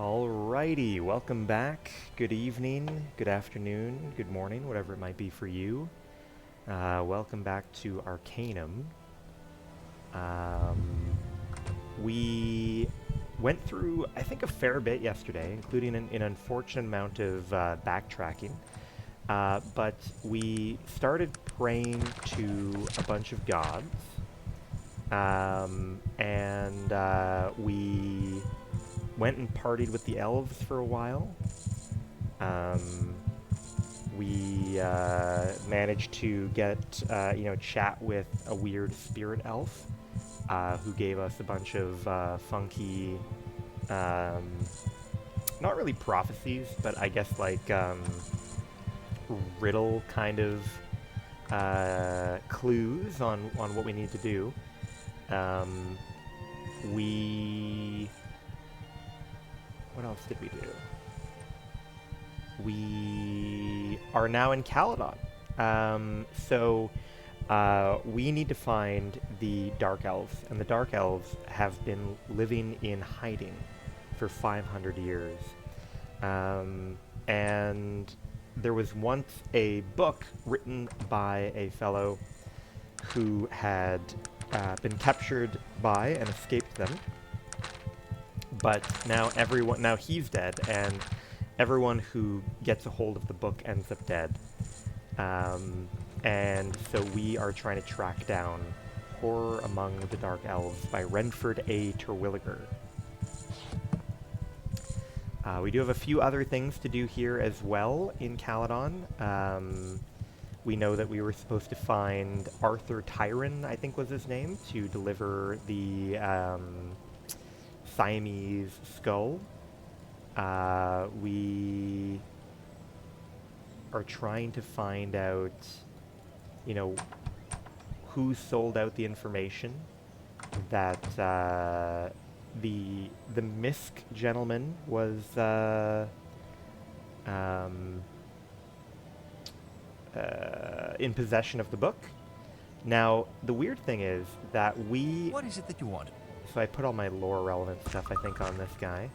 Alrighty, welcome back. Good evening, good afternoon, good morning, whatever it might be for you. Welcome back to Arcanum. We went through, I think, a fair bit yesterday, including an unfortunate amount of backtracking. But we started praying to a bunch of gods. We went and partied with the elves for a while. We managed to get, chat with a weird spirit elf who gave us a bunch of funky, not really prophecies, but I guess like riddle kind of clues on what we need to do. What else did we do? We are now in Caledon. We need to find the Dark Elves, and the Dark Elves have been living in hiding for 500 years. And there was once a book written by a fellow who had been captured by and escaped them. But now he's dead, and everyone who gets a hold of the book ends up dead. And so we are trying to track down Horror Among the Dark Elves by Renford A. Terwilliger. We do have a few other things to do here as well in Caledon. We know that we were supposed to find Arthur Tyron, I think was his name, to deliver the Siamese skull. We are trying to find out, who sold out the information that the Misk gentleman was in possession of the book. Now, the weird thing is that What is it that you want? So I put all my lore relevant stuff, I think, on this guy.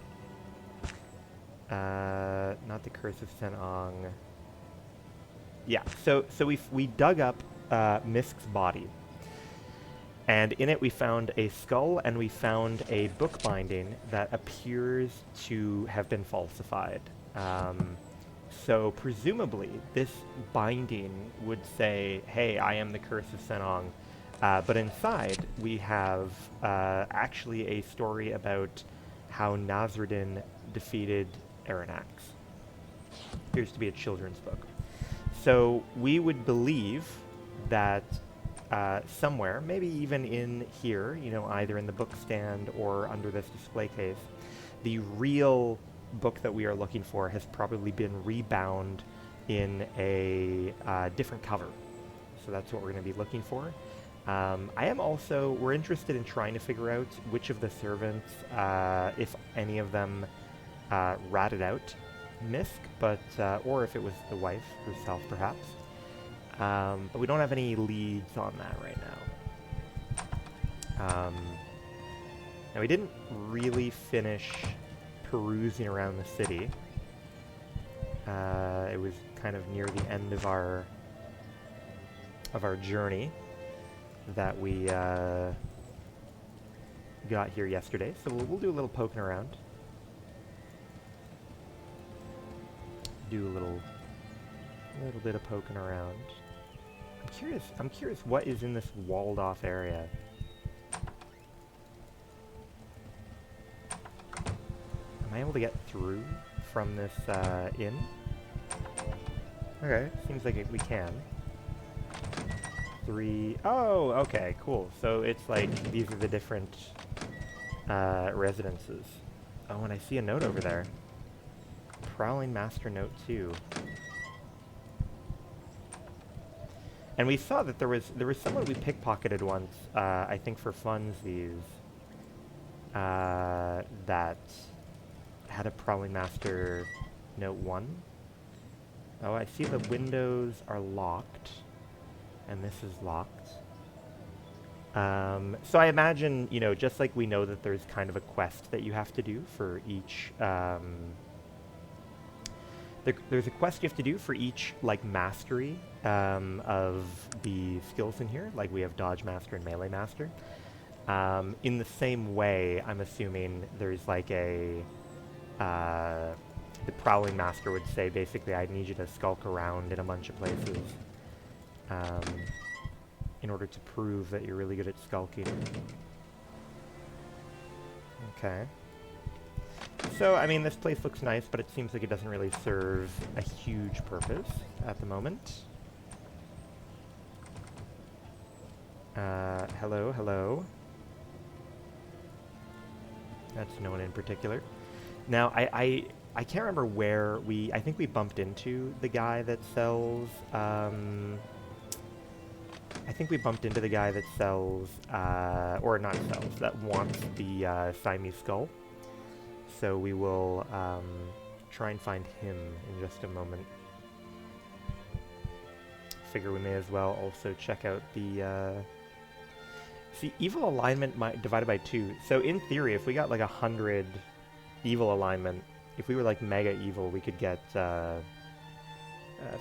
Not the Curse of Senong. Yeah, so we dug up Misk's body. And in it we found a skull, and we found a book binding that appears to have been falsified. So presumably this binding would say, hey, I am the Curse of Senong. But inside we have actually a story about how Nasruddin defeated Aranax. Appears to be a children's book. So we would believe that somewhere, maybe even in here, either in the book stand or under this display case, the real book that we are looking for has probably been rebound in a different cover. So that's what we're going to be looking for. We're interested in trying to figure out which of the servants, if any of them ratted out Misk, or if it was the wife herself, perhaps. But we don't have any leads on that right now. Now, we didn't really finish perusing around the city. It was kind of near the end of our journey that we got here yesterday, so we'll do a little poking around. Do a little bit of poking around. I'm curious what is in this walled off area. Am I able to get through from this inn? Okay, seems like we can. Oh, okay, cool. So it's like these are the different residences. Oh, and I see a note over there. Prowling Master Note 2. And we saw that there was someone we pickpocketed once, I think for funsies, that had a Prowling Master Note 1. Oh, I see the windows are locked. And this is locked. So I imagine, you know, just like we know that there's kind of a quest that you have to do for each, there's a quest you have to do for each, like, mastery of the skills in here. Like, we have Dodge Master and Melee Master. In the same way, I'm assuming there's, like, a, the Prowling Master would say, basically, I need you to skulk around in a bunch of places. In order to prove that you're really good at skulking. Okay. So, I mean, this place looks nice, but it seems like it doesn't really serve a huge purpose at the moment. Hello, hello. That's no one in particular. Now, I can't remember where I think we bumped into the guy that sells, I think we bumped into the guy that sells, or not sells, that wants the Siamese skull. So we will try and find him in just a moment. Figure we may as well also check out the, see, evil alignment divided by 2. So in theory, if we got like 100 evil alignment, if we were like mega evil, we could get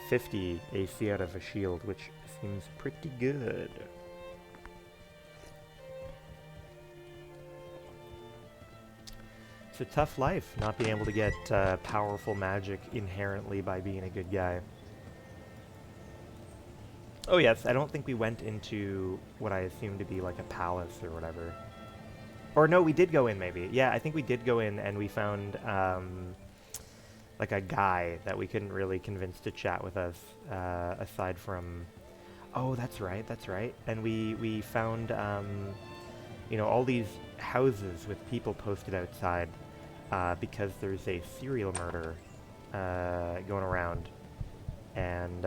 50 AC out of a shield, which seems pretty good. It's a tough life, not being able to get powerful magic inherently by being a good guy. Oh yes, I don't think we went into what I assume to be like a palace or whatever. Or no, we did go in maybe. Yeah, I think we did go in and we found like a guy that we couldn't really convince to chat with us, aside from... Oh, that's right, that's right. And we found, you know, all these houses with people posted outside because there's a serial murder going around. And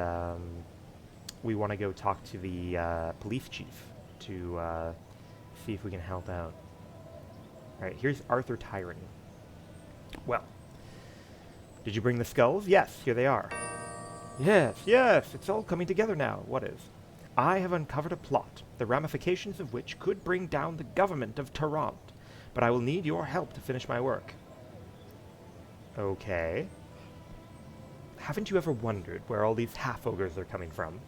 we want to go talk to the police chief to see if we can help out. Alright, here's Arthur Tyron. Well, did you bring the skulls? Yes, here they are. Yes, yes, it's all coming together now. What is? I have uncovered a plot, the ramifications of which could bring down the government of Tarant, but I will need your help to finish my work. Okay. Haven't you ever wondered where all these half-ogres are coming from?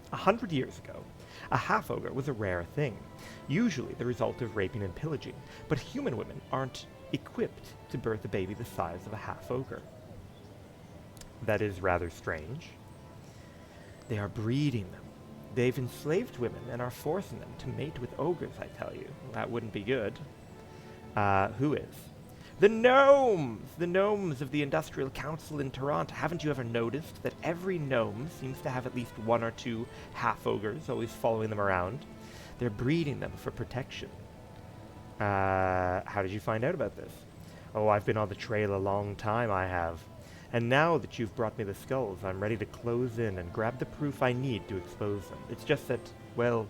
100 years ago, a half-ogre was a rare thing, usually the result of raping and pillaging, but human women aren't equipped to birth a baby the size of a half-ogre. That is rather strange. They are breeding them. They've enslaved women and are forcing them to mate with ogres, I tell you. That wouldn't be good. Who is? The gnomes! The gnomes of the Industrial Council in Tarant. Haven't you ever noticed that every gnome seems to have at least 1 or 2 half-ogres always following them around? They're breeding them for protection. How did you find out about this? Oh, I've been on the trail a long time, I have. And now that you've brought me the skulls, I'm ready to close in and grab the proof I need to expose them. It's just that, well,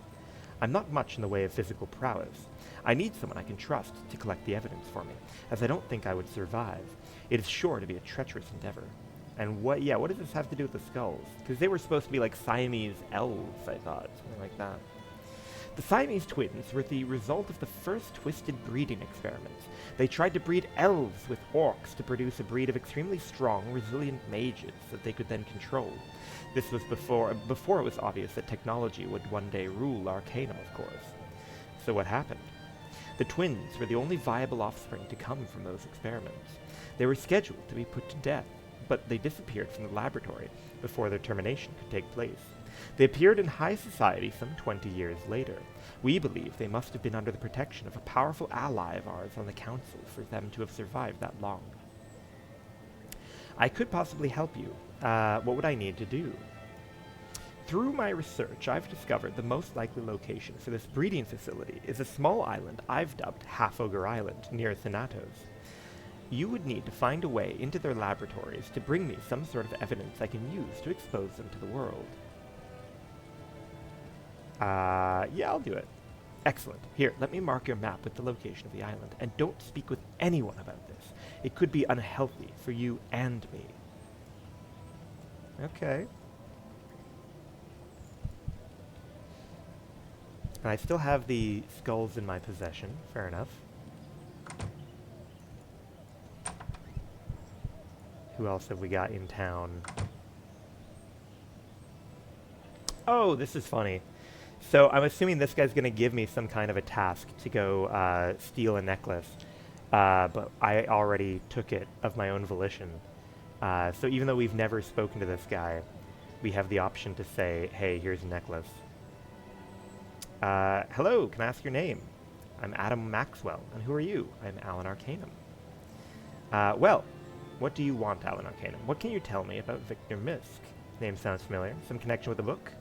I'm not much in the way of physical prowess. I need someone I can trust to collect the evidence for me, as I don't think I would survive. It is sure to be a treacherous endeavor. And what does this have to do with the skulls? Because they were supposed to be like Siamese elves, I thought, something like that. The Siamese twins were the result of the first twisted breeding experiments. They tried to breed elves with orcs to produce a breed of extremely strong, resilient mages that they could then control. This was before it was obvious that technology would one day rule Arcanum, of course. So what happened? The twins were the only viable offspring to come from those experiments. They were scheduled to be put to death, but they disappeared from the laboratory before their termination could take place. They appeared in high society some 20 years later. We believe they must have been under the protection of a powerful ally of ours on the council for them to have survived that long. I could possibly help you. What would I need to do? Through my research, I've discovered the most likely location for this breeding facility is a small island I've dubbed Half-Ogre Island, near Thanatos. You would need to find a way into their laboratories to bring me some sort of evidence I can use to expose them to the world. Yeah, I'll do it. Excellent. Here, let me mark your map with the location of the island, and don't speak with anyone about this. It could be unhealthy for you and me. Okay. And I still have the skulls in my possession. Fair enough. Who else have we got in town? Oh, this is funny. So I'm assuming this guy's going to give me some kind of a task to go steal a necklace. But I already took it of my own volition. So even though we've never spoken to this guy, we have the option to say, hey, here's a necklace. Hello, can I ask your name? I'm Adam Maxwell. And who are you? I'm Alan Arcanum. Well, what do you want, Alan Arcanum? What can you tell me about Victor Misk? Name sounds familiar. Some connection with the book?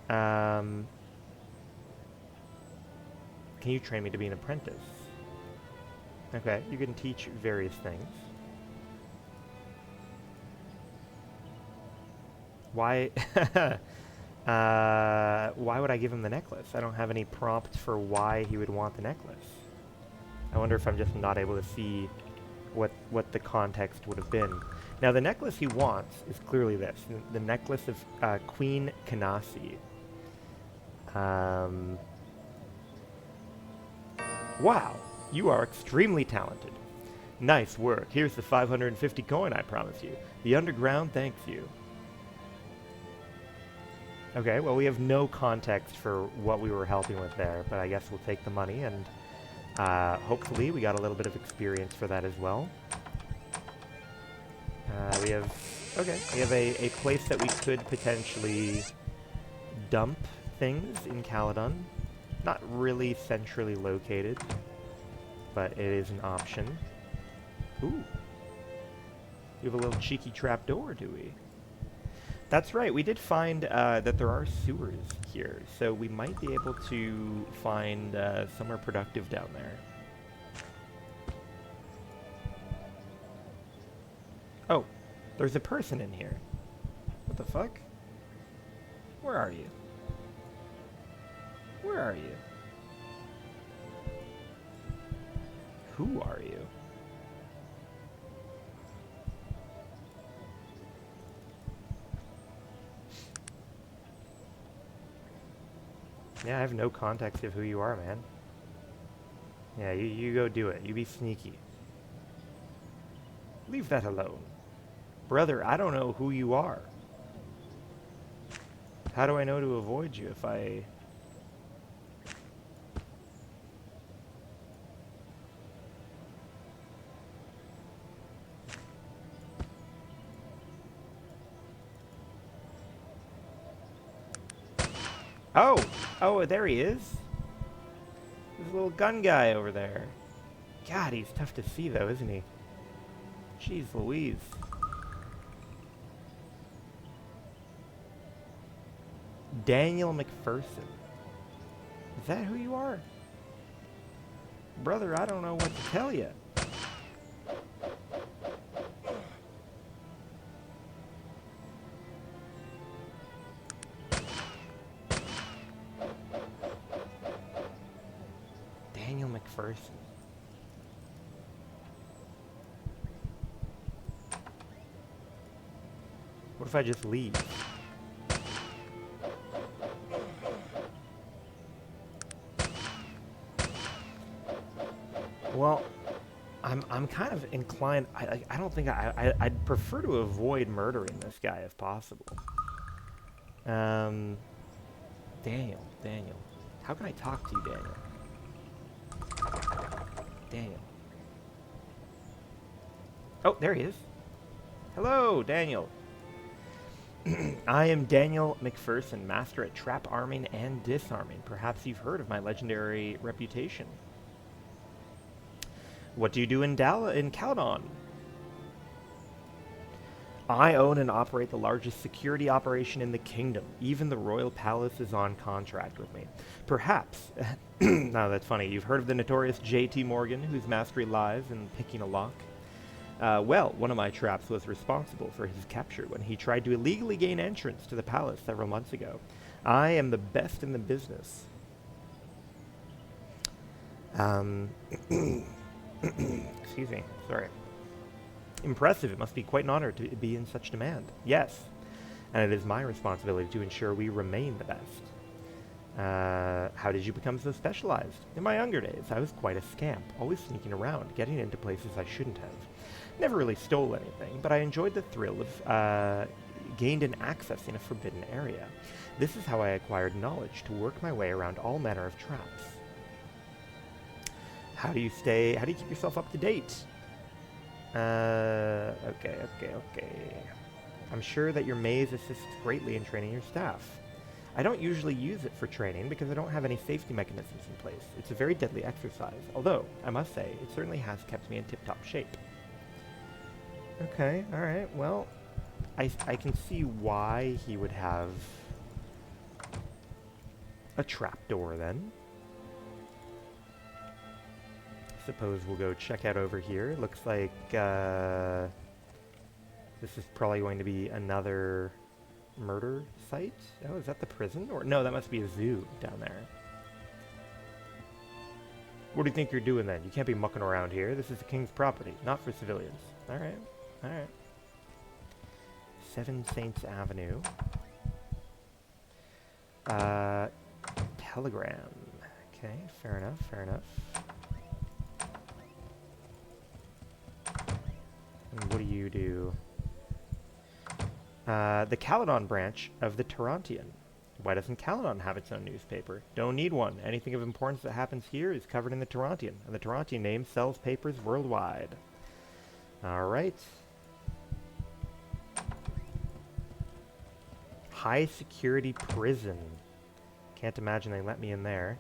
Can you train me to be an apprentice? Okay, you can teach various things. Why? Why would I give him the necklace? I don't have any prompt for why he would want the necklace. I wonder if I'm just not able to see what the context would have been. Now, the necklace he wants is clearly this. The necklace of Queen Kanasi. Wow, you are extremely talented. Nice work. Here's the 550 coin I promise you. The underground thanks you. Okay, well, we have no context for what we were helping with there, but I guess we'll take the money, and hopefully we got a little bit of experience for that as well. We have a place that we could potentially dump things in Caledon. Not really centrally located, but it is an option. Ooh. We have a little cheeky trapdoor, do we? That's right, we did find that there are sewers here, so we might be able to find somewhere productive down there. Oh, there's a person in here. What the fuck? Where are you? Where are you? Who are you? Yeah, I have no context of who you are, man. Yeah, you go do it. You be sneaky. Leave that alone. Brother, I don't know who you are. How do I know to avoid you if I... Oh, there he is. There's a little gun guy over there. God, he's tough to see, though, isn't he? Jeez Louise. Daniel McPherson. Is that who you are? Brother, I don't know what to tell you. Daniel McPherson. What if I just leave? Well, I'm kind of inclined. I don't think I'd prefer to avoid murdering this guy if possible. Daniel. How can I talk to you, Daniel? Daniel. Oh, there he is. Hello, Daniel. I am Daniel McPherson, master at trap arming and disarming. Perhaps you've heard of my legendary reputation. What do you do in Caledon? I own and operate the largest security operation in the kingdom. Even the royal palace is on contract with me. Perhaps, no, that's funny. You've heard of the notorious J.T. Morgan, whose mastery lies in picking a lock? Well, one of my traps was responsible for his capture when he tried to illegally gain entrance to the palace several months ago. I am the best in the business. Excuse me, sorry. Impressive. It must be quite an honor to be in such demand. Yes, and it is my responsibility to ensure we remain the best. How did you become so specialized? In my younger days, I was quite a scamp, always sneaking around, getting into places I shouldn't have. Never really stole anything, but I enjoyed the thrill of gained an access in a forbidden area. This is how I acquired knowledge to work my way around all manner of traps. How do you keep yourself up to date? Okay. I'm sure that your maze assists greatly in training your staff. I don't usually use it for training because I don't have any safety mechanisms in place. It's a very deadly exercise, although, I must say, it certainly has kept me in tip-top shape. Okay, alright, well, I can see why he would have a trapdoor then. Suppose we'll go check out over here. Looks like this is probably going to be another murder site. Oh, is that the prison? Or no, that must be a zoo down there. What do you think you're doing then? You can't be mucking around here. This is the king's property, not for civilians. Alright, alright. 7 Saints Avenue. Telegram. Okay, fair enough, fair enough. And what do you do? The Caledon branch of the Tarantian. Why doesn't Caledon have its own newspaper? Don't need one. Anything of importance that happens here is covered in the Tarantian, and the Tarantian name sells papers worldwide. Alright. High security prison. Can't imagine they let me in there.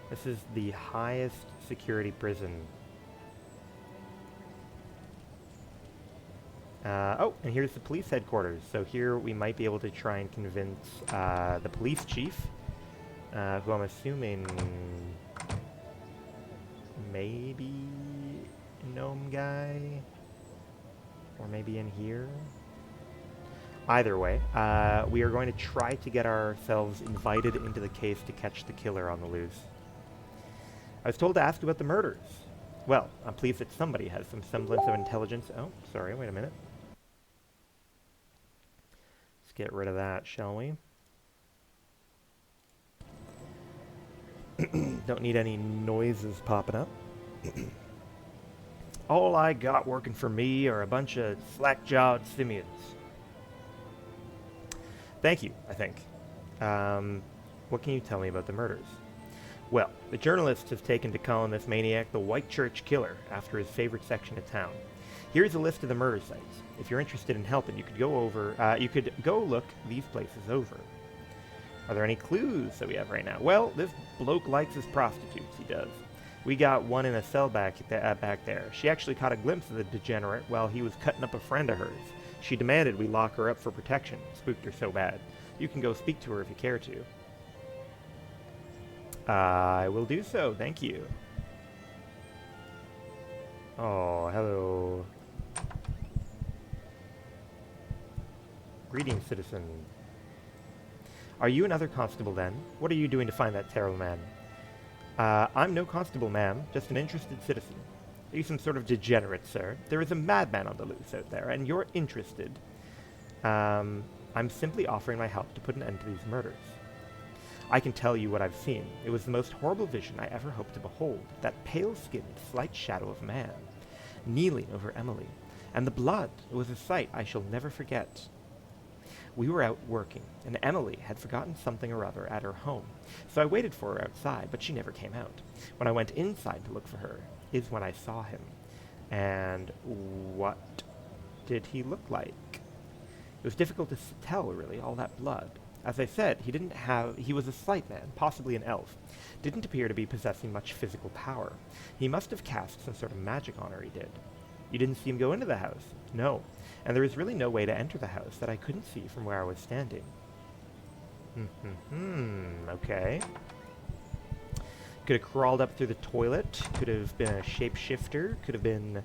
This is the highest security prison. Oh, and here's the police headquarters. So here we might be able to try and convince the police chief, who I'm assuming maybe gnome guy, or maybe in here. Either way, we are going to try to get ourselves invited into the case to catch the killer on the loose. I was told to ask about the murders. Well, I'm pleased that somebody has some semblance of intelligence. Oh, sorry, wait a minute. Let's get rid of that, shall we? Don't need any noises popping up. All I got working for me are a bunch of slack-jawed simians. Thank you, I think. What can you tell me about the murders? Well, the journalists have taken to calling this maniac the White Church Killer after his favorite section of town. Here's a list of the murder sites. If you're interested in helping, you could go look these places over. Are there any clues that we have right now? Well, this bloke likes his prostitutes, he does. We got one in a cell back there. She actually caught a glimpse of the degenerate while he was cutting up a friend of hers. She demanded we lock her up for protection. Spooked her so bad. You can go speak to her if you care to. I will do so, thank you. Oh, hello. Greetings, citizen. Are you another constable, then? What are you doing to find that terrible man? I'm no constable, ma'am, just an interested citizen. Are you some sort of degenerate, sir? There is a madman on the loose out there, and you're interested. I'm simply offering my help to put an end to these murders. I can tell you what I've seen. It was the most horrible vision I ever hoped to behold, that pale-skinned, slight shadow of man, kneeling over Emily. And the blood, it was a sight I shall never forget. We were out working, and Emily had forgotten something or other at her home, so I waited for her outside, but she never came out. When I went inside to look for her, is when I saw him. And what did he look like? It was difficult to tell, really, all that blood. As I said, he was a slight man, possibly an elf. Didn't appear to be possessing much physical power. He must have cast some sort of magic on her, he did. You didn't see him go into the house? No. And there was really no way to enter the house that I couldn't see from where I was standing. Okay. Could have crawled up through the toilet, could have been a shapeshifter, could have been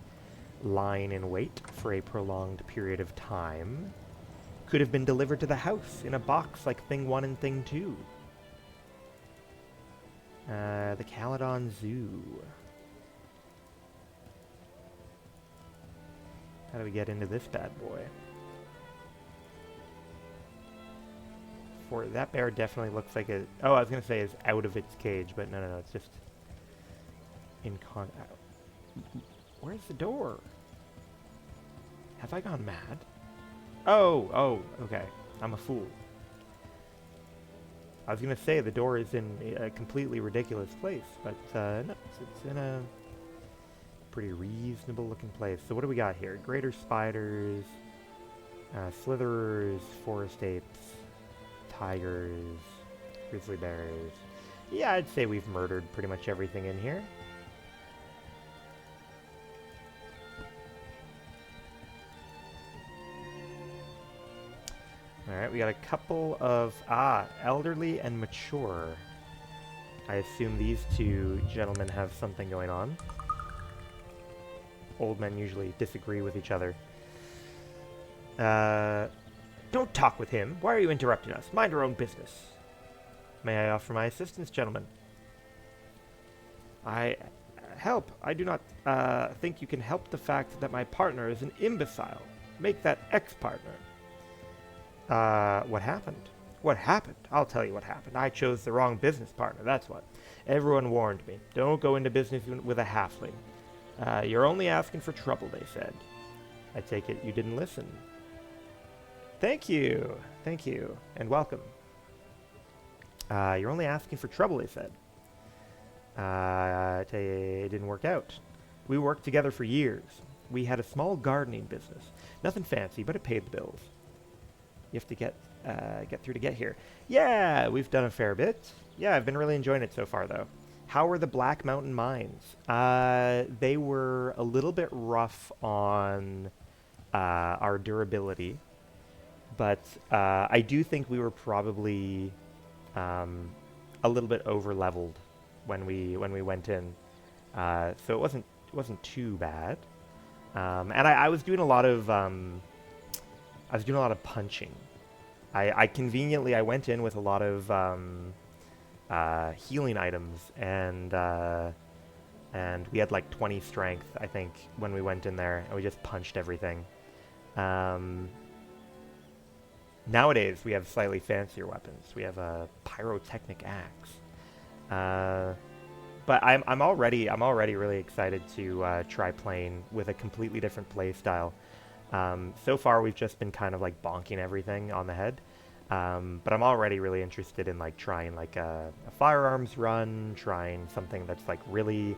lying in wait for a prolonged period of time. Could have been delivered to the house in a box like Thing 1 and Thing 2. The Caledon Zoo. How do we get into this bad boy? for that bear definitely looks like a... Oh, I was going to say is out of its cage, but no, it's just in Where's the door? Have I gone mad? Oh, okay. I'm a fool. I was going to say the door is in a completely ridiculous place, but no, it's in a pretty reasonable looking place. So what do we got here? Greater spiders, slitherers, forest apes, tigers, grizzly bears. Yeah, I'd say we've murdered pretty much everything in here. Alright, we got a couple of... elderly and mature. I assume these two gentlemen have something going on. Old men usually disagree with each other. Don't talk with him. Why are you interrupting us? Mind your own business. May I offer my assistance, gentlemen? Help. I do not think you can help the fact that my partner is an imbecile. Make that ex-partner. What happened? What happened? I'll tell you what happened. I chose the wrong business partner, that's what. Everyone warned me. Don't go into business with a halfling. You're only asking for trouble, they said. I take it you didn't listen. Thank you, and welcome. You're only asking for trouble, they said. I tell you, it didn't work out. We worked together for years. We had a small gardening business. Nothing fancy, but it paid the bills. You have to get through to get here. Yeah, we've done a fair bit. Yeah, I've been really enjoying it so far, though. How were the Black Mountain mines? They were a little bit rough on our durability, but I do think we were probably a little bit over-leveled when we went in, so it wasn't too bad. And I was doing a lot of punching. I conveniently went in with a lot of healing items, and we had like 20 strength, I think, when we went in there, and we just punched everything. Nowadays we have slightly fancier weapons. We have a pyrotechnic axe. But I'm already really excited to try playing with a completely different play style. So far we've just been kind of like bonking everything on the head, but I'm already really interested in like trying like a firearms run, trying something that's like really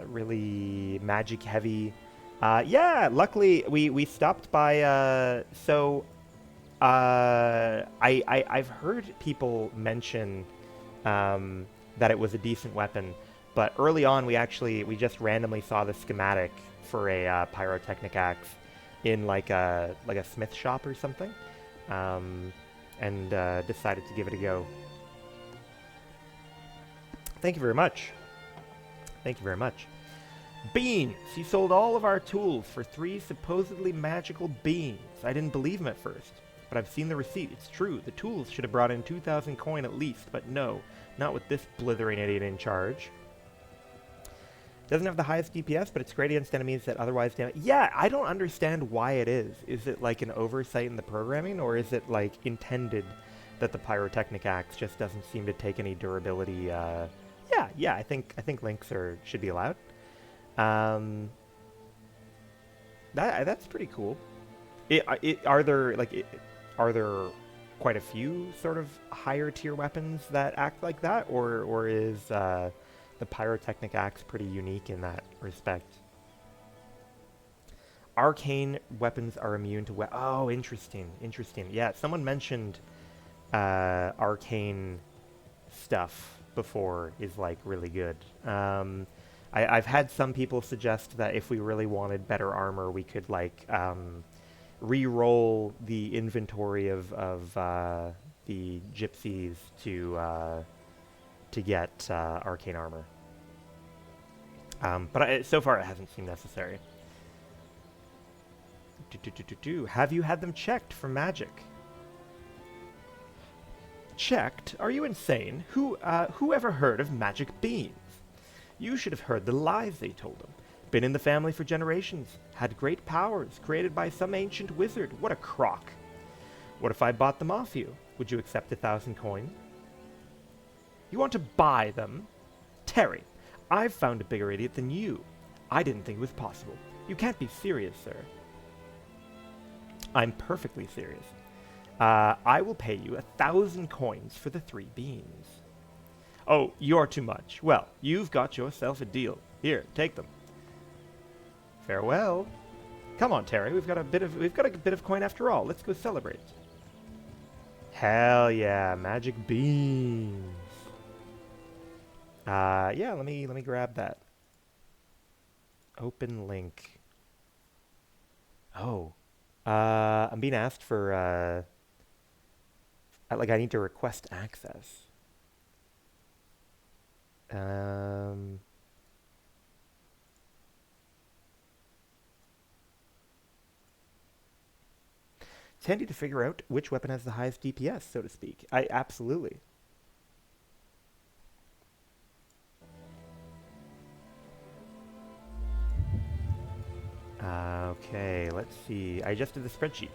really magic heavy. Yeah, luckily we stopped by I've heard people mention that it was a decent weapon. But early on, we just randomly saw the schematic for a pyrotechnic axe in like a smith shop or something, and decided to give it a go. Thank you very much. Thank you very much. Beans! He sold all of our tools for 3 supposedly magical beans. I didn't believe him at first, but I've seen the receipt. It's true. The tools should have brought in 2,000 coin at least, but no, not with this blithering idiot in charge. Doesn't have the highest DPS, but it's great against enemies that otherwise damage. Yeah, I don't understand why it is. Is it like an oversight in the programming, or is it like intended that the pyrotechnic axe just doesn't seem to take any durability? Yeah. I think links should be allowed. That's pretty cool. Are there quite a few sort of higher tier weapons that act like that, or is the pyrotechnic axe pretty unique in that respect? Arcane weapons are immune to oh, interesting. Yeah, someone mentioned arcane stuff before is like really good. I've had some people suggest that if we really wanted better armor, we could like re-roll the inventory of the gypsies to get arcane armor. But so far it hasn't seemed necessary. Have you had them checked for magic? Checked? Are you insane? Who ever heard of magic beans? You should have heard the lies they told them. Been in the family for generations. Had great powers created by some ancient wizard. What a crock. What if I bought them off you? Would you accept 1,000 coins? You want to buy them? Terry, I've found a bigger idiot than you. I didn't think it was possible. You can't be serious, sir. I'm perfectly serious. I will pay you 1,000 coins for the 3 beans. Oh, you're too much. Well, you've got yourself a deal. Here, take them. Farewell. Come on, Terry. We've got a bit of coin after all. Let's go celebrate. Hell yeah, magic beans. Yeah, let me grab that. Open link. Oh. I'm being asked for like I need to request access. It's handy to figure out which weapon has the highest DPS, so to speak. Absolutely. Okay, let's see. I just did the spreadsheet.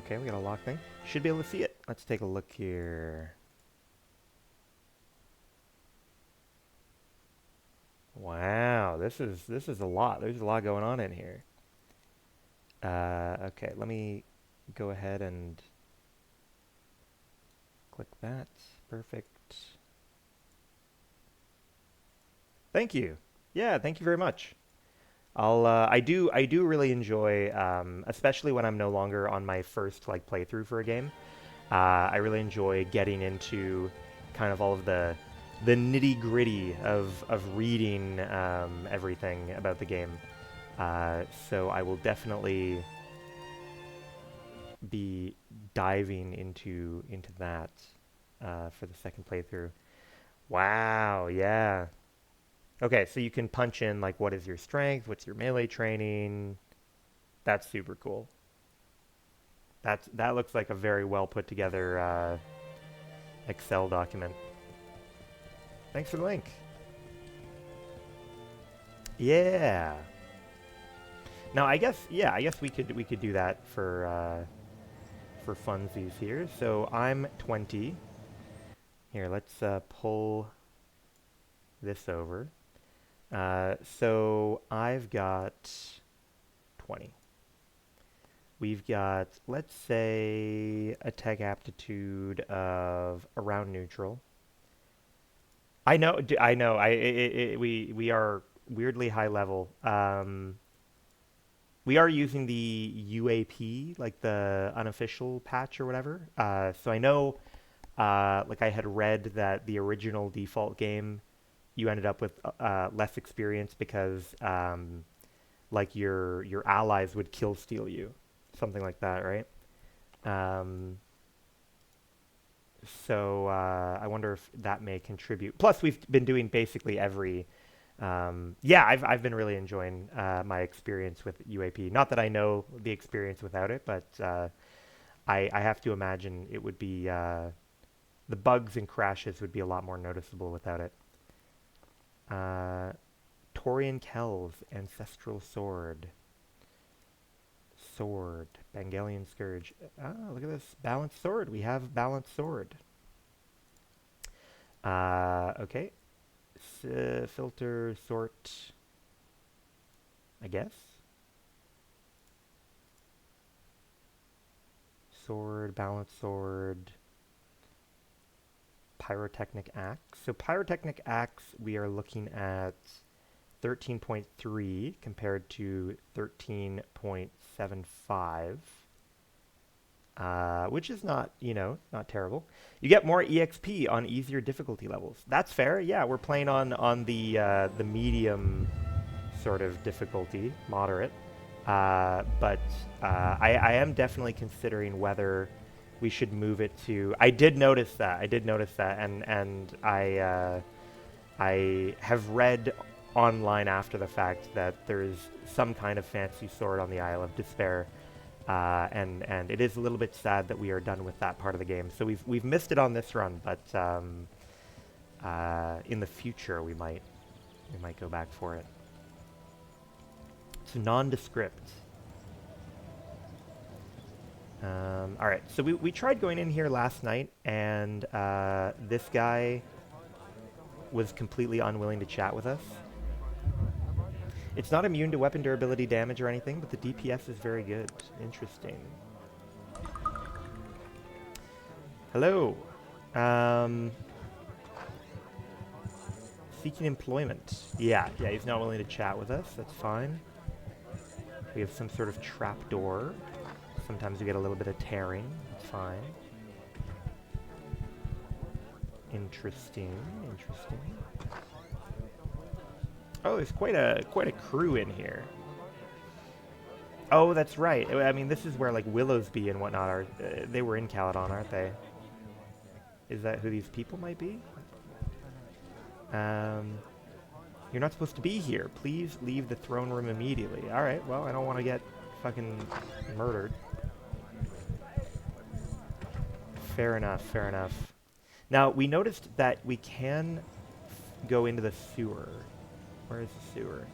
Okay, we got a lock thing. Should be able to see it. Let's take a look here. Wow, this is a lot. There's a lot going on in here. Okay, let me go ahead and click that. Perfect. Thank you. Yeah, thank you very much. I do really enjoy, especially when I'm no longer on my first like playthrough for a game. I really enjoy getting into kind of all of the nitty gritty of reading everything about the game. So I will definitely be diving into that for the second playthrough. Wow, yeah. Okay, so you can punch in like what is your strength, what's your melee training. That's super cool. That looks like a very well put together Excel document. Thanks for the link. Yeah. Now I guess we could do that for funsies here. So I'm 20. Here, let's pull this over. So I've got 20. We've got, let's say, attack aptitude of around neutral. I know. We are weirdly high level. We are using the UAP, like the unofficial patch or whatever. So I know, like I had read that the original default game, you ended up with less experience because, like your allies would kill steal you, something like that, right? So I wonder if that may contribute. Plus, we've been doing basically every. Yeah, I've been really enjoying my experience with UAP. Not that I know the experience without it, but I have to imagine it would be the bugs and crashes would be a lot more noticeable without it. Torian Kel's Ancestral Sword. Bangalian Scourge. Ah, look at this. Balanced Sword. We have Balanced Sword. Okay. Filter, sort, I guess. Sword, Balanced Sword. Pyrotechnic Axe. So Pyrotechnic Axe, we are looking at 13.3 compared to 13.75, which is not, not terrible. You get more EXP on easier difficulty levels. That's fair. Yeah, we're playing on the medium sort of difficulty, moderate. But I am definitely considering whether we should move it to. I did notice that, and I have read online after the fact that there's some kind of fancy sword on the Isle of Despair, and it is a little bit sad that we are done with that part of the game. So we've missed it on this run, but in the future we might go back for it. It's nondescript. Alright, so we tried going in here last night, and this guy was completely unwilling to chat with us. It's not immune to weapon durability damage or anything, but the DPS is very good. Interesting. Hello. Seeking employment. Yeah, he's not willing to chat with us. That's fine. We have some sort of trapdoor. Sometimes we get a little bit of tearing. That's fine. Interesting. Oh, there's quite a crew in here. Oh, that's right. I mean, this is where like Willowsby and whatnot are. They were in Caledon, aren't they? Is that who these people might be? You're not supposed to be here. Please leave the throne room immediately. All right. Well, I don't want to get fucking murdered. Fair enough. Now, we noticed that we can go into the sewer. Where is the sewer?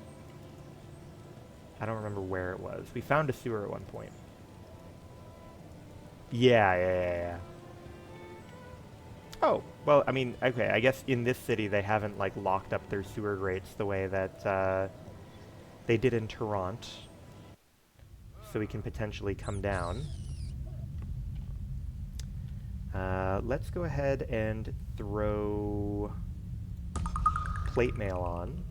I don't remember where it was. We found a sewer at one point. Yeah. Oh, well, I mean, okay, I guess in this city they haven't, like, locked up their sewer grates the way that they did in Toronto. So we can potentially come down. Let's go ahead and throw plate mail on.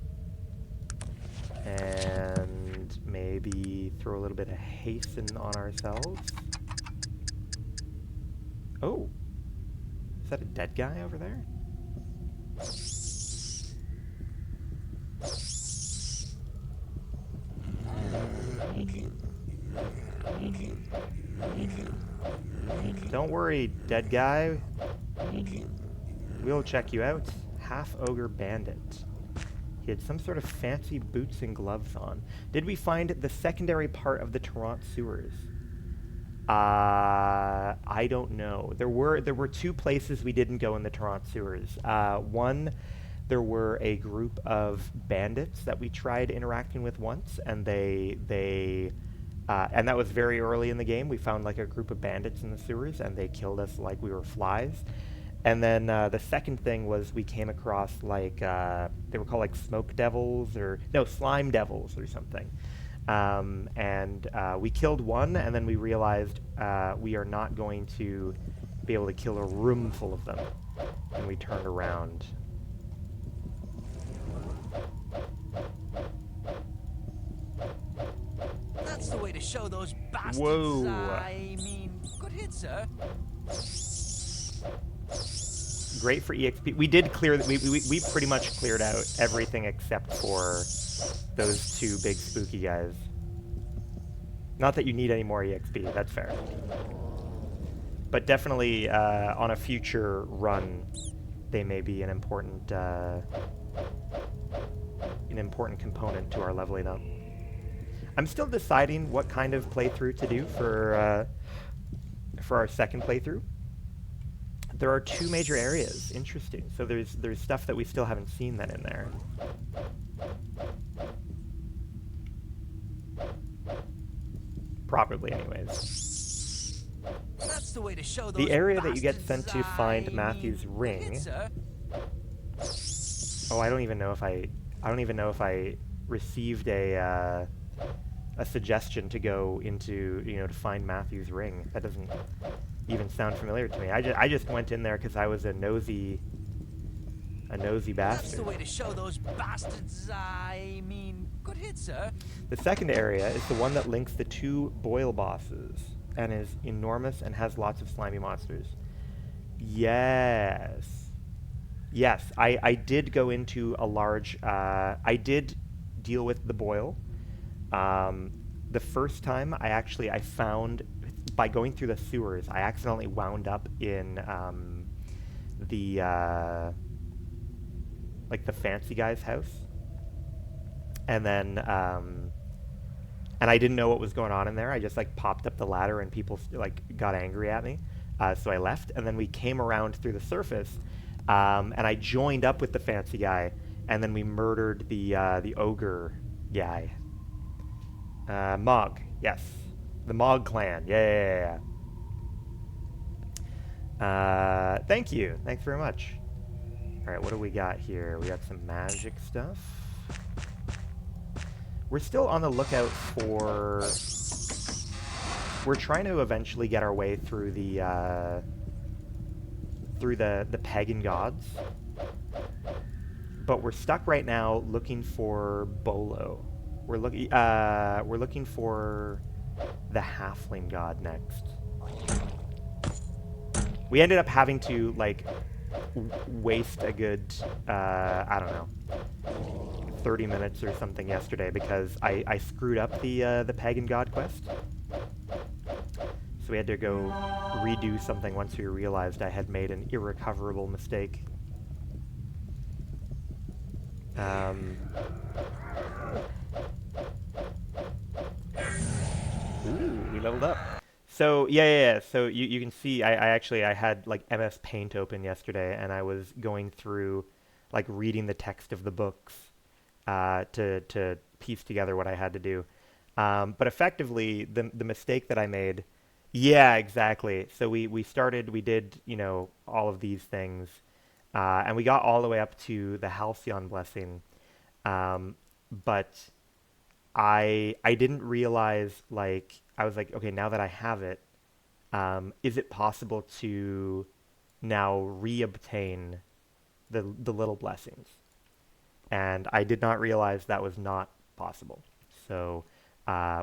And maybe throw a little bit of hasten on ourselves. Oh. Is that a dead guy over there? Don't worry, dead guy. We'll check you out. Half ogre bandit. He had some sort of fancy boots and gloves on. Did we find the secondary part of the Toronto sewers? I don't know. There were two places we didn't go in the Toronto sewers. One, there were a group of bandits that we tried interacting with once, and and that was very early in the game. We found like a group of bandits in the sewers, and they killed us like we were flies. And then the second thing was we came across like they were called like smoke devils or no slime devils or something. And we killed one, and then we realized we are not going to be able to kill a room full of them. And we turned around. That's the way to show those bastards. Whoa. I mean, good hit, sir. Great for EXP. We did clear that we pretty much cleared out everything except for those two big spooky guys. Not that you need any more EXP, that's fair. But definitely on a future run, they may be an important component to our leveling up. I'm still deciding what kind of playthrough to do for our second playthrough. There are two major areas. Interesting. So there's stuff that we still haven't seen then in there. Probably, anyways. That's the way to show those the area that you get bastards, sent to find Matthew's ring. Oh, I don't even know if I received a suggestion to go into, to find Matthew's ring. That doesn't even sound familiar to me. I just went in there because I was a nosy bastard. That's the way to show those bastards. I mean, good hit, sir. The second area is the one that links the two Boyle bosses and is enormous and has lots of slimy monsters. Yes. Yes, I did go into a large... I did deal with the Boyle. The first time I found... By going through the sewers, I accidentally wound up in like the fancy guy's house. And then... and I didn't know what was going on in there. I just like popped up the ladder and people like got angry at me. So I left, and then we came around through the surface, And I joined up with the fancy guy, and then we murdered the ogre guy. Mog, yes. The Mog clan, yeah. Thank you. Thanks very much. Alright, what do we got here? We got some magic stuff. We're still on the lookout for... We're trying to eventually get our way through the pagan gods. But we're stuck right now looking for Bolo. We're looking for the halfling god next. We ended up having to, like, waste a good, I don't know, 30 minutes or something yesterday because I screwed up the pagan god quest. So we had to go redo something once we realized I had made an irrecoverable mistake. Ooh, we leveled up. So, yeah. So you can see I had like MS Paint open yesterday, and I was going through, like, reading the text of the books to piece together what I had to do. But effectively, the mistake that I made, yeah, exactly. So we did, you know, all of these things, and we got all the way up to the Halcyon Blessing, but I didn't realize, like, I was like, okay, now that I have it, is it possible to now re-obtain the little blessings? And I did not realize that was not possible. So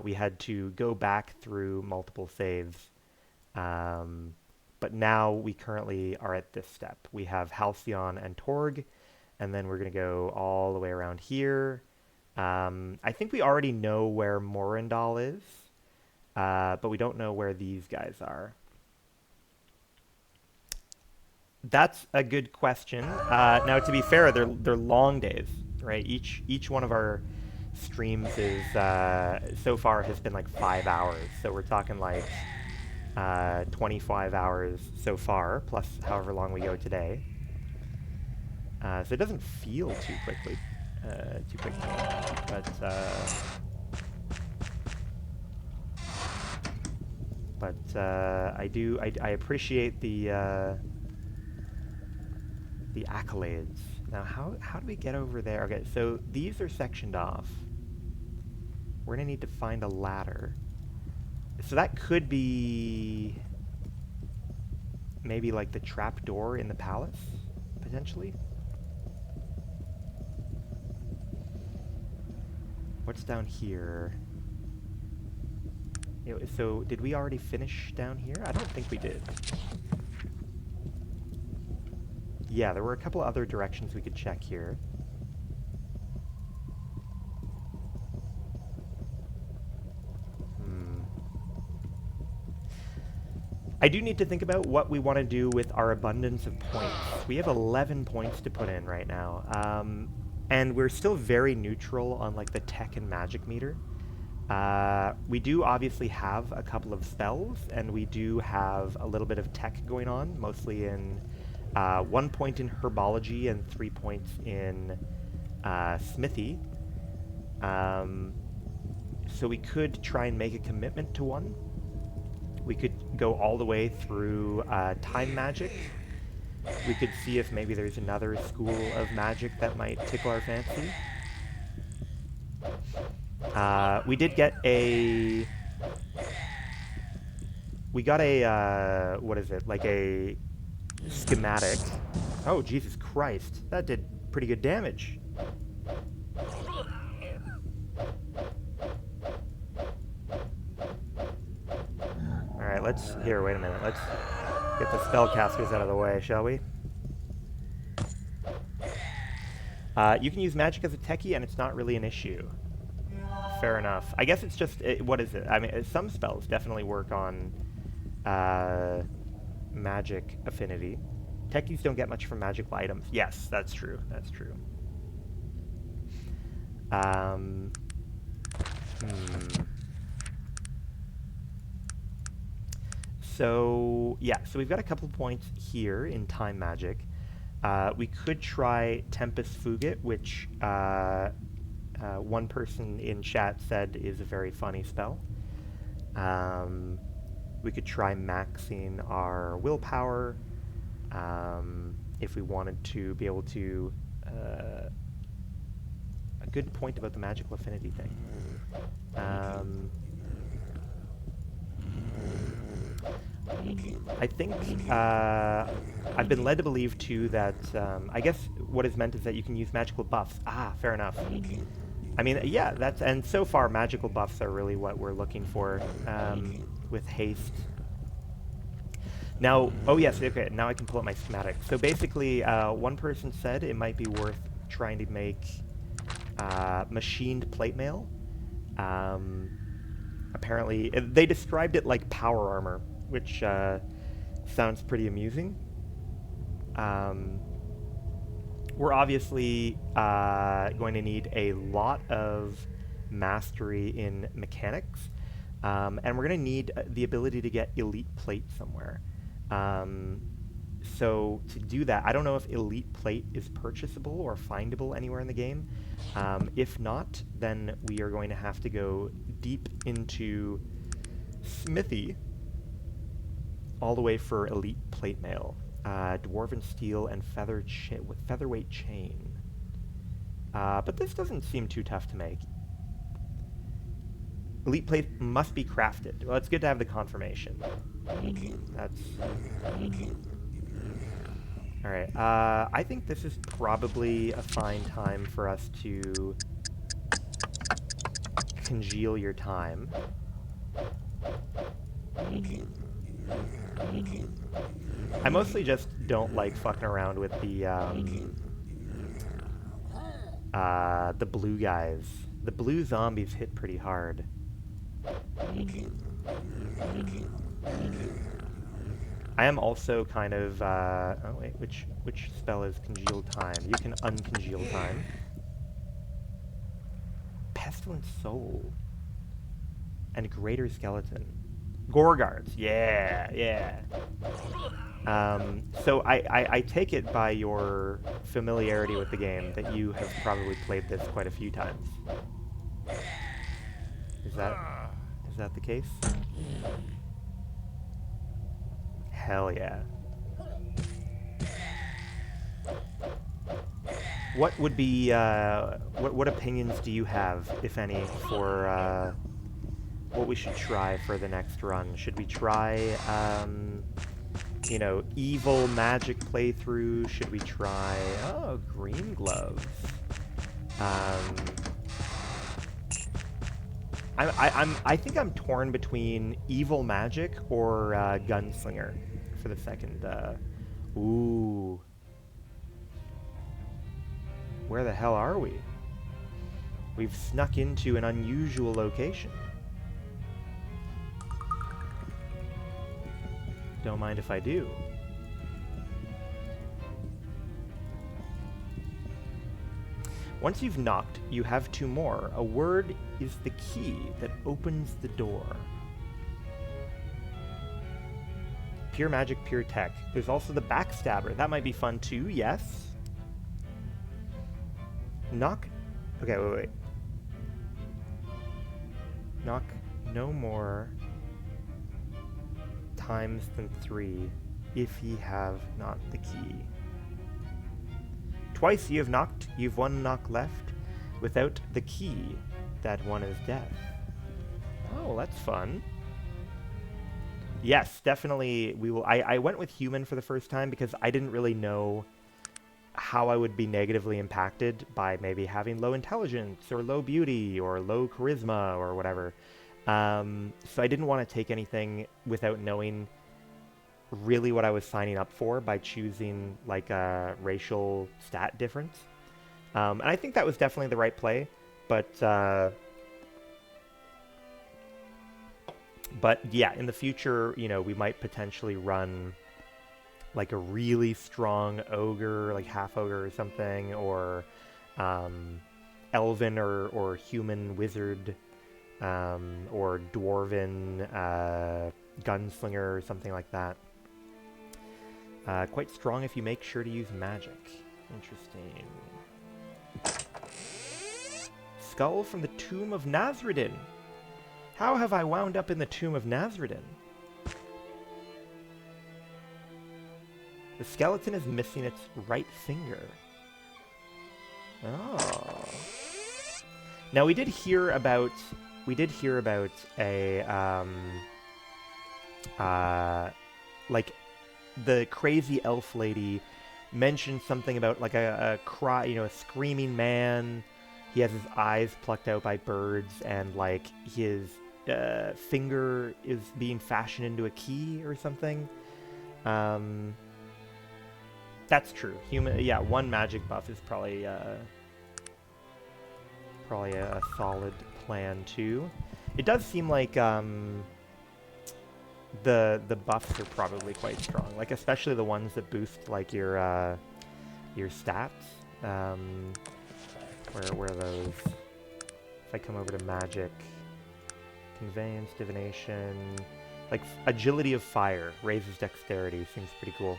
we had to go back through multiple saves. But now we currently are at this step. We have Halcyon and Torg, and then we're going to go all the way around here. I think we already know where Morindal is, but we don't know where these guys are. That's a good question. Now, to be fair, they're long days, right? Each one of our streams is so far has been like 5 hours, so we're talking like 25 hours so far, plus however long we go today. So it doesn't feel too quickly. But I appreciate the accolades. Now, how do we get over there? Okay, so these are sectioned off. We're gonna need to find a ladder. So that could be maybe like the trap door in the palace, potentially. What's down here? So did we already finish down here? I don't think we did. Yeah, there were a couple of other directions we could check here. I do need to think about what we want to do with our abundance of points. We have 11 points to put in right now. And we're still very neutral on, like, the tech and magic meter. We do obviously have a couple of spells, and we do have a little bit of tech going on, mostly in 1 point in herbology and 3 points in smithy. So we could try and make a commitment to one. We could go all the way through time magic. We could see if maybe there's another school of magic that might tickle our fancy. We did get a... We got a, what is it? Like a schematic. Oh, Jesus Christ. That did pretty good damage. Alright, let's... Here, wait a minute. Let's get the spellcasters out of the way, shall we? You can use magic as a techie, and it's not really an issue. Fair enough. I guess it's just... what is it? I mean, some spells definitely work on magic affinity. Techies don't get much from magical items. Yes, that's true. That's true. So, yeah, so we've got a couple of points here in time magic. We could try Tempest Fugit, which one person in chat said is a very funny spell. We could try maxing our willpower if we wanted to be able to... a good point about the magical affinity thing. I think I've been led to believe too that I guess what is meant is that you can use magical buffs. Ah, fair enough. I mean, yeah, and so far magical buffs are really what we're looking for with haste. Now, oh yes, okay, now I can pull up my schematic. So basically, one person said it might be worth trying to make machined plate mail. Apparently, they described it like power armor, which sounds pretty amusing. We're obviously going to need a lot of mastery in mechanics, and we're going to need the ability to get elite plate somewhere. So to do that, I don't know if elite plate is purchasable or findable anywhere in the game. If not, then we are going to have to go deep into Smithy all the way for elite plate mail. Dwarven steel and featherweight chain. But this doesn't seem too tough to make. Elite plate must be crafted. Well, it's good to have the confirmation. That's... Alright, I think this is probably a fine time for us to congeal your time. I mostly just don't like fucking around with the blue guys. The blue zombies hit pretty hard. I am also kind of, oh wait, which spell is congealed time? You can uncongeal time. Pestilent Soul. And Greater Skeleton. Gorgards, yeah. So I take it by your familiarity with the game that you have probably played this quite a few times. Is that the case? Hell yeah. What would be, what opinions do you have, if any, for, what we should try for the next run? Should we try, you know, evil magic playthrough? Should we try, oh, green gloves? I think I'm torn between evil magic or gunslinger for the second. Ooh, where the hell are we? We've snuck into an unusual location. Don't mind if I do. Once you've knocked, you have two more. A word is the key that opens the door. Pure magic, pure tech. There's also the backstabber. That might be fun too, yes. Knock. Okay, wait. Knock no more times than 3 if ye have not the key. Twice ye have knocked, you've one knock left. Without the key, that one is death. Oh, that's fun. Yes, definitely we will. I went with human for the first time because I didn't really know how I would be negatively impacted by maybe having low intelligence or low beauty or low charisma or whatever. So I didn't want to take anything without knowing really what I was signing up for by choosing like a racial stat difference. And I think that was definitely the right play, but yeah, in the future, you know, we might potentially run like a really strong ogre, like half ogre or something, or elven or human wizard, or dwarven gunslinger or something like that. Quite strong if you make sure to use magic. Interesting. Skull from the Tomb of Nasruddin. How have I wound up in the Tomb of Nasruddin? The skeleton is missing its right finger. Oh. Now we did hear about a like the crazy elf lady mentioned something about like a cry, a screaming man. He has his eyes plucked out by birds, and like his finger is being fashioned into a key or something. That's true. One magic buff is probably a solid plan too. It does seem like the buffs are probably quite strong, like especially the ones that boost like your stats. Where are those? If I come over to magic, conveyance, divination, like agility of fire raises dexterity, seems pretty cool.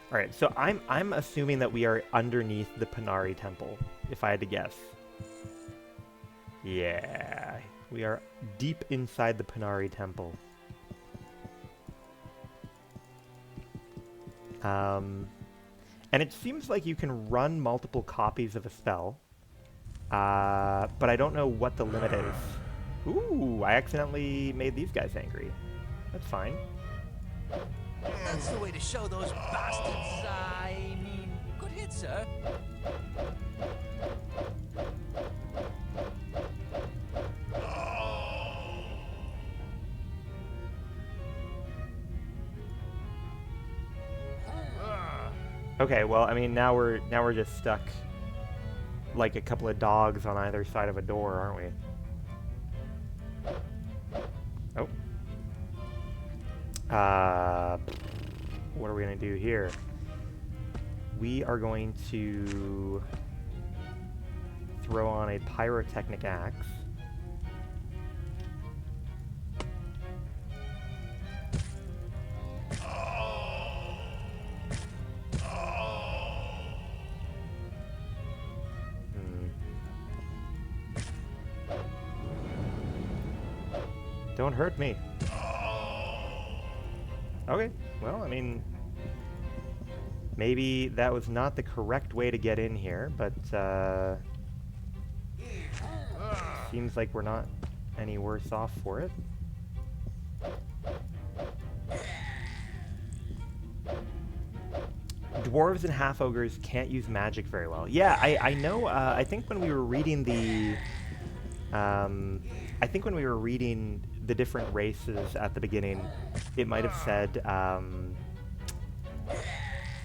All right, so I'm assuming that we are underneath the Panari Temple, if I had to guess. Yeah, we are deep inside the Panari Temple. And it seems like you can run multiple copies of a spell, but I don't know what the limit is. Ooh, I accidentally made these guys angry. That's fine. That's the way to show those bastards. I mean, good hit, sir. Okay, well, I mean, now we're just stuck like a couple of dogs on either side of a door, aren't we? Oh. What are we gonna do here? We are going to throw on a pyrotechnic axe. Don't hurt me. Okay, well, I mean, maybe that was not the correct way to get in here, but seems like we're not any worse off for it. Dwarves and half-ogres can't use magic very well. Yeah, I know, I think when we were reading the... I think when we were reading the different races at the beginning, it might have said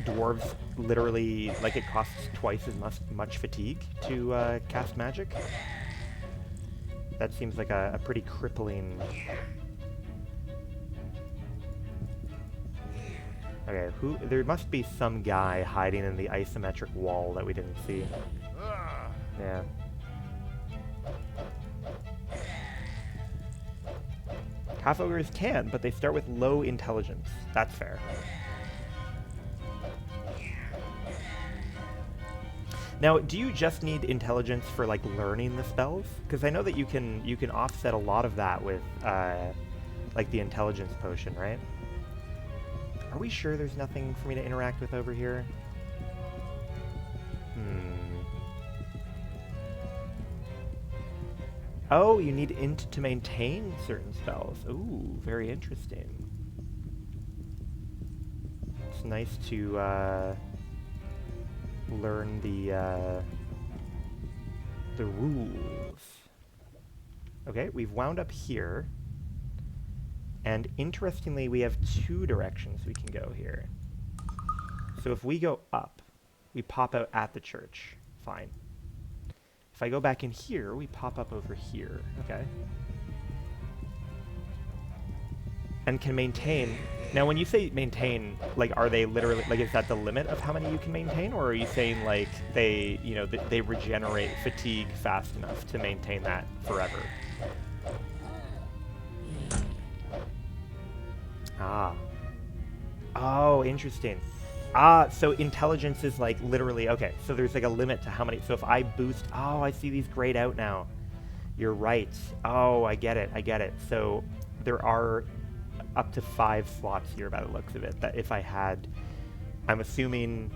dwarves literally, like, it costs twice as much fatigue to cast magic. That seems like a pretty crippling... Okay, there must be some guy hiding in the isometric wall that we didn't see. Yeah. Half-ogres can, but they start with low intelligence. That's fair. Now, do you just need intelligence for, like, learning the spells? Because I know that you can offset a lot of that with, like, the intelligence potion, right? Are we sure there's nothing for me to interact with over here? Oh, you need int to maintain certain spells. Ooh, very interesting. It's nice to learn the rules. Okay, we've wound up here. And interestingly, we have two directions we can go here. So if we go up, we pop out at the church. Fine. If I go back in here, we pop up over here. Okay. And can maintain. Now, when you say maintain, like, are they literally, like, is that the limit of how many you can maintain? Or are you saying, like, they, you know, they regenerate fatigue fast enough to maintain that forever? Ah. Oh, interesting. Ah, so intelligence is like literally, okay, so there's like a limit to how many, so if I boost, oh, I see these grayed out now. You're right. Oh, I get it, I get it. So there are up to 5 slots here by the looks of it, that if I had, I'm assuming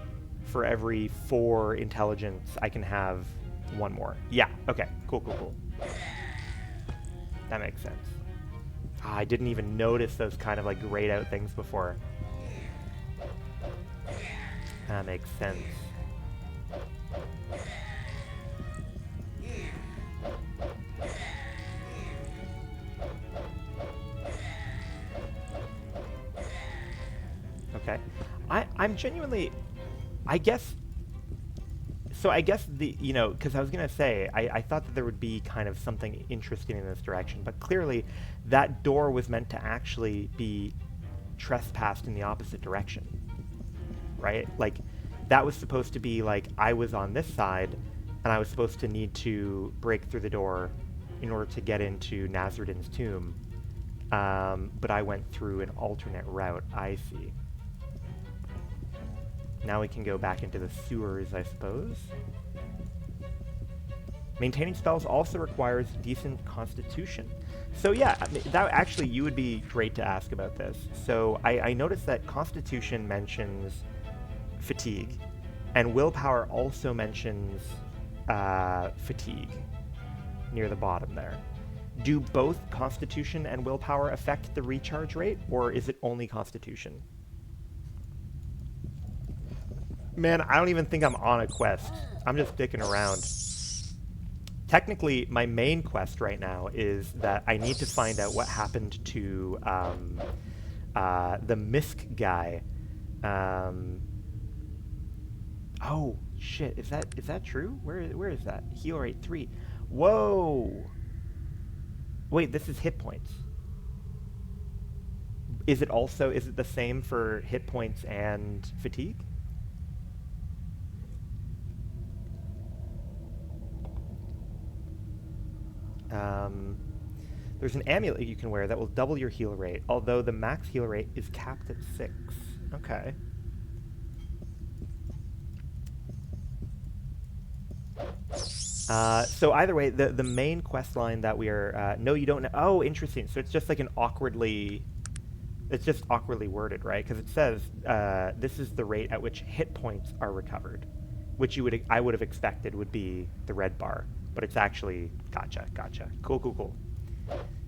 for every 4 intelligence, I can have 1 more. Yeah, okay, cool, cool, cool. That makes sense. Ah, I didn't even notice those kind of like grayed out things before. That makes sense. Okay. I'm genuinely, I guess, so I guess the, you know, because I was going to say, I thought that there would be kind of something interesting in this direction, but clearly that door was meant to actually be trespassed in the opposite direction, right? Like, that was supposed to be like, I was on this side, and I was supposed to need to break through the door in order to get into Nazardin's tomb, but I went through an alternate route. I see. Now we can go back into the sewers, I suppose. Maintaining spells also requires decent constitution. So yeah, I mean, that actually, you would be great to ask about this. So I noticed that constitution mentions fatigue, and willpower also mentions fatigue near the bottom there. Do both constitution and willpower affect the recharge rate, or is it only constitution? Man, I don't even think I'm on a quest. I'm just dicking around. Technically, my main quest right now is that I need to find out what happened to the Misk guy. Oh shit! Is that true? Where is that? Heal rate 3. Whoa! Wait, this is hit points. Is it the same for hit points and fatigue? There's an amulet you can wear that will double your heal rate, although the max heal rate is capped at 6. Okay. So either way, the main quest line that we are... no, you don't know... Oh, interesting. So it's just like an awkwardly... It's just awkwardly worded, right? Because it says, this is the rate at which hit points are recovered, which I would have expected would be the red bar. But it's actually... Gotcha. Cool, cool, cool.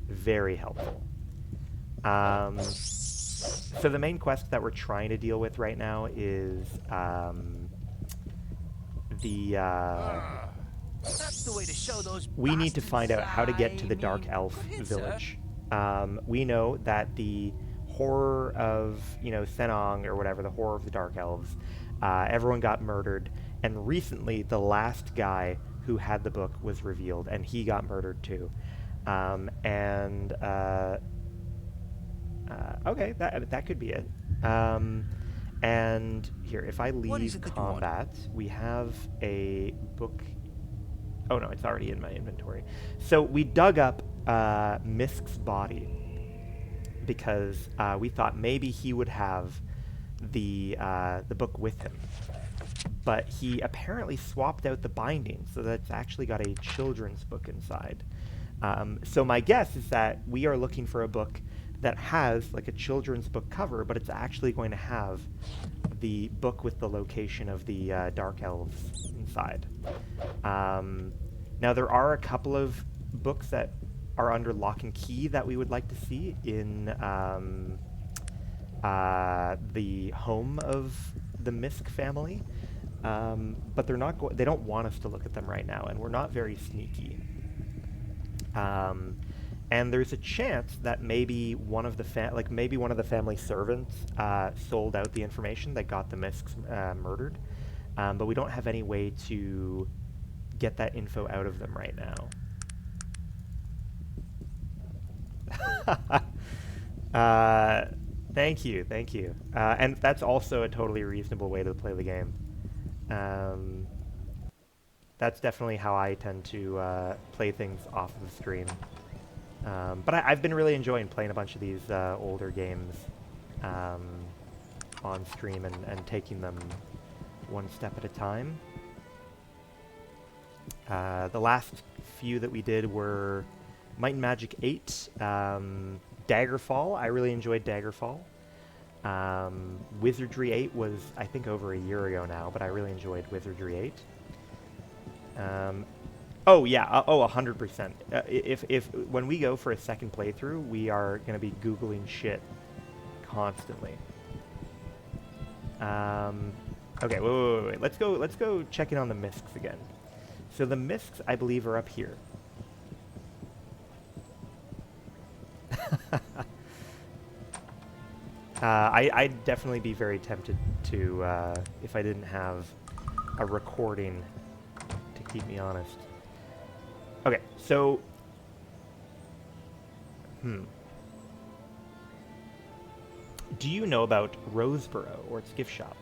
Very helpful. So the main quest that we're trying to deal with right now is That's the way to show those we need to find out how to get to the I Dark mean, Elf what is village. We know that the horror of, Senong, or whatever, the horror of the Dark Elves, everyone got murdered, and recently the last guy who had the book was revealed, and he got murdered too. Okay, that could be it. And here, if I leave combat, we have a book. Oh no, it's already in my inventory. So we dug up Misk's body because we thought maybe he would have the book with him, but he apparently swapped out the binding, so that's actually got a children's book inside. So my guess is that we are looking for a book that has like a children's book cover, but it's actually going to have the book with the location of the Dark Elves inside. Now there are a couple of books that are under lock and key that we would like to see in the home of the Misk family, but they're not. They don't want us to look at them right now, and we're not very sneaky. And there's a chance that maybe one of the family servants sold out the information that got the Misks murdered, but we don't have any way to get that info out of them right now. Thank you. And that's also a totally reasonable way to play the game. That's definitely how I tend to play things off of the stream. But I've been really enjoying playing a bunch of these older games. on stream and taking them one step at a time. The last few that we did were Might and Magic 8, Daggerfall. I really enjoyed Daggerfall. Wizardry 8 was, I think, over a year ago now, but I really enjoyed Wizardry 8. Oh yeah, 100%. If when we go for a second playthrough, we are gonna be Googling shit constantly. Okay, wait. Let's go check in on the miscs again. So the miscs, I believe, are up here. I'd definitely be very tempted to, if I didn't have a recording to keep me honest. Okay, so... Do you know about Roseboro or its gift shop?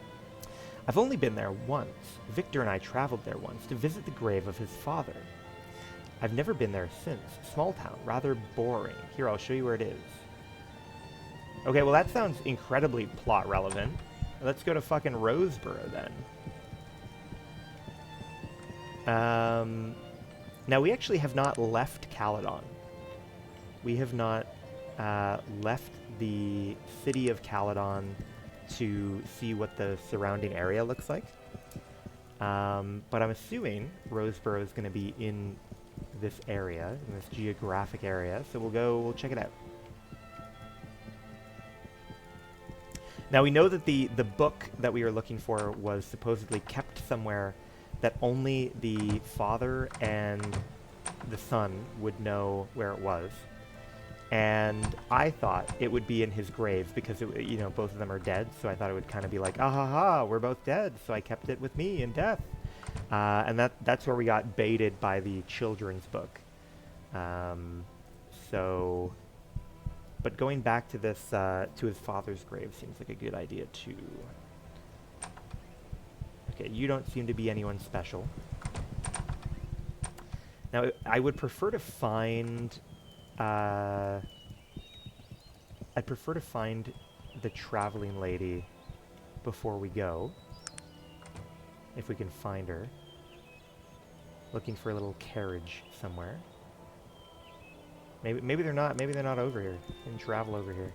I've only been there once. Victor and I traveled there once to visit the grave of his father. I've never been there since. Small town, rather boring. Here, I'll show you where it is. Okay, well that sounds incredibly plot relevant. Let's go to fucking Roseboro then. Now we actually have not left Caledon. We have not left the city of Caledon to see what the surrounding area looks like. But I'm assuming Roseboro is going to be in this area, in this geographic area, so we'll check it out. Now we know that the book that we were looking for was supposedly kept somewhere that only the father and the son would know where it was. And I thought it would be in his grave because, you know, both of them are dead, so I thought it would kind of be like, ah ha ha, we're both dead, so I kept it with me in death. And that's where we got baited by the children's book. But going back to this, to his father's grave seems like a good idea too. Okay, you don't seem to be anyone special. Now, I would prefer to find... I'd prefer to find the traveling lady before we go. If we can find her. Looking for a little carriage somewhere. Maybe they're not over here. They can travel over here.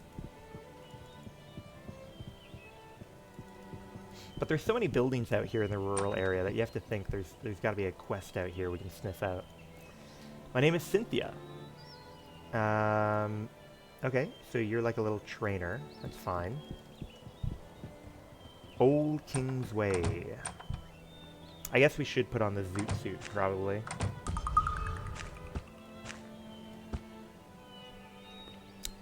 But there's so many buildings out here in the rural area that you have to think there's got to be a quest out here we can sniff out. My name is Cynthia. Okay, so you're like a little trainer. That's fine. Old King's Way. I guess we should put on the zoot suit, probably.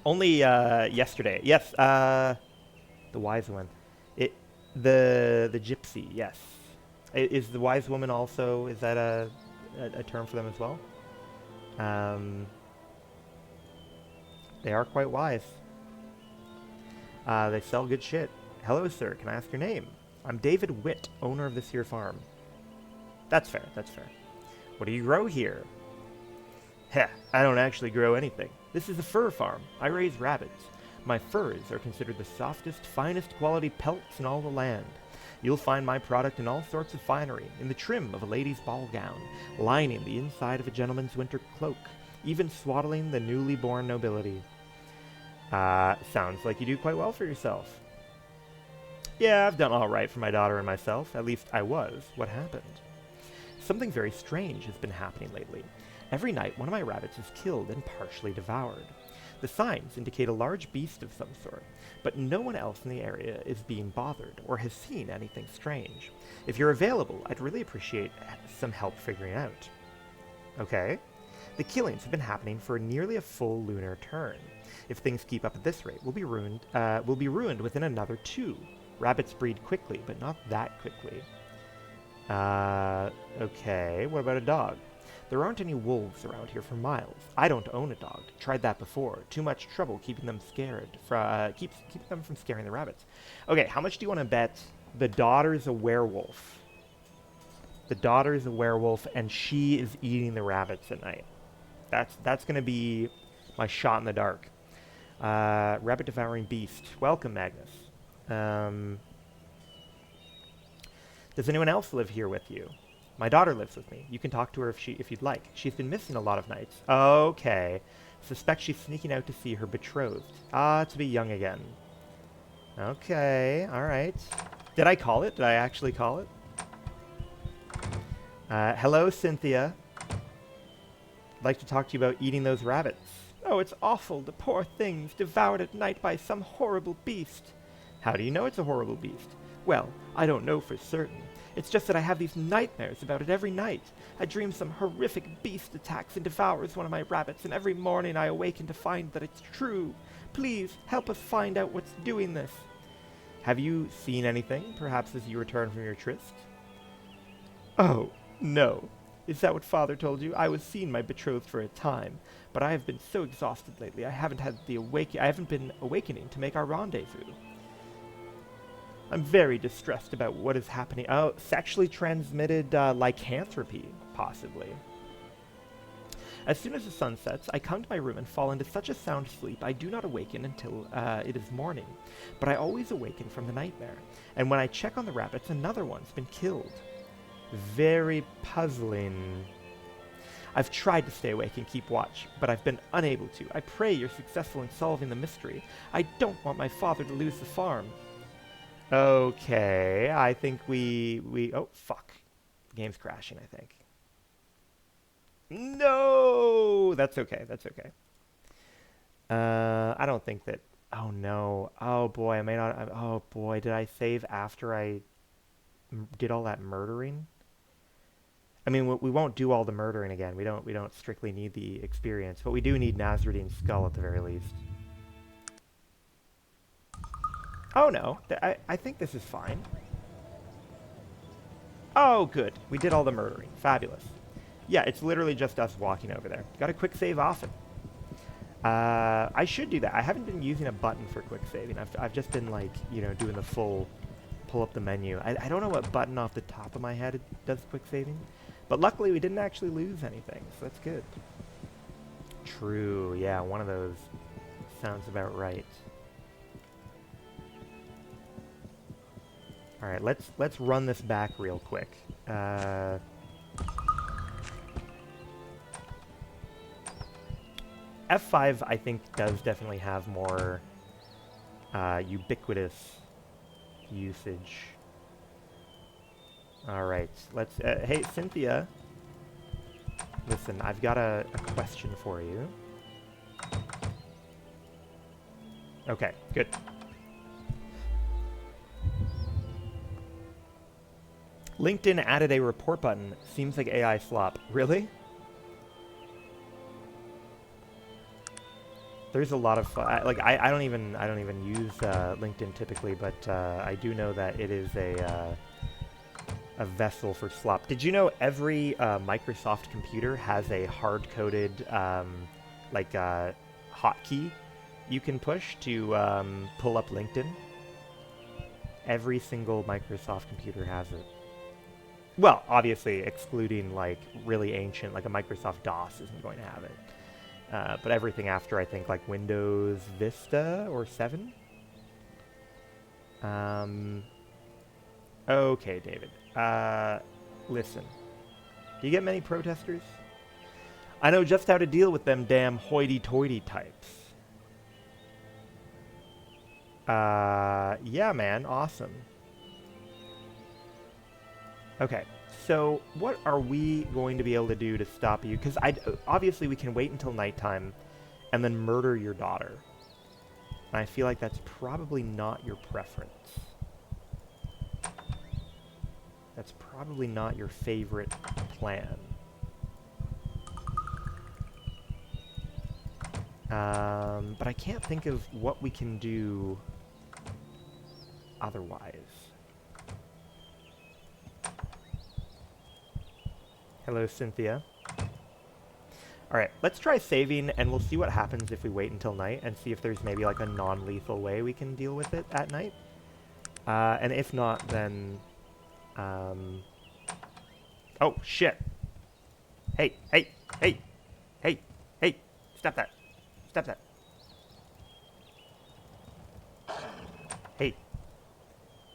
Only, yesterday. Yes, the wise one. The gypsy, yes. Is the wise woman also, is that a term for them as well? They are quite wise. They sell good shit. Hello, sir. Can I ask your name? I'm David Witt, owner of this here farm. That's fair. That's fair. What do you grow here? Heh, I don't actually grow anything. This is a fur farm. I raise rabbits. My furs are considered the softest, finest quality pelts in all the land. You'll find my product in all sorts of finery, in the trim of a lady's ball gown, lining the inside of a gentleman's winter cloak, even swaddling the newly born nobility. Sounds like you do quite well for yourself. Yeah, I've done all right for my daughter and myself. At least I was. What happened? Something very strange has been happening lately. Every night, one of my rabbits is killed and partially devoured. The signs indicate a large beast of some sort, but no one else in the area is being bothered or has seen anything strange. If you're available, I'd really appreciate some help figuring out. Okay. The killings have been happening for nearly a full lunar turn. If things keep up at this rate, we'll be ruined within another 2. Rabbits breed quickly, but not that quickly. Okay, what about a dog? There aren't any wolves around here for miles. I don't own a dog. Tried that before. Too much trouble keeping them scared. Keep them from scaring the rabbits. Okay, how much do you want to bet the daughter's a werewolf? The daughter's a werewolf, and she is eating the rabbits at night. That's going to be my shot in the dark. Rabbit devouring beast. Welcome, Magnus. Does anyone else live here with you? My daughter lives with me. You can talk to her if you'd like. She's been missing a lot of nights. Okay. Suspect she's sneaking out to see her betrothed. Ah, to be young again. Okay, alright. Did I call it? Did I actually call it? Hello, Cynthia. I'd like to talk to you about eating those rabbits. Oh, it's awful. The poor things, devoured at night by some horrible beast. How do you know it's a horrible beast? Well, I don't know for certain. It's just that I have these nightmares about it every night. I dream some horrific beast attacks and devours one of my rabbits, and every morning I awaken to find that it's true. Please, help us find out what's doing this. Have you seen anything, perhaps as you return from your tryst? Oh, no. Is that what Father told you? I was seeing my betrothed for a time, but I have been so exhausted lately. I haven't been awakening to make our rendezvous. I'm very distressed about what is happening. Oh, sexually transmitted lycanthropy, possibly. As soon as the sun sets, I come to my room and fall into such a sound sleep I do not awaken until it is morning. But I always awaken from the nightmare. And when I check on the rabbits, another one's been killed. Very puzzling. I've tried to stay awake and keep watch, but I've been unable to. I pray you're successful in solving the mystery. I don't want my father to lose the farm. Okay, I think oh, fuck. The game's crashing, I think. No! That's okay, that's okay. I don't think that... Oh, no. Oh, boy, I may not... Oh, boy, did I save after I did all that murdering? I mean, we won't do all the murdering again. We don't strictly need the experience, but we do need Nasruddin's skull at the very least. Oh, no. I think this is fine. Oh, good. We did all the murdering. Fabulous. Yeah, it's literally just us walking over there. Got a quick save often. I should do that. I haven't been using a button for quick saving. I've just been, like, you know, doing the full pull up the menu. I don't know what button off the top of my head does quick saving. But luckily, we didn't actually lose anything, so that's good. True. Yeah, one of those sounds about right. All right, let's run this back real quick. F5, I think, does definitely have more ubiquitous usage. All right, let's... hey, Cynthia. Listen, I've got a question for you. Okay, good. LinkedIn added a report button. Seems like AI slop. Really? There's a lot of like I don't even use LinkedIn typically, but I do know that it is a vessel for slop. Did you know every Microsoft computer has a hard-coded like hotkey you can push to pull up LinkedIn? Every single Microsoft computer has it. Well, obviously, excluding, like, really ancient, like a Microsoft DOS isn't going to have it. But everything after, I think, like Windows Vista or 7? Okay, David. Listen. Do you get many protesters? I know just how to deal with them damn hoity-toity types. Yeah, man. Awesome. Okay, so what are we going to be able to do to stop you? Because obviously we can wait until nighttime and then murder your daughter. And I feel like that's probably not your preference. That's probably not your favorite plan. But I can't think of what we can do otherwise. Hello, Cynthia. Alright, let's try saving, and we'll see what happens if we wait until night, and see if there's maybe like a non-lethal way we can deal with it at night. And if not, then... Oh, shit! Hey, hey, hey! Hey, hey! Stop that! Stop that!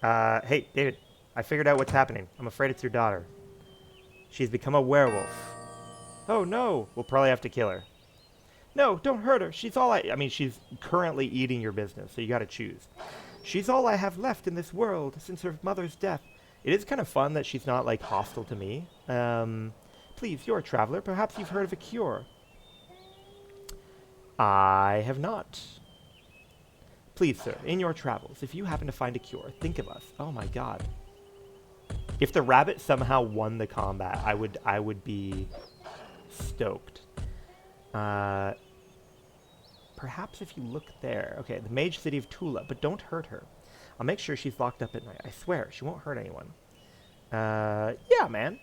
Hey, David, I figured out what's happening. I'm afraid it's your daughter. She's become a werewolf. Oh, no. We'll probably have to kill her. No, don't hurt her. She's all I mean, she's currently eating your business, so you gotta choose. She's all I have left in this world since her mother's death. It is kind of fun that she's not, like, hostile to me. Please, you're a traveler. Perhaps you've heard of a cure. I have not. Please, sir, in your travels, if you happen to find a cure, think of us. Oh my god. If the rabbit somehow won the combat, I would be stoked. Perhaps if you look there. Okay, the mage city of Tula, but don't hurt her. I'll make sure she's locked up at night. I swear, she won't hurt anyone. Yeah, man.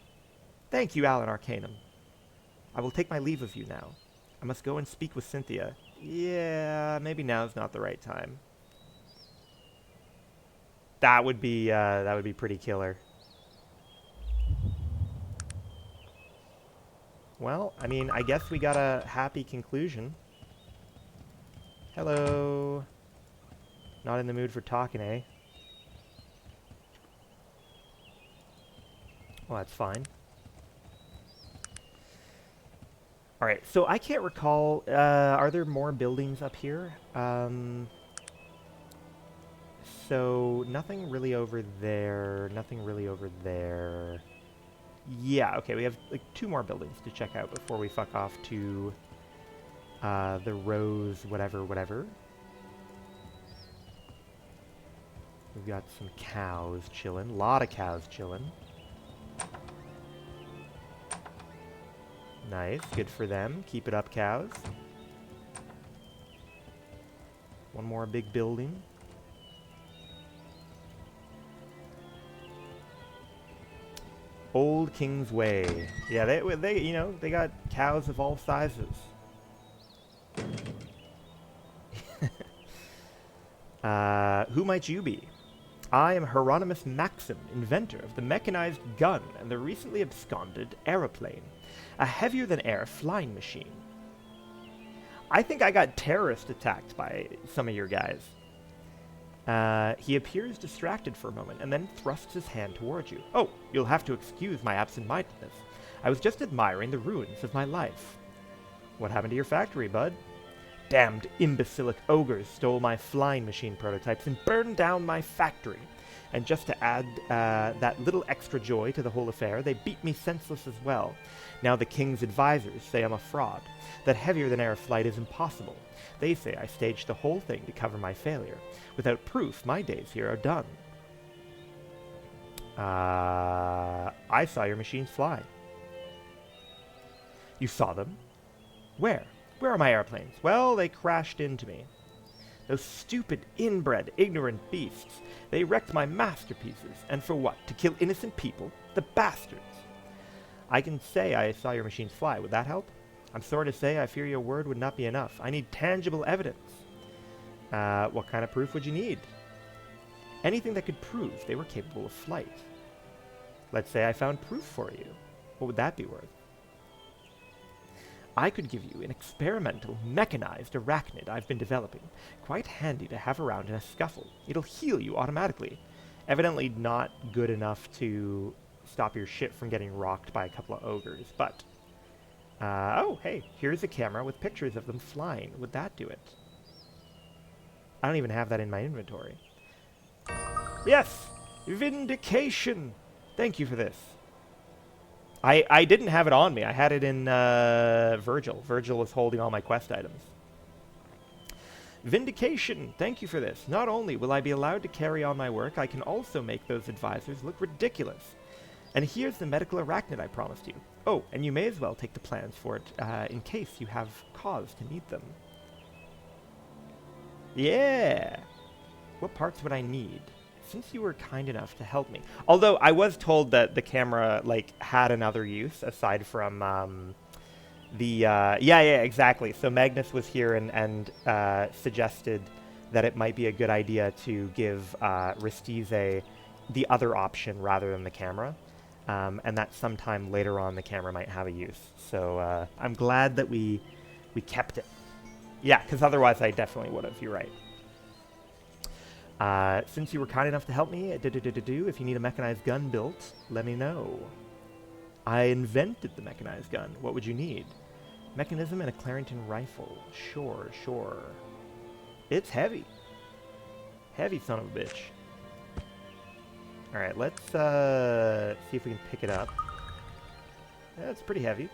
Thank you, Alan Arcanum. I will take my leave of you now. I must go and speak with Cynthia. Yeah, maybe now's not the right time. That would be pretty killer. Well, I mean, I guess we got a happy conclusion. Hello. Not in the mood for talking, eh? Well, that's fine. Alright, so I can't recall, are there more buildings up here? So, nothing really over there, nothing really over there. Yeah, okay, we have like 2 more buildings to check out before we fuck off to the Rose whatever. We've got some cows chilling, a lot of cows chilling. Nice, good for them. Keep it up, cows. One more big building. Old King's Way. Yeah, they you know, they got cows of all sizes. Who might you be? I am Hieronymus Maxim, inventor of the mechanized gun and the recently absconded aeroplane, a heavier-than-air flying machine. I think I got terrorist attacked by some of your guys. He appears distracted for a moment and then thrusts his hand towards you. Oh, you'll have to excuse my absent-mindedness. I was just admiring the ruins of my life. What happened to your factory, bud? Damned imbecilic ogres stole my flying machine prototypes and burned down my factory. And just to add that little extra joy to the whole affair, they beat me senseless as well. Now the king's advisors say I'm a fraud, that heavier-than-air flight is impossible. They say I staged the whole thing to cover my failure. Without proof, my days here are done. I saw your machines fly. You saw them? Where? Where are my airplanes? Well, they crashed into me. Those stupid, inbred, ignorant beasts. They wrecked my masterpieces. And for what? To kill innocent people? The bastards! I can say I saw your machines fly. Would that help? I'm sorry to say I fear your word would not be enough. I need tangible evidence. What kind of proof would you need? Anything that could prove they were capable of flight. Let's say I found proof for you. What would that be worth? I could give you an experimental, mechanized arachnid I've been developing. Quite handy to have around in a scuffle. It'll heal you automatically. Evidently not good enough to stop your shit from getting rocked by a couple of ogres, but... oh, hey, here's a camera with pictures of them flying. Would that do it? I don't even have that in my inventory. Yes! Vindication! Thank you for this. I didn't have it on me. I had it in Virgil. Virgil was holding all my quest items. Vindication! Thank you for this. Not only will I be allowed to carry on my work, I can also make those advisors look ridiculous. And here's the medical arachnid I promised you. Oh, and you may as well take the plans for it in case you have cause to need them. Yeah! What parts would I need? Since you were kind enough to help me. Although I was told that the camera, like, had another use aside from yeah, exactly. So Magnus was here and suggested that it might be a good idea to give Ristize the other option rather than the camera. And that sometime later on the camera might have a use. So I'm glad that we kept it. Yeah, because otherwise I definitely would have. You're right. Since you were kind enough to help me, if you need a mechanized gun built, let me know. I invented the mechanized gun. What would you need? Mechanism and a Clarington rifle. Sure, sure. It's heavy. Heavy son of a bitch. Alright, let's see if we can pick it up. Yeah, it's pretty heavy.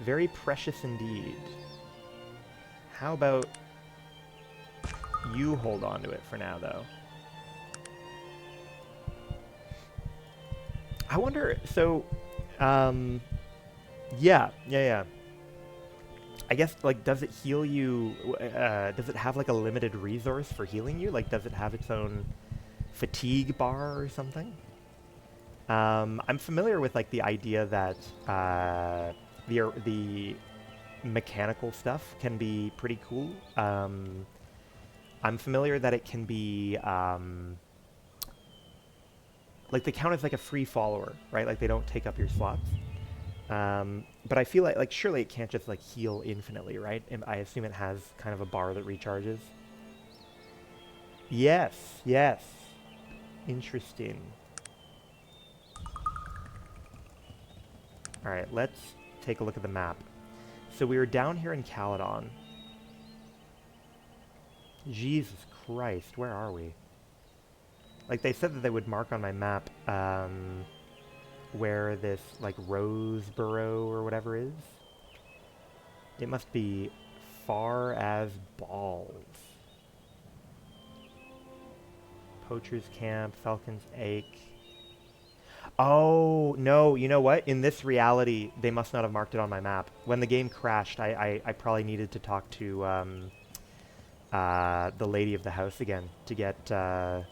Very precious indeed. How about you hold on to it for now, though? I wonder, so, yeah. I guess, like, does it heal you, does it have, like, a limited resource for healing you? Like, does it have its own fatigue bar or something? I'm familiar with, like, the idea that, the mechanical stuff can be pretty cool. I'm familiar that it can be, like, they count as, like, a free follower, right? Like, they don't take up your slots. But I feel like surely it can't just, like, heal infinitely, right? And I assume it has kind of a bar that recharges. Yes, yes. Interesting. Alright, let's take a look at the map. So we were down here in Caledon. Jesus Christ, where are we? Like, they said that they would mark on my map, where this, like, Roseboro or whatever is. It must be far as balls. Poacher's Camp, Falcon's Ache. Oh, no, you know what? In this reality, they must not have marked it on my map. When the game crashed, I probably needed to talk to the lady of the house again to get the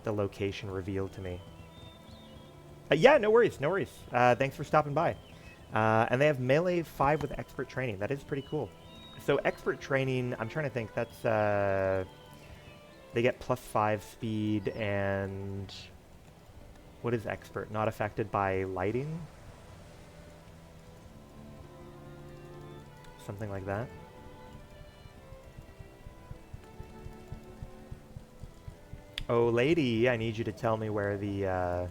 location revealed to me. Yeah, no worries, no worries. Thanks for stopping by. And they have Melee 5 with Expert Training. That is pretty cool. So Expert Training, I'm trying to think, that's, they get +5 speed and... What is Expert? Not affected by lighting? Something like that. Oh, lady, I need you to tell me where the, I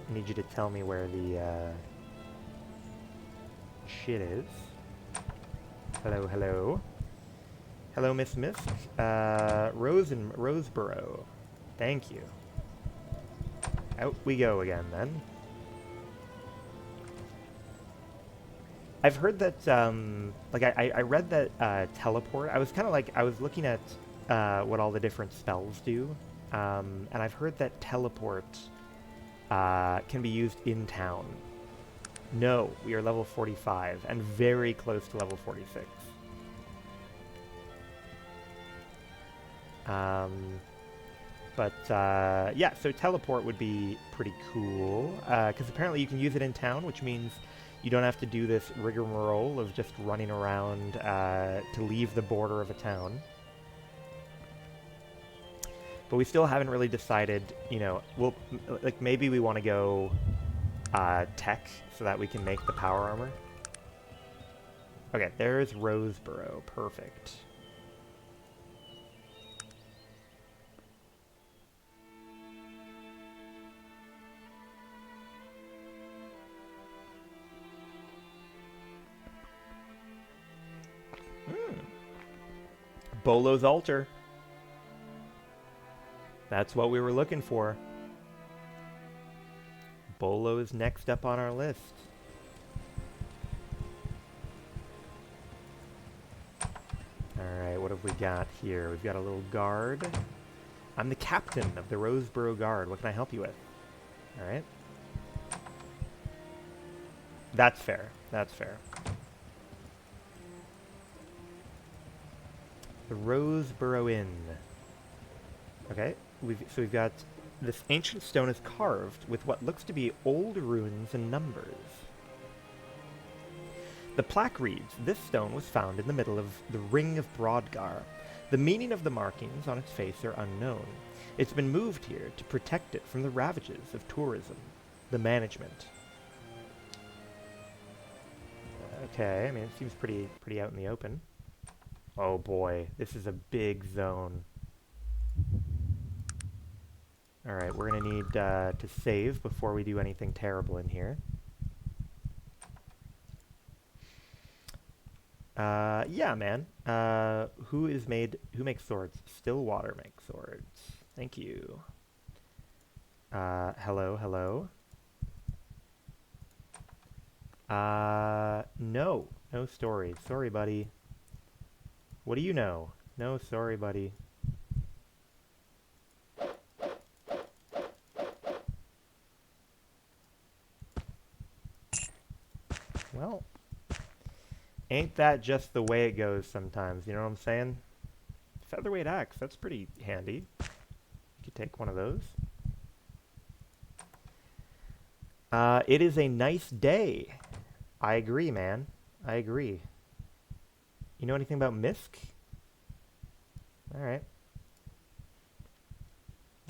need you to tell me where the, shit is. Hello, hello. Hello, Miss Misk. Roseboro. Thank you. Out we go again, then. I've heard that, like, I read that, teleport, I was kind of like, I was looking at, what all the different spells do, and I've heard that teleport, can be used in town. No, we are level 45, and very close to level 46. Yeah, so teleport would be pretty cool, because apparently you can use it in town, which means you don't have to do this rigmarole of just running around to leave the border of a town. But we still haven't really decided, you know, like, maybe we want to go tech so that we can make the power armor. Okay, there's Roseboro. Perfect. Bolo's Altar. That's what we were looking for. Bolo is next up on our list. Alright, what have we got here? We've got a little guard. I'm the captain of the Roseboro Guard. What can I help you with? Alright. That's fair. That's fair. The Roseboro Inn. Okay, so we've got this ancient stone is carved with what looks to be old runes and numbers. The plaque reads, "This stone was found in the middle of the Ring of Brodgar. The meaning of the markings on its face are unknown. It's been moved here to protect it from the ravages of tourism. The management." Okay, I mean, it seems pretty out in the open. Oh boy, this is a big zone. Alright, we're gonna need to save before we do anything terrible in here. Yeah, man. Who makes swords? Stillwater makes swords. Thank you. Hello, hello. No. No story. Sorry, buddy. What do you know? No, sorry, buddy. Well, ain't that just the way it goes sometimes, you know what I'm saying? Featherweight axe, that's pretty handy. You could take one of those. It is a nice day. I agree, man. I agree. You know anything about Misk? Alright.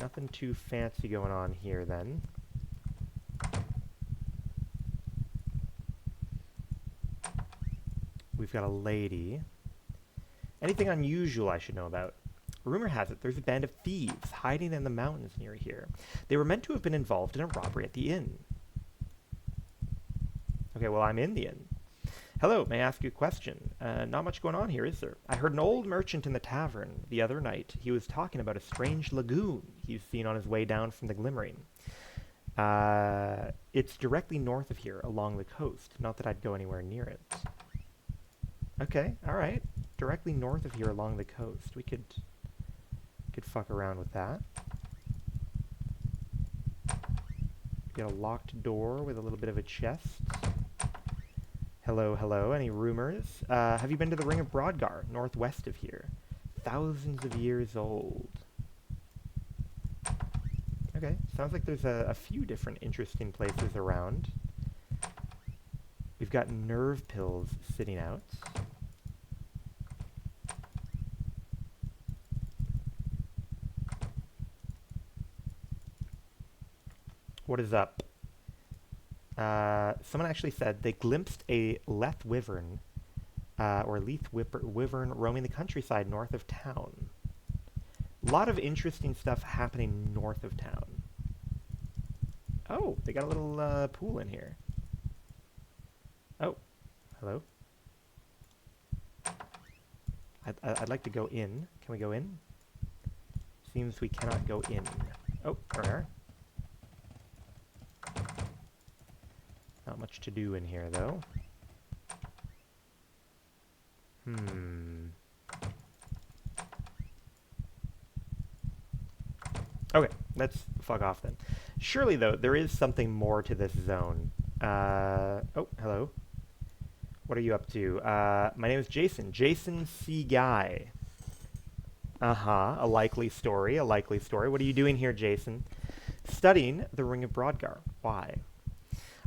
Nothing too fancy going on here, then. We've got a lady. Anything unusual I should know about? Rumor has it there's a band of thieves hiding in the mountains near here. They were meant to have been involved in a robbery at the inn. Okay, well, I'm in the inn. Hello, may I ask you a question? Not much going on here, is there? I heard an old merchant in the tavern the other night. He was talking about a strange lagoon he's seen on his way down from the Glimmering. It's directly north of here, along the coast. Not that I'd go anywhere near it. Okay, alright. Directly north of here, along the coast. We could fuck around with that. Get a locked door with a little bit of a chest. Hello, hello. Any rumors? Have you been to the Ring of Brodgar, northwest of here? Thousands of years old. Okay, sounds like there's a few different interesting places around. We've got nerve pills sitting out. What is up? Someone actually said they glimpsed a Leth Wyvern, or Leith Wyvern roaming the countryside north of town. A lot of interesting stuff happening north of town. Oh, they got a little pool in here. Oh, hello. I'd like to go in. Can we go in? Seems we cannot go in. Oh, there we are. Not much to do in here, though. Okay, let's fuck off then. Surely, though, there is something more to this zone. Oh, hello. What are you up to? My name is Jason. Jason C. Guy. A likely story, a likely story. What are you doing here, Jason? Studying the Ring of Brodgar. Why?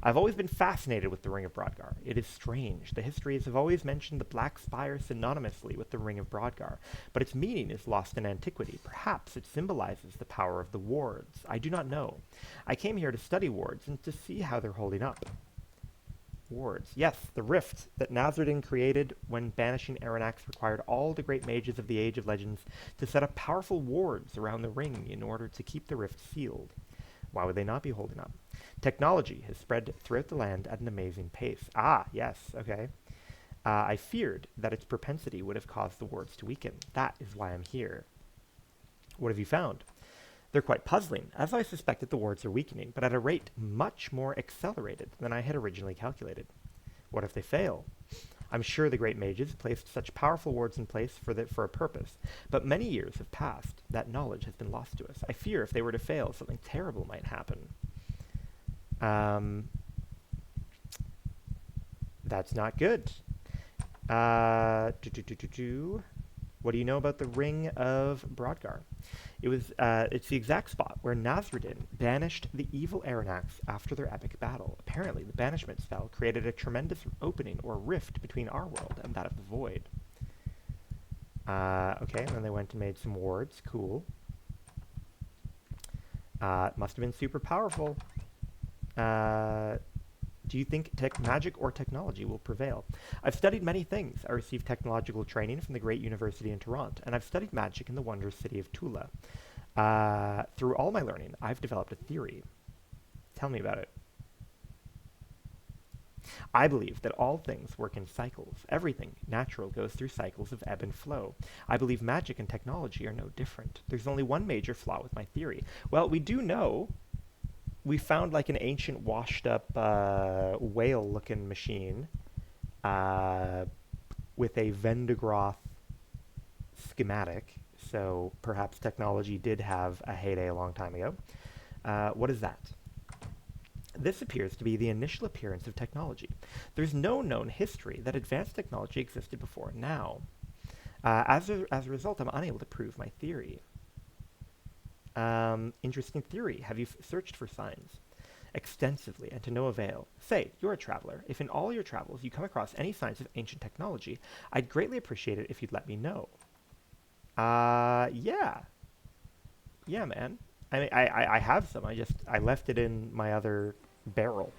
I've always been fascinated with the Ring of Brodgar. It is strange. The histories have always mentioned the Black Spire synonymously with the Ring of Brodgar, but its meaning is lost in antiquity. Perhaps it symbolizes the power of the wards. I do not know. I came here to study wards and to see how they're holding up. Wards. Yes, the rift that Nazardin created when banishing Aranax required all the great mages of the Age of Legends to set up powerful wards around the ring in order to keep the rift sealed. Why would they not be holding up? Technology has spread throughout the land at an amazing pace. Ah, yes, okay. I feared that its propensity would have caused the wards to weaken. That is why I'm here. What have you found? They're quite puzzling, as I suspected the wards are weakening, but at a rate much more accelerated than I had originally calculated. What if they fail? I'm sure the great mages placed such powerful wards in place for a purpose, but many years have passed. That knowledge has been lost to us. I fear if they were to fail, something terrible might happen. That's not good. What do you know about the Ring of Brodgar? It's the exact spot where Nazardin banished the evil Aranax after their epic battle. Apparently, the banishment spell created a tremendous opening or rift between our world and that of the Void. Okay, and then they went and made some wards. Cool. Must have been super powerful. Do you think magic or technology will prevail? I've studied many things. I received technological training from the great university in Toronto, and I've studied magic in the wondrous city of Tula. Through all my learning, I've developed a theory. Tell me about it. I believe that all things work in cycles. Everything natural goes through cycles of ebb and flow. I believe magic and technology are no different. There's only one major flaw with my theory. Well, we do know we found like an ancient washed-up whale-looking machine with a Vendegroth schematic. So perhaps technology did have a heyday a long time ago. What is that? This appears to be the initial appearance of technology. There's no known history that advanced technology existed before now. As a result, I'm unable to prove my theory. Interesting theory. Have you searched for signs? Extensively, and to no avail. Say, you're a traveler. If in all your travels you come across any signs of ancient technology, I'd greatly appreciate it if you'd let me know. Yeah. Yeah, man. I mean, I have some. I left it in my other barrel.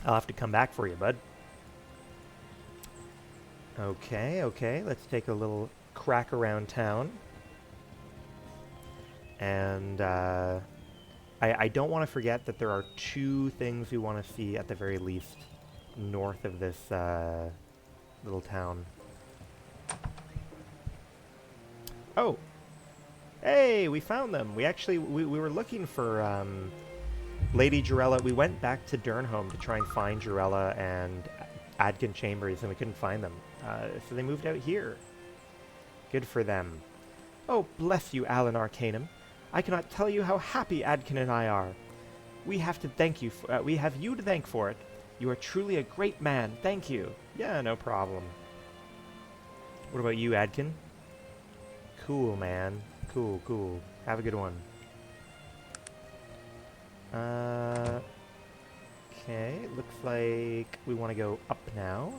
I'll have to come back for you, bud. Okay. Let's take a little crack around town. And I don't want to forget that there are 2 things we want to see at the very least north of this little town. Oh! Hey, we found them! We actually, we were looking for Lady Jarella. We went back to Durnholm to try and find Jarella and Adkin Chambers, and we couldn't find them. So they moved out here. Good for them. Oh, bless you, Alan Arcanum. I cannot tell you how happy Adkin and I are. We have to thank you. We have you to thank for it. You are truly a great man. Thank you. Yeah, no problem. What about you, Adkin? Cool, man. Cool. Have a good one. Okay, looks like we want to go up now.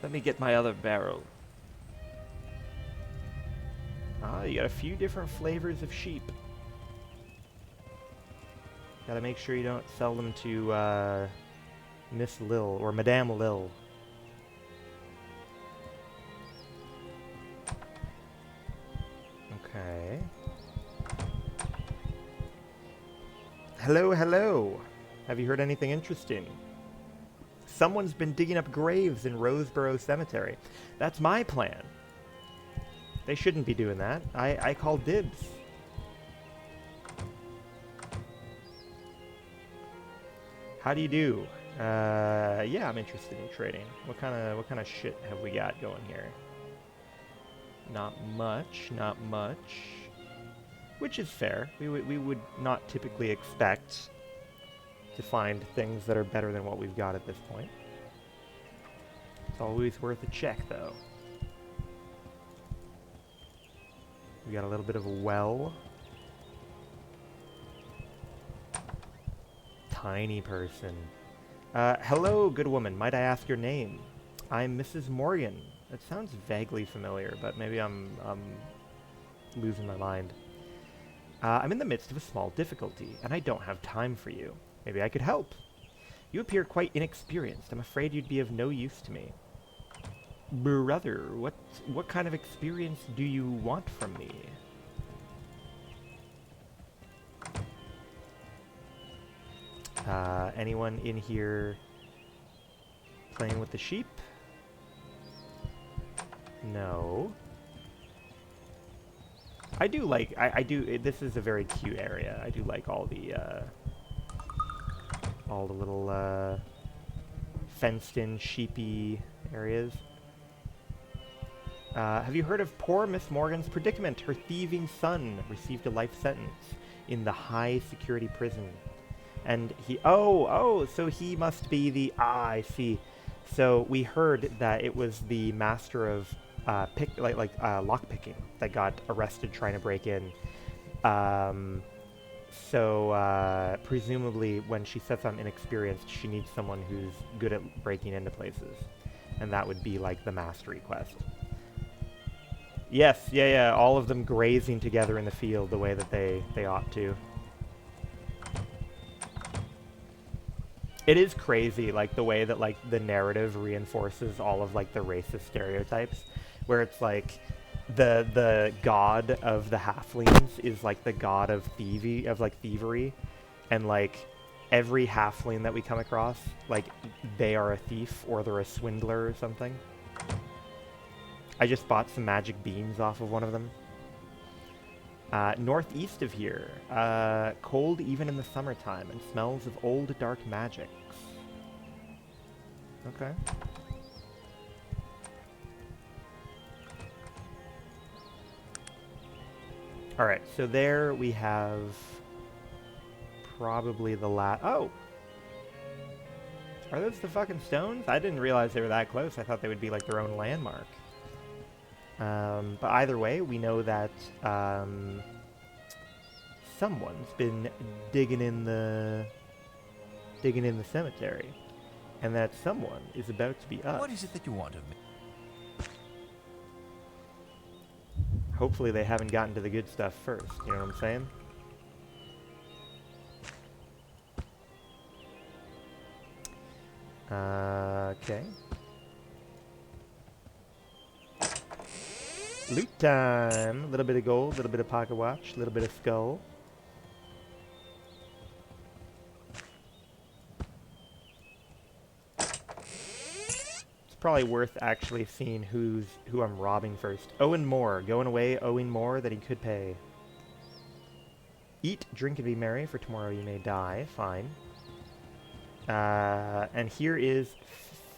Let me get my other barrel. Ah, you got a few different flavors of sheep. Gotta make sure you don't sell them to Miss Lil or Madame Lil. Okay. Hello. Have you heard anything interesting? Someone's been digging up graves in Roseboro Cemetery. That's my plan. They shouldn't be doing that. I call dibs. How do you do? Yeah, I'm interested in trading. What kind of shit have we got going here? Not much. Which is fair. We would not typically expect to find things that are better than what we've got at this point. It's always worth a check, though. We got a little bit of a well. Tiny person. Hello, good woman. Might I ask your name? I'm Mrs. Morgan. That sounds vaguely familiar, but maybe I'm losing my mind. I'm in the midst of a small difficulty, and I don't have time for you. Maybe I could help. You appear quite inexperienced. I'm afraid you'd be of no use to me. Brother, what kind of experience do you want from me? Anyone in here playing with the sheep? No. I do like, this is a very cute area. I do like all the little, fenced-in, sheepy areas. Have you heard of poor Miss Morgan's predicament? Her thieving son received a life sentence in the high-security prison. And he, so he must be the, I see. So we heard that it was the master of lockpicking that got arrested trying to break in. Presumably when she says I'm inexperienced, she needs someone who's good at breaking into places. And that would be like the mastery quest. Yes, yeah, all of them grazing together in the field the way that they ought to. It is crazy, like, the way that, like, the narrative reinforces all of, like, the racist stereotypes, where it's, like, the god of the halflings is, like, the god of thievery, and, like, every halfling that we come across, like, they are a thief, or they're a swindler or something. I just bought some magic beans off of one of them. Northeast of here, cold even in the summertime, and smells of old dark magics. Okay. Alright, so there we have probably the Oh! Are those the fucking stones? I didn't realize they were that close. I thought they would be like their own landmark. But either way, we know that someone's been digging in the cemetery, and that someone is about to be us. What is it that you want of me? Hopefully they haven't gotten to the good stuff first, you know what I'm saying? Okay. Loot time! A little bit of gold, a little bit of pocket watch, a little bit of skull. It's probably worth actually seeing who I'm robbing first. Owen Moore, going away owing more than he could pay. Eat, drink, and be merry, for tomorrow you may die. Fine. And here is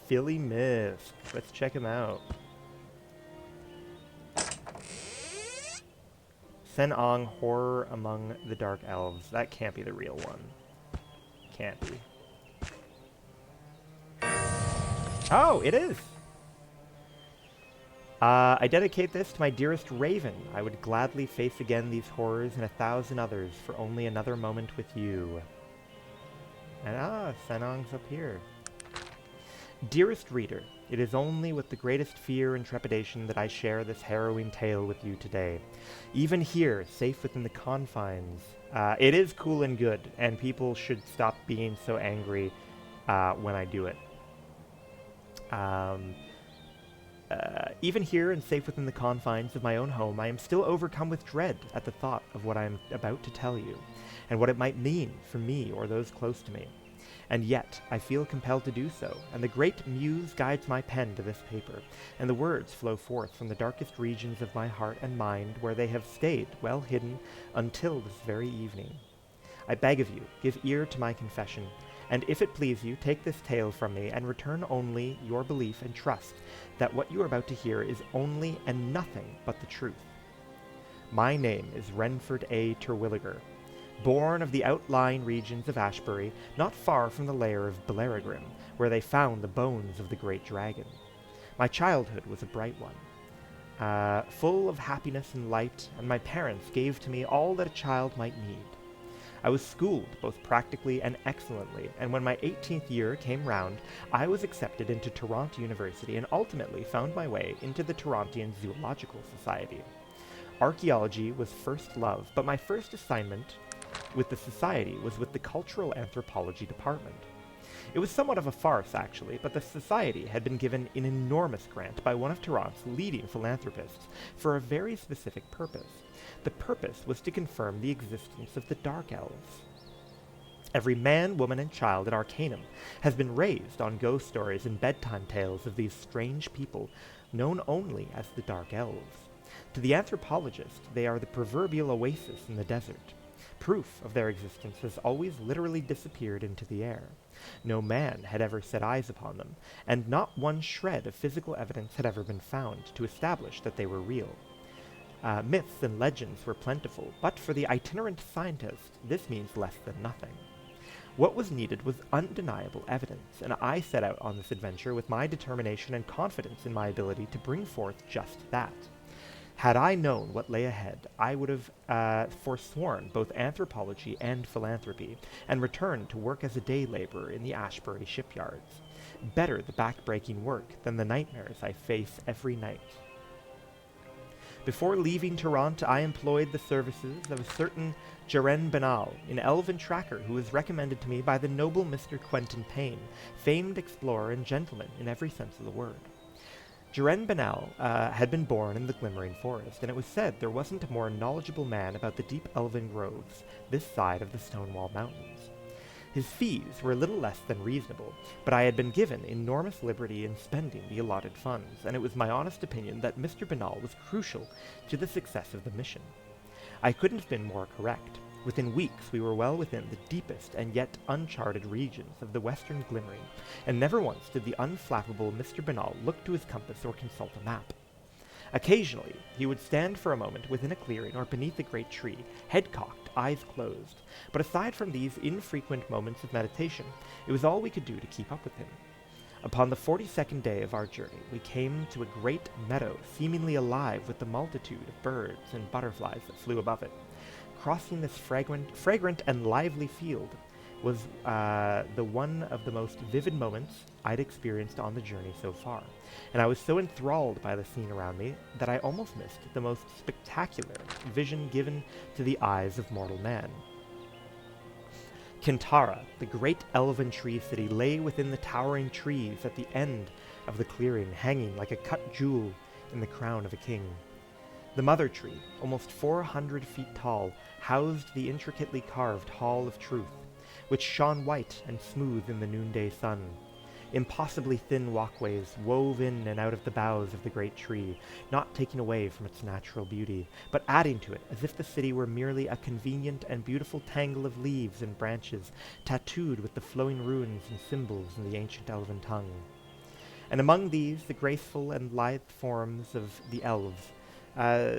Philly Misk. Let's check him out. Senong, Horror Among the Dark Elves. That can't be the real one. Can't be. Oh, it is! I dedicate this to my dearest Raven. I would gladly face again these horrors and 1,000 others for only another moment with you. And Senong's up here. Dearest reader, it is only with the greatest fear and trepidation that I share this harrowing tale with you today. Even here, safe within the confines, it is cool and good, and people should stop being so angry when I do it. Even here and safe within the confines of my own home, I am still overcome with dread at the thought of what I am about to tell you, and what it might mean for me or those close to me. And yet, I feel compelled to do so, and the great muse guides my pen to this paper, and the words flow forth from the darkest regions of my heart and mind, where they have stayed well hidden until this very evening. I beg of you, give ear to my confession, and if it please you, take this tale from me, and return only your belief and trust that what you are about to hear is only and nothing but the truth. My name is Renford A. Terwilliger, born of the outlying regions of Ashbury, not far from the lair of Belerigram, where they found the bones of the great dragon. My childhood was a bright one, full of happiness and light, and my parents gave to me all that a child might need. I was schooled both practically and excellently, and when my 18th year came round, I was accepted into Toronto University and ultimately found my way into the Torontian Zoological Society. Archaeology was first love, but my first assignment with the society was with the Cultural Anthropology Department. It was somewhat of a farce, actually, but the society had been given an enormous grant by one of Toronto's leading philanthropists for a very specific purpose. The purpose was to confirm the existence of the Dark Elves. Every man, woman, and child in Arcanum has been raised on ghost stories and bedtime tales of these strange people, known only as the Dark Elves. To the anthropologist, they are the proverbial oasis in the desert. Proof of their existence has always literally disappeared into the air. No man had ever set eyes upon them, and not one shred of physical evidence had ever been found to establish that they were real. Myths and legends were plentiful, but for the itinerant scientist, this means less than nothing. What was needed was undeniable evidence, and I set out on this adventure with my determination and confidence in my ability to bring forth just that. Had I known what lay ahead, I would have forsworn both anthropology and philanthropy, and returned to work as a day laborer in the Ashbury shipyards. Better the back-breaking work than the nightmares I face every night. Before leaving Tarant, I employed the services of a certain Jaren Benal, an elven tracker who was recommended to me by the noble Mr. Quentin Payne, famed explorer and gentleman in every sense of the word. Jaren Benal had been born in the Glimmering Forest, and it was said there wasn't a more knowledgeable man about the deep elven groves this side of the Stonewall Mountains. His fees were a little less than reasonable, but I had been given enormous liberty in spending the allotted funds, and it was my honest opinion that Mr. Benal was crucial to the success of the mission. I couldn't have been more correct. Within weeks we were well within the deepest and yet uncharted regions of the western Glimmering, and never once did the unflappable Mr. Benal look to his compass or consult a map. Occasionally, he would stand for a moment within a clearing or beneath a great tree, head cocked, eyes closed. But aside from these infrequent moments of meditation, it was all we could do to keep up with him. Upon the 42nd day of our journey, we came to a great meadow seemingly alive with the multitude of birds and butterflies that flew above it. Crossing this fragrant and lively field was the one of the most vivid moments I'd experienced on the journey so far, and I was so enthralled by the scene around me that I almost missed the most spectacular vision given to the eyes of mortal man. Kintara, the great elven tree city, lay within the towering trees at the end of the clearing, hanging like a cut jewel in the crown of a king. The mother tree, almost 400 feet tall, housed the intricately carved Hall of Truth, which shone white and smooth in the noonday sun. Impossibly thin walkways wove in and out of the boughs of the great tree, not taking away from its natural beauty, but adding to it, as if the city were merely a convenient and beautiful tangle of leaves and branches, tattooed with the flowing runes and symbols in the ancient elven tongue. And among these, the graceful and lithe forms of the elves,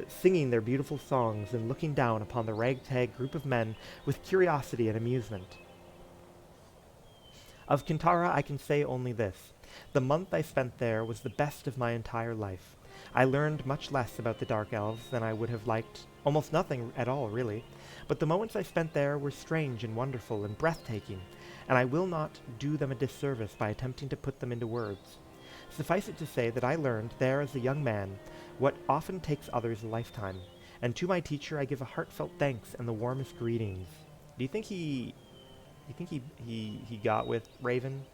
singing their beautiful songs and looking down upon the ragtag group of men with curiosity and amusement. Of Kintara I can say only this. The month I spent there was the best of my entire life. I learned much less about the Dark Elves than I would have liked, almost nothing at all, really, but the moments I spent there were strange and wonderful and breathtaking, and I will not do them a disservice by attempting to put them into words. Suffice it to say that I learned there as a young man what often takes others a lifetime, and to my teacher I give a heartfelt thanks and the warmest greetings. Do you think he got with Raven?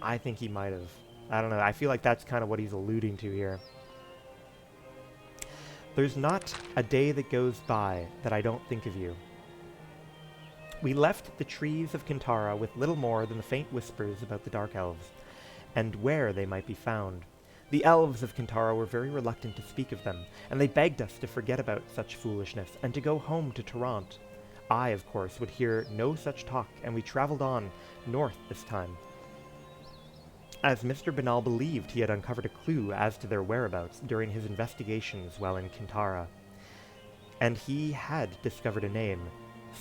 I think he might have. I don't know. I feel like that's kind of what he's alluding to here. There's not a day that goes by that I don't think of you. We left the trees of Kintara with little more than the faint whispers about the Dark Elves, and where they might be found. The elves of Kintara were very reluctant to speak of them, and they begged us to forget about such foolishness, and to go home to Tarant. I, of course, would hear no such talk, and we traveled on, north this time, as Mr. Benal believed he had uncovered a clue as to their whereabouts during his investigations while in Kintara. And he had discovered a name,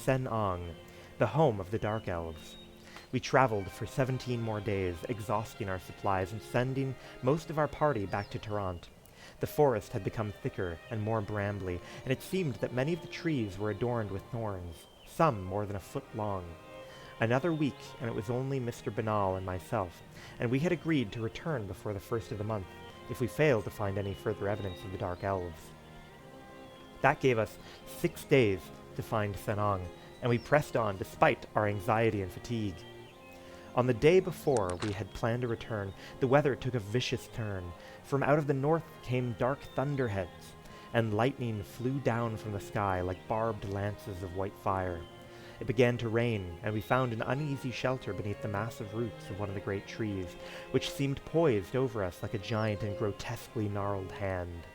Sen'ang, the home of the Dark Elves. We traveled for 17 more days, exhausting our supplies and sending most of our party back to Tarant. The forest had become thicker and more brambly, and it seemed that many of the trees were adorned with thorns, some more than a foot long. Another week, and it was only Mr. Benal and myself, and we had agreed to return before the first of the month, if we failed to find any further evidence of the Dark Elves. That gave us 6 days to find Sen'ang, and we pressed on despite our anxiety and fatigue. On the day before we had planned to return, the weather took a vicious turn. From out of the north came dark thunderheads, and lightning flew down from the sky like barbed lances of white fire. It began to rain, and we found an uneasy shelter beneath the massive roots of one of the great trees, which seemed poised over us like a giant and grotesquely gnarled hand.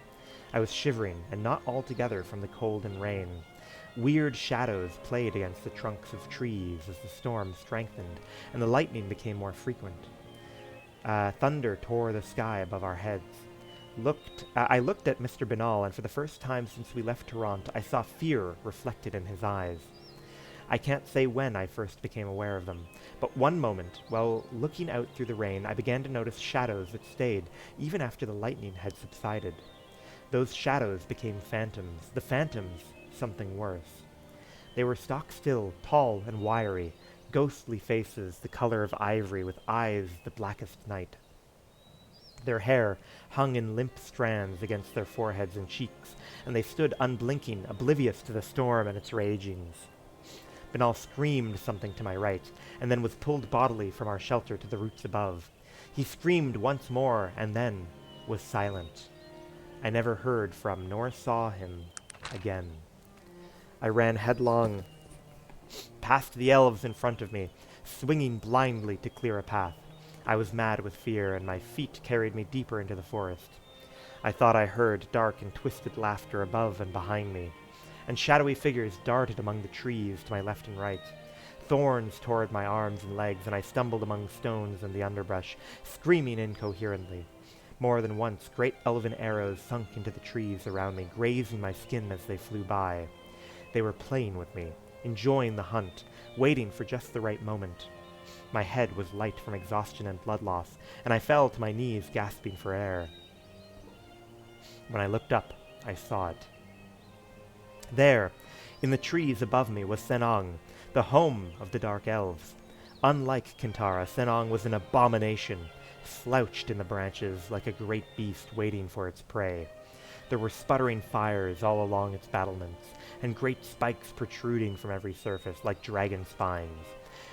I was shivering, and not altogether from the cold and rain. Weird shadows played against the trunks of trees as the storm strengthened, and the lightning became more frequent. Thunder tore the sky above our heads. I looked at Mr. Benal, and for the first time since we left Tarant, I saw fear reflected in his eyes. I can't say when I first became aware of them, but one moment, while looking out through the rain, I began to notice shadows that stayed, even after the lightning had subsided. Those shadows became phantoms. The phantoms, something worse. They were stock-still, tall and wiry, ghostly faces the color of ivory with eyes the blackest night. Their hair hung in limp strands against their foreheads and cheeks, and they stood unblinking, oblivious to the storm and its ragings. Benal screamed something to my right, and then was pulled bodily from our shelter to the roots above. He screamed once more, and then was silent. I never heard from nor saw him again. I ran headlong past the elves in front of me, swinging blindly to clear a path. I was mad with fear, and my feet carried me deeper into the forest. I thought I heard dark and twisted laughter above and behind me, and shadowy figures darted among the trees to my left and right. Thorns tore at my arms and legs, and I stumbled among stones and the underbrush, screaming incoherently. More than once, great elven arrows sunk into the trees around me, grazing my skin as they flew by. They were playing with me, enjoying the hunt, waiting for just the right moment. My head was light from exhaustion and blood loss, and I fell to my knees, gasping for air. When I looked up, I saw it. There, in the trees above me, was Senong, the home of the Dark Elves. Unlike Kintara, Senong was an abomination, slouched in the branches like a great beast waiting for its prey. There were sputtering fires all along its battlements, and great spikes protruding from every surface like dragon spines.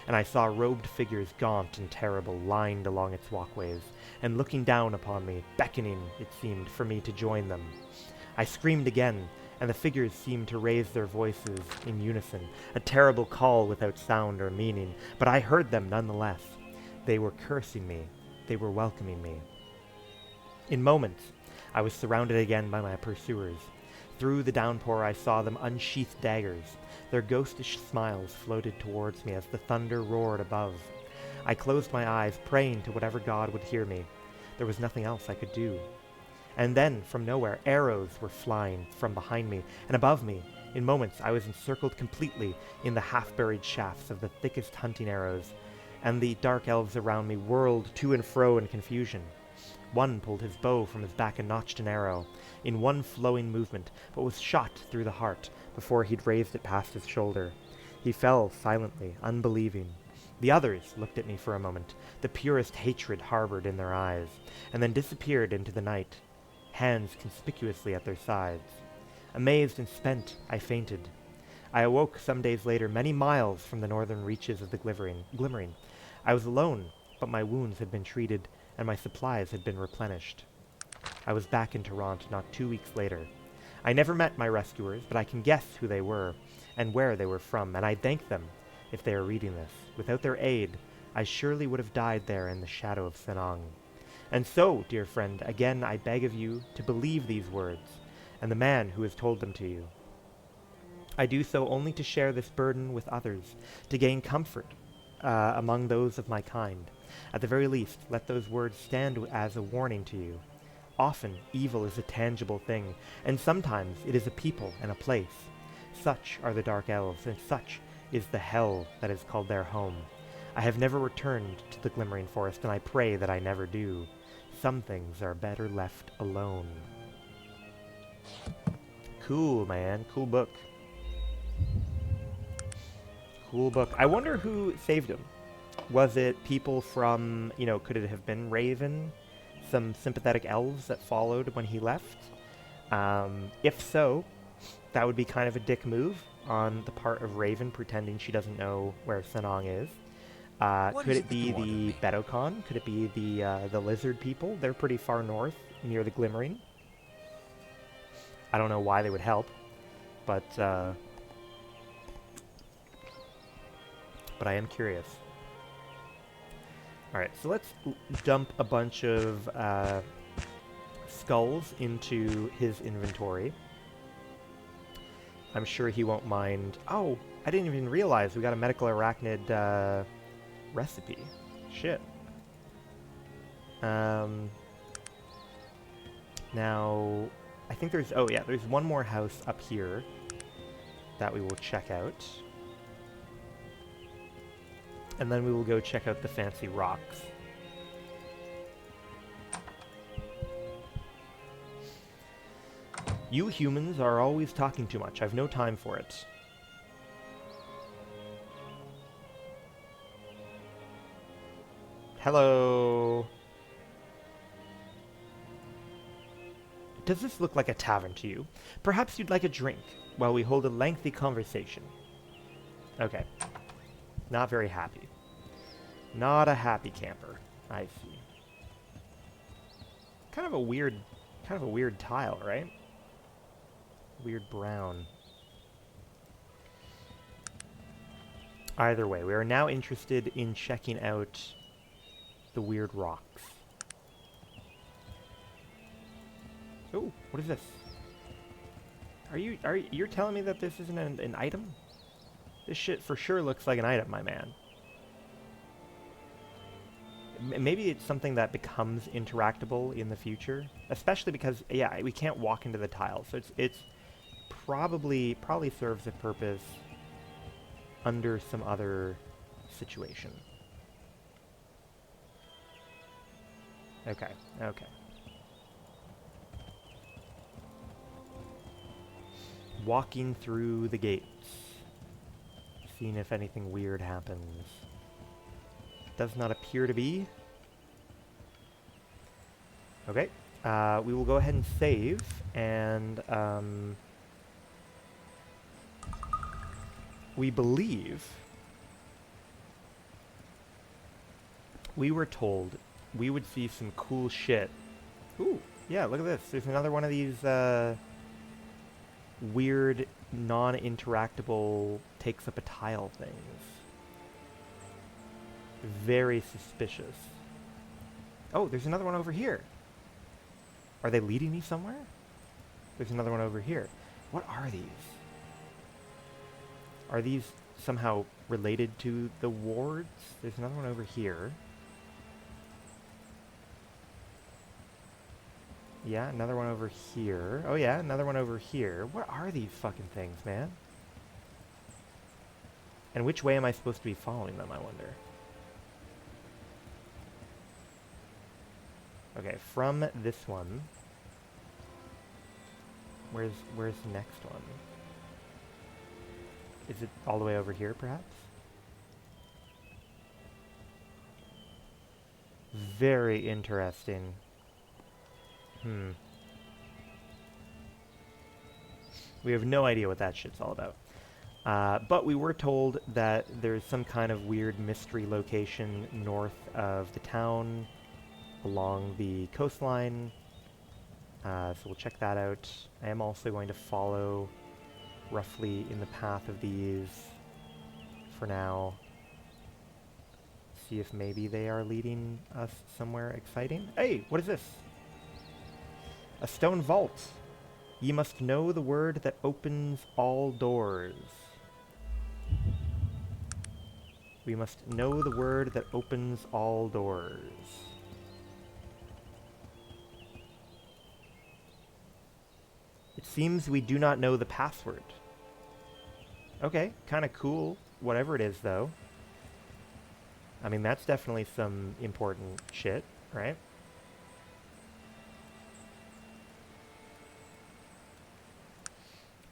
And I saw robed figures gaunt and terrible lined along its walkways, and looking down upon me, beckoning, it seemed, for me to join them. I screamed again, and the figures seemed to raise their voices in unison, a terrible call without sound or meaning, but I heard them nonetheless. They were cursing me. They were welcoming me. In moments, I was surrounded again by my pursuers. Through the downpour I saw them unsheath daggers. Their ghostish smiles floated towards me as the thunder roared above. I closed my eyes, praying to whatever god would hear me. There was nothing else I could do. And then, from nowhere, arrows were flying from behind me and above me. In moments, I was encircled completely in the half-buried shafts of the thickest hunting arrows, and the dark elves around me whirled to and fro in confusion. One pulled his bow from his back and notched an arrow, in one flowing movement, but was shot through the heart before he'd raised it past his shoulder. He fell silently, unbelieving. The others looked at me for a moment, the purest hatred harbored in their eyes, and then disappeared into the night, hands conspicuously at their sides. Amazed and spent, I fainted. I awoke some days later, many miles from the northern reaches of the glimmering. I was alone, but my wounds had been treated, and my supplies had been replenished. I was back in Toronto not 2 weeks later. I never met my rescuers, but I can guess who they were, and where they were from, and I thank them if they are reading this. Without their aid, I surely would have died there in the shadow of Senong. And so, dear friend, again I beg of you to believe these words, and the man who has told them to you. I do so only to share this burden with others, to gain comfort among those of my kind. At the very least, let those words stand as a warning to you. Often, evil is a tangible thing, and sometimes it is a people and a place. Such are the Dark Elves, and such is the hell that is called their home. I have never returned to the Glimmering Forest, and I pray that I never do. Some things are better left alone. Cool, man. Cool book. Cool book. I wonder who saved him. Was it people from, could it have been Raven? Some sympathetic elves that followed when he left? If so, that would be kind of a dick move on the part of Raven, pretending she doesn't know where Senong is. Could it be the Bedokon? Could it be the lizard people? They're pretty far north, near the Glimmering. I don't know why they would help, but I am curious. Alright, so let's dump a bunch of skulls into his inventory. I'm sure he won't mind. Oh, I didn't even realize we got a medical arachnid recipe. Shit. Now, I think there's one more house up here that we will check out. And then we will go check out the fancy rocks. You humans are always talking too much. I've no time for it. Hello. Does this look like a tavern to you? Perhaps you'd like a drink while we hold a lengthy conversation. Okay. Not very happy. Not a happy camper. I see. Kind of a weird tile, right? Weird brown. Either way, we are now interested in checking out the weird rocks. Oh, what is this? You're telling me that this isn't an item? This shit for sure looks like an item, my man. Maybe it's something that becomes interactable in the future, especially because, yeah, we can't walk into the tiles, so it's probably serves a purpose under some other situation. Okay, okay. Walking through the gates, seeing if anything weird happens. Does not appear to be. Okay, we will go ahead and save, and we believe we were told we would see some cool shit. Ooh, yeah, look at this. There's another one of these weird, non-interactable, takes up a tile things. Very suspicious. Oh, there's another one over here. Are they leading me somewhere? There's another one over here. What are these? Are these somehow related to the wards? There's another one over here. Yeah, another one over here. Oh yeah, another one over here. What are these fucking things, man? And which way am I supposed to be following them, I wonder? Okay, from this one. Where's the next one? Is it all the way over here, perhaps? Very interesting. We have no idea what that shit's all about. But we were told that there's some kind of weird mystery location north of the town, along the coastline. So we'll check that out. I am also going to follow roughly in the path of these for now. See if maybe they are leading us somewhere exciting. Hey, what is this? A stone vault. Ye must know the word that opens all doors. We must know the word that opens all doors. It seems we do not know the password. Okay, kind of cool. Whatever it is, though. I mean, that's definitely some important shit, right?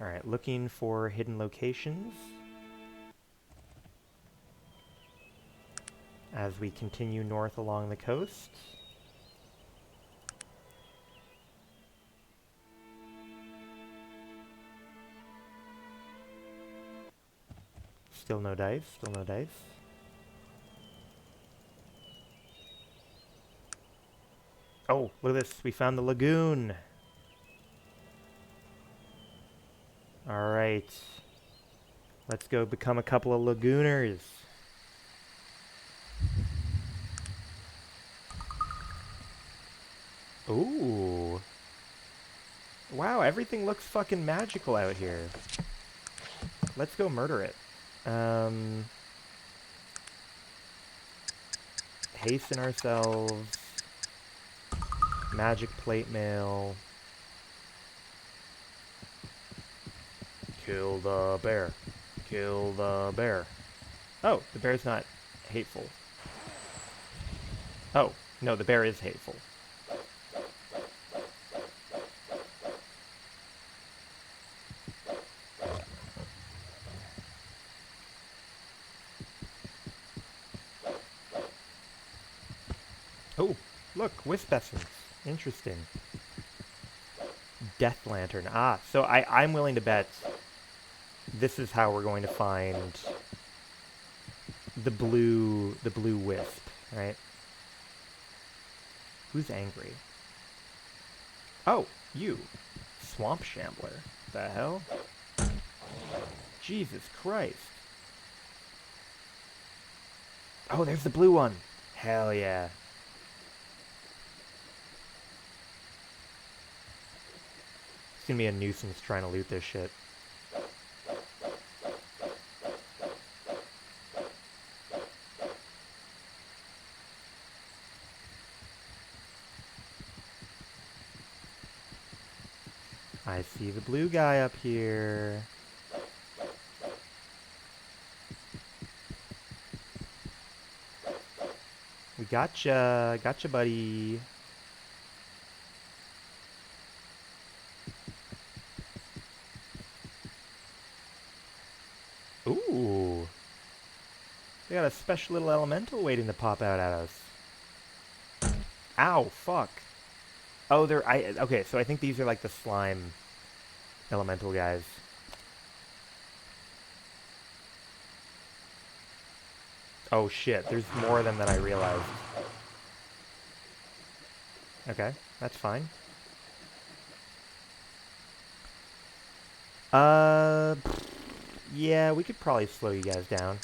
Alright, looking for hidden locations as we continue north along the coast. Still no dice, still no dice. Oh, look at this, we found the lagoon! Alright. Let's go become a couple of lagooners. Ooh. Wow, everything looks fucking magical out here. Let's go murder it. Hasten ourselves. Magic plate mail. Kill the bear. Kill the bear. Oh, the bear's not hateful. Oh, no, the bear is hateful. Oh, look, wisp essence. Interesting. Death Lantern. Ah, so I'm willing to bet this is how we're going to find the blue wisp, right? Who's angry? Oh, you. Swamp Shambler. The hell? Jesus Christ. Oh, there's the blue one. Hell yeah. It's gonna be a nuisance trying to loot this shit. I see the blue guy up here. We gotcha. Gotcha, buddy. Ooh. We got a special little elemental waiting to pop out at us. Ow, fuck. Oh, okay, so I think these are like the slime elemental guys. Oh shit, there's more of them than I realized. Okay, that's fine. Yeah, we could probably slow you guys down.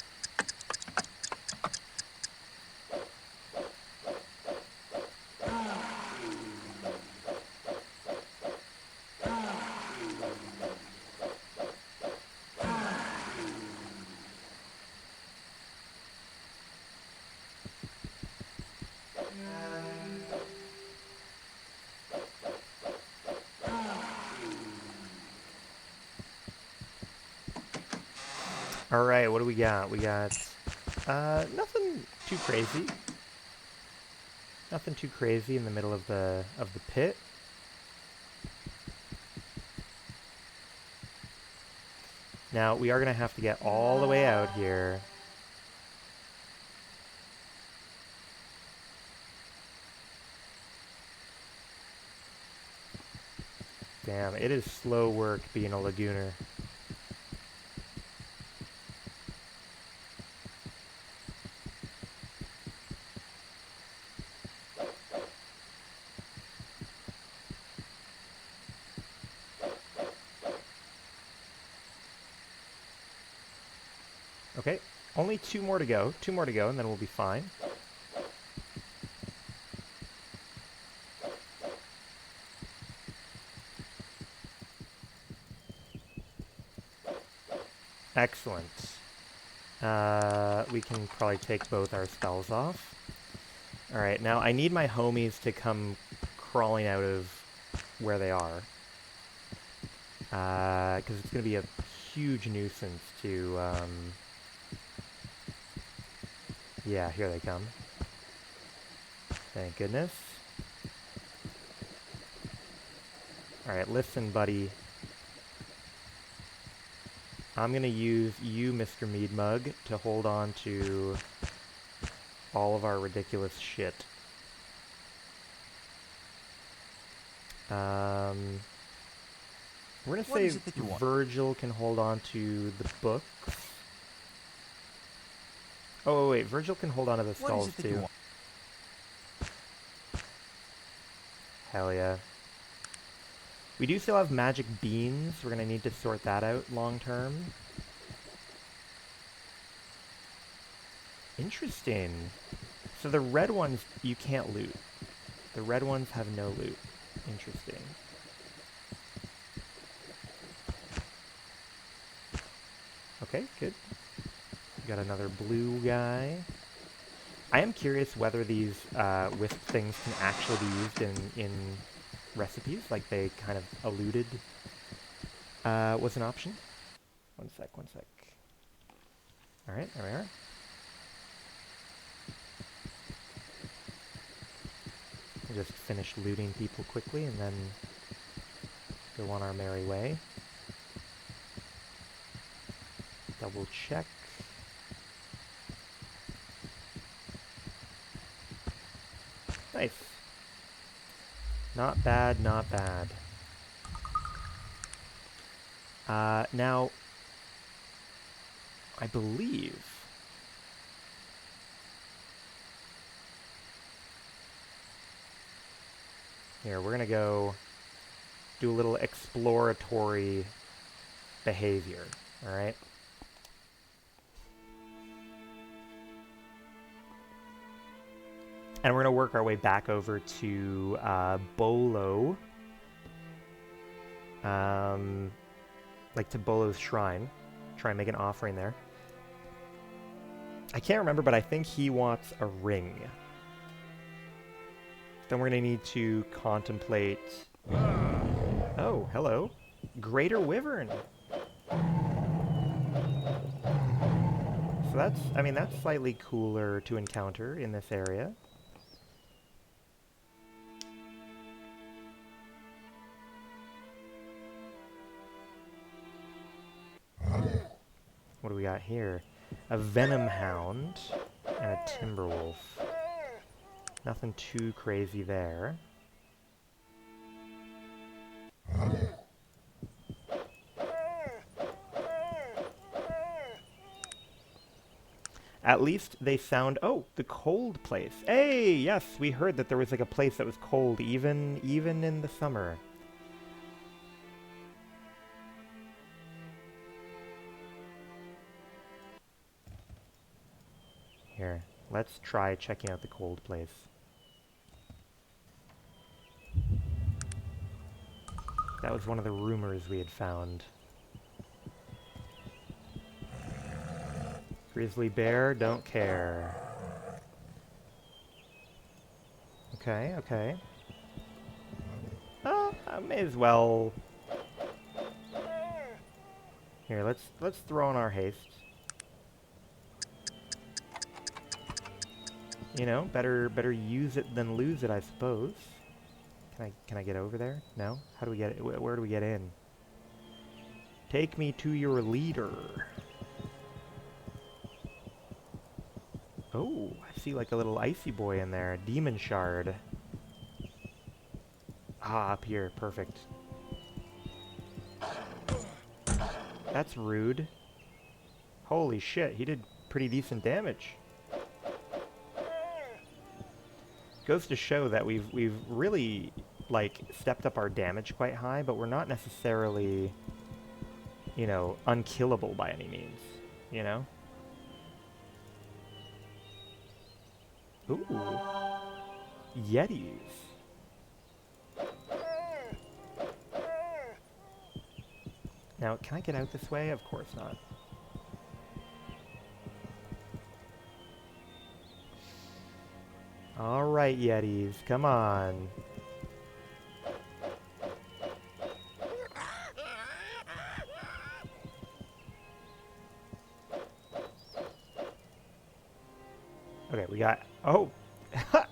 Alright, what do we got? We got, nothing too crazy. Nothing too crazy in the middle of the pit. Now, we are going to have to get all the way out here. Damn, it is slow work being a Lagooner. Okay, only two more to go. Two more to go, and then we'll be fine. Excellent. We can probably take both our spells off. Alright, now I need my homies to come crawling out of where they are. Because it's going to be a huge nuisance to, yeah, here they come. Thank goodness. Alright, listen, buddy. I'm gonna use you, Mr. Mead Mug, to hold on to all of our ridiculous shit. We're gonna say Virgil can hold on to the books. Oh, wait, Virgil can hold on to the skulls, too. Hell yeah. We do still have magic beans. We're going to need to sort that out long term. Interesting. So the red ones you can't loot. The red ones have no loot. Interesting. Okay, good. We got another blue guy. I am curious whether these wisp things can actually be used in recipes, like they kind of alluded was an option. One sec. Alright, there we are. We'll just finish looting people quickly and then go on our merry way. Double check. Nice. Not bad, not bad. Now, I believe... Here, we're gonna go do a little exploratory behavior, alright? And we're gonna work our way back over to Bolo. Like to Bolo's shrine. Try and make an offering there. I can't remember, but I think he wants a ring. Then we're gonna need to contemplate... Oh, hello. Greater Wyvern. So that's, I mean, that's slightly cooler to encounter in this area. What do we got here? A Venom Hound and a Timberwolf. Nothing too crazy there. At least they found... Oh, the cold place. Hey, yes, we heard that there was like a place that was cold even in the summer. Here, let's try checking out the cold place. That was one of the rumors we had found. Grizzly bear, don't care. Okay, okay. I may as well... Here, let's throw in our haste. You know, better use it than lose it, I suppose. Can I get over there? No? How do we get it? Where do we get in? Take me to your leader. Oh, I see like a little icy boy in there. A demon shard. Ah, up here. Perfect. That's rude. Holy shit, he did pretty decent damage. Goes to show that we've really, like, stepped up our damage quite high, but we're not necessarily, you know, unkillable by any means, you know? Ooh. Yetis. Now, can I get out this way? Of course not. Alright, Yetis, come on. Okay, we got... Oh!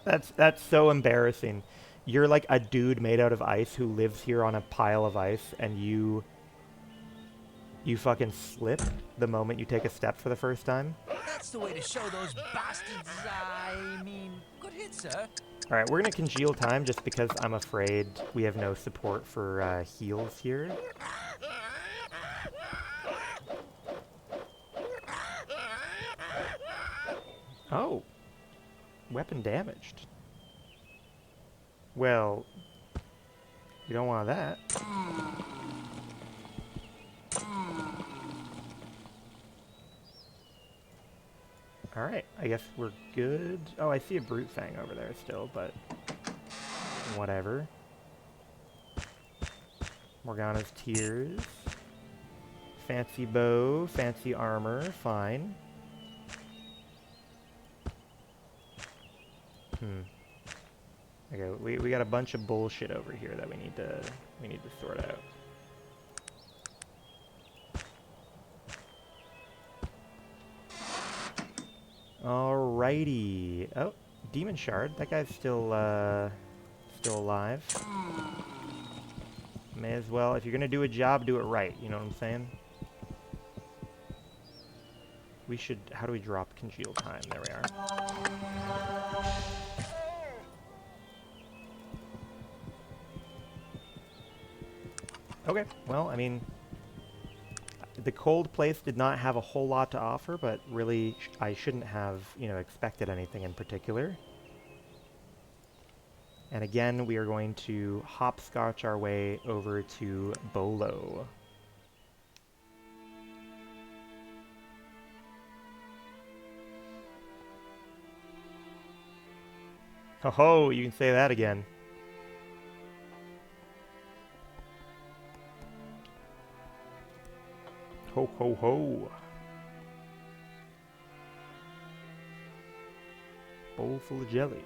That's so embarrassing. You're like a dude made out of ice who lives here on a pile of ice, and you fucking slip the moment you take a step for the first time. That's the way to show those bastards, I mean, good hit, sir. Alright, we're gonna congeal time just because I'm afraid we have no support for heals here. Oh. Weapon damaged. Well, you don't want that. Alright, I guess we're good. Oh, I see a Brute Fang over there still, but whatever. Morgana's Tears. Fancy bow, fancy armor, fine. Okay, we got a bunch of bullshit over here that we need to sort out. Alrighty. Oh, Demon Shard. That guy's still alive. May as well. If you're gonna do a job, do it right. You know what I'm saying? We should... How do we drop congeal time? There we are. Okay, well, I mean, The cold place did not have a whole lot to offer, but really I shouldn't have, you know, expected anything in particular. And again, we are going to hopscotch our way over to Bolo. Ho ho, you can say that again. Ho ho ho. Bowl full of jelly.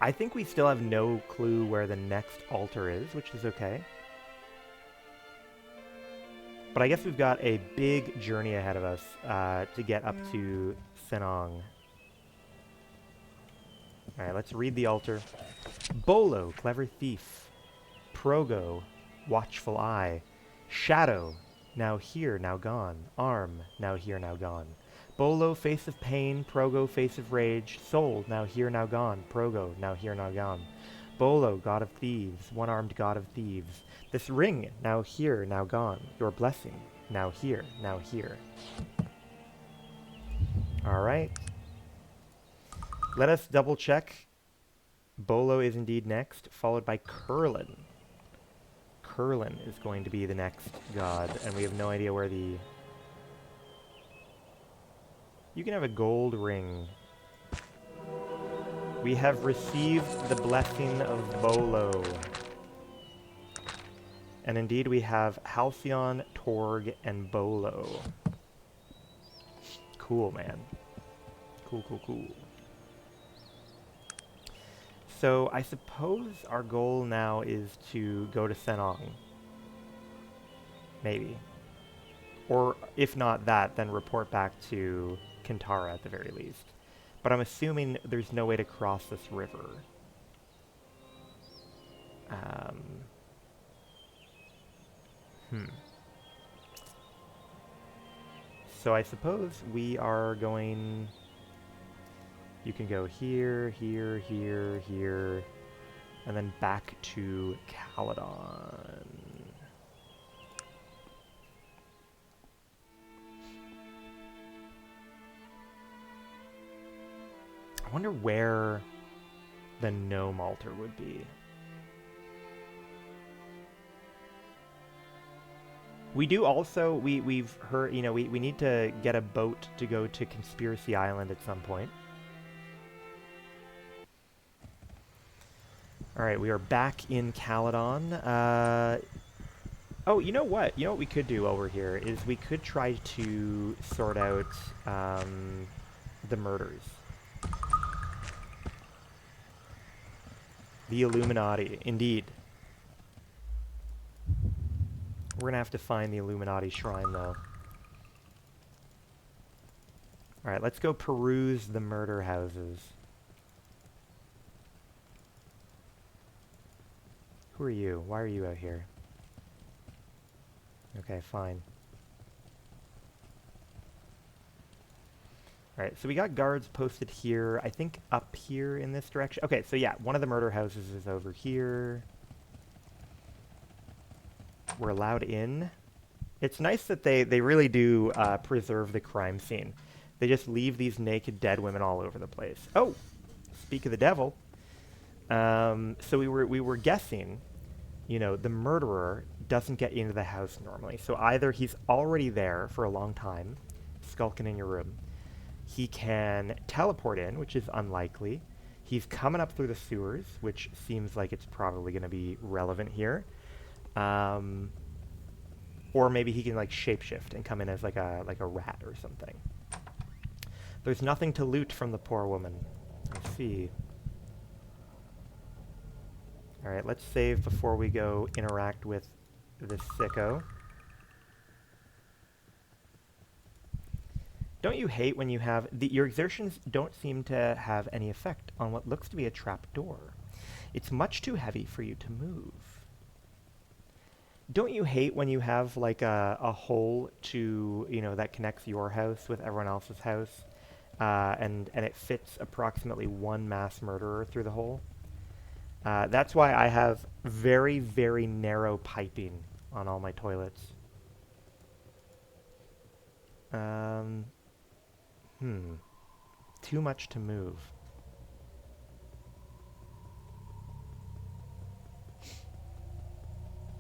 I think we still have no clue where the next altar is, which is okay. But I guess we've got a big journey ahead of us to get up to Senong. Alright, let's read the altar. Bolo, clever thief. Progo, watchful eye. Shadow, now here, now gone. Arm, now here, now gone. Bolo, face of pain. Progo, face of rage. Soul, now here, now gone. Progo, now here, now gone. Bolo, god of thieves. One-armed god of thieves. This ring, now here, now gone. Your blessing, now here, now here. Alright. Let us double check. Bolo is indeed next, followed by Curlin. Curlin is going to be the next god, and we have no idea where the... You can have a gold ring. We have received the blessing of Bolo. And indeed we have Halcyon, Torg, and Bolo. Cool, man. Cool, cool, cool. So I suppose our goal now is to go to Senong. Maybe. Or if not that, then report back to Kintara at the very least. But I'm assuming there's no way to cross this river. So I suppose we are going... You can go here, here, here, here, and then back to Caledon. I wonder where the gnome altar would be. We do also, we've heard, you know, we need to get a boat to go to Conspiracy Island at some point. Alright, we are back in Caledon. Oh, you know what? You know what we could do over here is we could try to sort out the murders. The Illuminati, indeed. We're gonna have to find the Illuminati shrine, though. Alright, let's go peruse the murder houses. Who are you? Why are you out here? Okay, fine. Alright, so we got guards posted here. I think up here in this direction. Okay, so yeah, one of the murder houses is over here. We're allowed in. It's nice that they really do preserve the crime scene. They just leave these naked dead women all over the place. Oh! Speak of the devil. So we were guessing, you know, the murderer doesn't get into the house normally. So either he's already there for a long time, skulking in your room. He can teleport in, which is unlikely. He's coming up through the sewers, which seems like it's probably going to be relevant here. Or maybe he can like shapeshift and come in as like a rat or something. There's nothing to loot from the poor woman. Let's see. Alright, let's save before we go interact with this sicko. Don't you hate when you have... your exertions don't seem to have any effect on what looks to be a trap door. It's much too heavy for you to move. Don't you hate when you have like a hole to, you know, that connects your house with everyone else's house, and it fits approximately one mass murderer through the hole? That's why I have very, very narrow piping on all my toilets. Too much to move.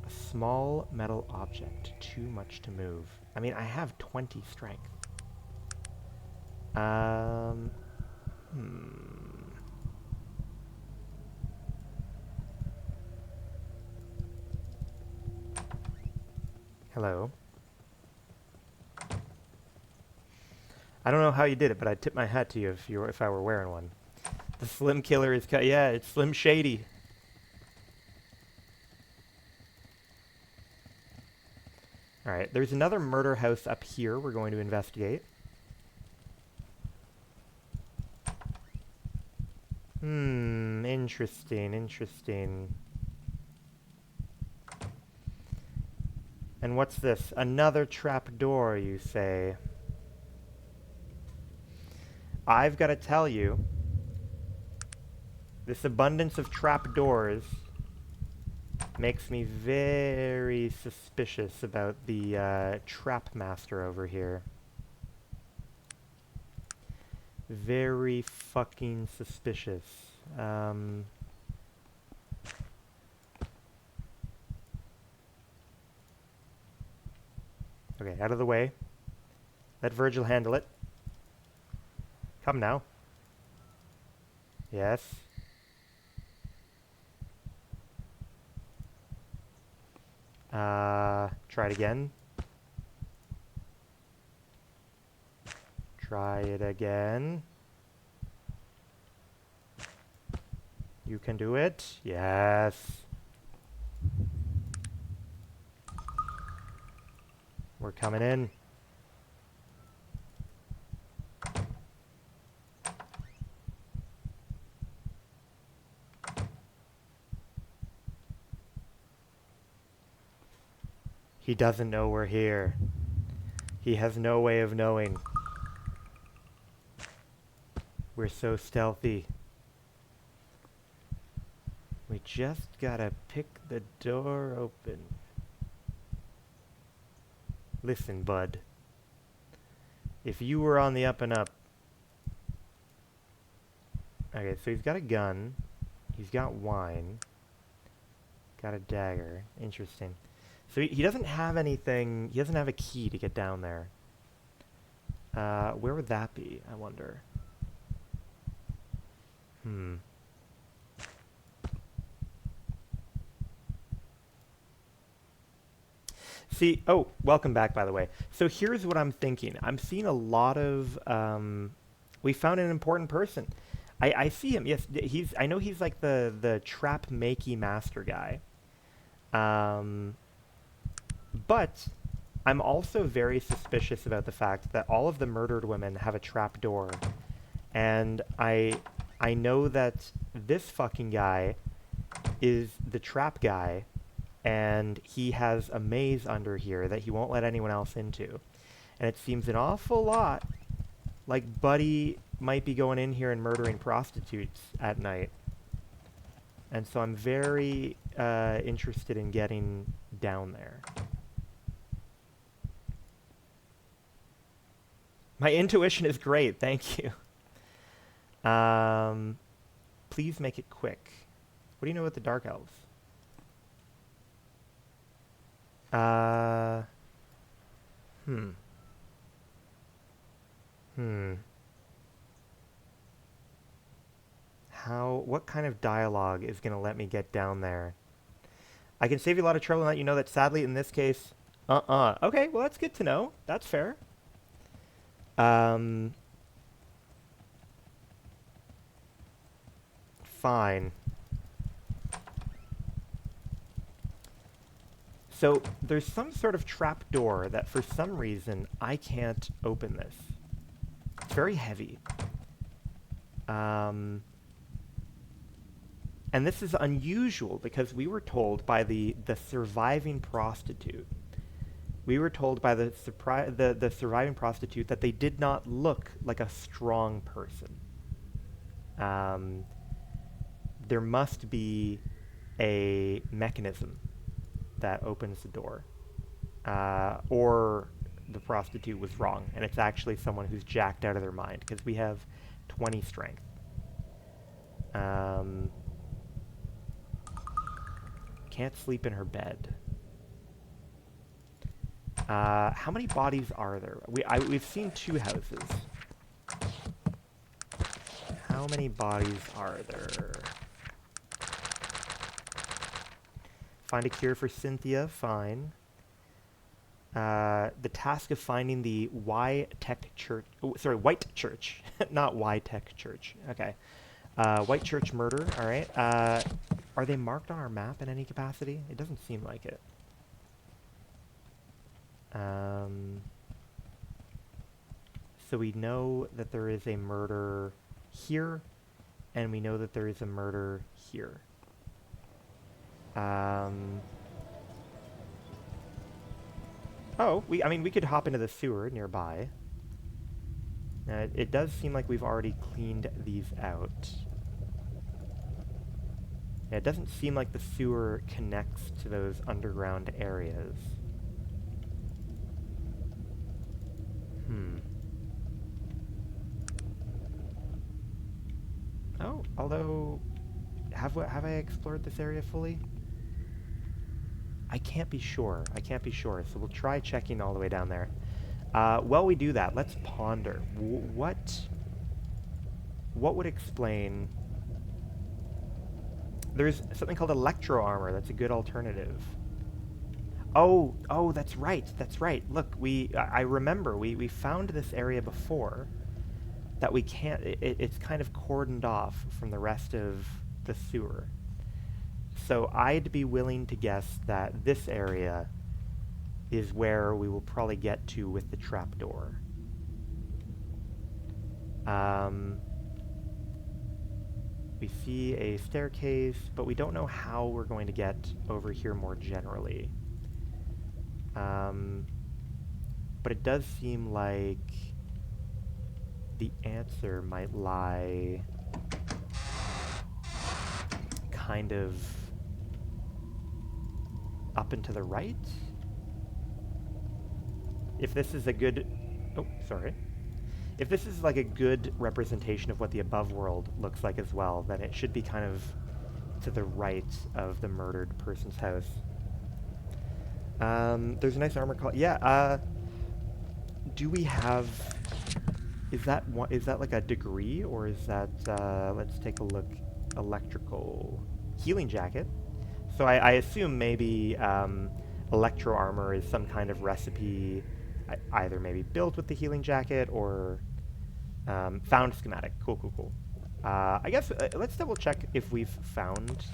A small metal object. Too much to move. I mean, I have 20 strength. Hello. I don't know how you did it, but I'd tip my hat to you if I were wearing one. The Slim Killer is yeah, it's Slim Shady. Alright, there's another murder house up here we're going to investigate. Interesting, interesting. And what's this? Another trap door, you say? I've got to tell you, this abundance of trap doors makes me very suspicious about the trap master over here. Very fucking suspicious. Okay, out of the way. Let Virgil handle it. Come now. Yes. Try it again. Try it again. You can do it. Yes. We're coming in. He doesn't know we're here. He has no way of knowing. We're so stealthy. We just gotta pick the door open. Listen, bud. If you were on the up and up... Okay, so he's got a gun. He's got wine. Got a dagger. Interesting. So he doesn't have anything... He doesn't have a key to get down there. Where would that be, I wonder? See, oh, welcome back, by the way. So here's what I'm thinking. I'm seeing a lot of, we found an important person. I see him, yes, I know he's like the trap makey master guy. But I'm also very suspicious about the fact that all of the murdered women have a trap door. And I know that this fucking guy is the trap guy, and he has a maze under here that he won't let anyone else into. And it seems an awful lot like Buddy might be going in here and murdering prostitutes at night. And so I'm very interested in getting down there. My intuition is great, thank you. Please make it quick. What do you know about the Dark Elves? What kind of dialogue is going to let me get down there? I can save you a lot of trouble and let you know that sadly in this case, okay, well that's good to know. That's fair. Fine. So there's some sort of trap door that for some reason I can't open this. It's very heavy. And this is unusual because we were told by the surviving prostitute. We were told by the surviving prostitute that they did not look like a strong person. There must be a mechanism that opens the door. Or the prostitute was wrong, and it's actually someone who's jacked out of their mind, because we have 20 strength. Can't sleep in her bed. How many bodies are there? We've seen 2 houses. How many bodies are there? Find a cure for Cynthia, fine. The task of finding the White Church, not Y-Tech Church. Okay. White Church murder, alright. Are they marked on our map in any capacity? It doesn't seem like it. So we know that there is a murder here, and we know that there is a murder here. Oh, I mean, we could hop into the sewer nearby. It does seem like we've already cleaned these out. It doesn't seem like the sewer connects to those underground areas. Oh, although, have I explored this area fully? I can't be sure. So we'll try checking all the way down there. While we do that, let's ponder. What would explain... There's something called electro armor. That's a good alternative. Oh, that's right. Look, I remember we found this area before that we can't... It's kind of cordoned off from the rest of the sewer. So I'd be willing to guess that this area is where we will probably get to with the trapdoor. We see a staircase, but we don't know how we're going to get over here more generally. But it does seem like the answer might lie kind of up and to the right. If this is a good... Oh, sorry. If this is like a good representation of what the above world looks like as well, then it should be kind of to the right of the murdered person's house. There's a nice armor call. Yeah, do we have... Is that like a degree, or is that, let's take a look, electrical healing jacket. So I assume maybe electro armor is some kind of recipe, either maybe built with the healing jacket or found schematic. Cool. I guess let's double check if we've found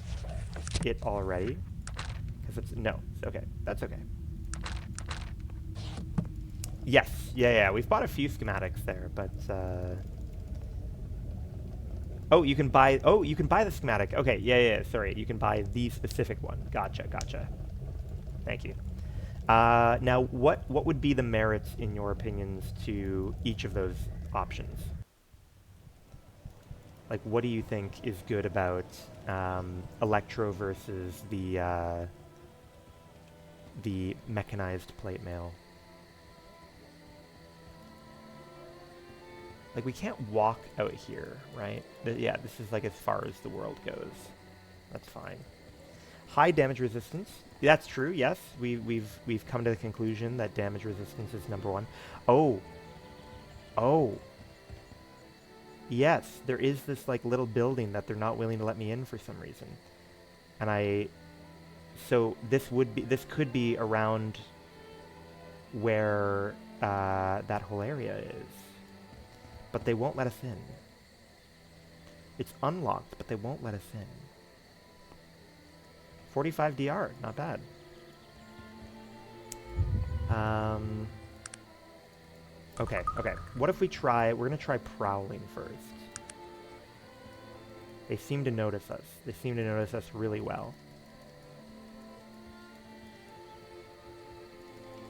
it already, because it's no. Okay, that's okay. Yes, yeah. We've bought a few schematics there, but oh, you can buy the schematic. Okay, yeah. Sorry, you can buy the specific one. Gotcha. Thank you. Now, what would be the merits, in your opinions, to each of those options? Like, what do you think is good about electro versus the mechanized plate mail? Like, we can't walk out here, right? Yeah, this is like as far as the world goes. That's fine. High damage resistance. That's true, yes. We've come to the conclusion that damage resistance is number one. Oh. Yes, there is this like little building that they're not willing to let me in for some reason. And so this could be around where that whole area is. But they won't let us in. It's unlocked, but they won't let us in. 45 DR, not bad. Okay. What if we try... We're going to try prowling first. They seem to notice us. They seem to notice us really well.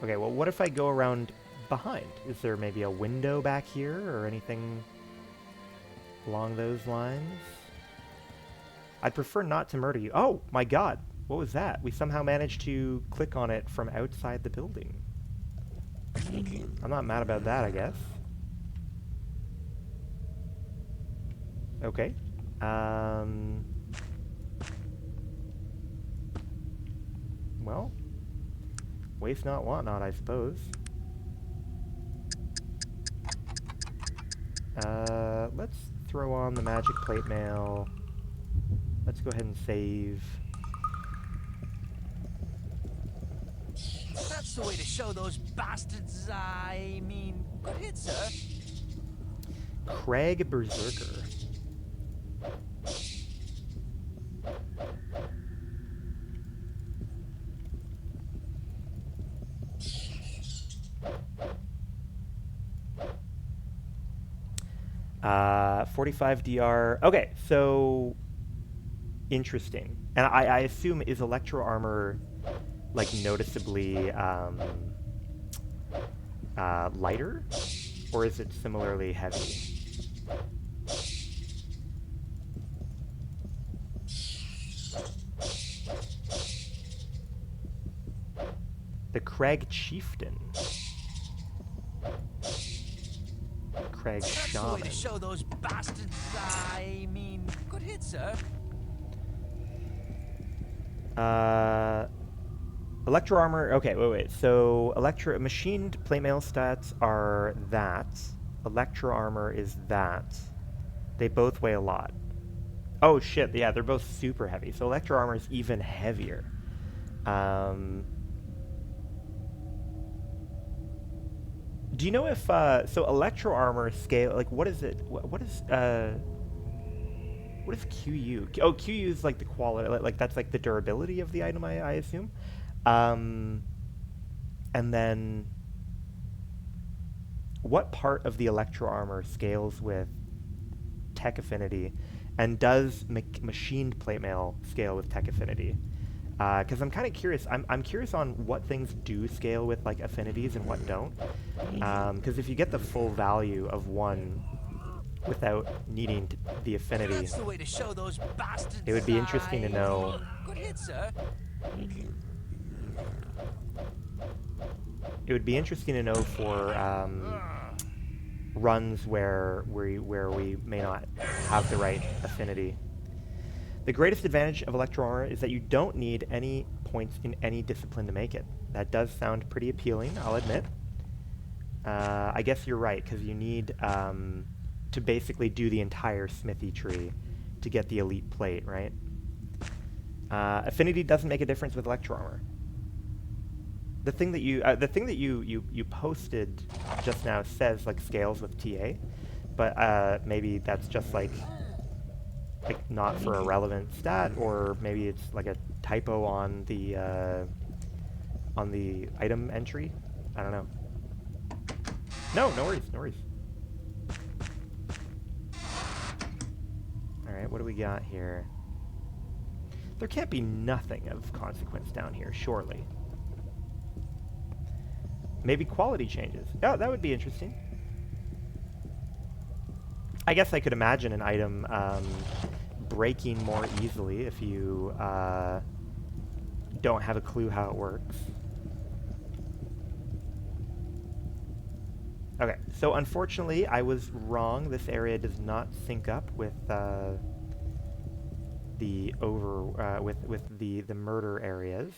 Okay, well, what if I go around behind? Is there maybe a window back here or anything along those lines? I'd prefer not to murder you. Oh, my god. What was that? We somehow managed to click on it from outside the building. I'm not mad about that, I guess. Okay. Well, waste not, want not, I suppose. Let's throw on the magic plate mail. Let's go ahead and save. That's the way to show those bastards, I mean, good hit, sir. Craig Berserker. Uh, 45 DR. Okay, so interesting. And I assume is Electro Armor like noticeably lighter, or is it similarly heavy? The Craig Chieftain. Craig That's the way Shaman. to show those bastards, I mean, good hit, sir. Electro Armor. Okay, wait. So machined plate mail stats are that. Electro Armor is that. They both weigh a lot. Oh shit! Yeah, they're both super heavy. So Electro Armor is even heavier. Do you know if so Electro Armor scale, like what is it? What is QU? Oh, QU is like the quality, like that's like the durability of the item, I assume. And then what part of the Electro Armor scales with Tech Affinity, and does machined plate mail scale with Tech Affinity? Because I'm kind of curious. I'm curious on what things do scale with like affinities and what don't. Because if you get the full value of one without needing the affinity, That's the way to show those bastards, it would be interesting to know. Good hit, sir. It would be interesting to know for runs where we may not have the right affinity. The greatest advantage of Electro Armor is that you don't need any points in any discipline to make it. That does sound pretty appealing, I'll admit. I guess you're right, because you need to basically do the entire smithy tree to get the elite plate, right? Affinity doesn't make a difference with Electro Armor. The thing that you posted just now says like scales with TA, but maybe that's just like not for a relevant stat, or maybe it's like a typo on the item entry. I don't know. No worries, no worries. All right, what do we got here? There can't be nothing of consequence down here, surely. Maybe quality changes. Oh, that would be interesting. I guess I could imagine an item breaking more easily if you don't have a clue how it works. Okay, so unfortunately I was wrong. This area does not sync up with the murder areas.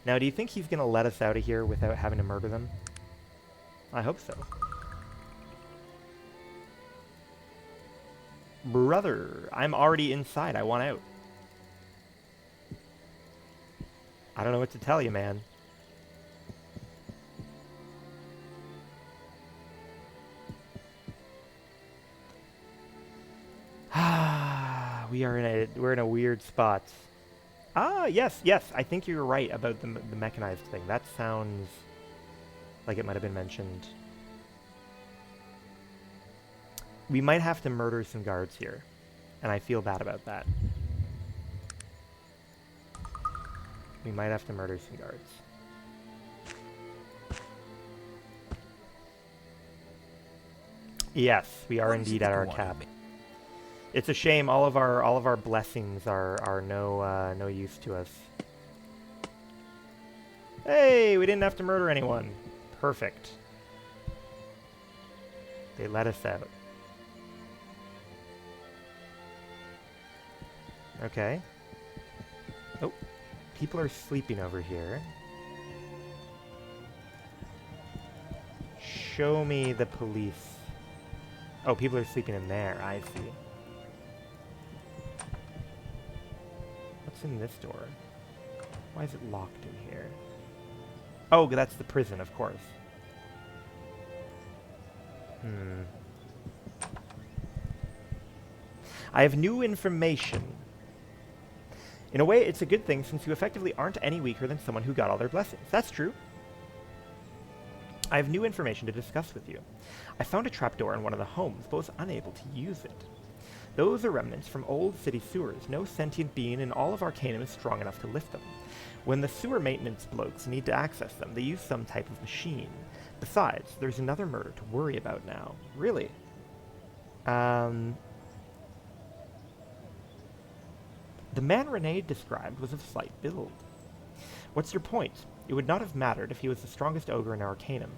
Now, do you think he's going to let us out of here without having to murder them? I hope so. Brother, I'm already inside. I want out. I don't know what to tell you, man. We're in a weird spot. Ah, yes. I think you're right about the mechanized thing. That sounds like it might have been mentioned. We might have to murder some guards here, and I feel bad about that. We might have to murder some guards. Yes, we are What is it indeed that at you our want cap. of me? It's a shame all of our blessings are no use to us. Hey, we didn't have to murder anyone. Perfect. They let us out. Okay. Oh, people are sleeping over here. Show me the police. Oh, people are sleeping in there. I see. What's in this door? Why is it locked in here? Oh, that's the prison, of course. I have new information. In a way, it's a good thing since you effectively aren't any weaker than someone who got all their blessings. That's true. I have new information to discuss with you. I found a trapdoor in one of the homes, but was unable to use it. Those are remnants from old city sewers. No sentient being in all of Arcanum is strong enough to lift them. When the sewer maintenance blokes need to access them, they use some type of machine. Besides, there's another murder to worry about now. Really? The man Renee described was of slight build. What's your point? It would not have mattered if he was the strongest ogre in Arcanum.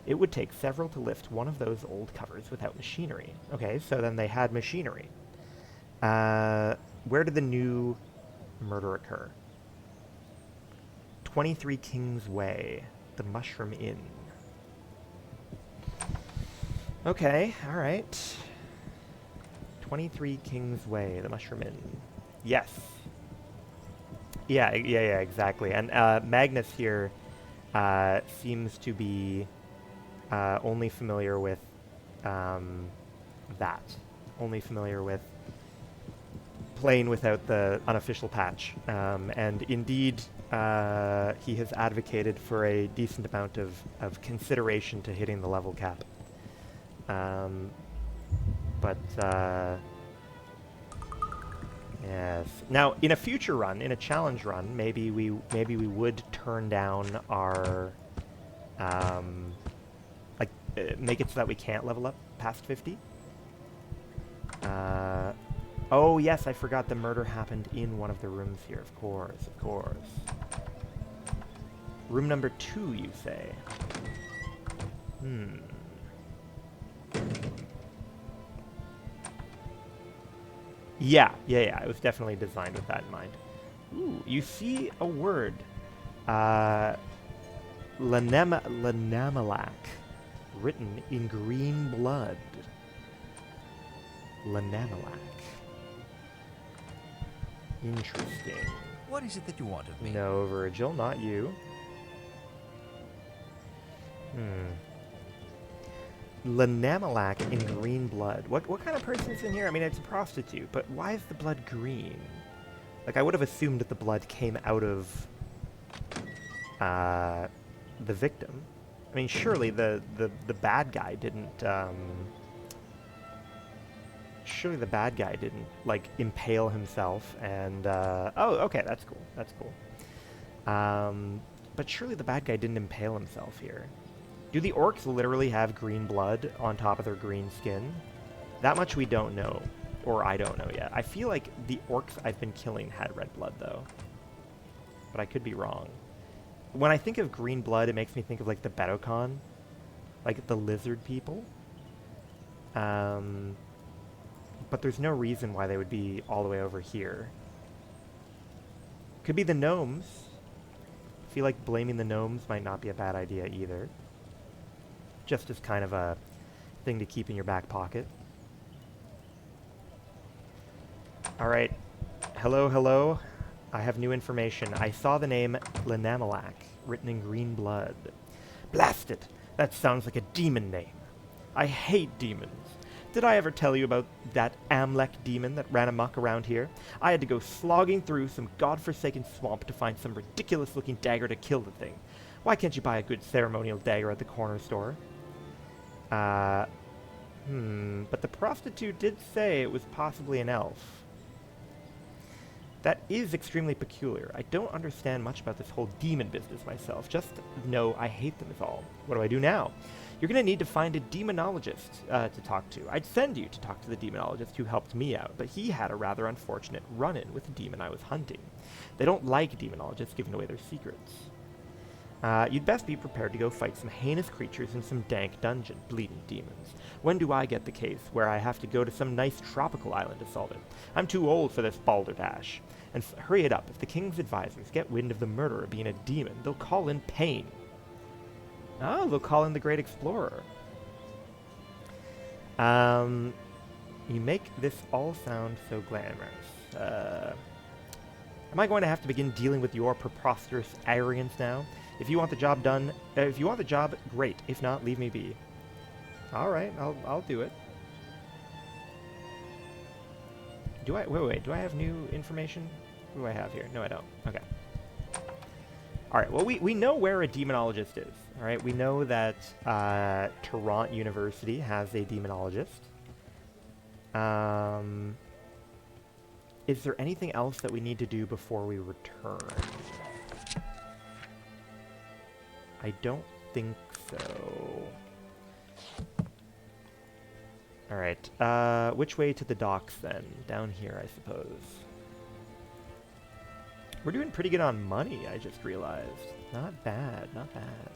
It would take several to lift one of those old covers without machinery. Okay, so then they had machinery. Where did the new murder occur? 23 Kings Way, the Mushroom Inn. Okay, alright. 23 Kings Way, the Mushroom Inn. Yes. Yeah, exactly. And Magnus here seems to be only familiar with that. Only familiar with playing without the unofficial patch. And indeed, he has advocated for a decent amount of consideration to hitting the level cap. Yes. Now, in a future run, in a challenge run, maybe we would turn down our make it so that we can't level up past 50. Oh yes, I forgot the murder happened in one of the rooms here. Of course. Room number 2, you say? Yeah. It was definitely designed with that in mind. Ooh, you see a word. Lanemalak, written in green blood. Lanemalak. Interesting. What is it that you want of me? No, Virgil, not you. Lanemalak in green blood. What kind of person's in here? I mean, it's a prostitute, but why is the blood green? Like, I would have assumed that the blood came out of the victim. I mean, surely the bad guy didn't surely the bad guy didn't like impale himself and oh, okay, that's cool. But surely the bad guy didn't impale himself here. Do the orcs literally have green blood on top of their green skin? That much we don't know, or I don't know yet. I feel like the orcs I've been killing had red blood though, but I could be wrong. When I think of green blood, it makes me think of like the Betokon, like the lizard people. But there's no reason why they would be all the way over here. Could be the gnomes. I feel like blaming the gnomes might not be a bad idea either. Just as kind of a thing to keep in your back pocket. Alright. Hello. I have new information. I saw the name Lanemalak written in green blood. Blast it! That sounds like a demon name. I hate demons. Did I ever tell you about that Amlek demon that ran amok around here? I had to go slogging through some godforsaken swamp to find some ridiculous-looking dagger to kill the thing. Why can't you buy a good ceremonial dagger at the corner store? But the prostitute did say it was possibly an elf. That is extremely peculiar. I don't understand much about this whole demon business myself. Just know I hate them is all. What do I do now? You're going to need to find a demonologist to talk to. I'd send you to talk to the demonologist who helped me out, but he had a rather unfortunate run-in with the demon I was hunting. They don't like demonologists giving away their secrets. You'd best be prepared to go fight some heinous creatures in some dank dungeon, bleeding demons. When do I get the case where I have to go to some nice tropical island to solve it? I'm too old for this balderdash. And hurry it up. If the king's advisors get wind of the murderer being a demon, they'll call in Pain. Oh, they'll call in the Great Explorer. You make this all sound so glamorous. Am I going to have to begin dealing with your preposterous arrogance now? If you want the job done, if you want the job, great. If not, leave me be. All right, I'll do it. Do I wait? Do I have new information? What do I have here? No, I don't. Okay. All right. Well, we know where a demonologist is. All right. We know that Toronto University has a demonologist. Is there anything else that we need to do before we return? I don't think so. Alright, which way to the docks then? Down here, I suppose. We're doing pretty good on money, I just realized. Not bad, not bad.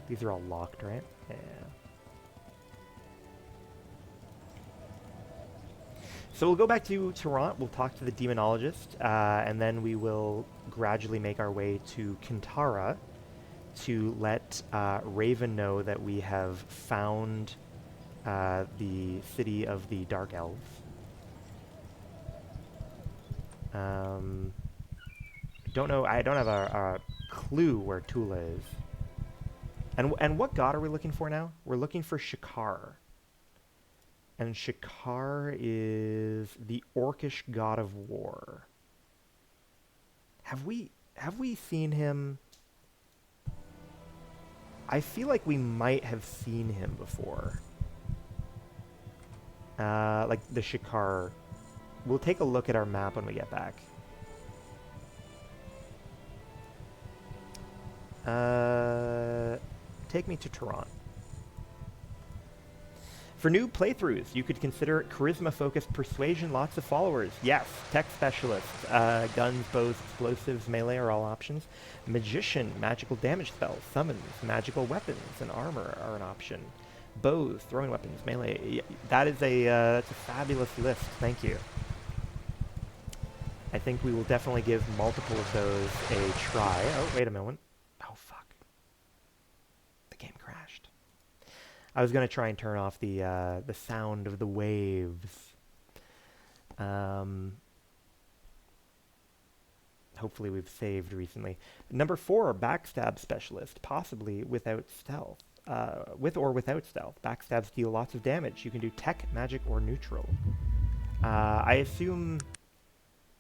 These are all locked, right? Yeah. So we'll go back to Toronto, we'll talk to the demonologist, and then we will gradually make our way to Kintara to let Raven know that we have found the city of the Dark Elves. Don't know, I don't have a clue where Tula is. And what god are we looking for now? We're looking for Shakar. And Shakar is the Orcish god of war. Have we seen him? I feel like we might have seen him before. Like the Shakar. We'll take a look at our map when we get back. Take me to Toronto. For new playthroughs, you could consider charisma-focused persuasion, lots of followers. Yes, tech specialist, guns, bows, explosives, melee are all options. Magician, magical damage spells, summons, magical weapons, and armor are an option. Bows, throwing weapons, melee. That is that's a fabulous list. Thank you. I think we will definitely give multiple of those a try. Oh, wait a moment. Oh, fuck. The game crashed. I was going to try and turn off the sound of the waves. Hopefully we've saved recently. Number 4, backstab specialist, possibly without stealth. With or without stealth. Backstabs deal lots of damage. You can do tech, magic, or neutral. I assume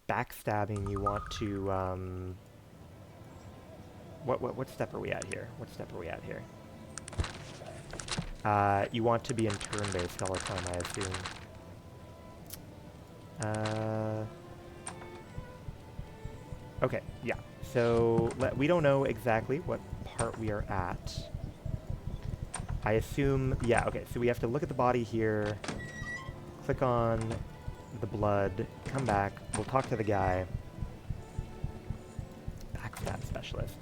backstabbing you want to... What step are we at here? What step are we at here? You want to be in turn-based all the time, I assume. Okay, yeah. So, we don't know exactly what part we are at. I assume, yeah, okay, so we have to look at the body here, click on the blood, come back, we'll talk to the guy. Backstab specialist.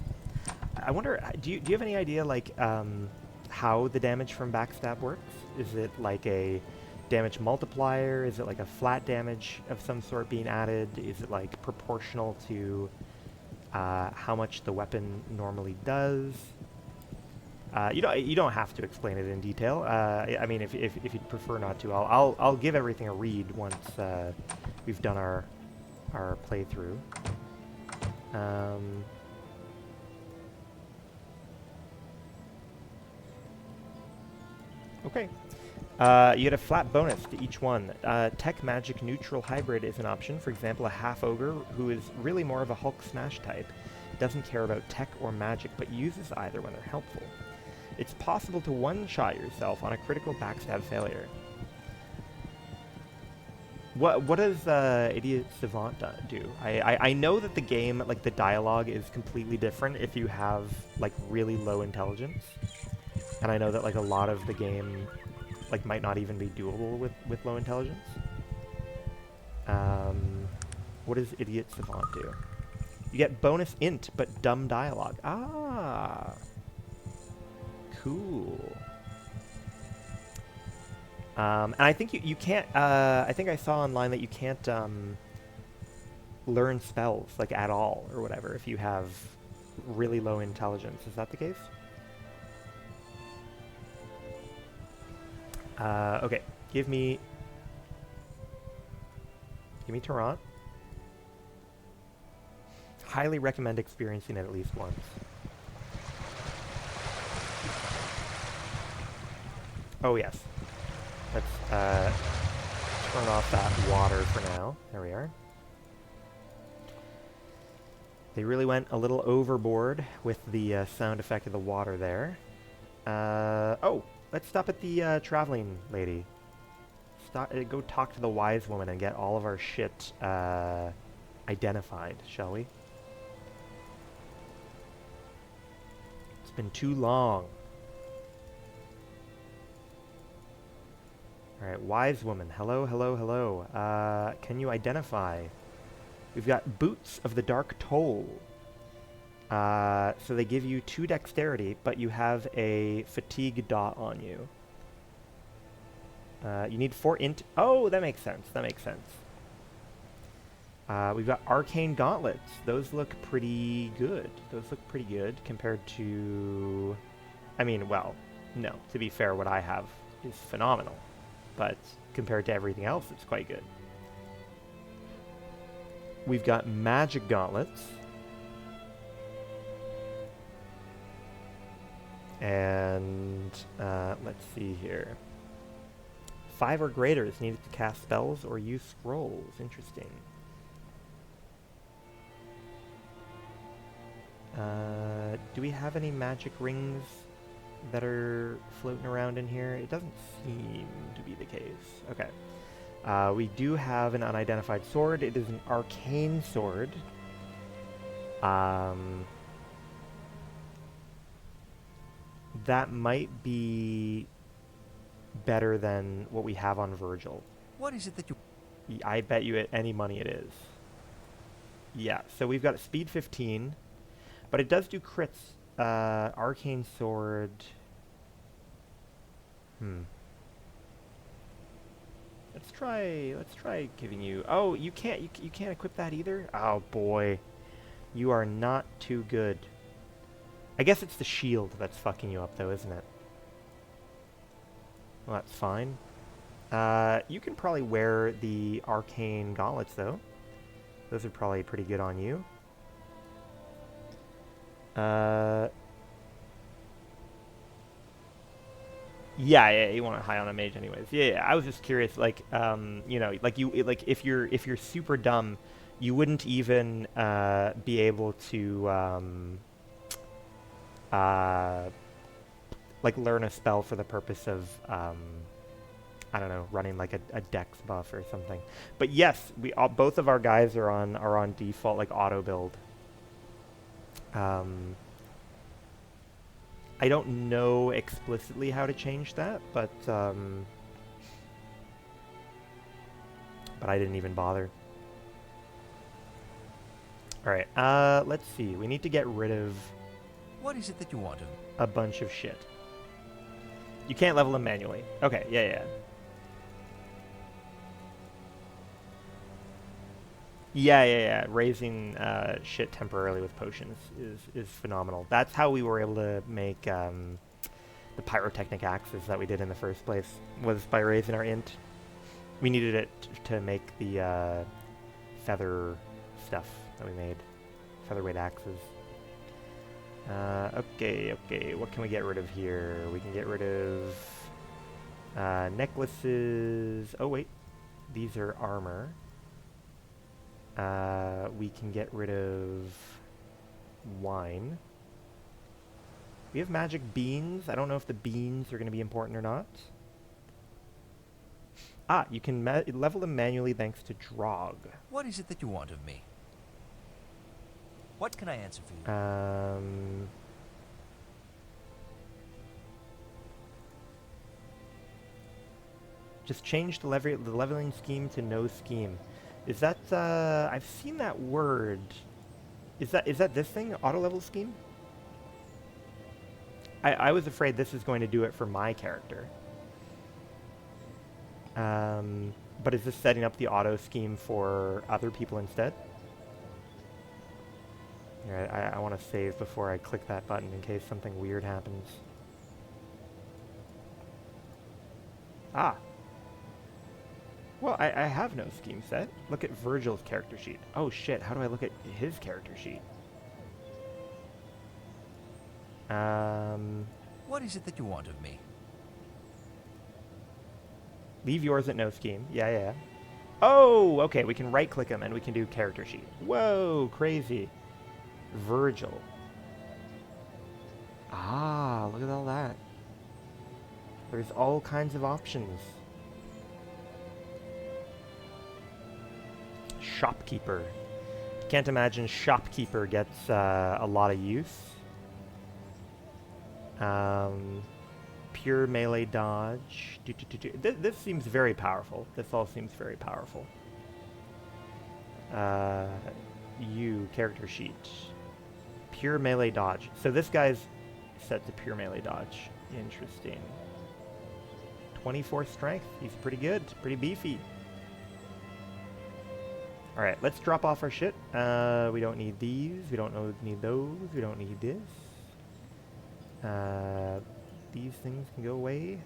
I wonder, do you have any idea, like, how the damage from backstab works? Is it like a damage multiplier? Is it like a flat damage of some sort being added? Is it like proportional to how much the weapon normally does? You don't have to explain it in detail. I mean, if you'd prefer not to, I'll give everything a read once we've done our playthrough. Okay. You get a flat bonus to each one. Tech, magic, neutral, hybrid is an option. For example, a half-ogre who is really more of a Hulk smash type. Doesn't care about tech or magic, but uses either when they're helpful. It's possible to one-shot yourself on a critical backstab failure. What does Idiot Savant do? I know that the game, like the dialogue, is completely different if you have like really low intelligence. And I know that like a lot of the game like might not even be doable with low intelligence. What does Idiot Savant do? You get bonus int, but dumb dialogue. Ah, cool. And I think you can't, I think I saw online that you can't learn spells, like, at all, or whatever, if you have really low intelligence. Is that the case? Okay, give me Tarant. Highly recommend experiencing it at least once. Oh yes. Let's turn off that water for now. There we are. They really went a little overboard with the sound effect of the water there. Oh, let's stop at the traveling lady. Go talk to the wise woman and get all of our shit identified, shall we? It's been too long. Alright, wise woman. Hello, hello, hello. Can you identify? We've got Boots of the Dark Toll. So they give you 2 dexterity, but you have a fatigue dot on you. You need 4 int. Oh, that makes sense. That makes sense. We've got arcane gauntlets. Those look pretty good. Those look pretty good compared to... I mean, well, no. To be fair, what I have is phenomenal. But compared to everything else, it's quite good. We've got magic gauntlets. And let's see here. 5 or greater is needed to cast spells or use scrolls. Interesting. Do we have any magic rings that are floating around in here? It doesn't seem to be the case. Okay. We do have an unidentified sword. It is an arcane sword. That might be better than what we have on Virgil. What is it that you... I bet you any money it is. Yeah, so we've got speed 15, but it does do crits. Arcane sword. Let's try giving you... Oh, you can't equip that either? Oh boy. You are not too good. I guess it's the shield that's fucking you up though, isn't it? Well, that's fine. You can probably wear the arcane gauntlets though. Those are probably pretty good on you. Yeah, you want it high on a mage anyways. Yeah, I was just curious, like, you know, like if you're super dumb, you wouldn't even be able to like learn a spell for the purpose of I don't know, running like a dex buff or something. But yes, both of our guys are on default like auto build. I don't know explicitly how to change that, but I didn't even bother. All right, let's see. We need to get rid of... What is it that you want? A bunch of shit. You can't level them manually. Okay, yeah. Yeah. Raising shit temporarily with potions is phenomenal. That's how we were able to make the pyrotechnic axes that we did in the first place, was by raising our int. We needed it to make the feather stuff that we made. Featherweight axes. Okay, what can we get rid of here? We can get rid of necklaces. Oh wait, these are armor. We can get rid of wine. We have magic beans. I don't know if the beans are going to be important or not. Ah, you can level them manually thanks to Drog. What is it that you want of me? What can I answer for you? Just change the leveling scheme to no scheme. Is that, I've seen that word. Is that this thing? Auto level scheme? I was afraid this is going to do it for my character. But is this setting up the auto scheme for other people instead? Yeah, I want to save before I click that button in case something weird happens. Ah. Well, I have no scheme set. Look at Virgil's character sheet. Oh shit, how do I look at his character sheet? What is it that you want of me? Leave yours at no scheme. Yeah. Oh, okay, we can right-click him and we can do character sheet. Whoa, crazy. Virgil. Ah, look at all that. There's all kinds of options. Shopkeeper. Can't imagine Shopkeeper gets a lot of use. Pure melee dodge. This seems very powerful. This all seems very powerful. Character sheet. Pure melee dodge. So this guy's set to pure melee dodge. Interesting. 24 strength. He's pretty good. Pretty beefy. Alright, let's drop off our shit. We don't need these. We don't need those. We don't need this. These things can go away.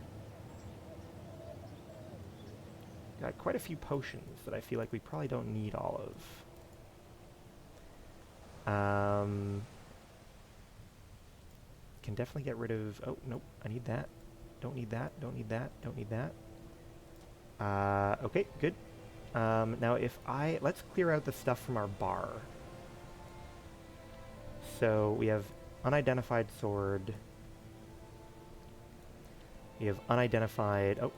Got quite a few potions that I feel like we probably don't need all of. Can definitely get rid of... Oh, nope. I need that. Don't need that. Don't need that. Don't need that. Okay, good. Now if let's clear out the stuff from our bar. So we have unidentified sword. We have unidentified... Oh.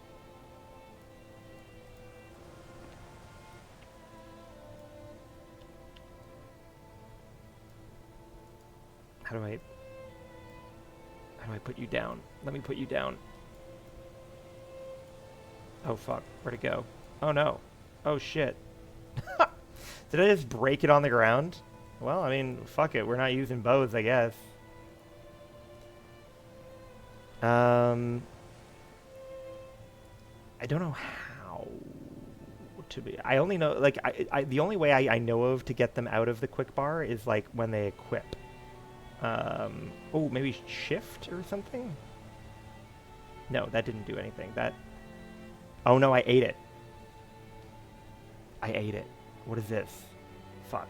How do I put you down? Let me put you down. Oh fuck, where'd it go? Oh no. Oh shit. Did I just break it on the ground? Well, I mean, fuck it, we're not using bows, I guess. I don't know how to be... I only know, like, the only way I know of to get them out of the quick bar is, like, when they equip. Oh, maybe shift or something? No, that didn't do anything. Oh no, I ate it. I ate it. What is this? Fuck.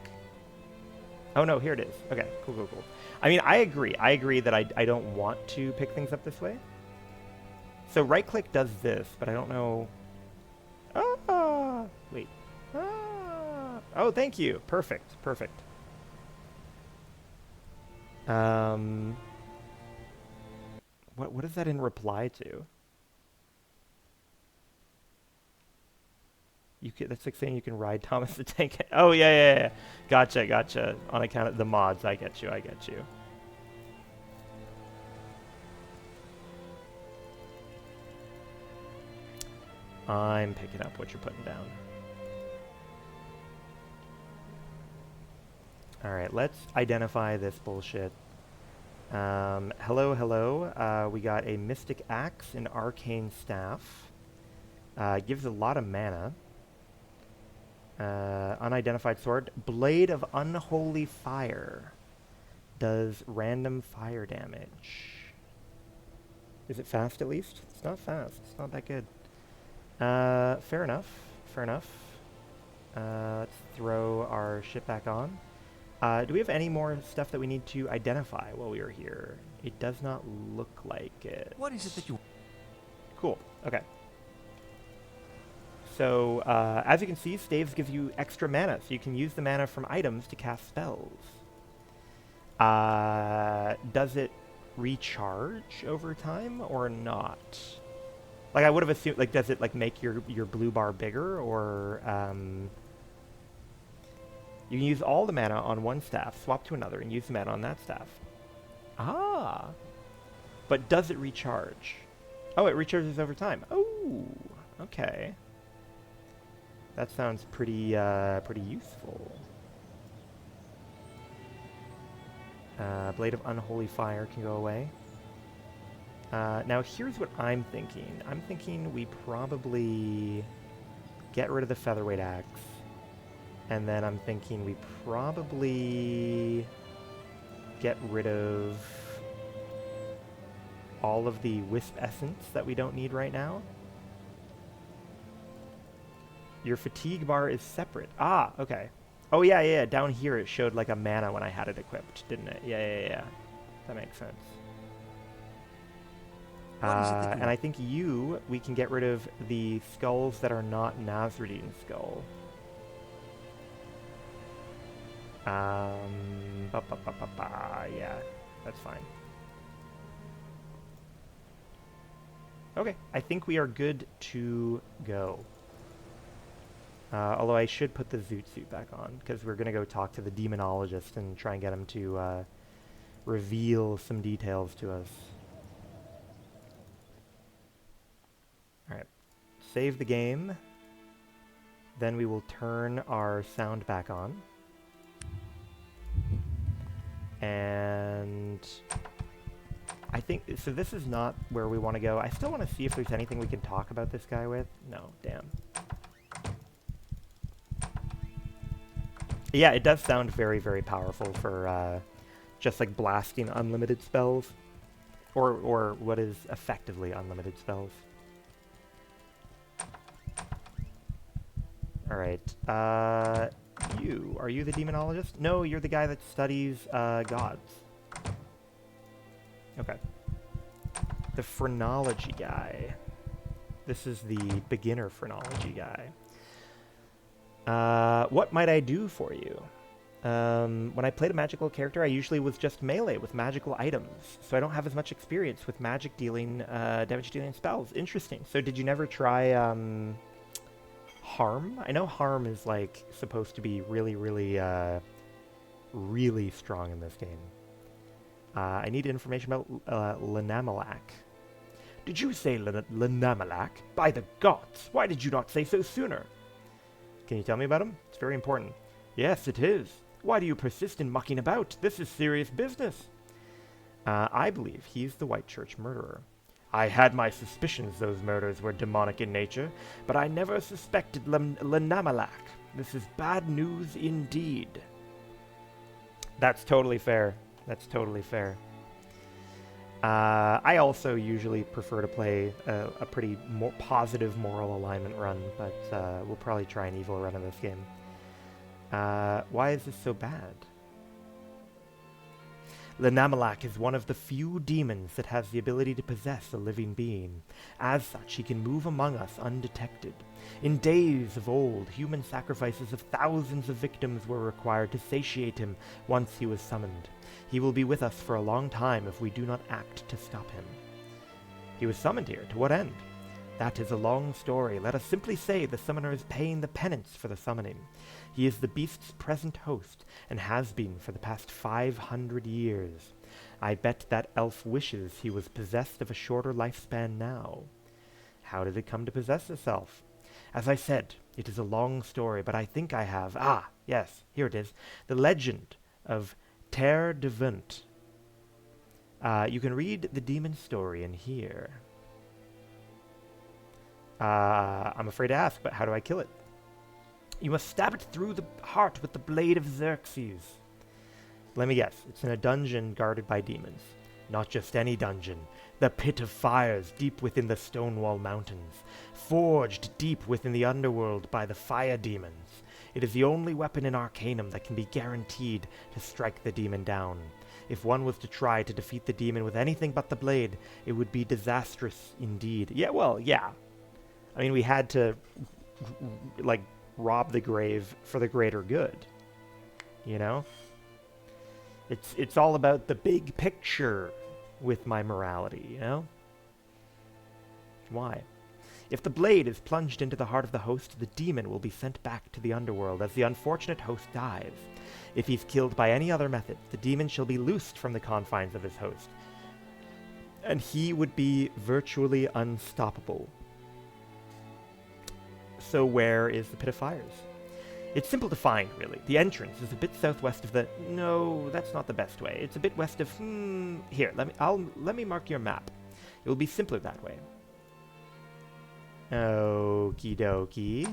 Oh no, here it is. Okay, cool. I mean, I agree. I agree that I don't want to pick things up this way. So right-click does this, but I don't know... Ah! Wait. Ah! Oh, thank you. Perfect. What is that in reply to? That's like saying you can ride Thomas the Tank. Oh, yeah. Gotcha. On account of the mods, I get you. I'm picking up what you're putting down. Alright, let's identify this bullshit. Hello. We got a Mystic Axe, an Arcane Staff. Gives a lot of mana. Unidentified Sword. Blade of Unholy Fire. Does random fire damage. Is it fast at least? It's not fast. It's not that good. Fair enough. Let's throw our shit back on. Do we have any more stuff that we need to identify while we are here? It does not look like it. What is it that you... Cool. Okay. So, as you can see, staves give you extra mana, so you can use the mana from items to cast spells. Does it recharge over time or not? Like, I would have assumed, like, does it, like, make your blue bar bigger, or, you can use all the mana on one staff, swap to another, and use the mana on that staff. Ah! But does it recharge? Oh, it recharges over time. Oh! Okay. That sounds pretty, pretty useful. Blade of Unholy Fire can go away. Now here's what I'm thinking. I'm thinking we probably get rid of the Featherweight Axe. And then I'm thinking we probably get rid of all of the Wisp Essence that we don't need right now. Your fatigue bar is separate. Ah, okay. Oh, yeah, yeah, down here it showed like a mana when I had it equipped, didn't it? Yeah, yeah, yeah. That makes sense. And I think we can get rid of the skulls that are not Nazruddin skull. Yeah, that's fine. Okay, I think we are good to go. Although I should put the Zoot suit back on, because we're going to go talk to the demonologist and try and get him to reveal some details to us. Alright, save the game. Then we will turn our sound back on. And I think, so this is not where we want to go. I still want to see if there's anything we can talk about this guy with. No, damn. Yeah, it does sound very, very powerful for just like blasting unlimited spells. Or what is effectively unlimited spells. Alright, are you the demonologist? No, you're the guy that studies gods. Okay. The phrenology guy. This is the beginner phrenology guy. What might I do for you? When I played a magical character, I usually was just melee with magical items, so I don't have as much experience with magic dealing, damage dealing spells. Interesting. So did you never try, Harm? I know Harm is, like, supposed to be really, really, really strong in this game. I need information about, Lenamalak. Did you say Lenamalak? By the gods! Why did you not say so sooner? Can you tell me about him? It's very important. Yes, it is. Why do you persist in mucking about? This is serious business. I believe he's the White Church murderer. I had my suspicions those murders were demonic in nature, but I never suspected Lenamalak. This is bad news indeed. That's totally fair. That's totally fair. I also usually prefer to play a pretty positive moral alignment run, but we'll probably try an evil run of this game. Why is this so bad? Lenamalak is one of the few demons that has the ability to possess a living being. As such, he can move among us undetected. In days of old, human sacrifices of thousands of victims were required to satiate him once he was summoned. He will be with us for a long time if we do not act to stop him. He was summoned here. To what end? That is a long story. Let us simply say the summoner is paying the penance for the summoning. He is the beast's present host, and has been for the past 500 years. I bet that elf wishes he was possessed of a shorter lifespan now. How did it come to possess itself? As I said, it is a long story, but I think I have... Ah, yes, here it is. The legend of Terre de Vunt. You can read the demon story in here. I'm afraid to ask, but how do I kill it? You must stab it through the heart with the blade of Xerxes. Let me guess. It's in a dungeon guarded by demons. Not just any dungeon. The pit of fires deep within the Stonewall Mountains. Forged deep within the underworld by the fire demons. It is the only weapon in Arcanum that can be guaranteed to strike the demon down. If one was to try to defeat the demon with anything but the blade, it would be disastrous indeed. Yeah, well, yeah. I mean, we had to, like, rob the grave for the greater good. You know? It's all about the big picture with my morality, you know? Why? If the blade is plunged into the heart of the host, the demon will be sent back to the underworld as the unfortunate host dies. If he's killed by any other method, the demon shall be loosed from the confines of his host, and he would be virtually unstoppable. So where is the Pit of Fires? It's simple to find, really. The entrance is a bit southwest of the... No, that's not the best way. It's a bit west of... Here, let me mark your map. It will be simpler that way. Okie dokie.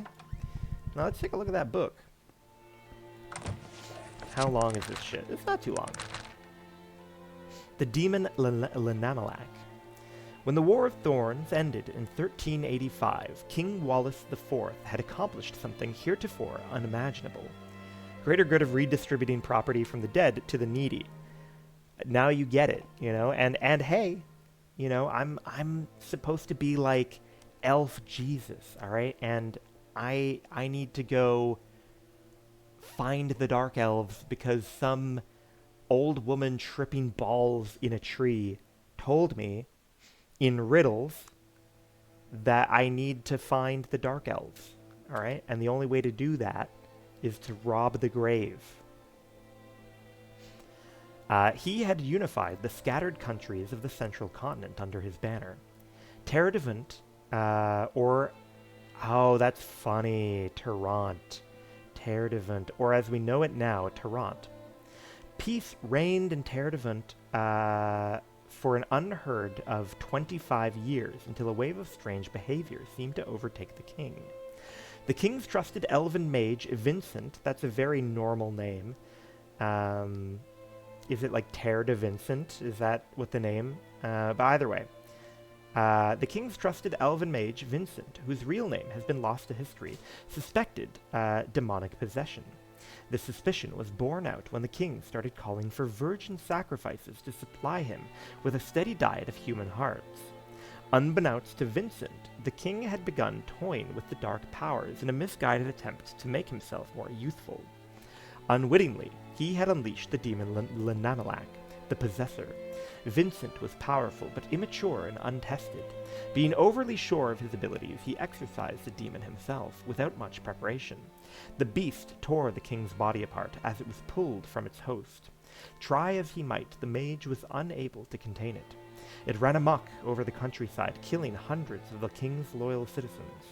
Now let's take a look at that book. How long is this shit? It's not too long. The Demon Lenamelach. When the War of Thorns ended in 1385, King Wallace IV had accomplished something heretofore unimaginable. Greater good of redistributing property from the dead to the needy. Now you get it, you know, and hey, you know, I'm supposed to be like elf Jesus, all right? And I need to go find the dark elves because some old woman tripping balls in a tree told me in riddles that I need to find the dark elves, all right? And the only way to do that is to rob the grave. He had unified the scattered countries of the central continent under his banner. Terradevant, oh, that's funny, Tarrant. Terradevant, or as we know it now, Tarrant. Peace reigned in Terradevant, for an unheard of 25 years until a wave of strange behavior seemed to overtake the king. The king's trusted elven mage, Vincent, that's a very normal name. Is it like Terre de Vincent? Is that what the name? But either way. The king's trusted elven mage, Vincent, whose real name has been lost to history, suspected demonic possession. The suspicion was borne out when the king started calling for virgin sacrifices to supply him with a steady diet of human hearts. Unbeknownst to Vincent, the king had begun toying with the dark powers in a misguided attempt to make himself more youthful. Unwittingly, he had unleashed the demon Lenamelach, the possessor. Vincent was powerful but immature and untested. Being overly sure of his abilities, he exorcised the demon himself without much preparation. The beast tore the king's body apart as it was pulled from its host. Try as he might, the mage was unable to contain it. It ran amok over the countryside, killing hundreds of the king's loyal citizens.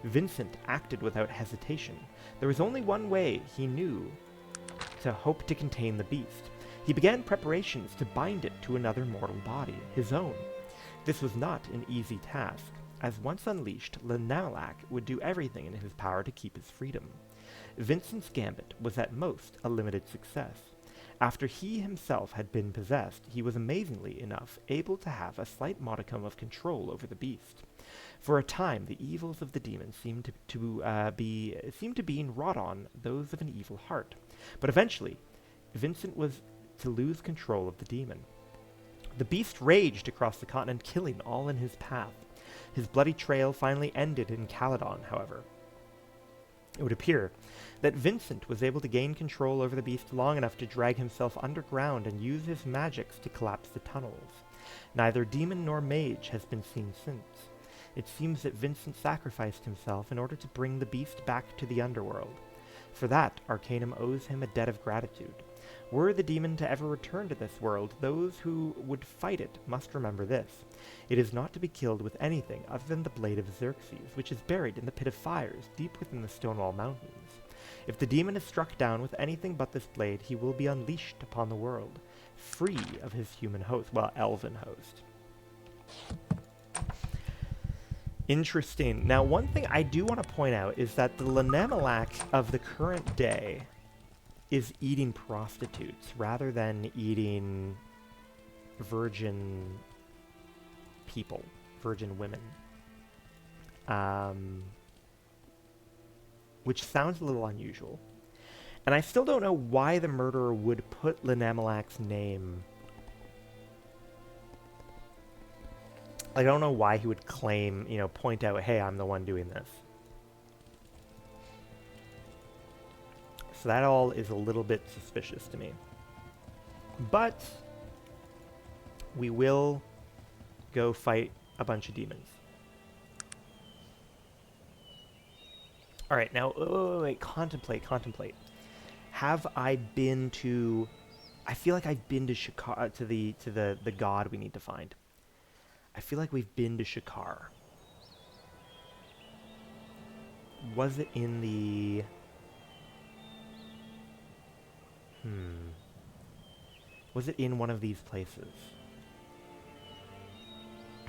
Vincent acted without hesitation. There was only one way he knew to hope to contain the beast. He began preparations to bind it to another mortal body, his own. This was not an easy task, as once unleashed, Lenamelach would do everything in his power to keep his freedom. Vincent's gambit was at most a limited success. After he himself had been possessed, he was amazingly enough able to have a slight modicum of control over the beast. For a time, the evils of the demon seemed to be wrought on those of an evil heart, but eventually, Vincent was to lose control of the demon. The beast raged across the continent, killing all in his path. His bloody trail finally ended in Caledon, however. It would appear that Vincent was able to gain control over the beast long enough to drag himself underground and use his magics to collapse the tunnels. Neither demon nor mage has been seen since. It seems that Vincent sacrificed himself in order to bring the beast back to the underworld. For that, Arcanum owes him a debt of gratitude. Were the demon to ever return to this world, those who would fight it must remember this. It is not to be killed with anything other than the blade of Xerxes, which is buried in the Pit of Fires, deep within the Stonewall Mountains. If the demon is struck down with anything but this blade, he will be unleashed upon the world, free of his human host, well, elven host. Interesting. Now, one thing I do want to point out is that the Lenamelach of the current day is eating prostitutes rather than eating virgin people, virgin women. Which sounds a little unusual. And I still don't know why the murderer would put Lenamelach's name... I don't know why he would claim, you know, point out, hey, I'm the one doing this. So that all is a little bit suspicious to me. But we will go fight a bunch of demons. Alright, now, wait, contemplate. Have I been to... I feel like I've been to Shakar, to the god we need to find. I feel like we've been to Shakar. Was it in the... Was it in one of these places?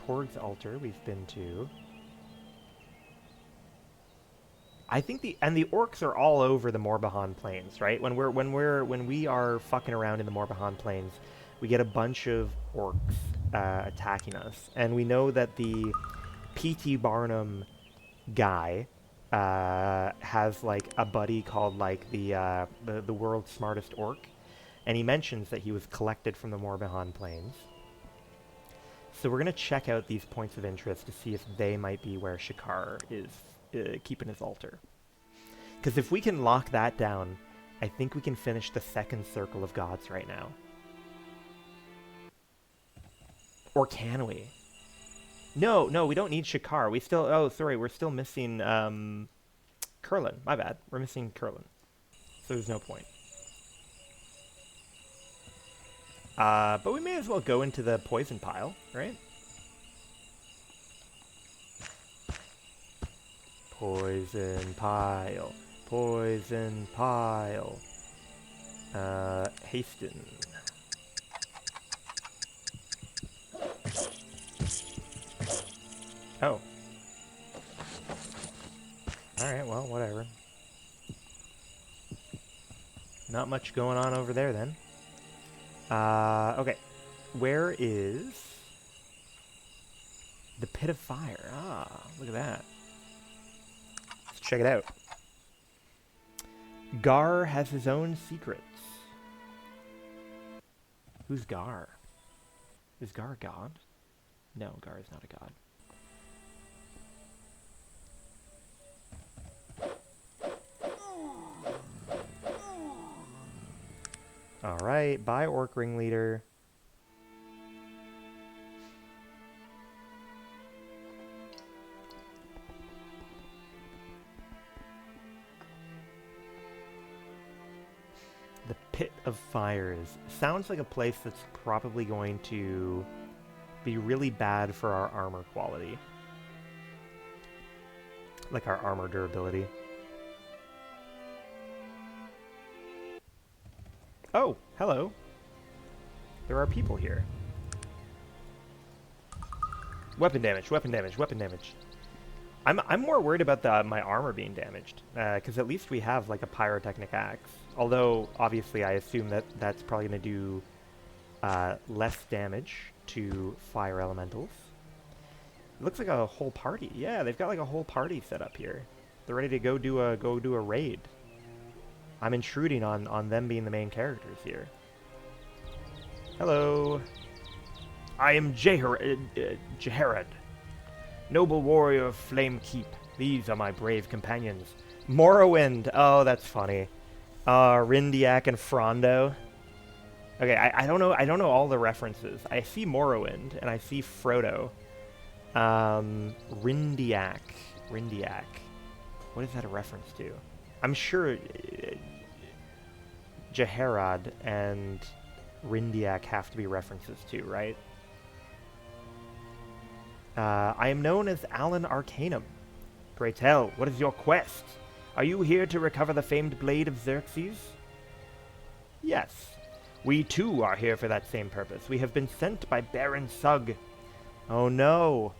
Torg's altar we've been to. I think the orcs are all over the Morbihan Plains, right? When we are fucking around in the Morbihan Plains, we get a bunch of orcs attacking us, and we know that the P.T. Barnum guy has like a buddy called like the world's smartest orc, and he mentions that he was collected from the Morbihan Plains. So we're gonna check out these points of interest to see if they might be where Shakar is keeping his altar. Because if we can lock that down, I think we can finish the second circle of gods right now. Or can we? No, we don't need Shakar. We still... Oh, sorry, we're still missing Curlin. My bad. We're missing Curlin. So there's no point. But we may as well go into the poison pile, right? Poison pile. Poison pile. Hasten. Oh. Alright, well, whatever. Not much going on over there, then. Okay. Where is the Pit of Fire? Ah, look at that. Let's check it out. Gar has his own secrets. Who's Gar? Is Gar a god? No, Gar is not a god. Alright, bye Orc Ringleader. The Pit of Fires. Sounds like a place that's probably going to be really bad for our armor quality. Like our armor durability. Oh, hello. There are people here. Weapon damage, weapon damage, weapon damage. I'm more worried about my armor being damaged, because at least we have like a pyrotechnic axe. Although obviously I assume that that's probably going to do less damage to fire elementals. It looks like a whole party. Yeah, they've got like a whole party set up here. They're ready to go do a raid. I'm intruding on them being the main characters here. Hello. I am Jeharad, noble warrior of Flame Keep. These are my brave companions. Morrowind. Oh, that's funny. Rindiak and Frondo. Okay, I don't know all the references. I see Morrowind and I see Frodo. Rindiak. What is that a reference to? I'm sure Jeharad and Rindiak have to be references too, right? I am known as Alan Arcanum. Pray tell, what is your quest? Are you here to recover the famed blade of Xerxes? Yes. We too are here for that same purpose. We have been sent by Baron Sugg. Oh no.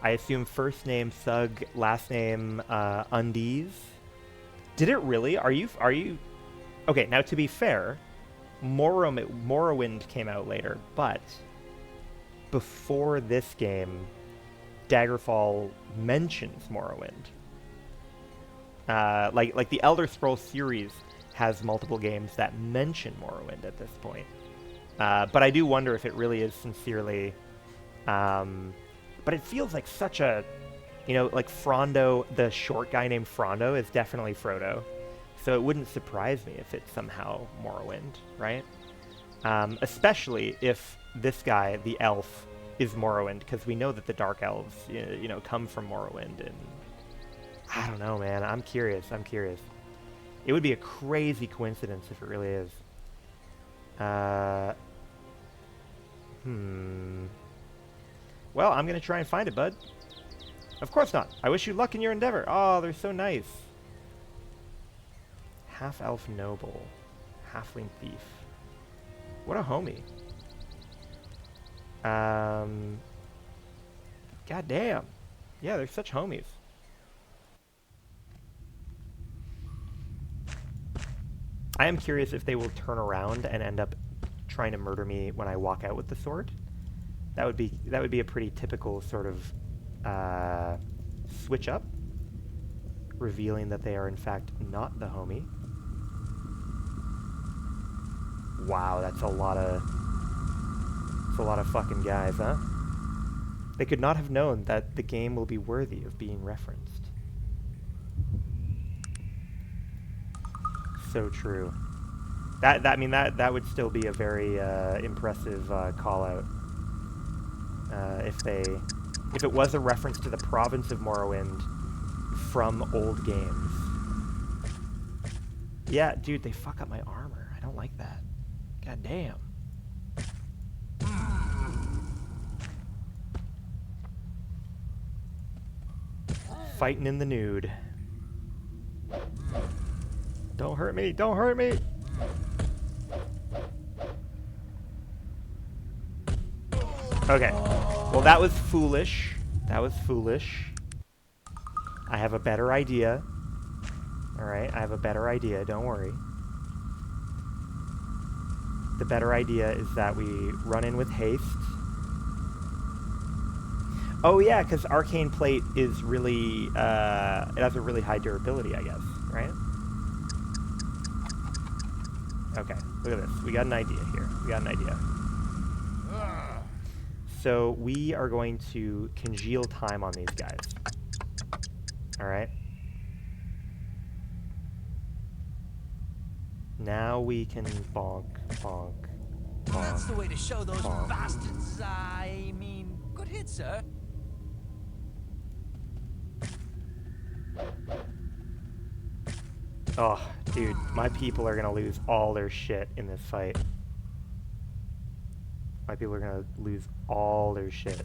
I assume first name Sugg, last name Undies. Did it really? Are you... Okay, now to be fair, Morrowind came out later, but before this game, Daggerfall mentions Morrowind. Like the Elder Scrolls series has multiple games that mention Morrowind at this point. But I do wonder if it really is sincerely... but it feels like such a... You know, like Frondo, the short guy named Frondo, is definitely Frodo. So it wouldn't surprise me if it's somehow Morrowind, right? Especially if this guy, the elf, is Morrowind, because we know that the Dark Elves, you know, come from Morrowind, and I don't know, man. I'm curious. It would be a crazy coincidence if it really is. Well, I'm gonna try and find it, bud. Of course not. I wish you luck in your endeavor. Oh, they're so nice. Half-elf noble. Halfling thief. What a homie. God damn. Yeah, they're such homies. I am curious if they will turn around and end up trying to murder me when I walk out with the sword. That would be a pretty typical sort of switch up, revealing that they are in fact not the homie. Wow, that's a lot of fucking guys, huh? They could not have known that the game will be worthy of being referenced. So true. That would still be a very impressive call out. If it was a reference to the province of Morrowind from old games. Yeah, dude, they fuck up my armor. I don't like that. God damn. Fighting in the nude. Don't hurt me! Don't hurt me! Okay. Well, that was foolish. That was foolish. I have a better idea. Alright, I have a better idea. Don't worry. The better idea is that we run in with haste. Oh yeah, because Arcane Plate is really, it has a really high durability, I guess, right? Okay, look at this. We got an idea here. We got an idea. So we are going to congeal time on these guys. Alright? Now we can bonk, bonk, bonk. That's the way to show those bonk. bastards. I mean, good hit, sir. Oh, dude, my people are gonna lose all their shit in this fight. My people are gonna lose all their shit.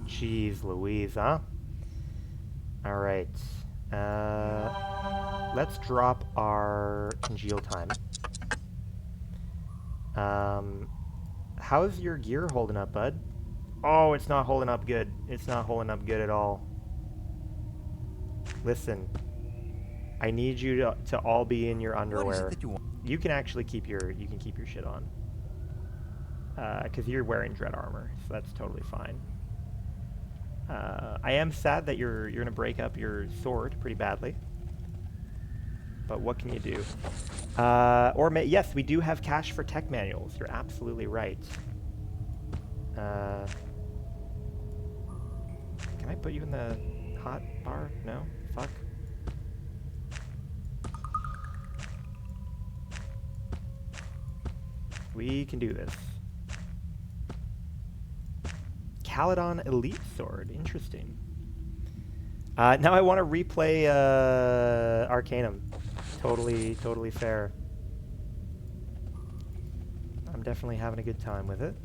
Jeez Louise, huh? Alright. Let's drop our congeal time. How's your gear holding up, bud? Oh, it's not holding up good. It's not holding up good at all. Listen. I need you to all be in your underwear. What is it that you want? You can actually keep your shit on. Because you're wearing dread armor, so that's totally fine. I am sad that you're gonna break up your sword pretty badly. But what can you do? Yes, we do have cash for tech manuals. You're absolutely right. Can I put you in the hot bar? No? Fuck. We can do this. Caledon Elite Sword. Interesting. Now I want to replay Arcanum. Totally fair. I'm definitely having a good time with it.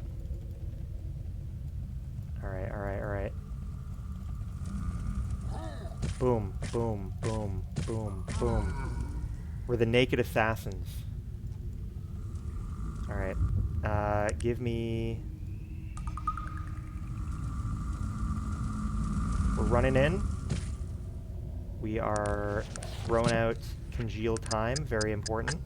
Alright. Boom, boom, boom, boom, boom. We're the naked assassins. Alright. Give me... We're running in. We are throwing out congeal time, very important.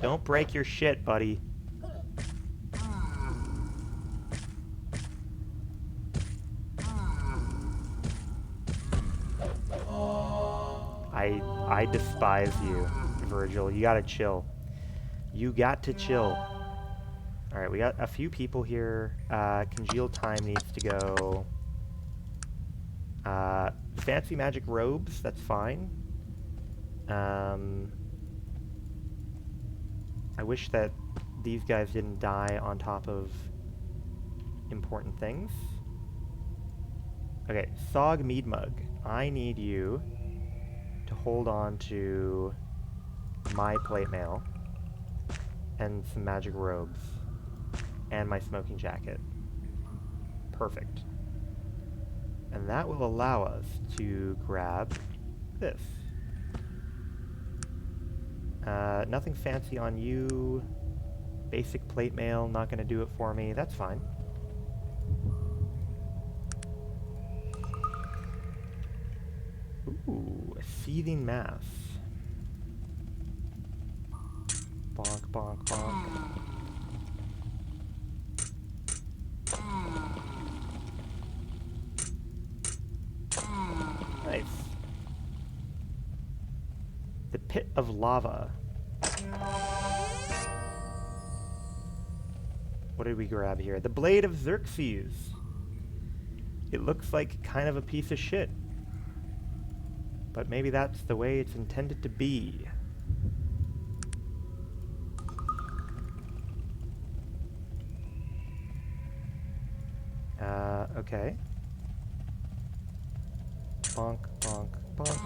Don't break your shit, buddy. I despise you, Virgil. You gotta chill. You got to chill. Alright, we got a few people here. Congeal time needs to go. Fancy magic robes, that's fine. I wish that these guys didn't die on top of important things. Okay, Sog Mead Mug. I need you to hold on to my plate mail and some magic robes and my smoking jacket. Perfect. And that will allow us to grab this. Nothing fancy on you. Basic plate mail, not gonna do it for me. That's fine. Ooh, a seething mass. Bonk, bonk, bonk. Nice. The Pit of Lava. What did we grab here? The Blade of Xerxes. It looks like kind of a piece of shit. But maybe that's the way it's intended to be. Okay. Bonk, bonk, bonk.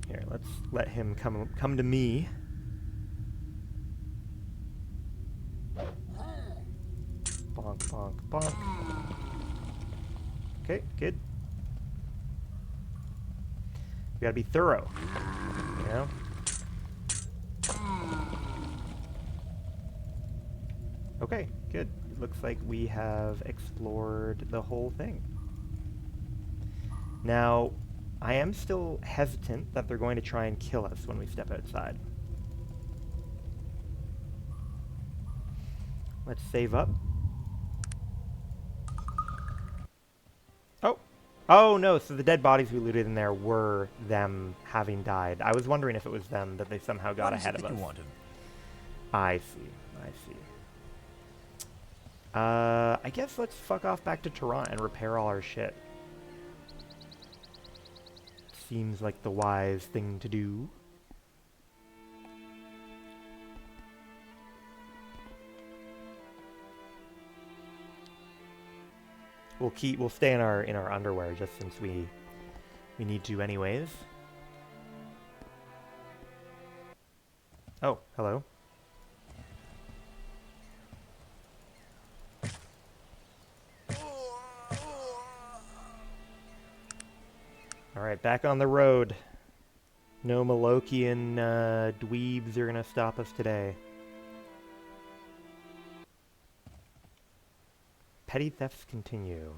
Here, let's let him come to me. Bonk, bonk, bonk. Okay, good. We gotta be thorough, you know? Okay, good. It looks like we have explored the whole thing. Now, I am still hesitant that they're going to try and kill us when we step outside. Let's save up. Oh! Oh no, so the dead bodies we looted in there were them having died. I was wondering if it was them that they somehow got ahead of us. I see, I see. I guess let's fuck off back to Tehran and repair all our shit. Seems like the wise thing to do. We'll stay in our underwear just since we need to anyways. Oh, hello. Alright, back on the road. No Malokian dweebs are gonna stop us today. Petty thefts continue.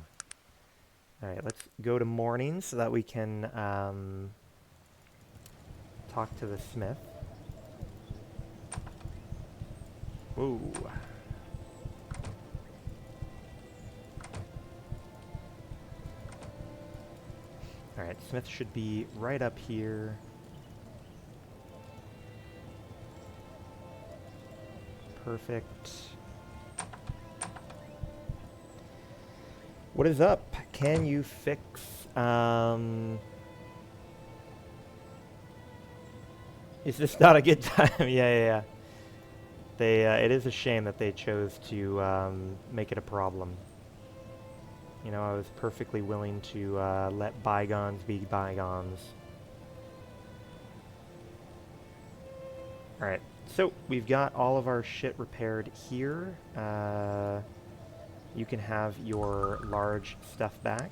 Alright, let's go to morning so that we can talk to the smith. Whoa. Alright, Smith should be right up here. Perfect. What is up? Can you fix, is this not a good time? Yeah. They, it is a shame that they chose to, make it a problem. You know, I was perfectly willing to let bygones be bygones. Alright, so we've got all of our shit repaired here. You can have your large stuff back.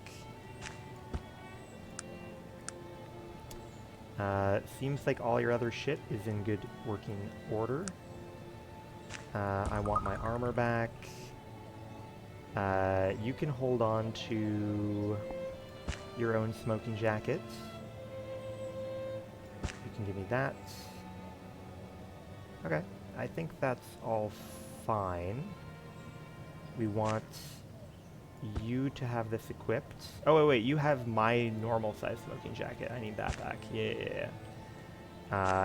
Seems like all your other shit is in good working order. I want my armor back. You can hold on to your own smoking jacket. You can give me that. Okay, I think that's all fine. We want you to have this equipped. Oh, wait, you have my normal size smoking jacket. I need that back. Yeah.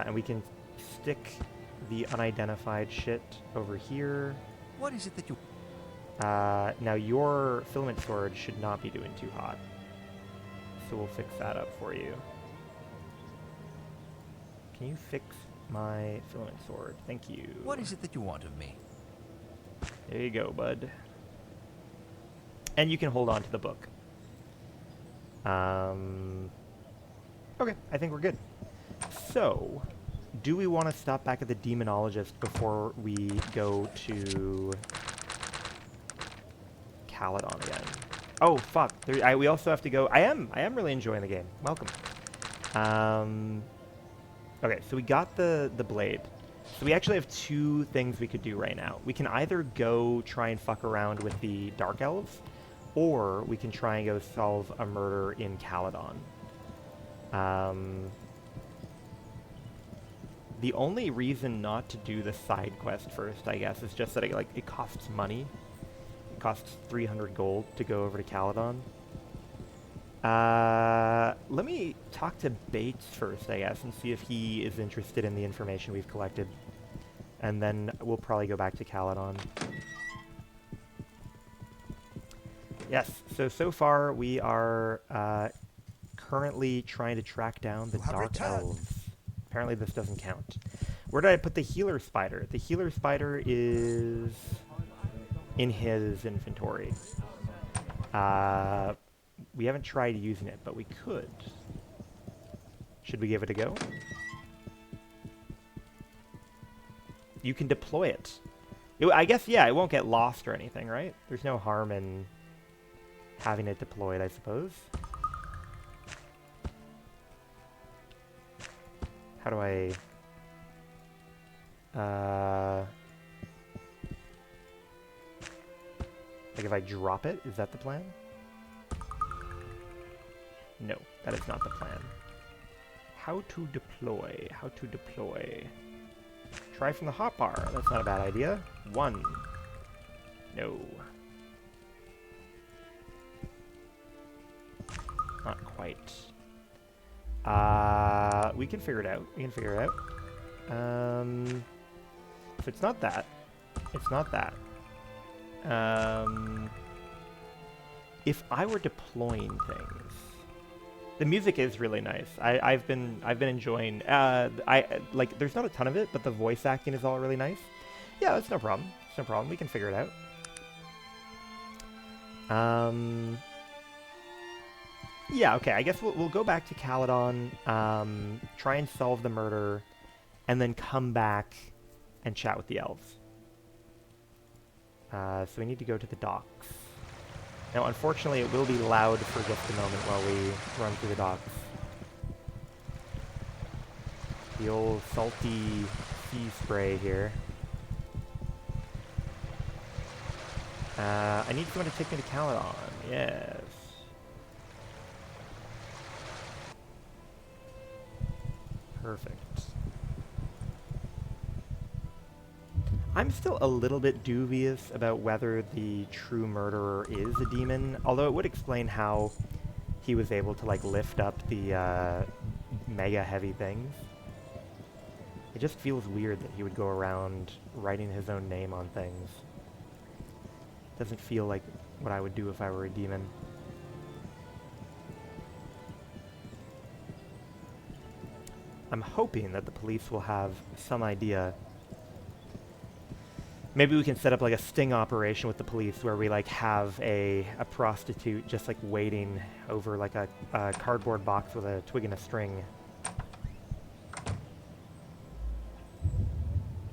And we can stick the unidentified shit over here. What is it that you... Now your filament storage should not be doing too hot. So we'll fix that up for you. Can you fix my filament sword? Thank you. What is it that you want of me? There you go, bud. And you can hold on to the book. Okay, I think we're good. So, do we want to stop back at the Demonologist before we go to Caledon again? Oh, fuck. We also have to go... I am really enjoying the game. Welcome. Okay, so we got the blade. So we actually have two things we could do right now. We can either go try and fuck around with the Dark Elves, or we can try and go solve a murder in Caledon. The only reason not to do the side quest first, I guess, is just that it costs money. It costs 300 gold to go over to Caledon. Let me talk to Bates first, I guess, and see if he is interested in the information we've collected. And then we'll probably go back to Caledon. Yes, so far we are currently trying to track down the Dark Elves. Apparently this doesn't count. Where did I put the Healer Spider? The Healer Spider is in his inventory. We haven't tried using it, but we could. Should we give it a go? You can deploy it. I guess, yeah, it won't get lost or anything, right? There's no harm in having it deployed, I suppose. How do I... like if I drop it, is that the plan? No, that is not the plan. How to deploy? How to deploy? Try from the hotbar. That's not a bad idea. 1. No. Not quite. We can figure it out. We can figure it out. So it's not that. It's not that. If I were deploying things, the music is really nice. I've been enjoying. There's not a ton of it, but the voice acting is all really nice. Yeah, that's no problem. It's no problem. We can figure it out. Yeah, okay. I guess we'll go back to Caledon, try and solve the murder, and then come back and chat with the elves. So we need to go to the docks. Now, unfortunately, it will be loud for just a moment while we run through the docks. The old salty sea spray here. I need someone to take me to Caledon. Yes. Perfect. I'm still a little bit dubious about whether the true murderer is a demon, although it would explain how he was able to, like, lift up the mega heavy things. It just feels weird that he would go around writing his own name on things. Doesn't feel like what I would do if I were a demon. I'm hoping that the police will have some idea. Maybe we can set up like a sting operation with the police where we like have a prostitute just like waiting over like a cardboard box with a twig and a string.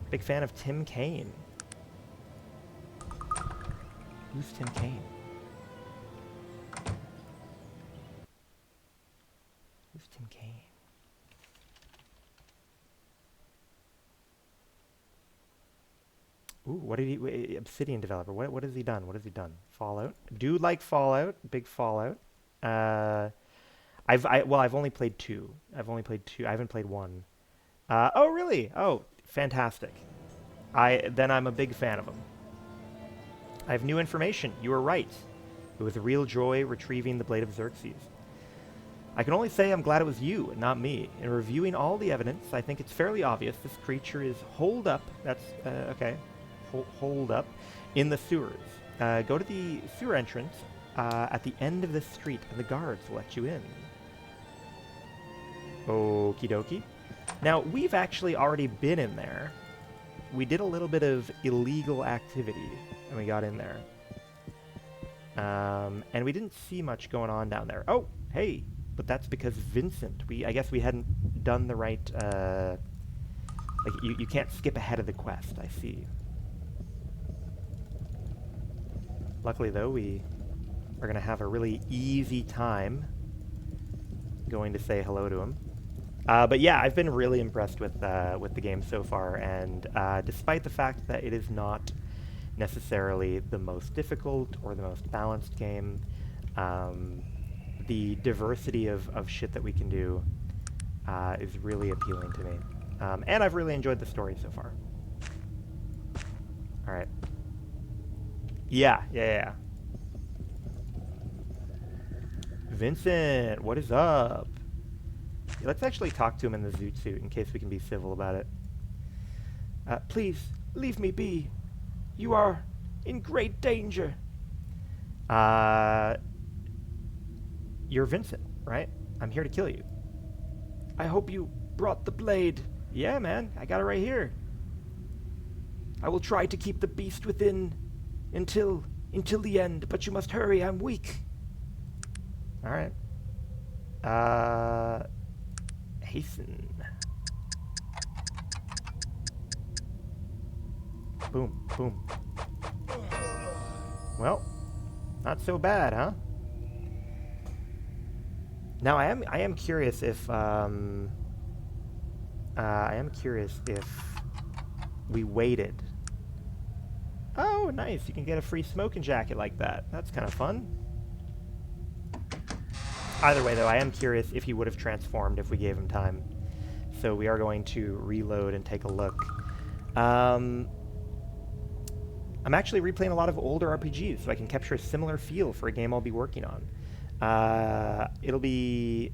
Big fan of Tim Kaine. Who's Tim Kaine? Who's Tim Kaine? Ooh, what did he... Obsidian developer. What has he done? What has he done? Fallout. Do like Fallout. Big Fallout. I've only played 2. I've only played 2. I haven't played 1. Oh, really? Oh, fantastic. Then I'm a big fan of him. I have new information. You were right. It was a real joy retrieving the Blade of Xerxes. I can only say I'm glad it was you, not me. In reviewing all the evidence, I think it's fairly obvious this creature is holed up. That's, okay. Hold up in the sewers. Go to the sewer entrance at the end of the street, and the guards will let you in. Okie dokie. Now, we've actually already been in there. We did a little bit of illegal activity, and we got in there. And we didn't see much going on down there. Oh, hey, but that's because Vincent. I guess we hadn't done the right, like, you can't skip ahead of the quest, I see. Luckily, though, we are going to have a really easy time going to say hello to him. But yeah, I've been really impressed with the game so far, and despite the fact that it is not necessarily the most difficult or the most balanced game, the diversity of shit that we can do is really appealing to me. And I've really enjoyed the story so far. Alright. Yeah. Vincent, what is up? Yeah, let's actually talk to him in the zoot suit in case we can be civil about it. Please, leave me be. You are in great danger. You're Vincent, right? I'm here to kill you. I hope you brought the blade. Yeah, man, I got it right here. I will try to keep the beast within until the end, but you must hurry, I'm weak. Alright. Hasten. Boom, boom. Well, not so bad, huh? Now I am curious if we waited. Oh, nice! You can get a free smoking jacket like that. That's kind of fun. Either way, though, I am curious if he would have transformed if we gave him time. So we are going to reload and take a look. I'm actually replaying a lot of older RPGs, so I can capture a similar feel for a game I'll be working on. It'll be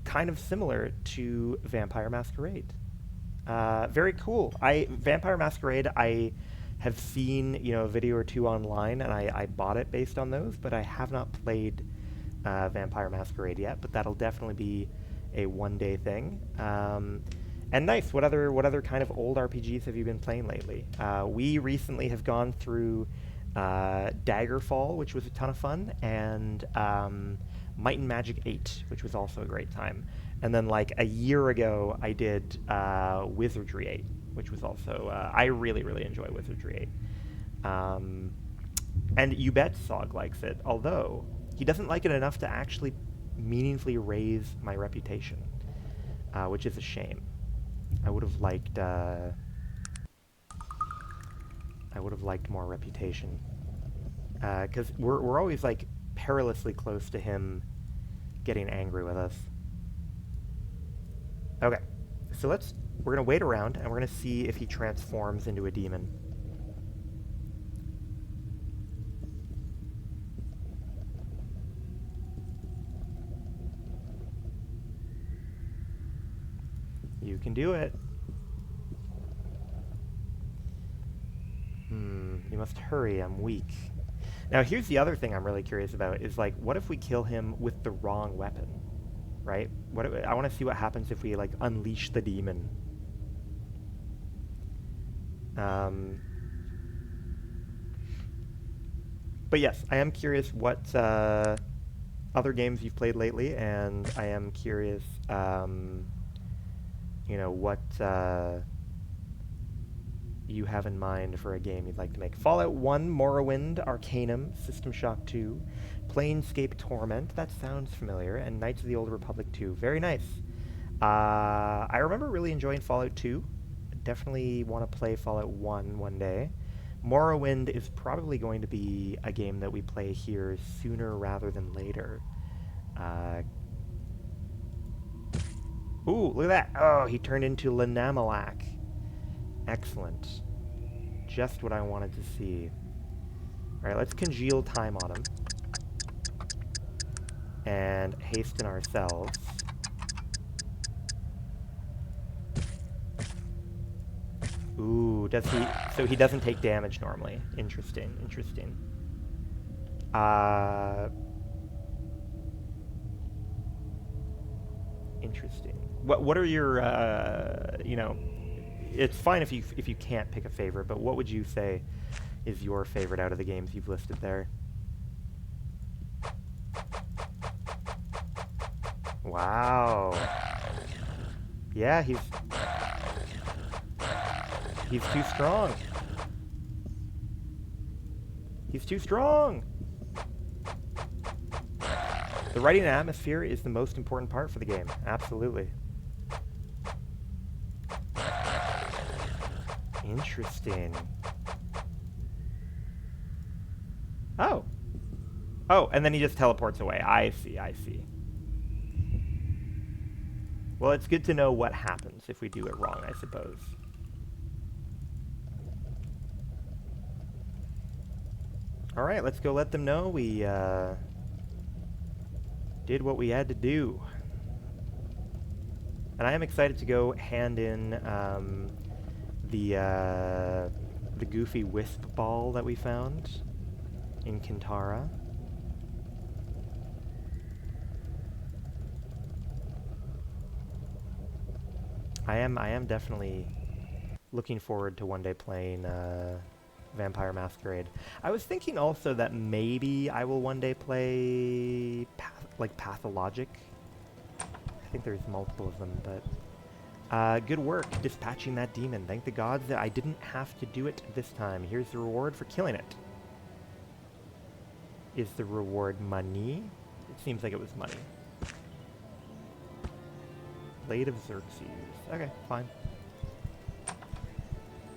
kind of similar to Vampire Masquerade. Very cool. Vampire Masquerade, I have seen, a video or two online, and I bought it based on those, but I have not played Vampire Masquerade yet, but that'll definitely be a one-day thing. And nice, what other kind of old RPGs have you been playing lately? We recently have gone through Daggerfall, which was a ton of fun, and Might and Magic 8, which was also a great time. And then like a year ago, I did Wizardry 8, which was also, I really, really enjoy Wizardry 8. And you bet Sog likes it, although he doesn't like it enough to actually meaningfully raise my reputation, which is a shame. I would have liked more reputation, because we're always like perilously close to him getting angry with us. Okay, so we're gonna wait around and we're gonna see if he transforms into a demon. You can do it. You must hurry, I'm weak. Now here's the other thing I'm really curious about, is like, what if we kill him with the wrong weapon, right? I want to see what happens if we like unleash the demon. But yes, I am curious what other games you've played lately, and I am curious what you have in mind for a game you'd like to make. Fallout 1, Morrowind, Arcanum, System Shock 2, Planescape Torment, that sounds familiar, and Knights of the Old Republic 2. Very nice. I remember really enjoying Fallout 2. Definitely want to play Fallout 1 one day. Morrowind is probably going to be a game that we play here sooner rather than later. Ooh, look at that. Oh, he turned into Lanamalak. Excellent. Just what I wanted to see. Alright, let's congeal time on him. And hasten ourselves. Ooh, does he... So he doesn't take damage normally. Interesting, interesting. Interesting. What are your you know, it's fine if you can't pick a favorite, but what would you say is your favorite out of the games you've listed there? Wow. Yeah, he's too strong. He's too strong. The writing and atmosphere is the most important part for the game. Absolutely. Interesting. Oh. Oh, and then he just teleports away. I see, I see. Well, it's good to know what happens if we do it wrong, I suppose. Alright, let's go let them know we, did what we had to do. And I am excited to go hand in, the goofy wisp ball that we found in Kintara. I am definitely looking forward to one day playing Vampire Masquerade. I was thinking also that maybe I will one day play Pathologic. I think there's multiple of them, but good work dispatching that demon. Thank the gods that I didn't have to do it this time. Here's the reward for killing it. Is the reward money? It seems like it was money. Blade of Xerxes. Okay, fine.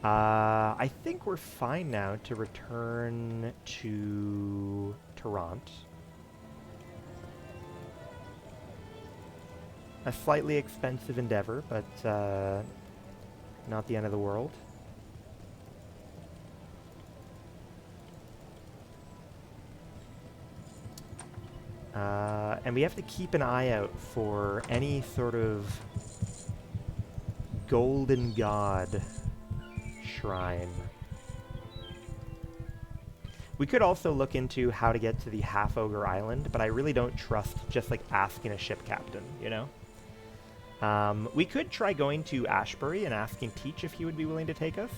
I think we're fine now to return to Toronto. A slightly expensive endeavor, but not the end of the world. And we have to keep an eye out for any sort of golden god shrine. We could also look into how to get to the Half Ogre Island, but I really don't trust just like asking a ship captain, you know? We could try going to Ashbury and asking Teach if he would be willing to take us.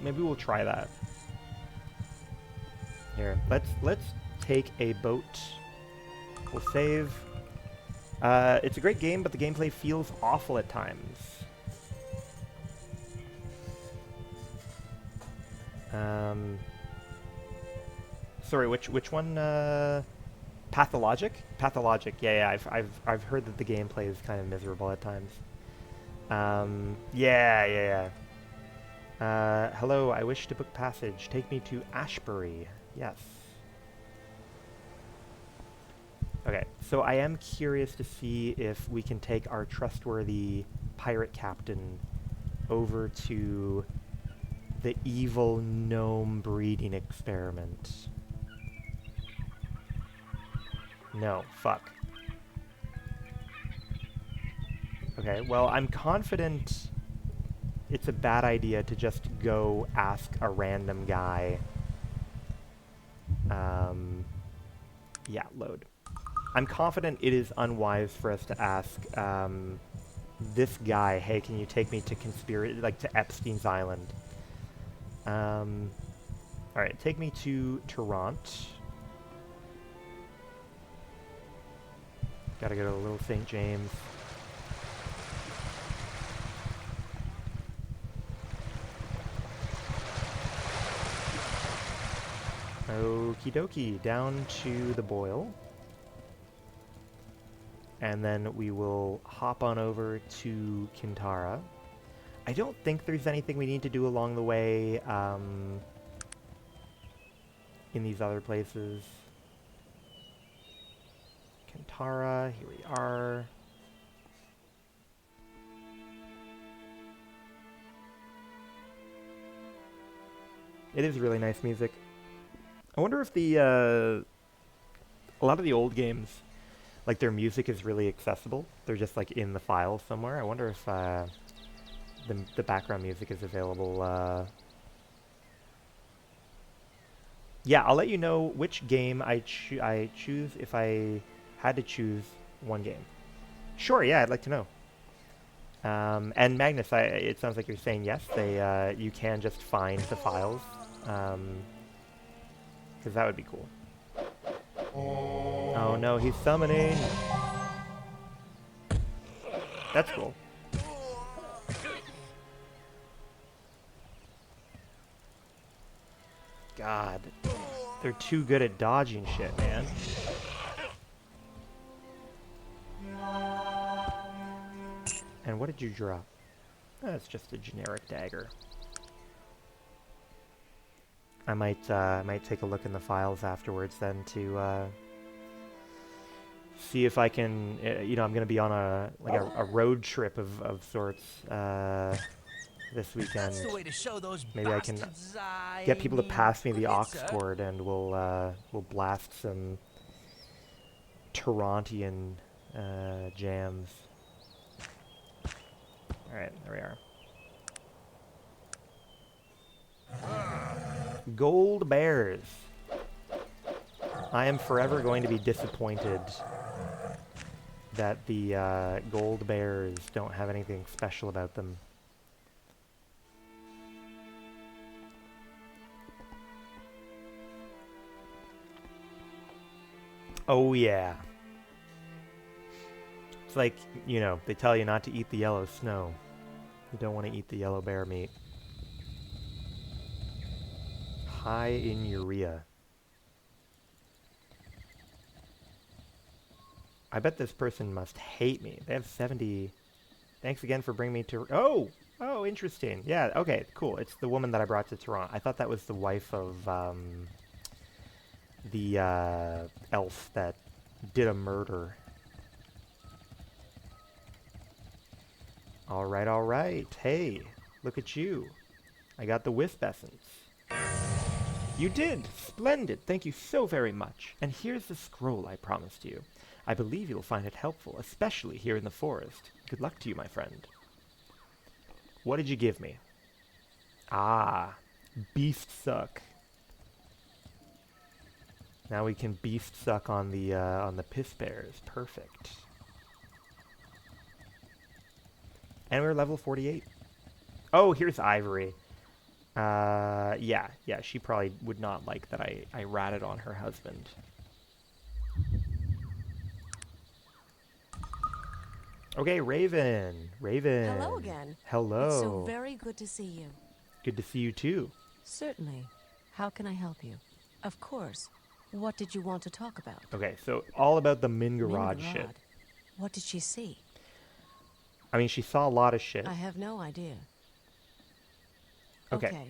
Maybe we'll try that. Here, let's take a boat. We'll save. It's a great game, but the gameplay feels awful at times. Sorry, which one? Pathologic? Pathologic. Yeah, I've heard that the gameplay is kind of miserable at times. Yeah. Hello, I wish to book passage. Take me to Ashbury. Yes. Okay, so I am curious to see if we can take our trustworthy pirate captain over to the evil gnome breeding experiment. No, fuck. Okay, well, I'm confident it's a bad idea to just go ask a random guy. Yeah, load. I'm confident it is unwise for us to ask this guy, hey, can you take me to to Epstein's Island? Alright, take me to Toronto. Gotta go to Little St. James. Okie dokie, down to the Boil. And then we will hop on over to Kintara. I don't think there's anything we need to do along the way in these other places. Kintara, here we are. It is really nice music. I wonder if the a lot of the old games, like their music is really accessible. They're just like in the file somewhere. I wonder if the background music is available yeah, I'll let you know which game I choose if I had to choose one game. Sure, yeah, I'd like to know. And Magnus, it sounds like you're saying yes. You can just find the files, because that would be cool. Oh no, he's summoning. That's cool. God, they're too good at dodging shit, man. And what did you drop? That's just a generic dagger. I might take a look in the files afterwards then to see if I can, you know, I'm gonna be on a road trip of sorts this weekend. That's the way to show those Maybe I can bastards, get people to pass me the aux Pizza. cord, and we'll blast some Torontian jams. All right, there we are. Gold bears. I am forever going to be disappointed that the gold bears don't have anything special about them. Oh yeah. It's like, you know, they tell you not to eat the yellow snow. You don't want to eat the yellow bear meat. High in urea. I bet this person must hate me. They have 70... Thanks again for bringing me to... Oh! Oh, interesting. Yeah, okay, cool. It's the woman that I brought to Toronto. I thought that was the wife of, the, elf that did a murder. Alright, alright. Hey, look at you. I got the wisp essence. You did! Splendid! Thank you so very much. And here's the scroll I promised you. I believe you'll find it helpful, especially here in the forest. Good luck to you, my friend. What did you give me? Ah, beast suck. Now we can beast suck on the piss bears. Perfect. And we're level 48. Oh, here's Ivory. Yeah, she probably would not like that I ratted on her husband. Okay, Raven. Raven. Hello again. Hello. It's so very good to see you. Good to see you too. Certainly. How can I help you? Of course. What did you want to talk about? Okay, so all about the Mingarod shit. Mingarod. What did she see? I mean, she saw a lot of shit. I have no idea. Okay.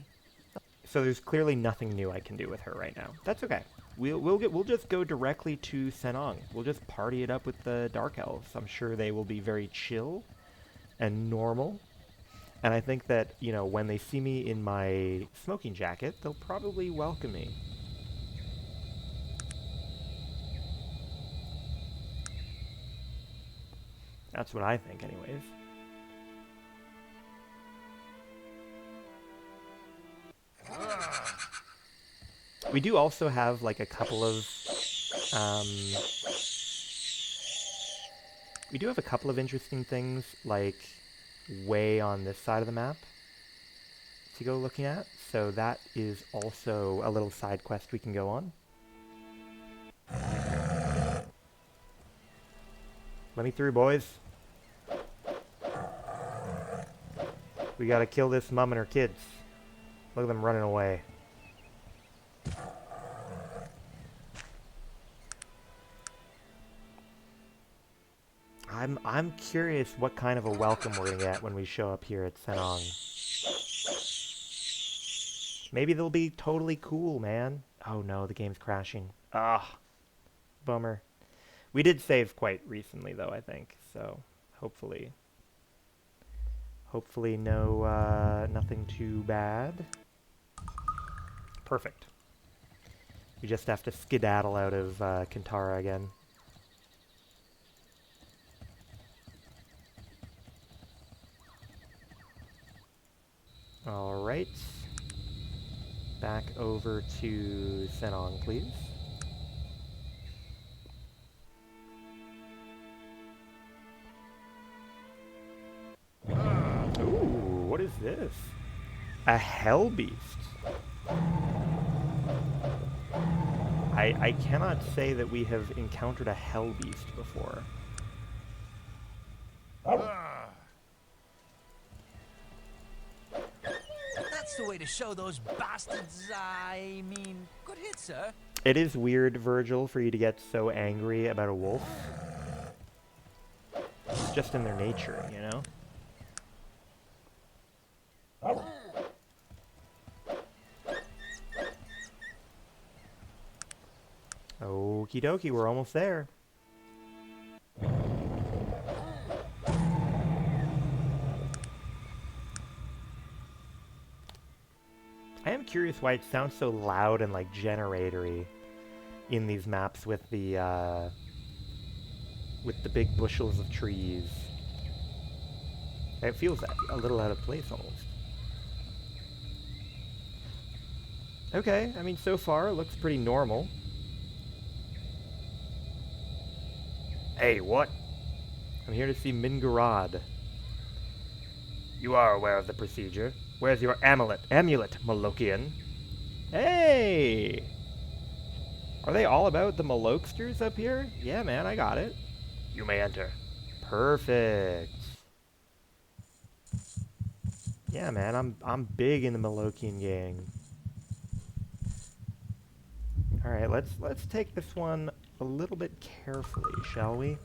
So there's clearly nothing new I can do with her right now. That's okay. We'll just go directly to Senong. We'll just party it up with the Dark Elves. I'm sure they will be very chill and normal. And I think that, you know, when they see me in my smoking jacket, they'll probably welcome me. That's what I think, anyways. We do also have, like, a couple of, we do have a couple of interesting things, like, way on this side of the map to go looking at. So that is also a little side quest we can go on. Let me through, boys. We gotta kill this mom and her kids. Look at them running away. I'm curious what kind of a welcome we're gonna get when we show up here at Senong. Maybe they'll be totally cool, man. Oh no, the game's crashing. Ah, bummer. We did save quite recently, though, I think. So hopefully no, nothing too bad. Perfect. We just have to skedaddle out of Kintara again. Alright. Back over over to Senong, please. Ooh, what is this? A hell beast. I cannot say that we have encountered a hell beast before. That's the way to show those bastards. I mean, good hit, sir. It is weird, Virgil, for you to get so angry about a wolf. It's just in their nature, you know? Okie dokie, we're almost there. I am curious why it sounds so loud and like generatory in these maps with the big bushels of trees. It feels a little out of place almost. Okay, I mean so far it looks pretty normal. Hey, what? I'm here to see Mingarad. You are aware of the procedure. Where's your amulet, Malokian? Hey! Are they all about the Maloksters up here? Yeah, man, I got it. You may enter. Perfect. Yeah, man, I'm big in the Malokian gang. All right, let's take this one a little bit carefully, shall we?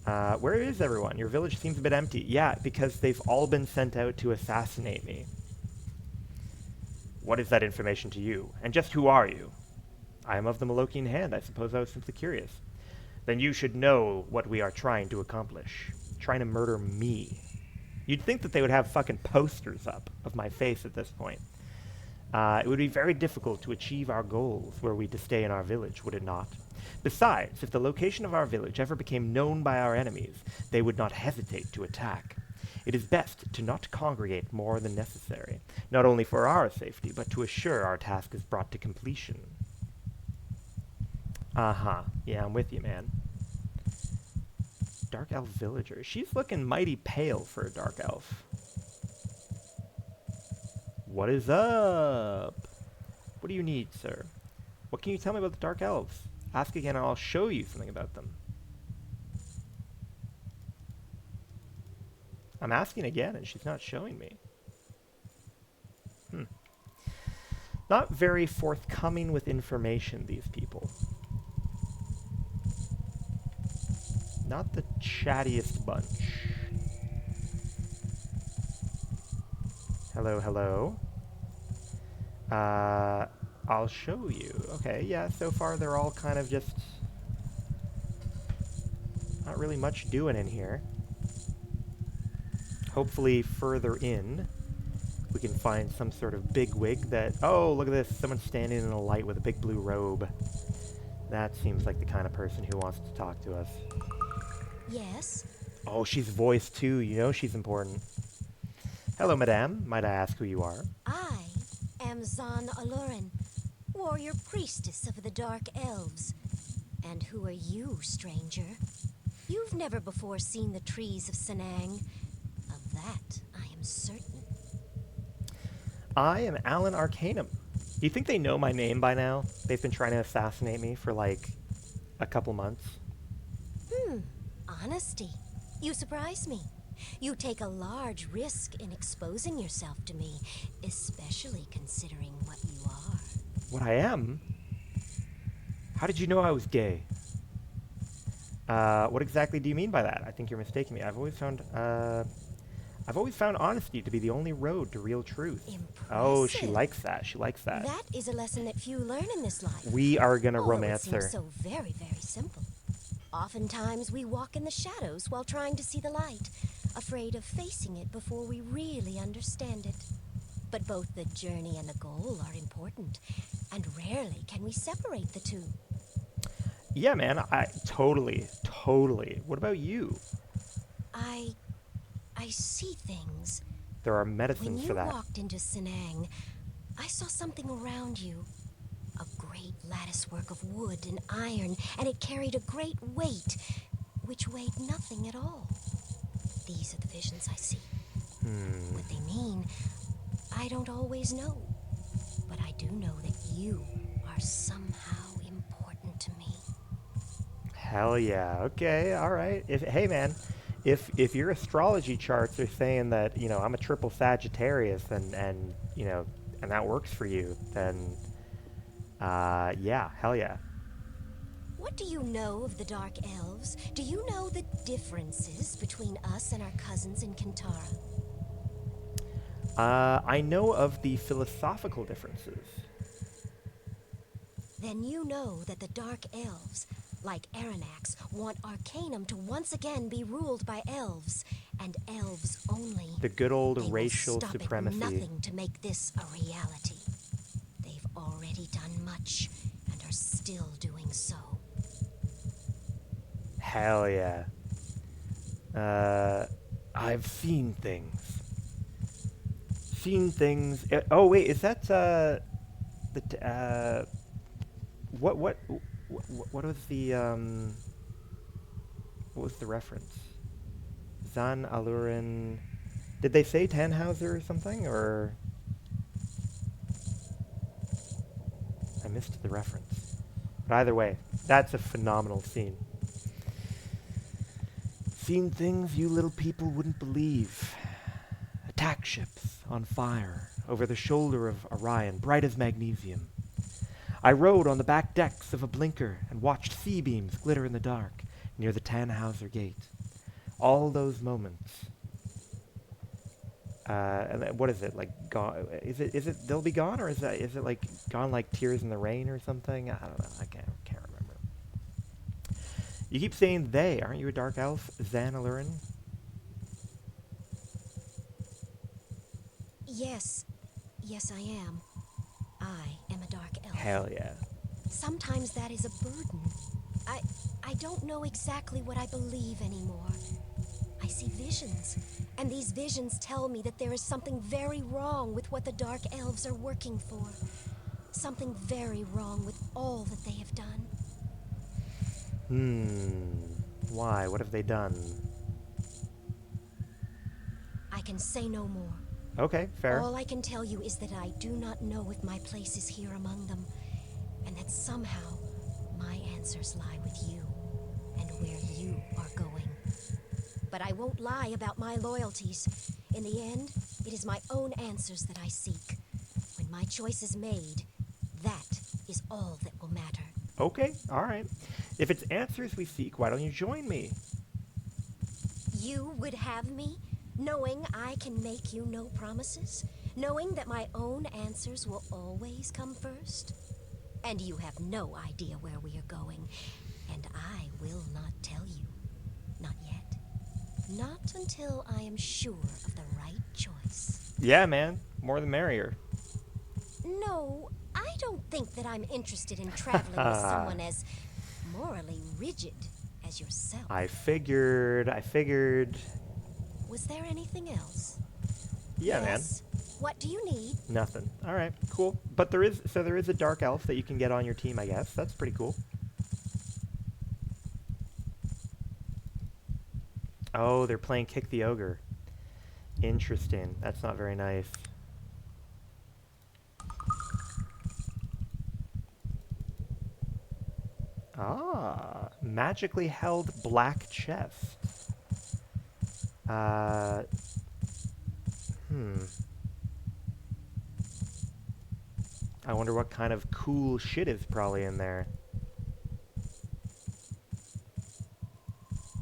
Where is everyone? Your village seems a bit empty. Yeah, because they've all been sent out to assassinate me. What is that information to you? And just who are you? I am of the Malokian hand. I suppose I was simply curious. Then you should know what we are trying to accomplish. Trying to murder me. You'd think that they would have fucking posters up of my face at this point. It would be very difficult to achieve our goals were we to stay in our village, would it not? Besides, if the location of our village ever became known by our enemies, they would not hesitate to attack. It is best to not congregate more than necessary, not only for our safety, but to assure our task is brought to completion. Uh-huh. Yeah, I'm with you, man. Dark elf villager. She's looking mighty pale for a dark elf. What is up? What do you need, sir? What can you tell me about the dark elves? Ask again and I'll show you something about them. I'm asking again and she's not showing me. Not very forthcoming with information, these people. Not the chattiest bunch. Hello, hello. I'll show you. Okay, yeah, so far they're all kind of just not really much doing in here. Hopefully further in we can find some sort of bigwig that... Oh, look at this. Someone's standing in the light with a big blue robe. That seems like the kind of person who wants to talk to us. Yes? Oh, she's voiced too. You know she's important. Hello, madame. Might I ask who you are? I am Zan Alurin, warrior priestess of the Dark Elves. And who are you, stranger? You've never before seen the trees of Senang. Of that, I am certain. I am Alan Arcanum. Do you think they know my name by now? They've been trying to assassinate me for like a couple months. Honesty. You surprise me. You take a large risk in exposing yourself to me, especially considering what you are. What I am? How did you know I was gay? What exactly do you mean by that? I think you're mistaking me. I've always found honesty to be the only road to real truth. Impressive. Oh, she likes that. She likes that. That is a lesson that few learn in this life. We are gonna Although romance it seems her. so very, very simple. Oftentimes we walk in the shadows while trying to see the light, afraid of facing it before we really understand it. But both the journey and the goal are important, and rarely can we separate the two. Yeah, man. I totally. What about you? I see things. There are When medicines you for that. walked into Senang, I saw something around you. A great latticework of wood and iron, and it carried a great weight, which weighed nothing at all. These are the visions I see. What they mean, I don't always know. But I do know that you are somehow important to me. Hell yeah. Okay, all right. Hey man, if your astrology charts are saying that, you know, I'm a triple Sagittarius and you know, and that works for you, then yeah, hell yeah. What do you know of the Dark Elves? Do you know the differences between us and our cousins in Kintara? I know of the philosophical differences. Then you know that the Dark Elves, like Aranax, want Arcanum to once again be ruled by elves, and elves only. The good old They will racial stop supremacy. at nothing to make this a reality. They've already done much, and are still doing so. Hell yeah. I've seen things. Seen things. Oh wait, is that what what was the what was the reference? Zan Alurin. Did they say Tannhauser or something, or I missed the reference? But either way, that's a phenomenal scene. Seen things you little people wouldn't believe. Attack ships on fire over the shoulder of Orion, bright as magnesium. I rode on the back decks of a blinker and watched sea beams glitter in the dark near the Tannhauser Gate. All those moments. And what is it like? Gone? Is it they'll be gone, or is it like gone like tears in the rain or something? I don't know. I can't remember. You keep saying they, aren't you a dark elf, Xanalurin? Yes, I am. I am a Dark Elf. Hell yeah. Sometimes that is a burden. I don't know exactly what I believe anymore. I see visions, and these visions tell me that there is something very wrong with what the Dark Elves are working for. Something very wrong with all that they have done. Why? What have they done? I can say no more. Okay, fair. All I can tell you is that I do not know if my place is here among them, and that somehow my answers lie with you, and where you are going. But I won't lie about my loyalties. In the end, it is my own answers that I seek. When my choice is made, that is all that will matter. Okay, alright. If it's answers we seek, why don't you join me? You would have me, knowing I can make you no promises? Knowing that my own answers will always come first? And you have no idea where we are going, and I will not tell you. Not yet. Not until I am sure of the right choice. Yeah, man. More the merrier. No, I don't think that I'm interested in traveling with someone as morally rigid as yourself. I figured. Was there anything else? Yeah, Yes. What do you need? man. Nothing. Alright, cool. But there is a dark elf that you can get on your team, I guess. That's pretty cool. Oh, they're playing Kick the Ogre. Interesting. That's not very nice. Ah, magically held black chest. I wonder what kind of cool shit is probably in there.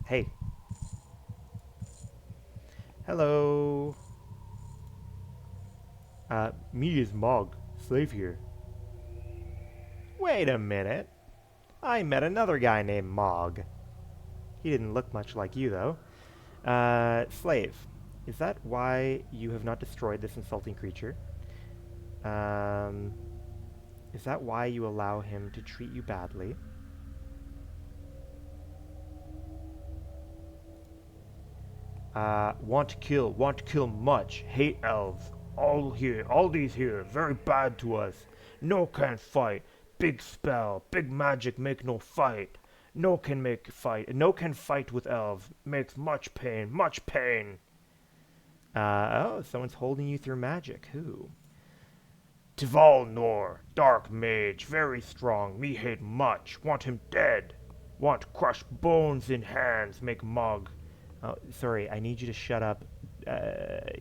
Hey. Hello. Me is Mog, slave here. Wait a minute. I met another guy named Mog. He didn't look much like you, though. Slave. Is that why you have not destroyed this insulting creature? Is that why you allow him to treat you badly? Want to kill much, hate elves, All these here, very bad to us. No can fight. Big spell, big magic make no fight. No can make fight. No can fight with elves. Makes much pain, much pain. Oh, someone's holding you through magic. Who? Tival Nor, dark mage, very strong. Me hate much. Want him dead. Want crush bones in hands. Make mug. Oh, sorry, I need you to shut up,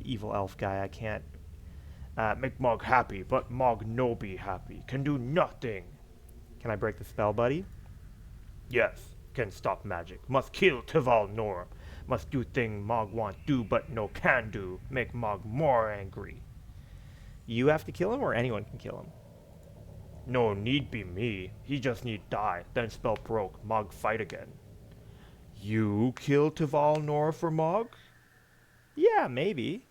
evil elf guy. I can't. Make mug happy, but mug no be happy. Can do nothing. Can I break the spell, buddy? Yes, can stop magic. Must kill Tival Nor. Must do thing mug want do, but no can do. Make mug more angry. You have to kill him, or anyone can kill him? No need be me. He just need die. Then spell broke. Mog fight again. You kill Tival Nor for Mog? Yeah, maybe.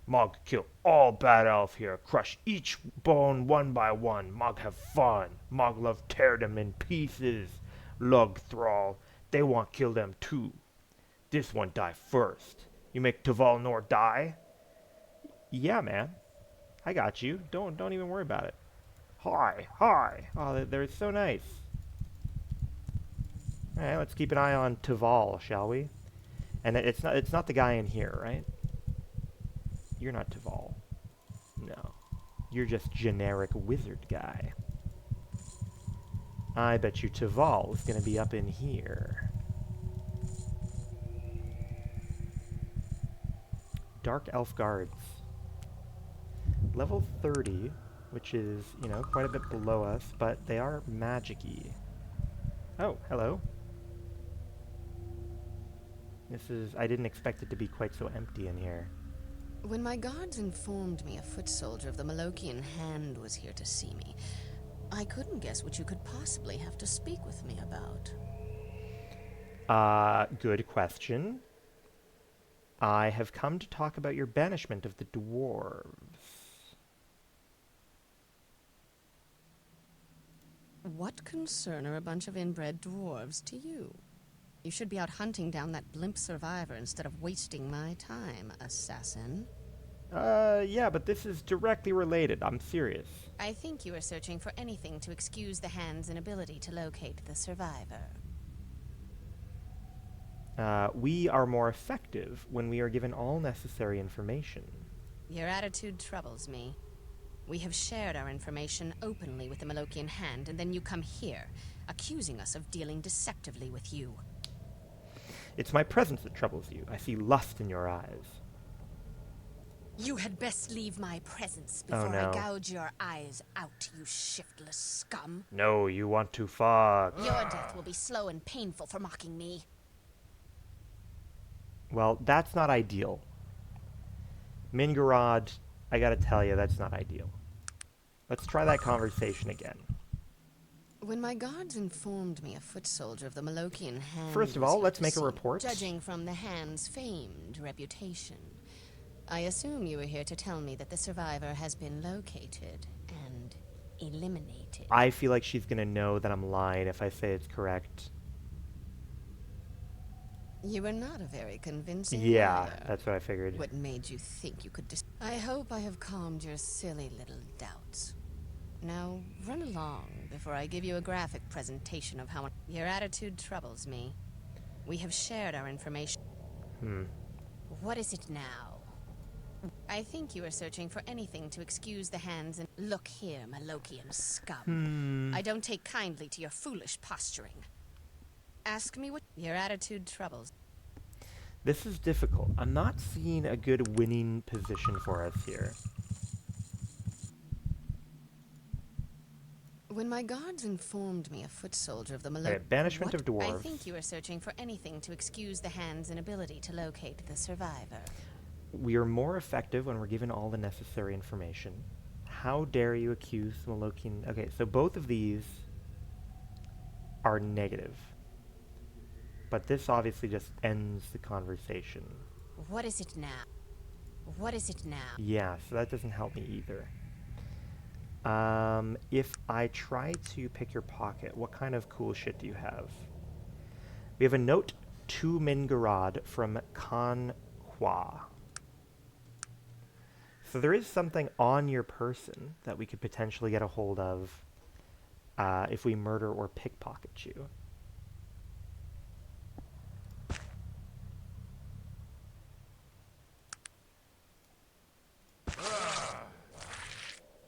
Mog kill all bad elf here. Crush each bone one by one. Mog have fun. Mog love tear them in pieces. Lug thrall. They want kill them too. This one die first. You make Tival Nor die? Yeah, man. I got you. Don't even worry about it. Hi, hi. Oh, they're so nice. All right, let's keep an eye on Tival, shall we? And it's not the guy in here, right? You're not Tival. No. You're just generic wizard guy. I bet you Tival is going to be up in here. Dark Elf Guards. Level 30, which is, you know, quite a bit below us, but they are magic-y. Oh, hello. I didn't expect it to be quite so empty in here. When my guards informed me a foot soldier of the Malokian Hand was here to see me, I couldn't guess what you could possibly have to speak with me about. Good question. I have come to talk about your banishment of the dwarves. What concern are a bunch of inbred dwarves to you? You should be out hunting down that blimp survivor instead of wasting my time, assassin. Yeah, but this is directly related. I'm serious. I think you are searching for anything to excuse the Hand's inability to locate the survivor. We are more effective when we are given all necessary information. Your attitude troubles me. We have shared our information openly with the Malokian Hand, and then you come here, accusing us of dealing deceptively with you. It's my presence that troubles you. I see lust in your eyes. You had best leave my presence Oh, before no. I gouge your eyes out, you shiftless scum. No, you want to fuck. Your death will be slow and painful for mocking me. Well, that's not ideal. Mingarad, I gotta tell you, that's not ideal. Let's try that conversation again. When my guards informed me a foot soldier of the Malokian Hand First of was all, here let's to make a see me, report. Judging from the Hand's famed reputation, I assume you were here to tell me that the survivor has been located and eliminated. I feel like she's gonna know that I'm lying if I say it's correct. You were not a very convincing Yeah, liar. that's what I figured. What made you think you could I hope I have calmed your silly little doubts. Now, run along before I give you a graphic presentation of how your attitude troubles me. We have shared our information. What is it now? I think you are searching for anything to excuse the Hands and... Look here, Malokian scum. I don't take kindly to your foolish posturing. Ask me what... Your attitude troubles. This is difficult. I'm not seeing a good winning position for us here. When my guards informed me a foot soldier of the Okay, banishment of dwarves. I think you are searching for anything to excuse the Hand's inability to locate the survivor. We are more effective when we're given all the necessary information. How dare you accuse the Malokian... Okay, so both of these are negative. But this obviously just ends the conversation. What is it now? What is it now? Yeah, so that doesn't help me either. If I try to pick your pocket, what kind of cool shit do you have? We have a note to Mingarad from Kan Hua. So there is something on your person that we could potentially get a hold of if we murder or pickpocket you.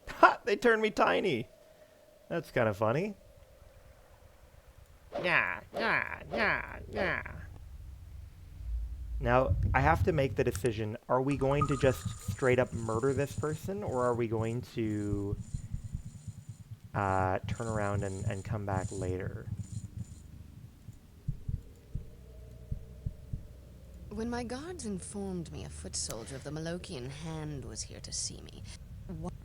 Ha! They turned me tiny! That's kind of funny. Yeah, yeah, yeah, yeah. Now, I have to make the decision, are we going to just straight up murder this person, or are we going to turn around and come back later? When my guards informed me a foot soldier of the Malokian Hand was here to see me,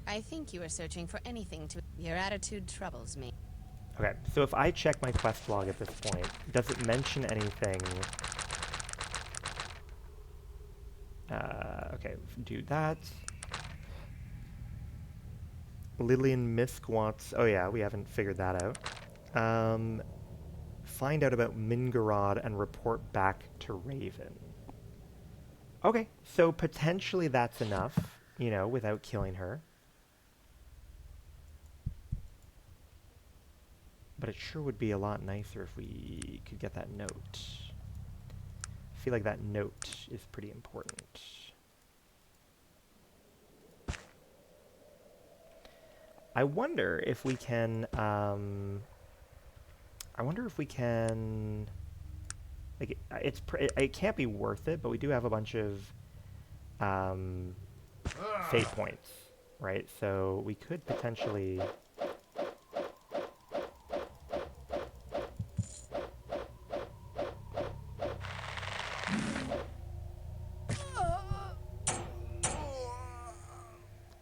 I think you are searching for anything to... Your attitude troubles me. Okay, so if I check my quest log at this point, does it mention anything? Okay, do that. Lillian Misk wants... Oh yeah, we haven't figured that out. Find out about Mingarod and report back to Raven. Okay, so potentially that's enough, you know, without killing her. But it sure would be a lot nicer if we could get that note. I feel like that note is pretty important. I wonder if we can, like, it can't be worth it, but we do have a bunch of, fate points, right? So we could potentially...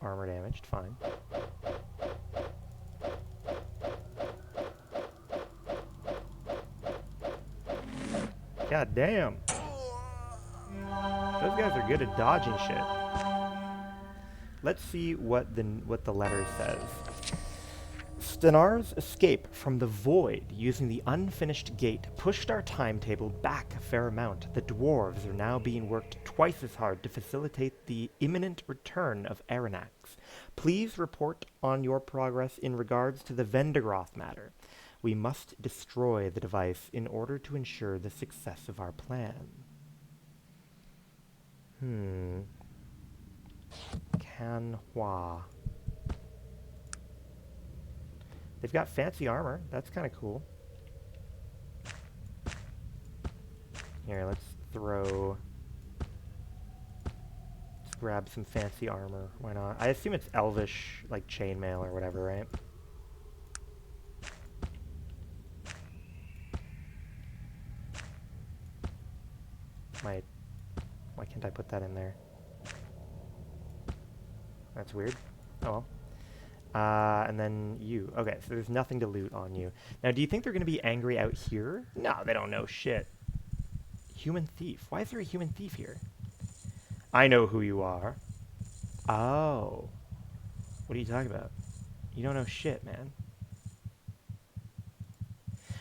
Armor damaged, fine. God damn. Those guys are good at dodging shit. Let's see what the letter says. Stenar's escape from the void using the unfinished gate pushed our timetable back a fair amount. The dwarves are now being worked twice as hard to facilitate the imminent return of Aranax. Please report on your progress in regards to the Vendigroth matter. We must destroy the device in order to ensure the success of our plan. Canhua. They've got fancy armor. That's kind of cool. Here, let's grab some fancy armor. Why not? I assume it's elvish, like chainmail or whatever, right? Why can't I put that in there? That's weird. Oh well. And then you. Okay, so there's nothing to loot on you. Now, do you think they're going to be angry out here? No, they don't know shit. Human thief. Why is there a human thief here? I know who you are. Oh. What are you talking about? You don't know shit, man.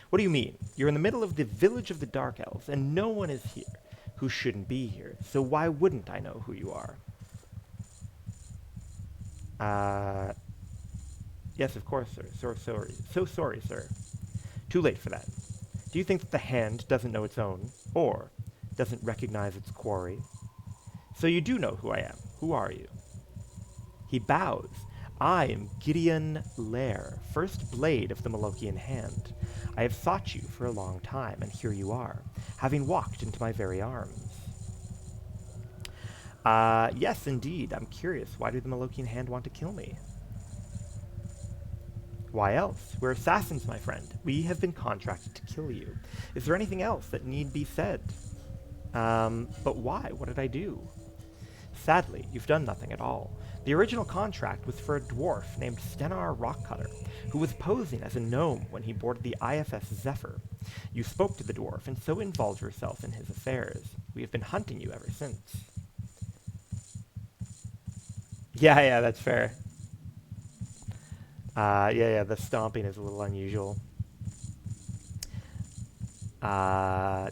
What do you mean? You're in the middle of the village of the Dark Elves, and no one is here who shouldn't be here. So why wouldn't I know who you are? Yes, of course, sir. So sorry, sir. Too late for that. Do you think that the hand doesn't know its own, or doesn't recognize its quarry? So you do know who I am. Who are you? He bows. I am Gideon Lair, first blade of the Malokian Hand. I have sought you for a long time, and here you are, having walked into my very arms. Yes, indeed. I'm curious. Why did the Malokian Hand want to kill me? Why else? We're assassins, my friend. We have been contracted to kill you. Is there anything else that need be said? But why? What did I do? Sadly, you've done nothing at all. The original contract was for a dwarf named Stenar Rockcutter, who was posing as a gnome when he boarded the IFS Zephyr. You spoke to the dwarf and so involved yourself in his affairs. We have been hunting you ever since. Yeah, that's fair. Yeah, the stomping is a little unusual. Why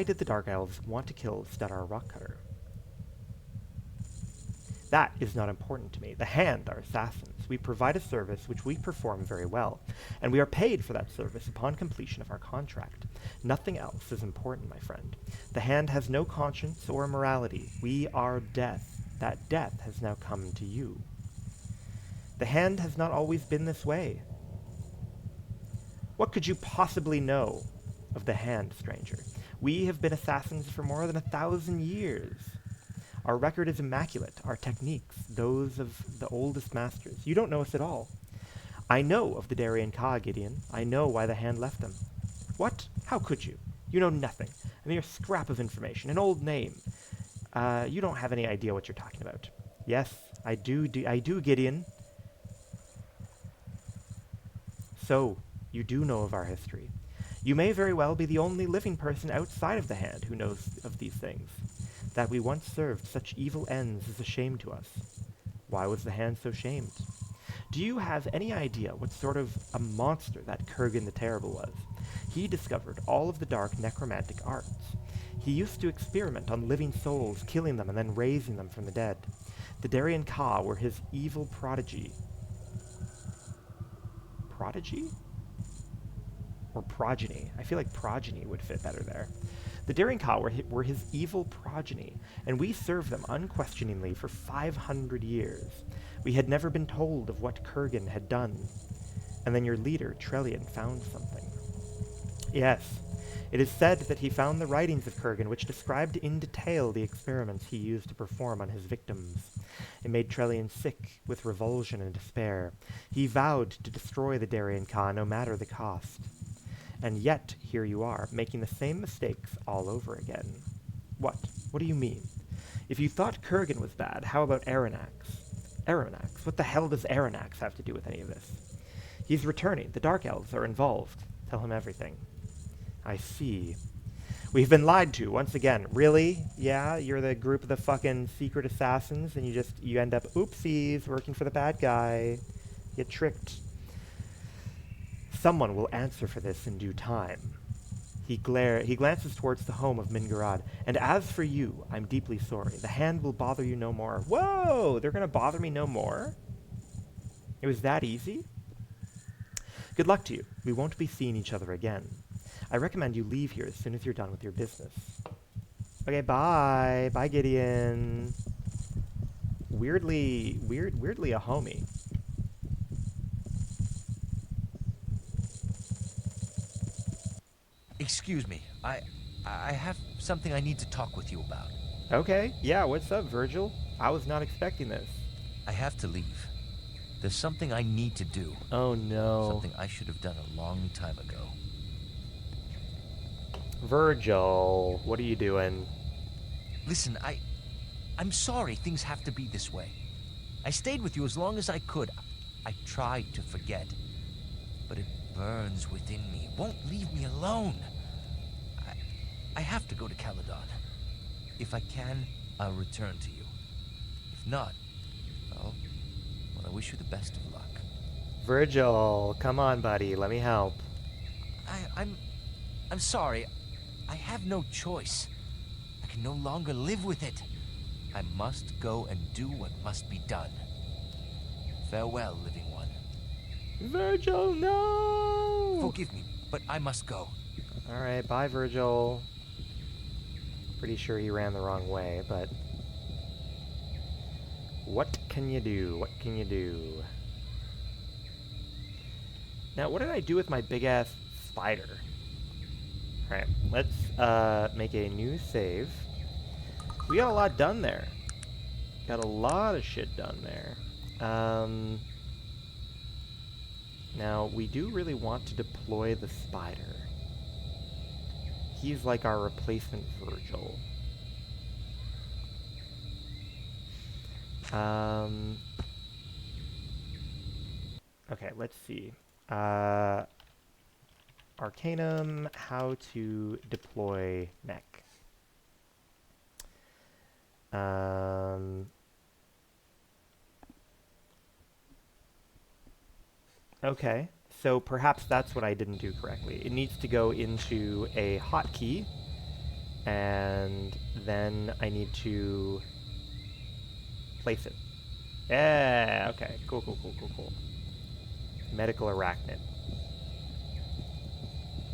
did the Dark Elves want to kill Stenar Rockcutter? That is not important to me. The Hand are assassins. We provide a service which we perform very well, and we are paid for that service upon completion of our contract. Nothing else is important, my friend. The Hand has no conscience or morality. We are death. That death has now come to you. The Hand has not always been this way. What could you possibly know of the Hand, stranger? We have been assassins for more than 1,000 years. Our record is immaculate, our techniques, those of the oldest masters. You don't know us at all. I know of the Darien Ka, Gideon. I know why the Hand left them. What? How could you? You know nothing. A mere scrap of information, an old name. You don't have any idea what you're talking about. Yes, I do, Gideon. So, you do know of our history. You may very well be the only living person outside of the Hand who knows of these things. That we once served such evil ends is a shame to us. Why was the Hand so shamed? Do you have any idea what sort of a monster that Kurgan the Terrible was? He discovered all of the dark necromantic arts. He used to experiment on living souls, killing them and then raising them from the dead. The Darien Ka were his evil prodigy. Prodigy? Or progeny? I feel like progeny would fit better there. The Darien Ka were his evil progeny, and we served them unquestioningly for 500 years. We had never been told of what Kurgan had done. And then your leader, Trellian, found something. Yes, it is said that he found the writings of Kurgan which described in detail the experiments he used to perform on his victims. It made Trellian sick with revulsion and despair. He vowed to destroy the Darien Ka no matter the cost. And yet, here you are, making the same mistakes all over again. What? What do you mean? If you thought Kurgan was bad, how about Aranax? Aranax? What the hell does Aranax have to do with any of this? He's returning. The Dark Elves are involved. Tell him everything. I see. We've been lied to once again. Really? Yeah, you're the group of the fucking secret assassins, and you end up, oopsies, working for the bad guy. Get tricked. Someone will answer for this in due time. He glances towards the home of Mingarad. And as for you, I'm deeply sorry. The Hand will bother you no more. Whoa! They're gonna bother me no more? It was that easy? Good luck to you. We won't be seeing each other again. I recommend you leave here as soon as you're done with your business. Okay, bye. Bye, Gideon. Weirdly a homie. Excuse me. I have something I need to talk with you about. Okay, yeah, what's up, Virgil? I was not expecting this. I have to leave. There's something I need to do. Oh no. Something I should have done a long time ago. Virgil, what are you doing? Listen, I'm sorry things have to be this way. I stayed with you as long as I could. I tried to forget. But it burns within me. Won't leave me alone. I have to go to Caledon. If I can, I'll return to you. If not, well, I wish you the best of luck. Virgil, come on, buddy. Let me help. I'm sorry. I have no choice. I can no longer live with it. I must go and do what must be done. Farewell, living one. Virgil, no! Forgive me, but I must go. Alright, bye, Virgil. Pretty sure he ran the wrong way, but... What can you do? What can you do? Now, what did I do with my big-ass spider? Alright, let's make a new save. We got a lot done there. Got a lot of shit done there. Now, we do really want to deploy the spider. He's like our replacement Virgil. Okay, let's see. Arcanum, how to deploy mech. Okay, so perhaps that's what I didn't do correctly. It needs to go into a hotkey, and then I need to place it. Yeah, okay. Cool, cool, cool, cool, cool. Medical arachnid.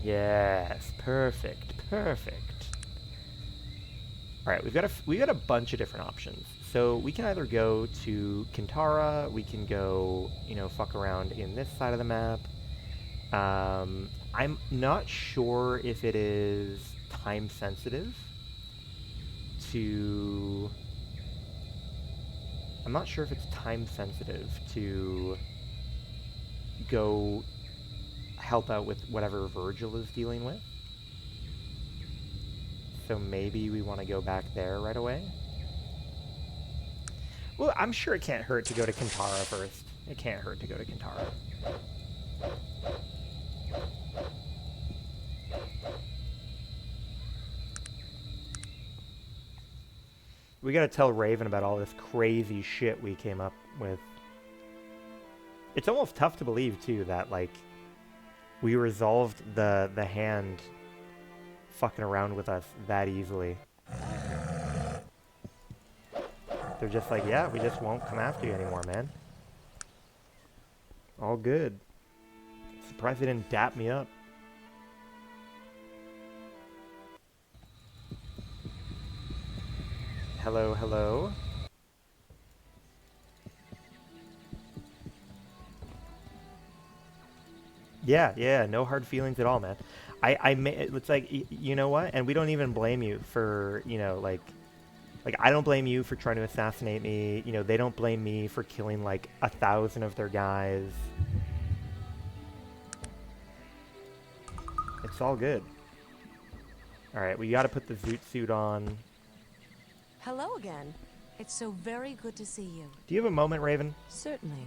Yes, perfect, perfect. All right, we got a bunch of different options. So we can either go to Kintara, we can go, you know, fuck around in this side of the map. I'm not sure if it is time sensitive to... I'm not sure if it's time sensitive to go help out with whatever Virgil is dealing with. So maybe we want to go back there right away. Well, I'm sure it can't hurt to go to Kintara first. It can't hurt to go to Kintara. We gotta tell Raven about all this crazy shit we came up with. It's almost tough to believe, too, that, like, we resolved the hand fucking around with us that easily. They're just like, yeah, we just won't come after you anymore, man. All good. Surprised they didn't dap me up. Hello, hello. Yeah, no hard feelings at all, man. It's like, you know what? And we don't even blame you for, you know, like, I don't blame you for trying to assassinate me. You know, they don't blame me for killing, like, 1,000 of their guys. It's all good. Alright, we gotta put the zoot suit on. Hello again. It's so very good to see you. Do you have a moment, Raven? Certainly.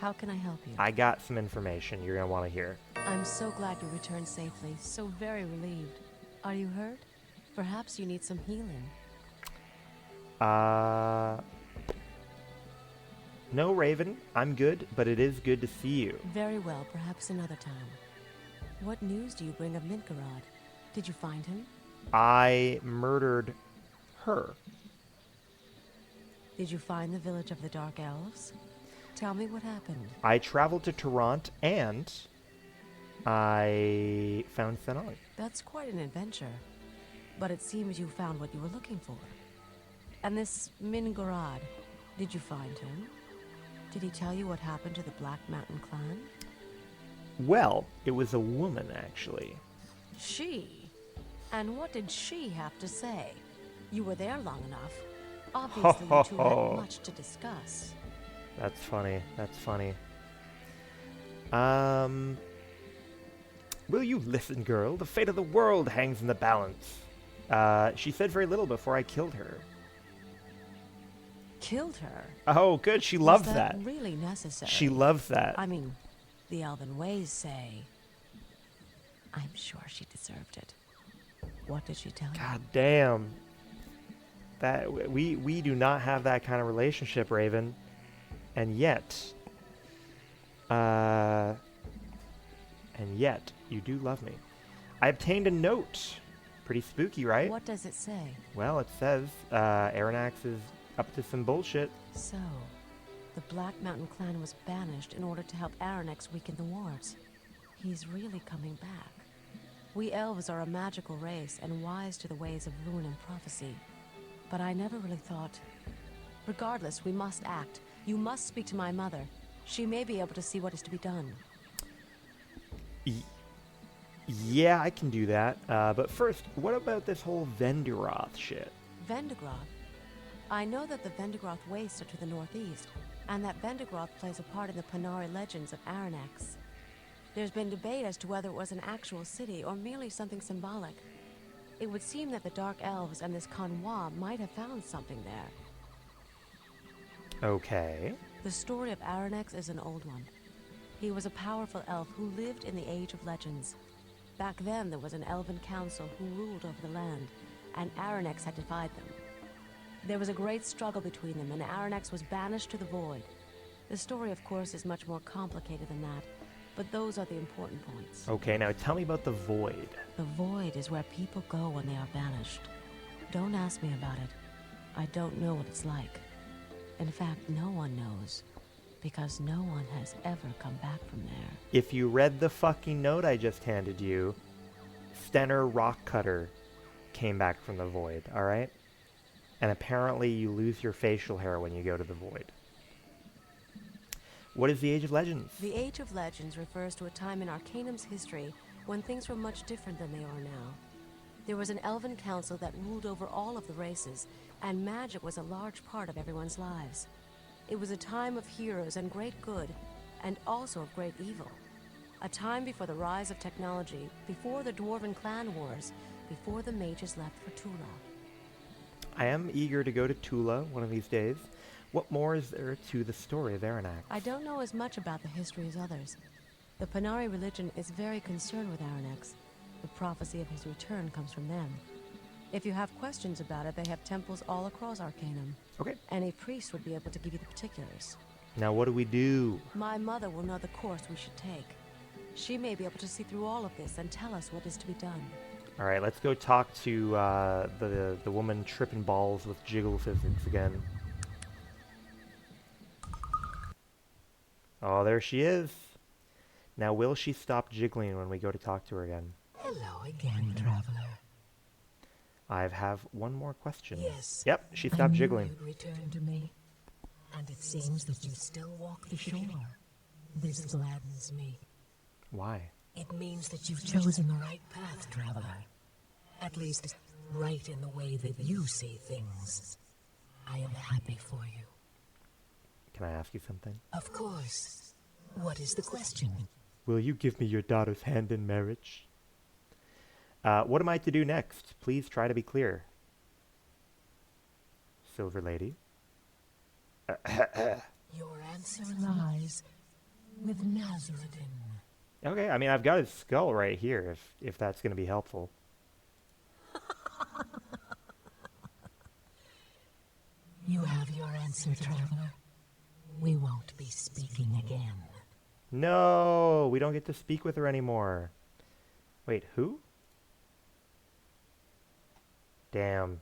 How can I help you? I got some information you're gonna want to hear. I'm so glad you returned safely. So very relieved. Are you hurt? Perhaps you need some healing. No, Raven. I'm good, but it is good to see you. Very well. Perhaps another time. What news do you bring of Midgard? Did you find him? I murdered her. Did you find the village of the Dark Elves? Tell me what happened. I traveled to Toronto and I found Senoi. That's quite an adventure. But it seems you found what you were looking for. And this Mingorod, did you find him? Did he tell you what happened to the Black Mountain clan? Well, it was a woman, actually. She? And what did she have to say? You were there long enough. Obviously, you two had much to discuss. That's funny. That's funny. Will you listen, girl? The fate of the world hangs in the balance. She said very little before I killed her. Killed her? Oh, good. She loves Was that. Really necessary? She loves that. I mean, the elven ways say. I'm sure she deserved it. What did she tell you? God damn. That we do not have that kind of relationship, Raven. And yet, you do love me. I obtained a note. Pretty spooky, right? What does it say? Well, it says, Aranax is up to some bullshit. So, the Black Mountain clan was banished in order to help Aranax weaken the wards. He's really coming back. We elves are a magical race and wise to the ways of ruin and prophecy. But I never really thought... Regardless, we must act. You must speak to my mother. She may be able to see what is to be done. Yeah, I can do that. But first, what about this whole Vendiroth shit? Vendigroth? I know that the Vendigroth wastes are to the northeast, and that Vendigroth plays a part in the Panari legends of Aranax. There's been debate as to whether it was an actual city or merely something symbolic. It would seem that the Dark Elves and this Kanwa might have found something there. Okay. The story of Aranax is an old one. He was a powerful elf who lived in the Age of Legends. Back then, there was an elven council who ruled over the land, and Aranax had defied them. There was a great struggle between them, and Aranax was banished to the Void. The story, of course, is much more complicated than that, but those are the important points. Okay, now tell me about the Void. The Void is where people go when they are banished. Don't ask me about it. I don't know what it's like. In fact, no one knows, because no one has ever come back from there. If you read the fucking note I just handed you, Stenner Rockcutter came back from the void, alright? And apparently you lose your facial hair when you go to the void. What is the Age of Legends? The Age of Legends refers to a time in Arcanum's history when things were much different than they are now. There was an elven council that ruled over all of the races, and magic was a large part of everyone's lives. It was a time of heroes and great good, and also of great evil. A time before the rise of technology, before the Dwarven clan wars, before the mages left for Tula. I am eager to go to Tula one of these days. What more is there to the story of Aranax? I don't know as much about the history as others. The Panari religion is very concerned with Aranax. The prophecy of his return comes from them. If you have questions about it, they have temples all across Arcanum. Okay. Any priest would be able to give you the particulars. Now what do we do? My mother will know the course we should take. She may be able to see through all of this and tell us what is to be done. Alright, let's go talk to the woman tripping balls with jiggle physics again. Oh, there she is. Now, will she stop jiggling when we go to talk to her again? Hello again, traveler. I have one more question. Yes. Yep, she I stopped knew jiggling. you'd return to me, and it seems that you still walk the shore. This gladdens me. Why? It means that you've chosen the right path, traveler. At least, right in the way that you see things. I am happy for you. Can I ask you something? Of course. What is the question? Will you give me your daughter's hand in marriage? What am I to do next? Please try to be clear. Silver Lady. Your answer lies with Nazruddin. Okay, I mean, I've got his skull right here, if that's going to be helpful. You have your answer, traveler. We won't be speaking again. No, we don't get to speak with her anymore. Wait, who? Damn.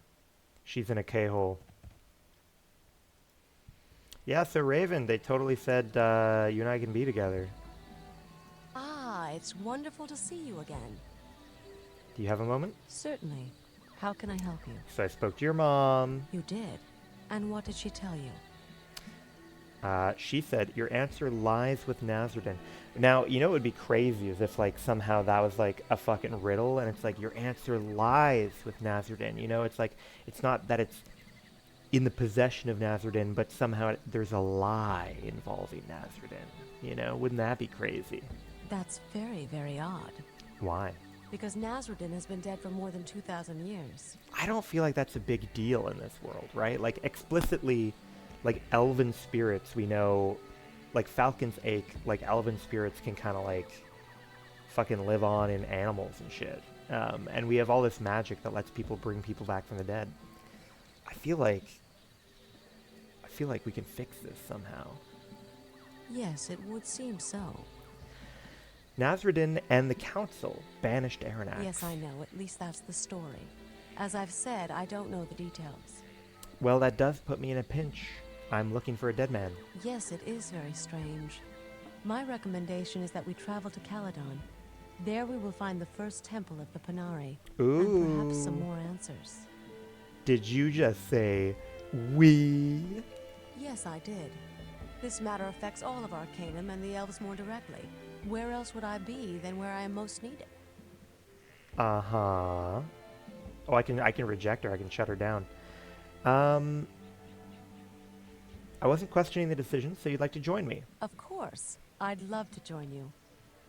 She's in a K-hole. Yeah, so Raven, they totally said you and I can be together. Ah, it's wonderful to see you again. Do you have a moment? Certainly. How can I help you? So I spoke to your mom. You did? And what did she tell you? She said, your answer lies with Nazruddin. Now, you know what would be crazy is if, like, somehow that was, like, a fucking riddle, and it's like, your answer lies with Nazruddin. You know, it's like, it's not that it's in the possession of Nazruddin, but somehow there's a lie involving Nazruddin. You know, wouldn't that be crazy? That's very, very odd. Why? Because Nazruddin has been dead for more than 2,000 years. I don't feel like that's a big deal in this world, right? Like, explicitly, like, elven spirits, we know, like, Falcon's Ache, like, elven spirits can kind of, like, fucking live on in animals and shit. And we have all this magic that lets people bring people back from the dead. I feel like we can fix this somehow. Yes, it would seem so. Nazruddin and the Council banished Aranax. Yes, I know. At least that's the story. As I've said, I don't know the details. Well, that does put me in a pinch. I'm looking for a dead man. Yes, it is very strange. My recommendation is that we travel to Caledon. There we will find the first temple of the Panari. Ooh. And perhaps some more answers. Did you just say, we? Yes, I did. This matter affects all of Arcanum and the elves more directly. Where else would I be than where I am most needed? Uh-huh. Oh, I can reject her. I can shut her down. I wasn't questioning the decision, so you'd like to join me. Of course. I'd love to join you.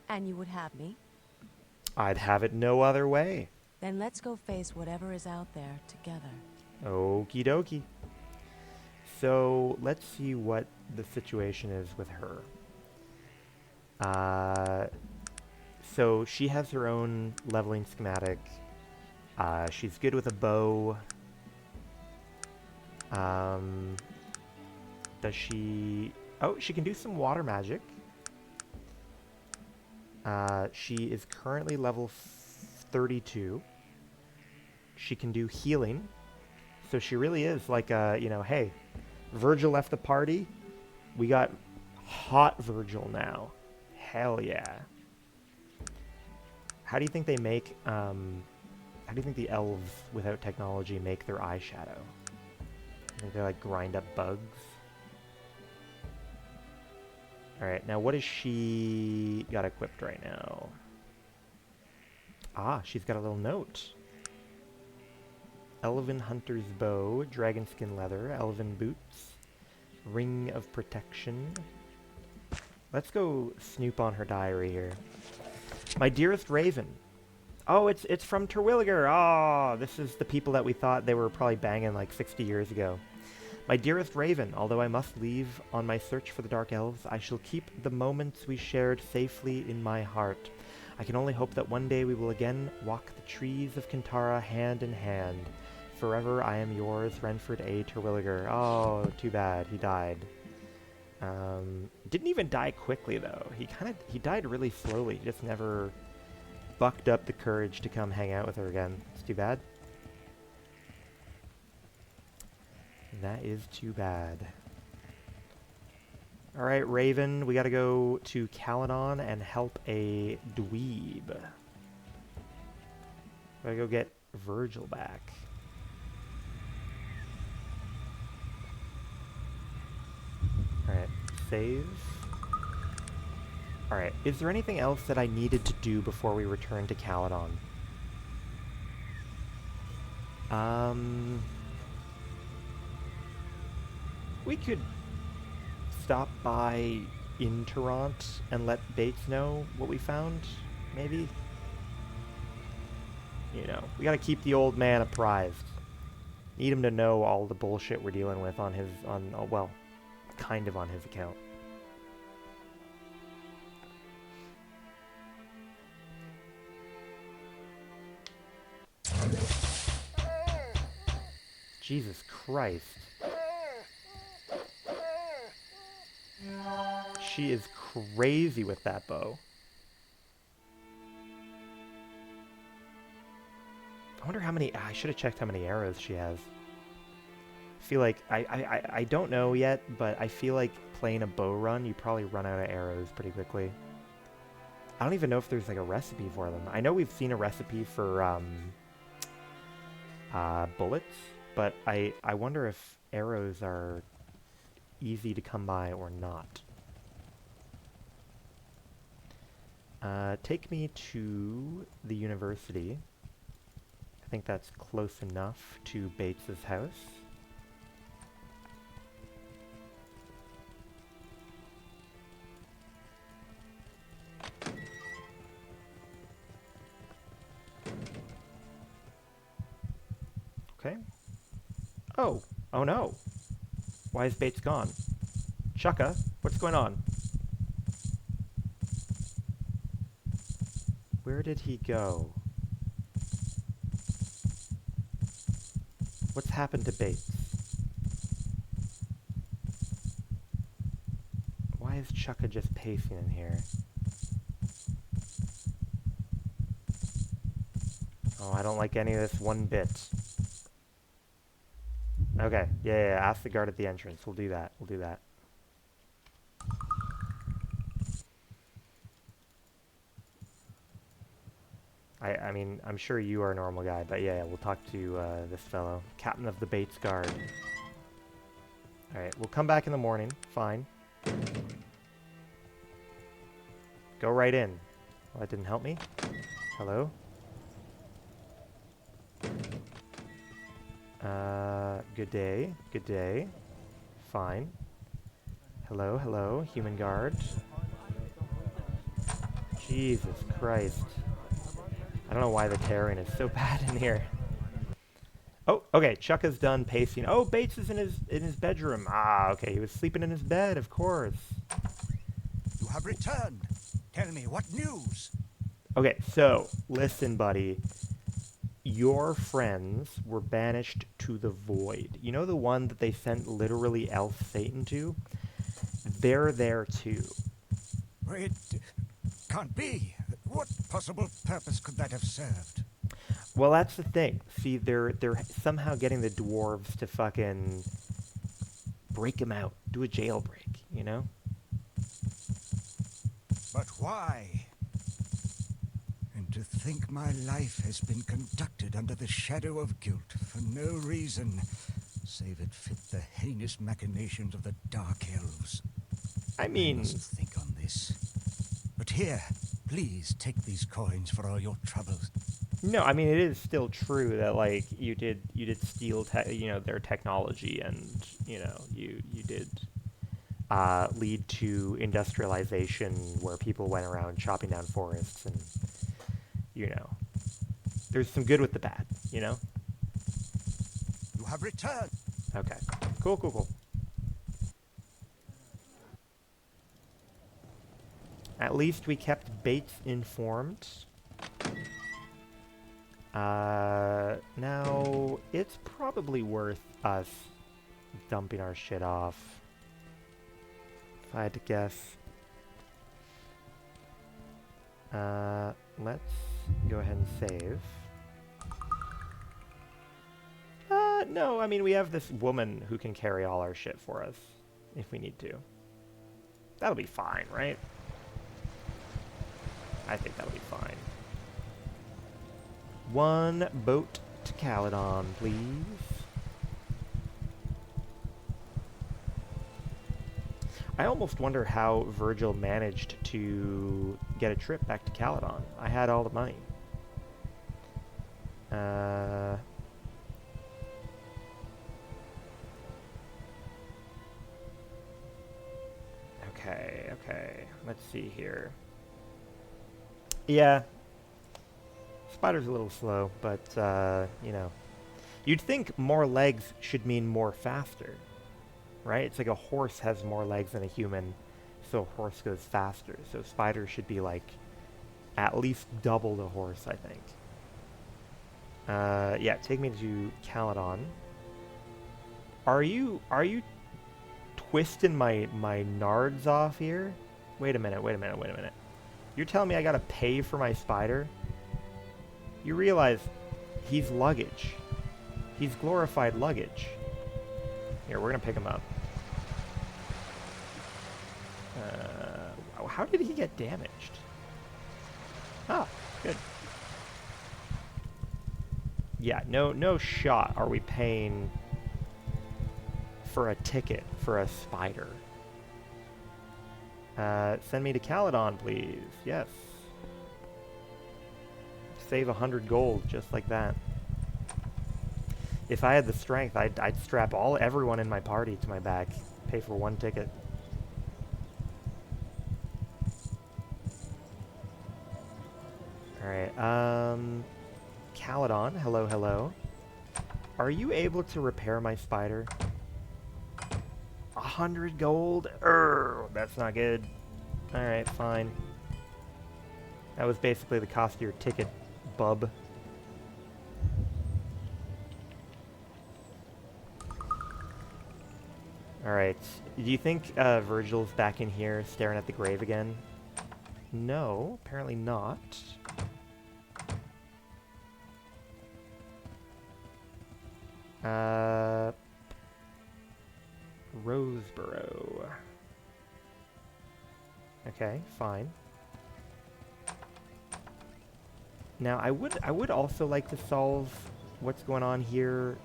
And you would have me? I'd have it no other way. Then let's go face whatever is out there together. Okie dokie. So, let's see what the situation is with her. So she has her own leveling schematic. She's good with a bow. Does she... Oh, she can do some water magic. She is currently level 32. She can do healing. So she really is like a, you know, hey, Virgil left the party. We got hot Virgil now. Hell yeah. How do you think they make, how do you think the elves without technology make their eyeshadow? I think they like grind up bugs. Alright, now what is she got equipped right now? Ah, she's got a little note. Elven Hunter's Bow, Dragon Skin Leather, Elven Boots, Ring of Protection. Let's go snoop on her diary here. My dearest Raven. Oh, it's from Terwilliger. Ah, this is the people that we thought they were probably banging like 60 years ago. My dearest Raven, although I must leave on my search for the Dark Elves, I shall keep the moments we shared safely in my heart. I can only hope that one day we will again walk the trees of Kintara hand in hand. Forever I am yours, Renford A. Terwilliger. Oh, too bad. He died. Didn't even die quickly, though. He died really slowly. He just never bucked up the courage to come hang out with her again. It's too bad. That is too bad. Alright, Raven, we gotta go to Caledon and help a dweeb. Gotta go get Virgil back. Alright, save. Alright, is there anything else that I needed to do before we return to Caledon? We could stop by Interront and let Bates know what we found, maybe? You know, we gotta keep the old man apprised. Need him to know all the bullshit we're dealing with on his, well, kind of on his account. Jesus Christ. She is crazy with that bow. I wonder how many... I should have checked how many arrows she has. I feel like... I don't know yet, but I feel like playing a bow run, you probably run out of arrows pretty quickly. I don't even know if there's like a recipe for them. I know we've seen a recipe for bullets, but I wonder if arrows are easy to come by or not. Take me to the university. I think that's close enough to Bates's house. Okay. Oh! Oh no! Why is Bates gone? Chukka, what's going on? Where did he go? What's happened to Bates? Why is Chukka just pacing in here? Oh, I don't like any of this one bit. Okay, yeah, ask the guard at the entrance. We'll do that. We'll do that. I mean, I'm sure you are a normal guy, but yeah, we'll talk to this fellow. Captain of the Bates Guard. Alright, we'll come back in the morning. Fine. Go right in. Well, that didn't help me. Hello? Good day. Good day. Fine. Hello, hello, human guard. Jesus Christ. I don't know why the terrain is so bad in here. Oh, okay, Chukka's done pacing. Oh, Bates is in his bedroom. Ah, okay, he was sleeping in his bed, of course. You have returned. Tell me, what news? Okay, so, listen, buddy. Your friends were banished to the Void. You know the one that they sent literally Elf Satan to? They're there too. It can't be. What possible purpose could that have served? Well, that's the thing. See, they're somehow getting the dwarves to fucking break him out, do a jailbreak, you know? But why? And to think my life has been conducted under the shadow of guilt for no reason, save it fit the heinous machinations of the Dark Elves. I I mean, must think on this. But here, please take these coins for all your troubles. no, I mean it is still true that like you did steal you know, their technology, and you know you did lead to industrialization where people went around chopping down forests, and you know there's some good with the bad, you know. You have returned. Okay, cool, cool, cool. At least we kept Bates informed. Now, it's probably worth us dumping our shit off. If I had to guess. Let's go ahead and save. No, I mean, we have this woman who can carry all our shit for us, if we need to. That'll be fine, right? I think that'll be fine. One boat to Caledon, please. I almost wonder how Virgil managed to get a trip back to Caledon. I had all the money. Okay. Let's see here. Yeah. Spider's a little slow, but, you know. You'd think more legs should mean more faster, right? It's like a horse has more legs than a human, so a horse goes faster. So Spider should be, like, at least double the horse, I think. Yeah, take me to Caledon. Are you twisting my nards off here? Wait a minute. You're telling me I gotta pay for my spider? You realize he's luggage. He's glorified luggage. Here, we're gonna pick him up. How did he get damaged? Ah, good. Yeah, no shot are we paying for a ticket for a spider. Send me to Caledon, please. Yes. Save 100 gold just like that. If I had the strength, I'd strap everyone in my party to my back. Pay for one ticket. Alright, Caledon, hello. Are you able to repair my spider? 100 gold? That's not good. Alright, fine. That was basically the cost of your ticket, bub. Alright, do you think Virgil's back in here staring at the grave again? No, apparently not. Roseboro. Okay, fine. Now, I would also like to solve what's going on here,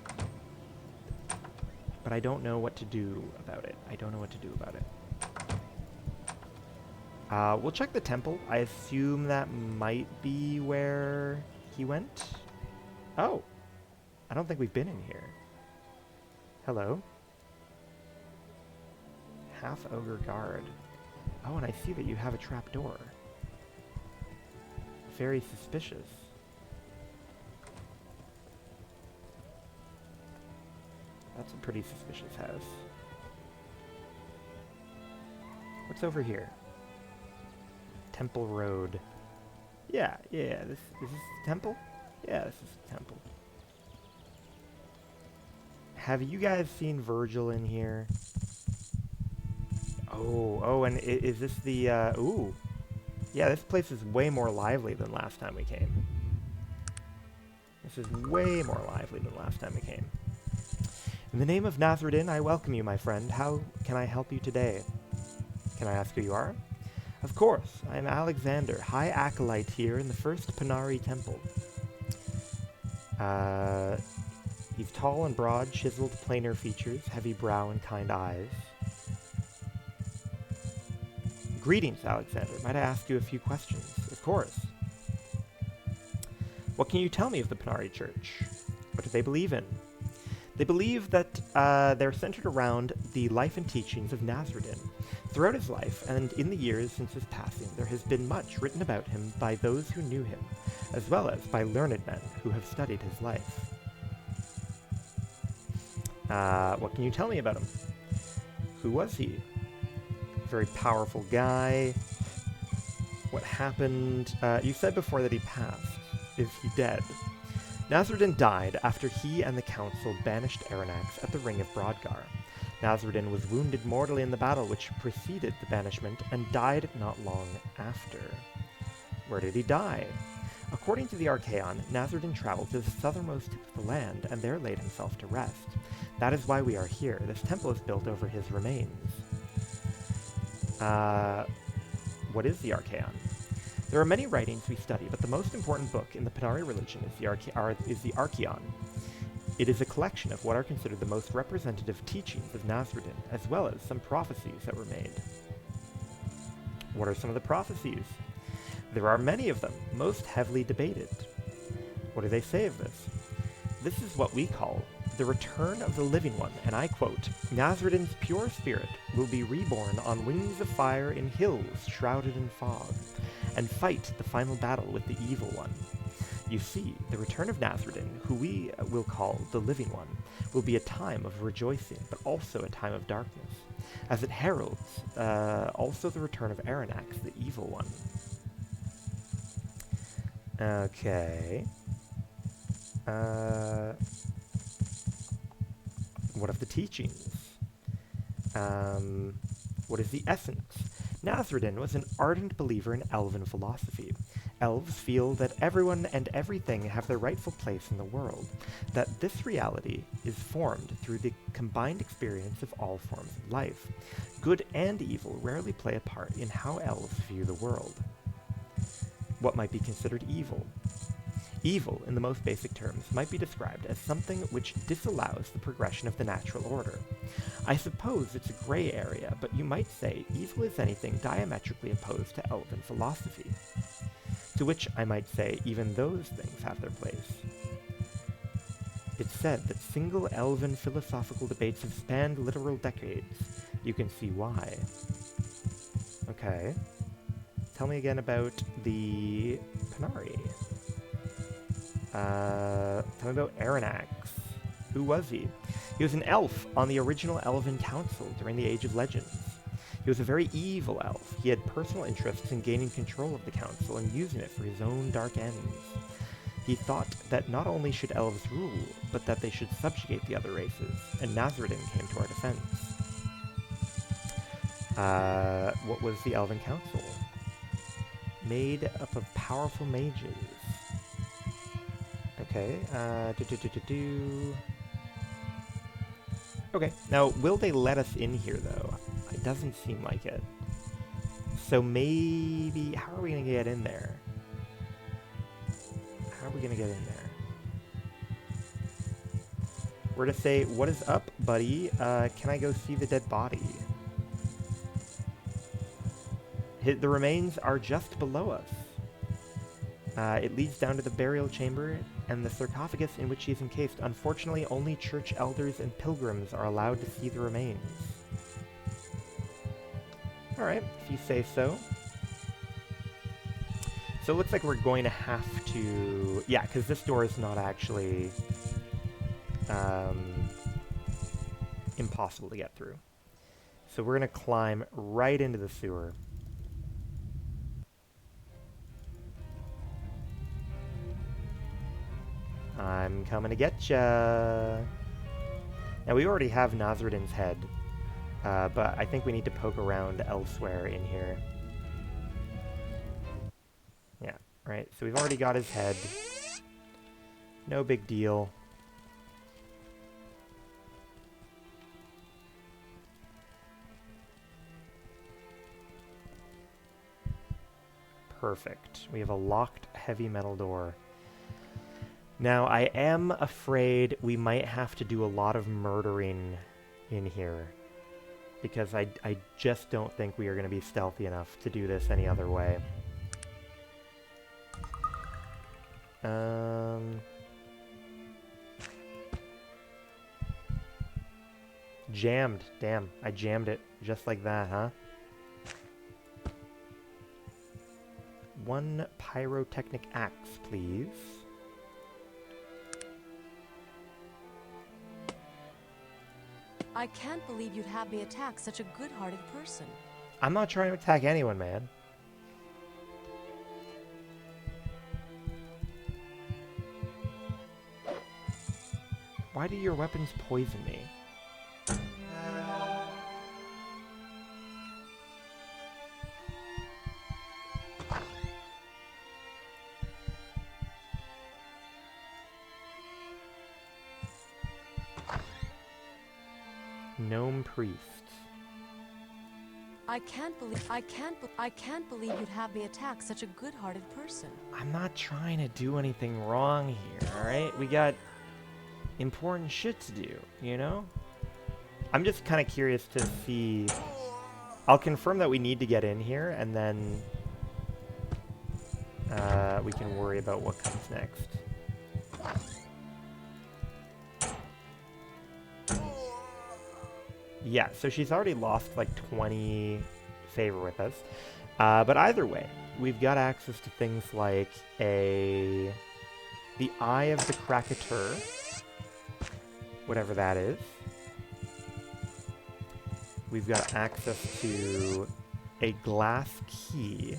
but I don't know what to do about it. We'll check the temple. I assume that might be where he went. Oh, I don't think we've been in here. Hello. Half ogre guard. Oh, and I see that you have a trap door. Very suspicious. That's a pretty suspicious house. What's over here? Temple Road. Yeah, is this the temple? Yeah, this is the temple. Have you guys seen Virgil in here? Oh, and is this the, ooh. Yeah, this place is way more lively than last time we came. In the name of Nazruddin, I welcome you, my friend. How can I help you today? Can I ask who you are? Of course, I am Alexander, High Acolyte here in the First Panari Temple. He's tall and broad, chiseled, planar features, heavy brow and kind eyes. Greetings, Alexander. Might I ask you a few questions? Of course. What can you tell me of the Panari Church? What do they believe in? They believe that they're centered around the life and teachings of Nazruddin. Throughout his life, and in the years since his passing, there has been much written about him by those who knew him, as well as by learned men who have studied his life. What can you tell me about him? Who was he? Very powerful guy. What happened? You said before that he passed. Is he dead? Nazruddin died after he and the council banished Aranax at the Ring of Brodgar. Nazruddin was wounded mortally in the battle which preceded the banishment and died not long after. Where did he die? According to the Arcanum, Nazruddin traveled to the southernmost tip of the land and there laid himself to rest. That is why we are here. This temple is built over his remains. What is the Arcanum? There are many writings we study, but the most important book in the Panari religion is the Arcanum. It is a collection of what are considered the most representative teachings of Nazruddin, as well as some prophecies that were made. What are some of the prophecies? There are many of them, most heavily debated. What do they say of this? This is what we call the return of the living one, and I quote, Nazruddin's pure spirit will be reborn on wings of fire in hills shrouded in fog, and fight the final battle with the evil one. You see, the return of Nazruddin, who we will call the living one, will be a time of rejoicing, but also a time of darkness, as it heralds also the return of Aranax, the evil one. Okay. What of the teachings? What is the essence? Nazruddin was an ardent believer in elven philosophy. Elves feel that everyone and everything have their rightful place in the world, that this reality is formed through the combined experience of all forms of life. Good and evil rarely play a part in how elves view the world. What might be considered evil? Evil, in the most basic terms, might be described as something which disallows the progression of the natural order. I suppose it's a gray area, but you might say evil is anything diametrically opposed to elven philosophy. To which I might say even those things have their place. It's said that single elven philosophical debates have spanned literal decades. You can see why. Okay. Tell me again about the Panari. Tell me about Aranax. Who was he? He was an elf on the original Elven Council during the Age of Legends. He was a very evil elf. He had personal interests in gaining control of the council and using it for his own dark ends. He thought that not only should elves rule, but that they should subjugate the other races, and Nazruddin came to our defense. What was the Elven Council? Made up of powerful mages. Okay, Okay, now, will they let us in here, though? It doesn't seem like it. So maybe... How are we going to get in there? How are we going to get in there? We're to say, what is up, buddy? Can I go see the dead body? The remains are just below us. It leads down to the burial chamber and the sarcophagus in which he is encased. Unfortunately, only church elders and pilgrims are allowed to see the remains. Alright, if you say so. So it looks like we're going to have to... Yeah, because this door is not actually impossible to get through. So we're going to climb right into the sewer. I'm coming to get ya. Now, we already have Nazruddin's head, but I think we need to poke around elsewhere in here. Yeah, right. So we've already got his head. No big deal. Perfect. We have a locked heavy metal door. Now, I am afraid we might have to do a lot of murdering in here, because I just don't think we are going to be stealthy enough to do this any other way. Jammed. Damn, I jammed it just like that, huh? One pyrotechnic axe, please. I can't believe you'd have me attack such a good-hearted person. I'm not trying to attack anyone, man. Why do your weapons poison me? Gnome priest. I can't believe you'd have me attack such a good-hearted person. I'm not trying to do anything wrong here, alright? We got important shit to do, you know? I'm just kind of curious to see... I'll confirm that we need to get in here, and then we can worry about what comes next. Yeah, so she's already lost like 20 favor with us. But either way, we've got access to things like the Eye of the Krakatur, whatever that is. We've got access to a glass key.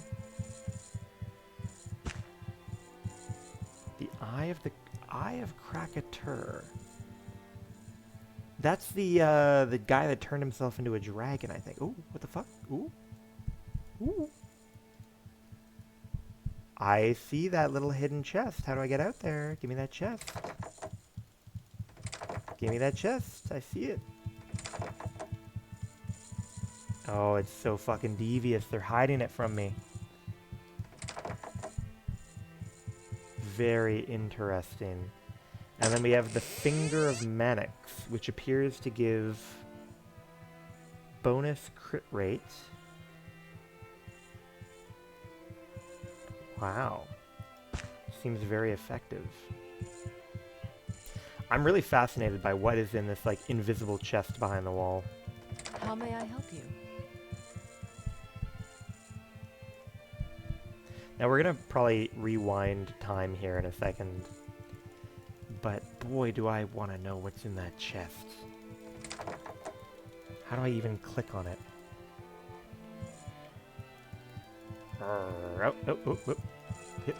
The Eye of Krakatur. That's the guy that turned himself into a dragon, I think. Ooh, what the fuck? Ooh. Ooh. I see that little hidden chest. How do I get out there? Give me that chest. Give me that chest. I see it. Oh, it's so fucking devious. They're hiding it from me. Very interesting. And then we have the Finger of Mannix, which appears to give bonus crit rate. Wow. Seems very effective. I'm really fascinated by what is in this, like, invisible chest behind the wall. How may I help you? Now, we're going to probably rewind time here in a second. But boy, do I want to know what's in that chest. How do I even click on it? Oh. Hit.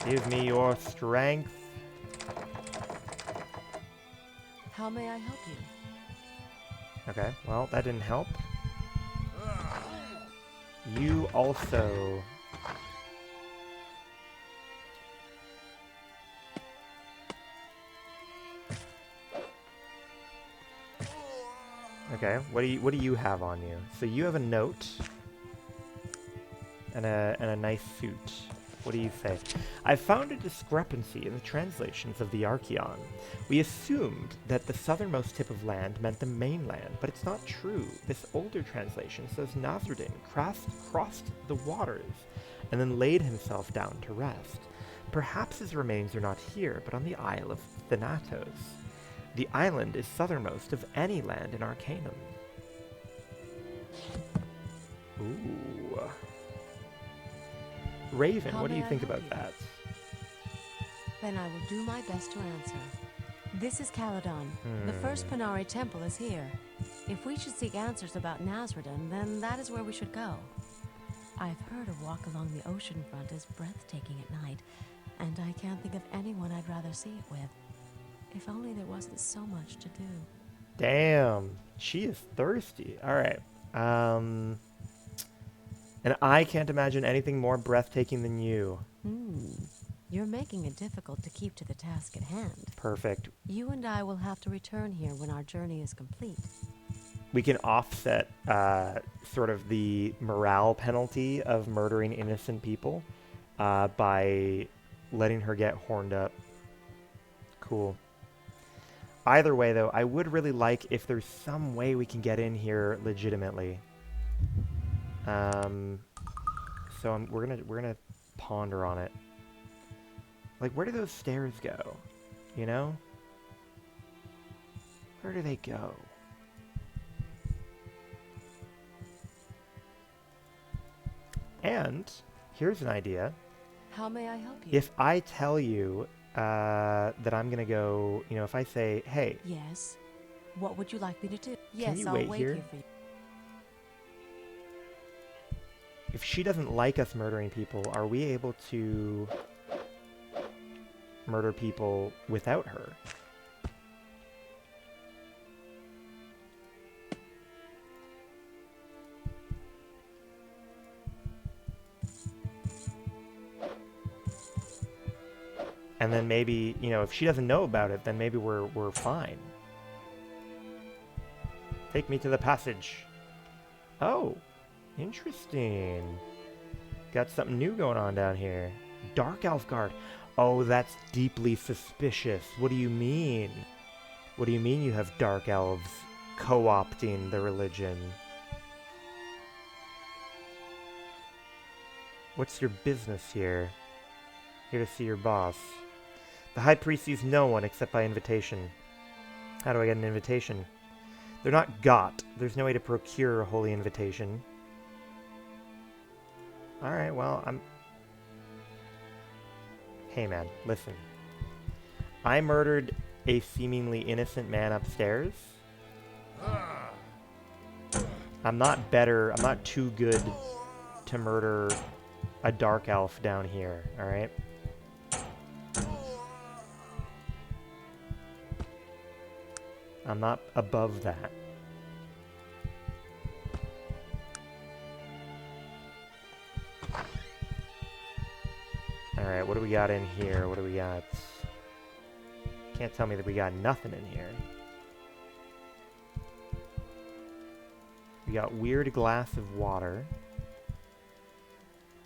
Give me your strength. How may I help you? Okay, well, that didn't help. You also... Okay, what do you have on you? So you have a note and a nice suit. What do you say? I found a discrepancy in the translations of the Archeon. We assumed that the southernmost tip of land meant the mainland, but it's not true. This older translation says Nasruddin crossed the waters and then laid himself down to rest. Perhaps his remains are not here, but on the Isle of Thanatos. The island is southernmost of any land in Arcanum. Ooh. Raven, what do you think about that? Then I will do my best to answer. This is Caledon. The first Panari temple is here. If we should seek answers about Nasruddin, then that is where we should go. I've heard a walk along the ocean front is breathtaking at night, and I can't think of anyone I'd rather see it with. If only there wasn't so much to do. Damn, she is thirsty. All right. And I can't imagine anything more breathtaking than you. You're making it difficult to keep to the task at hand. Perfect. You and I will have to return here when our journey is complete. we can offset sort of the morale penalty of murdering innocent people by letting her get horned up. Cool. Either way, though, I would really like if there's some way we can get in here legitimately. So we're gonna ponder on it. Like, where do those stairs go? You know? Where do they go? And here's an idea. How may I help you? If I tell you that I'm gonna go, you know, if I say, hey, Yes. What would you like me to do? Yes, you I'll wait wait here? here for you. if she doesn't like us murdering people, are we able to murder people without her? And then maybe, you know, if she doesn't know about it, then maybe we're fine. Take me to the passage. Oh, interesting. Got something new going on down here. Dark Elf Guard. Oh, that's deeply suspicious. What do you mean? What do you mean you have Dark Elves co-opting the religion? What's your business here? Here to see your boss. The High Priest sees no one except by invitation. How do I get an invitation? They're not got. There's no way to procure a holy invitation. Alright, well, Hey man, listen. I murdered a seemingly innocent man upstairs. I'm not better, I'm not too good to murder a dark elf down here, alright? I'm not above that. Alright, what do we got in here? What do we got? Can't tell me that we got nothing in here. We got weird glass of water.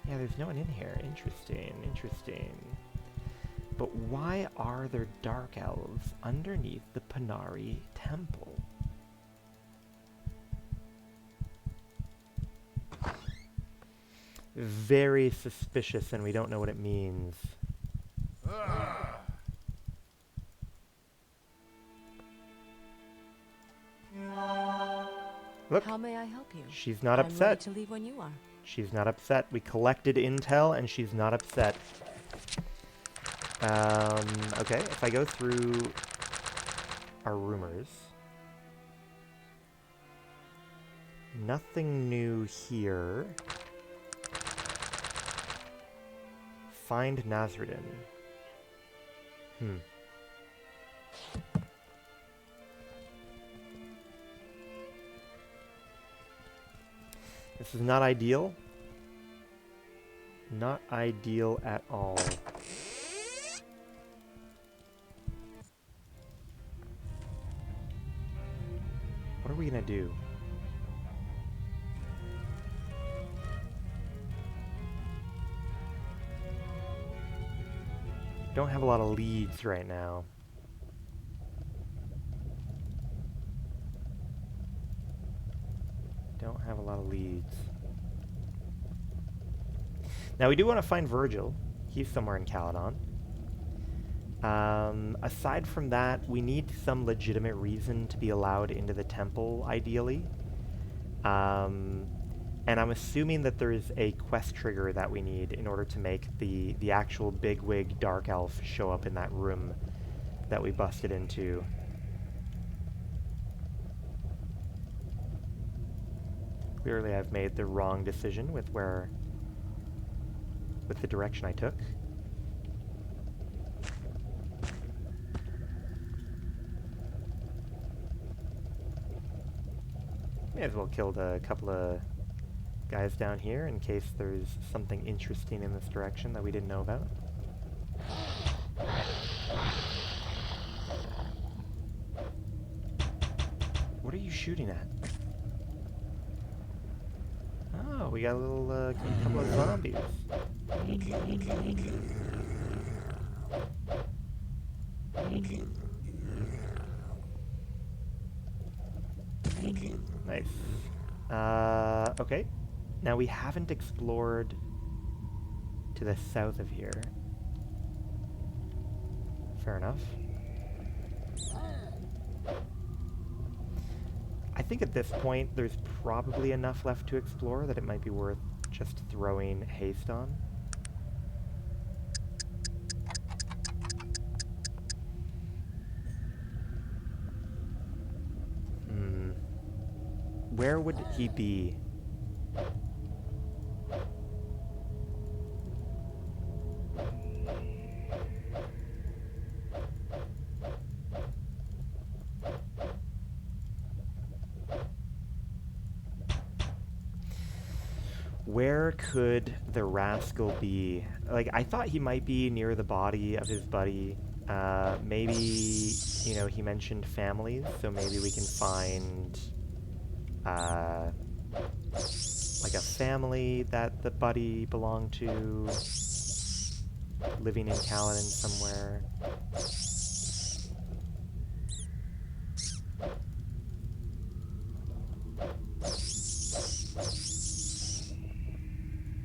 Yeah, there's no one in here. Interesting, interesting. But why are there dark elves underneath the Panari temple? Very suspicious, and we don't know what it means. Look, How may I help you? she's not I'm ready upset. to leave when you are. She's not upset. We collected intel, and she's not upset. Okay, if I go through our rumors. Nothing new here. Find Nazruddin. This is not ideal. Not ideal at all. What are we gonna do? Don't have a lot of leads right now. Don't have a lot of leads. Now we do want to find Virgil. He's somewhere in Caledon. Aside from that, we need some legitimate reason to be allowed into the temple, ideally. And I'm assuming that there is a quest trigger that we need in order to make the actual bigwig dark elf show up in that room that we busted into. Clearly I've made the wrong decision with the direction I took. May as well killed a couple of guys down here in case there's something interesting in this direction that we didn't know about. What are you shooting at? Oh, we got a little couple of zombies. Nice. Okay. Now we haven't explored to the south of here. Fair enough. I think at this point there's probably enough left to explore that it might be worth just throwing haste on. Where would he be? Where could the rascal be? Like, I thought he might be near the body of his buddy. Maybe, you know, he mentioned families, so maybe we can find, like a family that the buddy belonged to, living in Kaladin somewhere.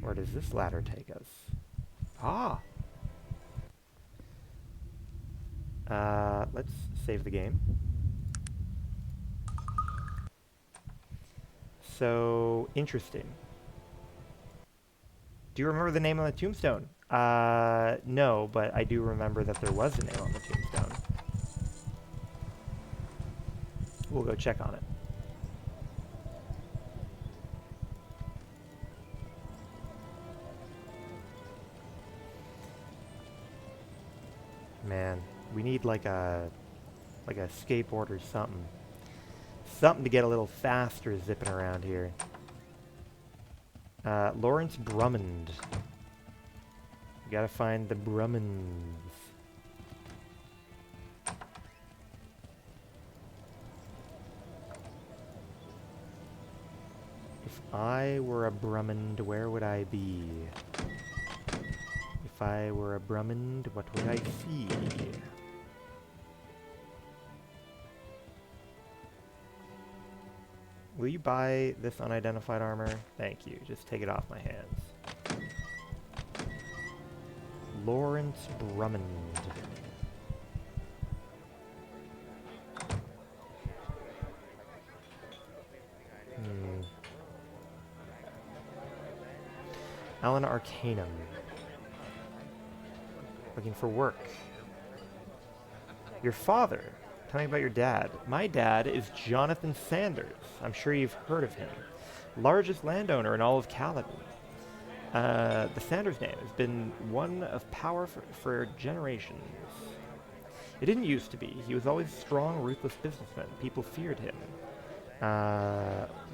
Where does this ladder take us? Ah! Let's save the game. So, interesting. Do you remember the name on the tombstone? No, but I do remember that there was a name on the tombstone. We'll go check on it. Man, we need like a skateboard or something. Something to get a little faster zipping around here. Lawrence Brummond. We gotta find the Brummonds. If I were a Brummond, where would I be? If I were a Brummond, what would I see? Will you buy this unidentified armor? Thank you. Just take it off my hands. Lawrence Brummond. Alan Arcanum. Looking for work. Your father. Tell me about your dad. My dad is Jonathan Sanders. I'm sure you've heard of him. Largest landowner in all of Kaladin. The Sanders name has been one of power for generations. It didn't used to be. He was always a strong, ruthless businessman. People feared him.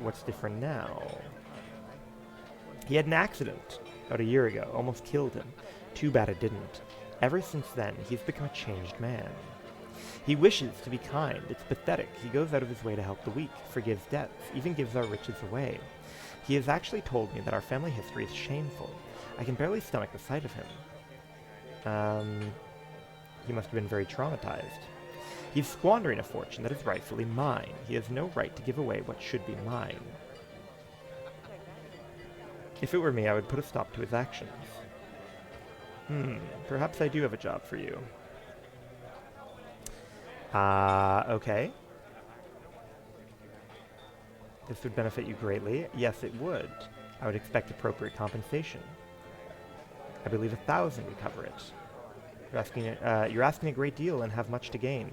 What's different now? He had an accident about a year ago. Almost killed him. Too bad it didn't. Ever since then, he's become a changed man. He wishes to be kind. It's pathetic. He goes out of his way to help the weak, forgives debts, even gives our riches away. He has actually told me that our family history is shameful. I can barely stomach the sight of him. He must have been very traumatized. He's squandering a fortune that is rightfully mine. He has no right to give away what should be mine. If it were me, I would put a stop to his actions. Perhaps I do have a job for you. Okay. This would benefit you greatly. Yes, it would. I would expect appropriate compensation. I believe 1,000 would cover it. You're asking a great deal and have much to gain.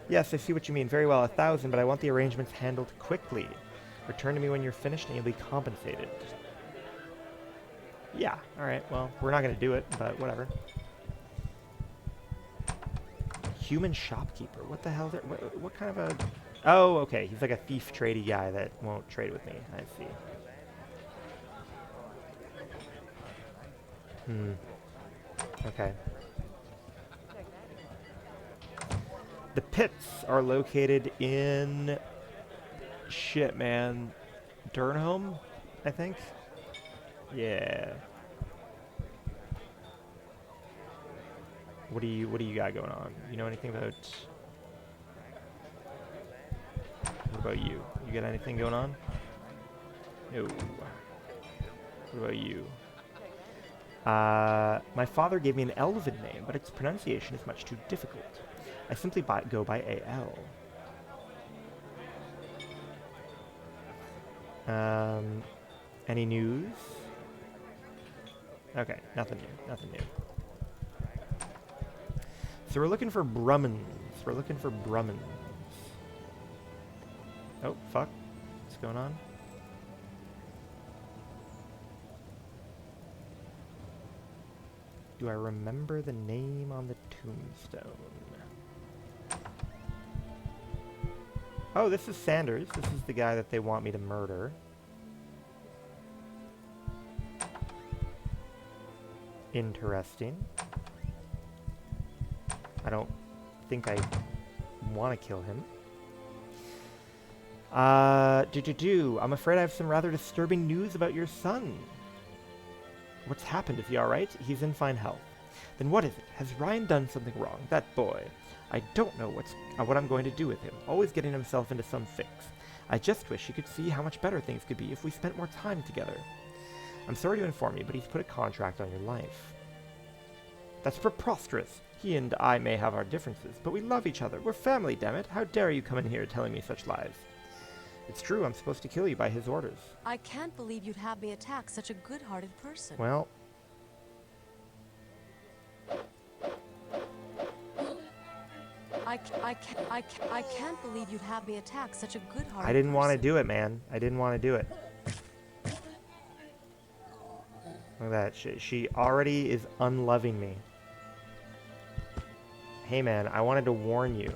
Yes, I see what you mean. Very well, 1,000, but I want the arrangements handled quickly. Return to me when you're finished and you'll be compensated. Yeah, alright, well, we're not going to do it, but whatever. Human shopkeeper. What the hell is it? What kind of a... Oh, okay. He's like a thief tradey guy that won't trade with me. I see. Okay. The pits are located in... Shit, man. Durnholm? I think. Yeah. What do you got going on? You know anything about? What about you? You got anything going on? No. What about you? My father gave me an elven name, but its pronunciation is much too difficult. I simply go by AL. Any news? Okay, nothing new, nothing new. So we're looking for Brummins. We're looking for Brummins. Oh, fuck. What's going on? Do I remember the name on the tombstone? Oh, this is Sanders. This is the guy that they want me to murder. Interesting. I don't think I want to kill him. I'm afraid I have some rather disturbing news about your son. What's happened? Is he alright? He's in fine health. Then what is it? Has Ryan done something wrong? That boy. I don't know what I'm going to do with him. Always getting himself into some fix. I just wish you could see how much better things could be if we spent more time together. I'm sorry to inform you, but he's put a contract on your life. That's preposterous. He and I may have our differences, but we love each other. We're family, dammit. How dare you come in here telling me such lies? It's true, I'm supposed to kill you by his orders. I can't believe you'd have me attack such a good-hearted person. Well... I can't believe you'd have me attack such a good-hearted person. I didn't want to do it, man. I didn't want to do it. Look at that. She already is unloving me. Hey, man, I wanted to warn you.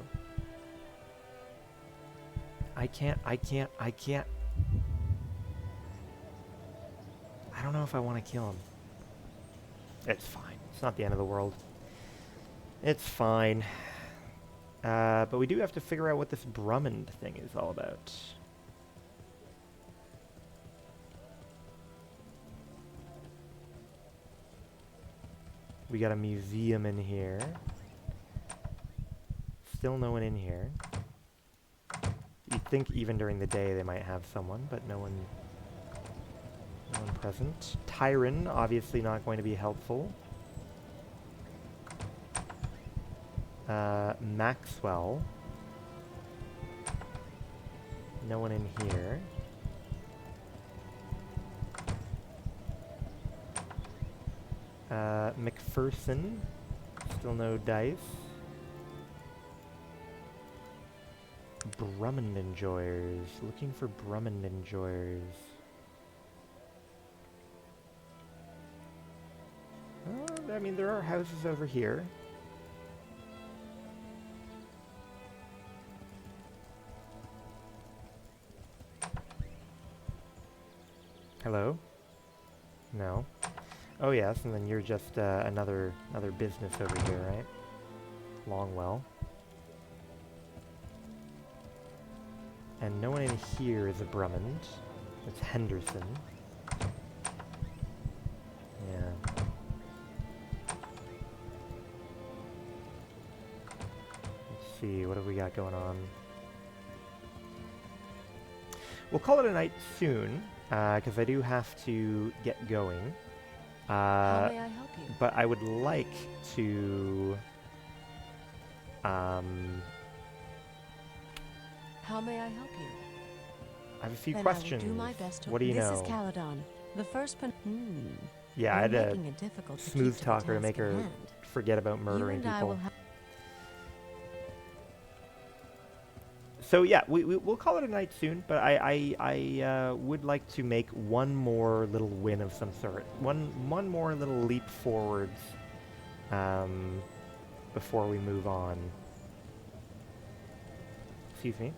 I can't. I don't know if I want to kill him. It's fine. It's not the end of the world. It's fine. But we do have to figure out what this Brummond thing is all about. We got a museum in here. Still no one in here. You'd think even during the day they might have someone, but no one present. Tyron, obviously not going to be helpful. Maxwell. No one in here. McPherson. Still no dice. Brummond enjoyers. Looking for Brummond enjoyers. I mean, there are houses over here. Hello? No. Oh yes, and then you're just another business over here, right? Longwell. And no one in here is a Brummond. It's Henderson. Yeah. Let's see, what have we got going on? We'll call it a night soon, because I do have to get going. How may I help you? But I would like to... How may I help you? I have a few Then questions. I will do my best to What do you know? This is Caledon. The first Yeah, I had You're to making it difficult to keep smooth to the talk her to task make at her hand. forget about murdering You and I people. will have So yeah, we'll call it a night soon, but I would like to make one more little win of some sort. One more little leap forwards before we move on. Excuse me.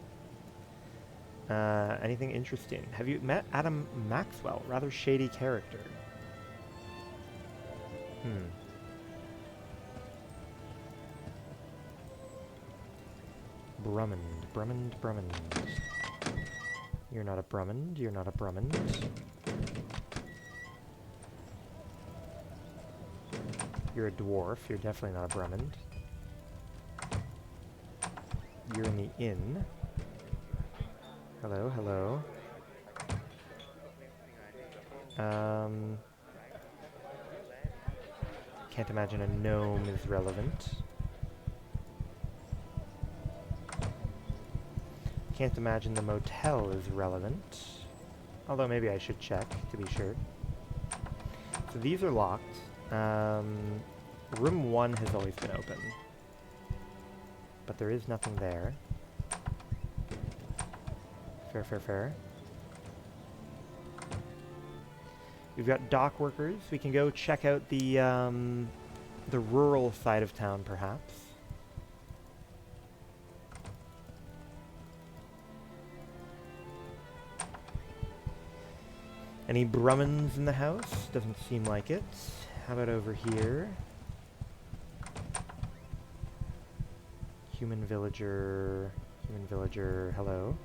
Anything interesting? Have you met Adam Maxwell? Rather shady character. Brummond. You're not a Brummond. You're not a Brummond. You're a dwarf. You're definitely not a Brummond. You're in the inn. Hello, hello. Can't imagine a gnome is relevant. Can't imagine the motel is relevant. Although maybe I should check to be sure. So these are locked. Room 1 has always been open. But there is nothing there. Fair, fair, fair. We've got dock workers. We can go check out the rural side of town, perhaps. Any Brummonds in the house? Doesn't seem like it. How about over here? Human villager, hello.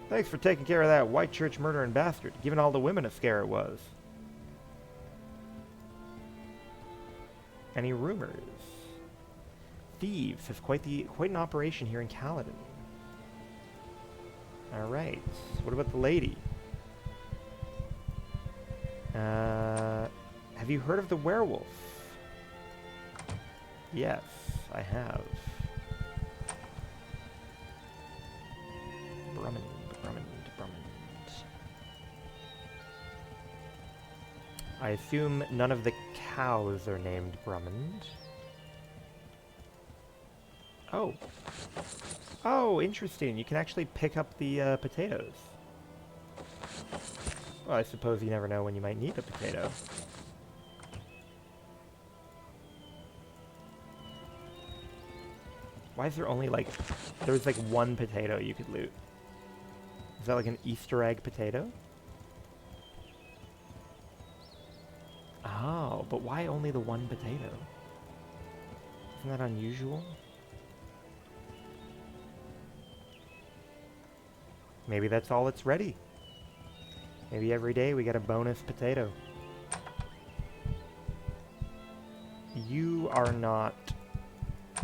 Thanks for taking care of that White Church murdering bastard, giving all the women a scare it was. Any rumors? Thieves have quite an operation here in Caledon. Alright, what about the lady? Have you heard of the werewolf? Yes, I have. Brummond. I assume none of the cows are named Brummond. Oh. Oh, interesting. You can actually pick up the potatoes. Well, I suppose you never know when you might need a potato. Why is there only like... There's like one potato you could loot. Is that like an Easter egg potato? Oh, but why only the one potato? Isn't that unusual? Maybe that's all that's ready. Maybe every day we get a bonus potato. You are not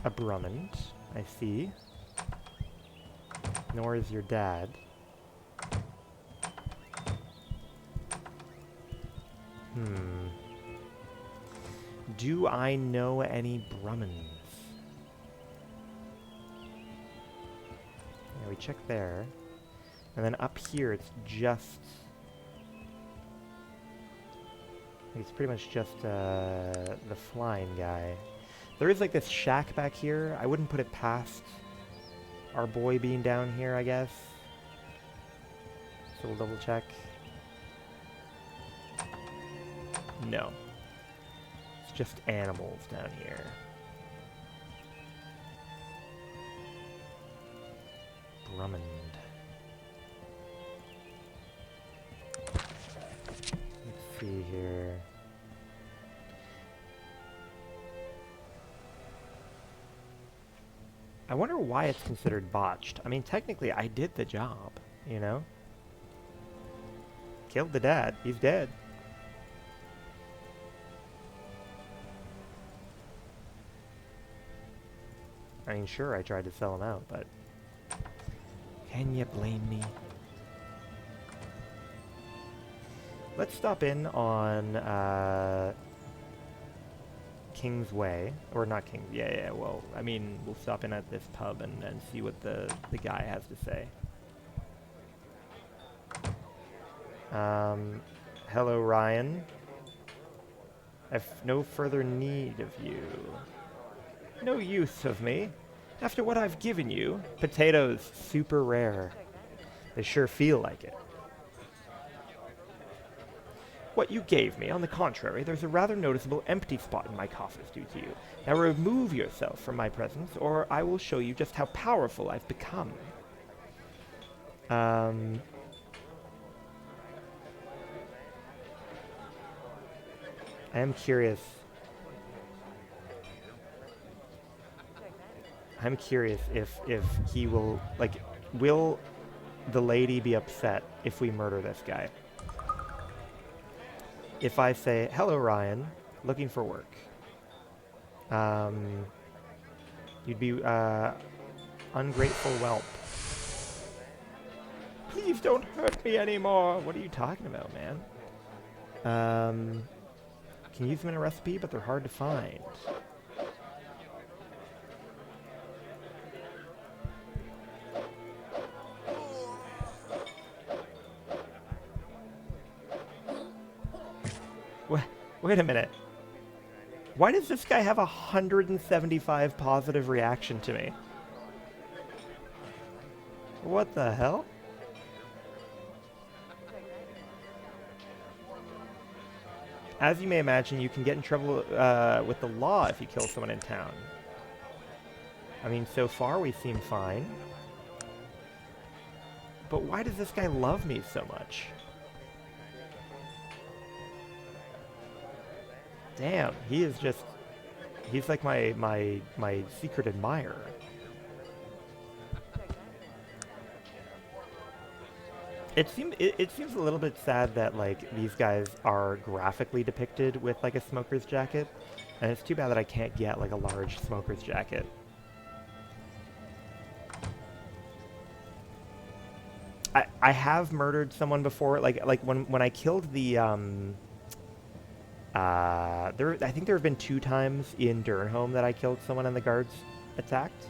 a Brummond, I see. Nor is your dad. Do I know any Brummonds? Yeah, we check there. And then up here it's just... It's pretty much just the flying guy. There is like this shack back here. I wouldn't put it past our boy being down here, I guess. So we'll double check. No. It's just animals down here. Brummond. Let's see here. I wonder why it's considered botched. I mean, technically, I did the job, you know? Killed the dad. He's dead. I mean, sure, I tried to sell him out, but... Can you blame me? Let's stop in on, King's Way. Or not King... Yeah, well, I mean, we'll stop in at this pub and see what the guy has to say. Hello, Ryan. I've no further need of you. No use of me. After what I've given you, potatoes super rare. They sure feel like it. What you gave me, on the contrary, there's a rather noticeable empty spot in my coffers due to you. Now remove yourself from my presence, or I will show you just how powerful I've become. I am curious. I'm curious if he will, like, will the lady be upset if we murder this guy? If I say, hello, Ryan, Looking for work. You'd be, ungrateful whelp. Please don't hurt me anymore. What are you talking about, man? Can use them in a recipe, but they're hard to find. Wait a minute. Why does this guy have 175 positive reaction to me? What the hell? As you may imagine, you can get in trouble with the law if you kill someone in town. I mean, so far we seem fine. But why does this guy love me so much? Damn, he is just... He's like my secret admirer. It seems a little bit sad that, like, these guys are graphically depicted with, like, a smoker's jacket. And it's too bad that I can't get, like, a large smoker's jacket. I have murdered someone before, like when I killed the, I think there have been 2 times in Durnholm that I killed someone and the guards attacked.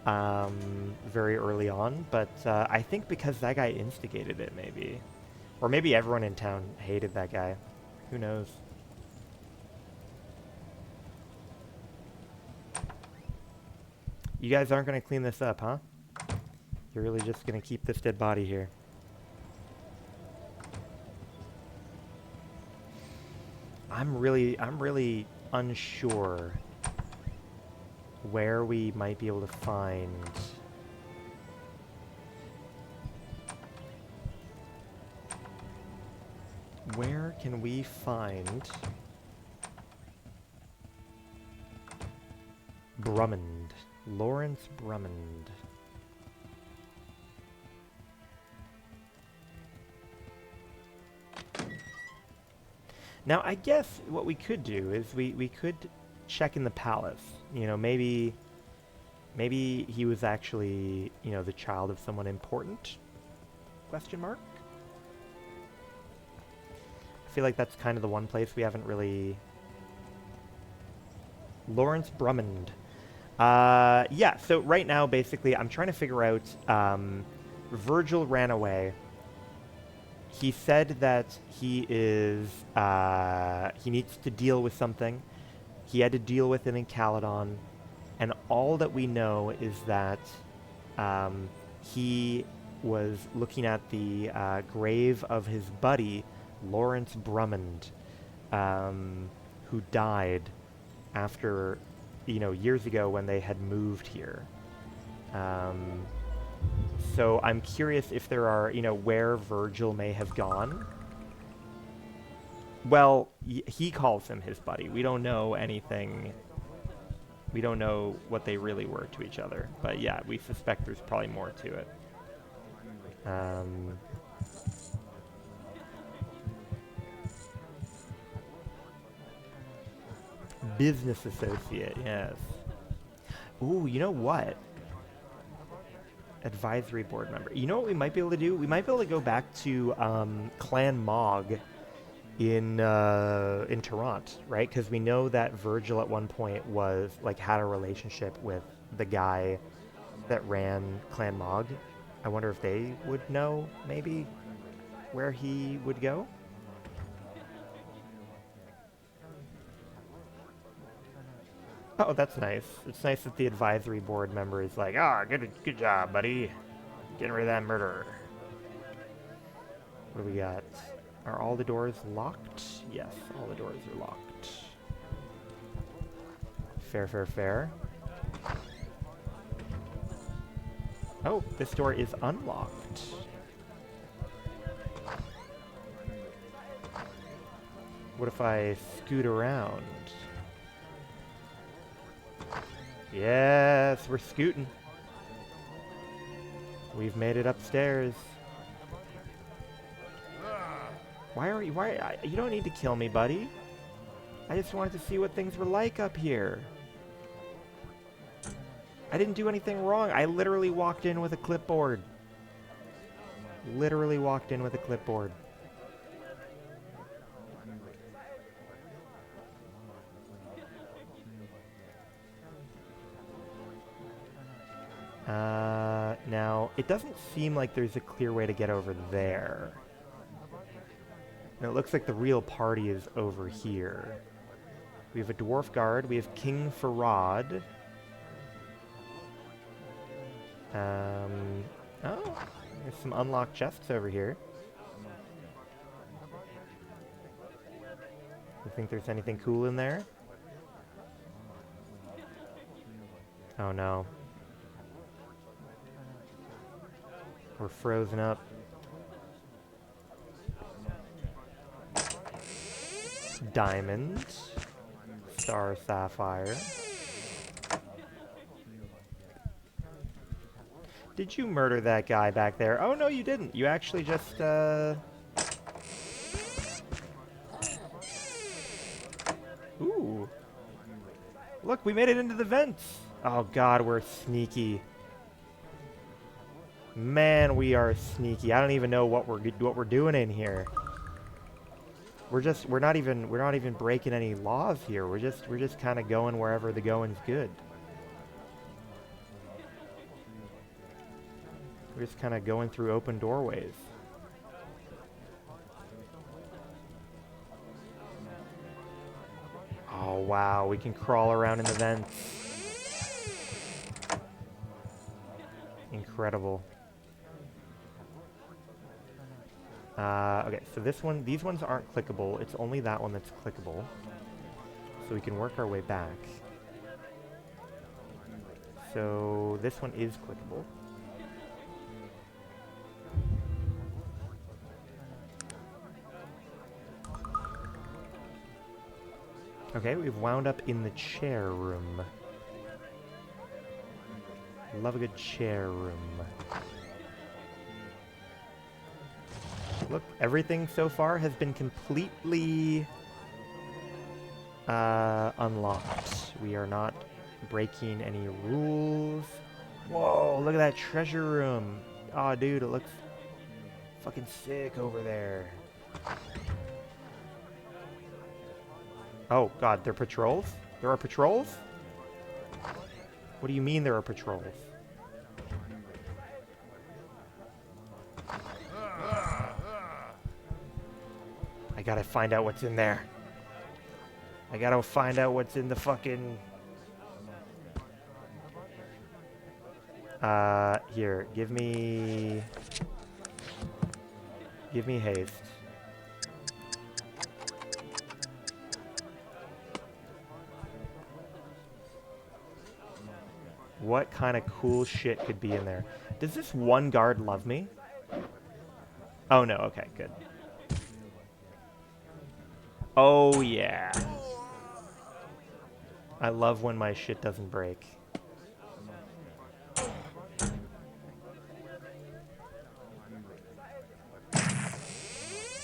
Very early on, but I think because that guy instigated it, maybe. Or maybe everyone in town hated that guy. Who knows? You guys aren't going to clean this up, huh? You're really just going to keep this dead body here. I'm really unsure where we might be able to find where can we find Brummond, Lawrence Brummond. Now, I guess what we could do is we could check in the palace. You know, maybe he was actually, you know, the child of someone important? Question mark? I feel like that's kind of the one place we haven't really... Lawrence Brummond. Yeah, so right now, basically, I'm trying to figure out... Virgil ran away. He said that he is... he needs to deal with something. He had to deal with it in Caledon. And all that we know is that he was looking at the grave of his buddy, Lawrence Brummond, who died after, you know, years ago when they had moved here. So I'm curious if there are, you know, where Virgil may have gone. Well, he calls him his buddy. We don't know anything. We don't know what they really were to each other. But yeah, we suspect there's probably more to it. Business associate, yes. Ooh, you know what? Advisory board member. You know what we might be able to do? We might be able to go back to Clan Mog in Toronto, right? Because we know that Virgil at one point was like had a relationship with the guy that ran Clan Mog. I wonder if they would know maybe where he would go. Oh, that's nice. It's nice that the advisory board member is like, ah, good job, buddy. Getting rid of that murderer. What do we got? Are all the doors locked? Yes, all the doors are locked. Fair, fair, fair. Oh, this door is unlocked. What if I scoot around? Yes, we're scooting. We've made it upstairs. Why, you don't need to kill me, buddy. I just wanted to see what things were like up here. I didn't do anything wrong. I literally walked in with a clipboard. Literally walked in with a clipboard. Now, it doesn't seem like there's a clear way to get over there. And it looks like the real party is over here. We have a dwarf guard. We have King Farad. Oh, there's some unlocked chests over here. You think there's anything cool in there? Oh no. We're frozen up. Diamond. Star Sapphire. Did you murder that guy back there? Oh, no, you didn't. You actually just, Ooh. Look, we made it into the vents. Oh, God, we're sneaky. Man, we are sneaky. I don't even know what we're doing in here. We're not even breaking any laws here. We're just kind of going wherever the going's good. We're just kind of going through open doorways. Oh wow, we can crawl around in the vents. Incredible. Okay, so these ones aren't clickable. It's only that one that's clickable. So we can work our way back. So this one is clickable. Okay, we've wound up in the chair room. Love a good chair room. Look, everything so far has been completely unlocked. We are not breaking any rules. Whoa, look at that treasure room. Aw, dude, it looks fucking sick over there. Oh, God, they're patrols? There are patrols? What do you mean there are patrols? I gotta find out what's in there. I gotta find out what's in the fucking... Here, give me haste. What kind of cool shit could be in there? Does this one guard love me? Oh no, okay, good. Oh yeah. I love when my shit doesn't break.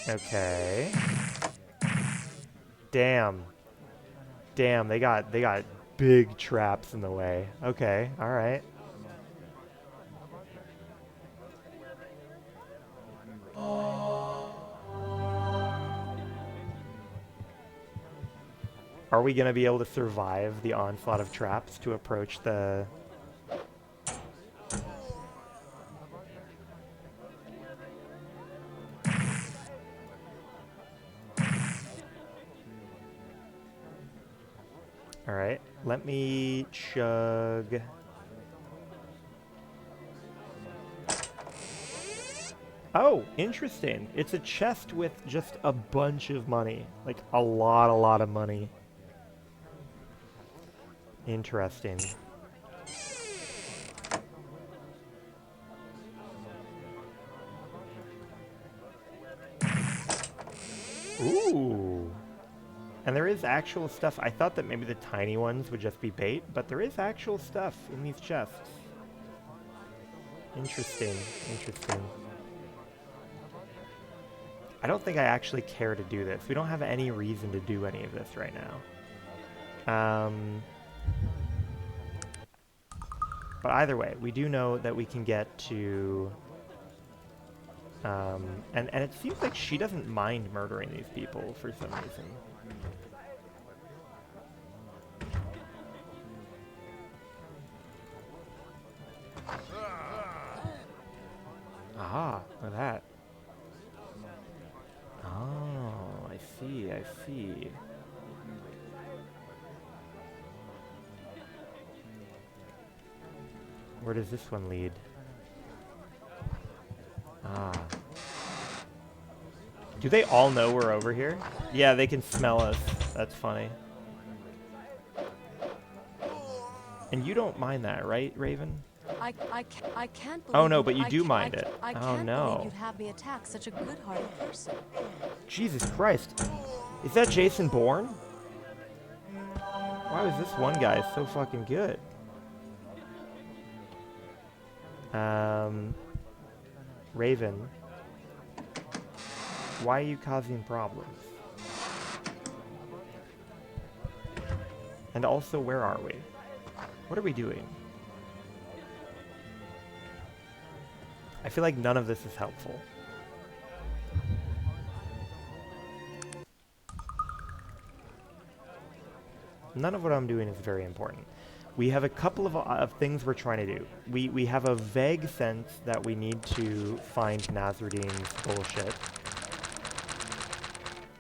Okay. Damn. Damn, they got big traps in the way. Okay, all right. Are we gonna be able to survive the onslaught of traps to approach the... Alright, let me chug... Oh, interesting. It's a chest with just a bunch of money. Like, a lot of money. Interesting. Ooh. And there is actual stuff. I thought that maybe the tiny ones would just be bait, but there is actual stuff in these chests. Interesting. Interesting. I don't think I actually care to do this. We don't have any reason to do any of this right now. But either way, we do know that we can get to... and it seems like she doesn't mind murdering these people for some reason. Ah, look at that. Oh, I see, I see. Where does this one lead? Ah. Do they all know we're over here? Yeah, they can smell us. That's funny. And you don't mind that, right, Raven? I can't believe Oh no, but you do mind it. I Oh can't no. believe you'd have me attack such a good-hearted person. Jesus Christ. Is that Jason Bourne? Why was this one guy so fucking good? Raven. Why are you causing problems? And also, where are we? What are we doing? I feel like none of this is helpful. None of what I'm doing is very important. We have a couple of things we're trying to do. We have a vague sense that we need to find Nasruddin's bullshit.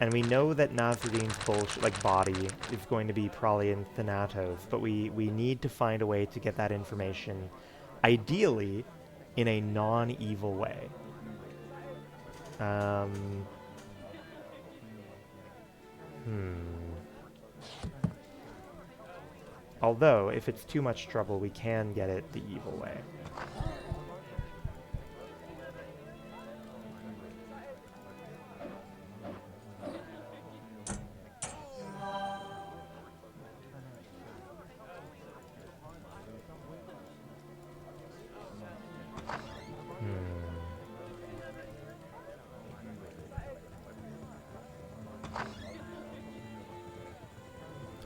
And we know that Nasruddin's bullshit, like, body is going to be probably in Thanatos, but we need to find a way to get that information, ideally, in a non-evil way. Although, if it's too much trouble, we can get it the evil way.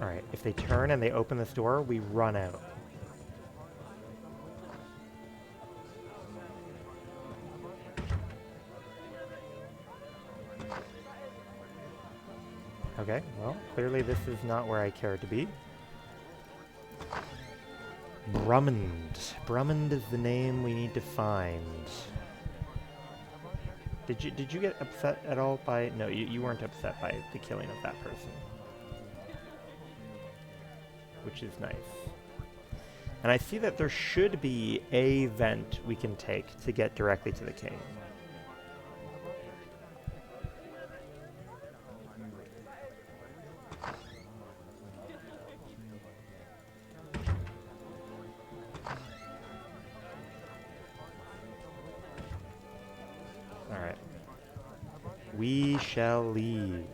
Alright, if they turn and they open this door, we run out. Okay, well, clearly this is not where I care to be. Brummond. Brummond is the name we need to find. Did you get upset at all by... No, you weren't upset by the killing of that person. Which is nice. And I see that there should be a vent we can take to get directly to the king. Alright. We shall leave.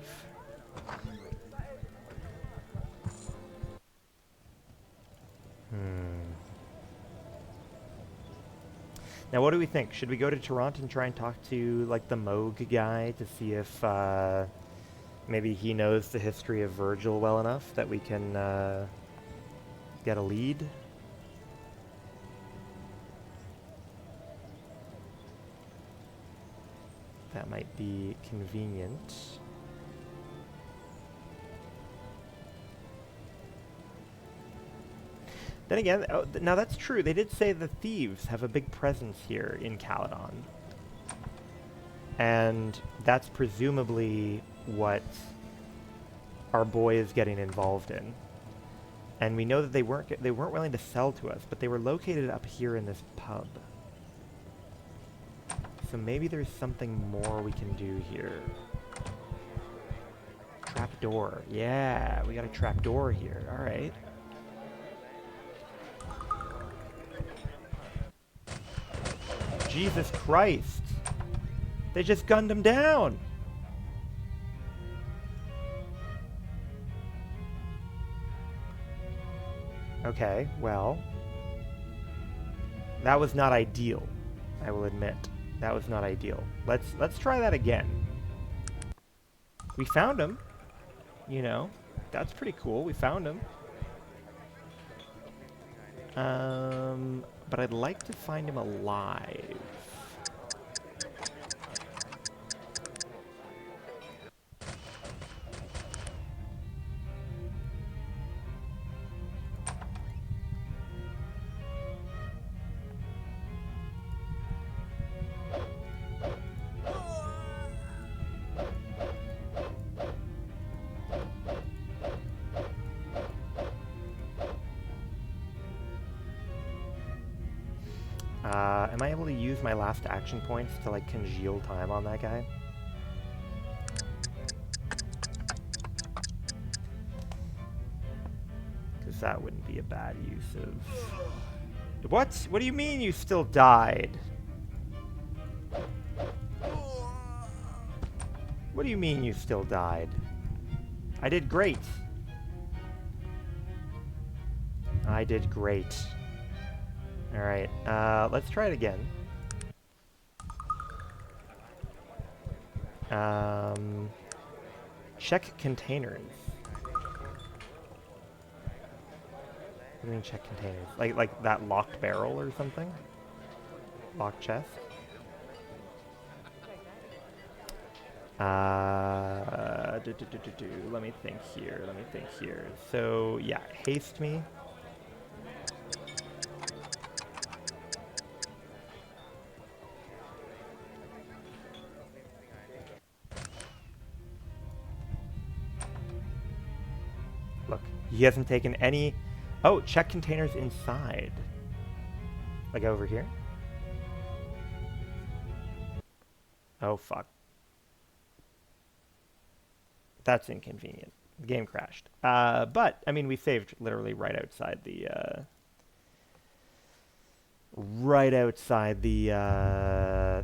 Now, what do we think? Should we go to Toronto and try and talk to, like, the Moog guy to see if maybe he knows the history of Virgil well enough that we can get a lead? That might be convenient. Then again, now that's true. They did say the thieves have a big presence here in Caledon. And that's presumably what our boy is getting involved in. And we know that they weren't willing to sell to us, but they were located up here in this pub. So maybe there's something more we can do here. Trapdoor. Yeah, we got a trapdoor here. All right. Jesus Christ. They just gunned him down. Okay, well. That was not ideal, I will admit. That was not ideal. Let's try that again. We found him. You know, that's pretty cool. We found him. But I'd like to find him alive. Am I able to use my last action points to, like, congeal time on that guy? Because that wouldn't be a bad use of... What? What do you mean you still died? What do you mean you still died? I did great. I did great. Alright, let's try it again. Check containers. What do you mean check containers? Like that locked barrel or something? Locked chest? Let me think here. So, yeah, haste me. Look, he hasn't taken any... Oh, check containers inside. Like over here? Oh, fuck. That's inconvenient. The game crashed. But, I mean, we saved literally right outside the...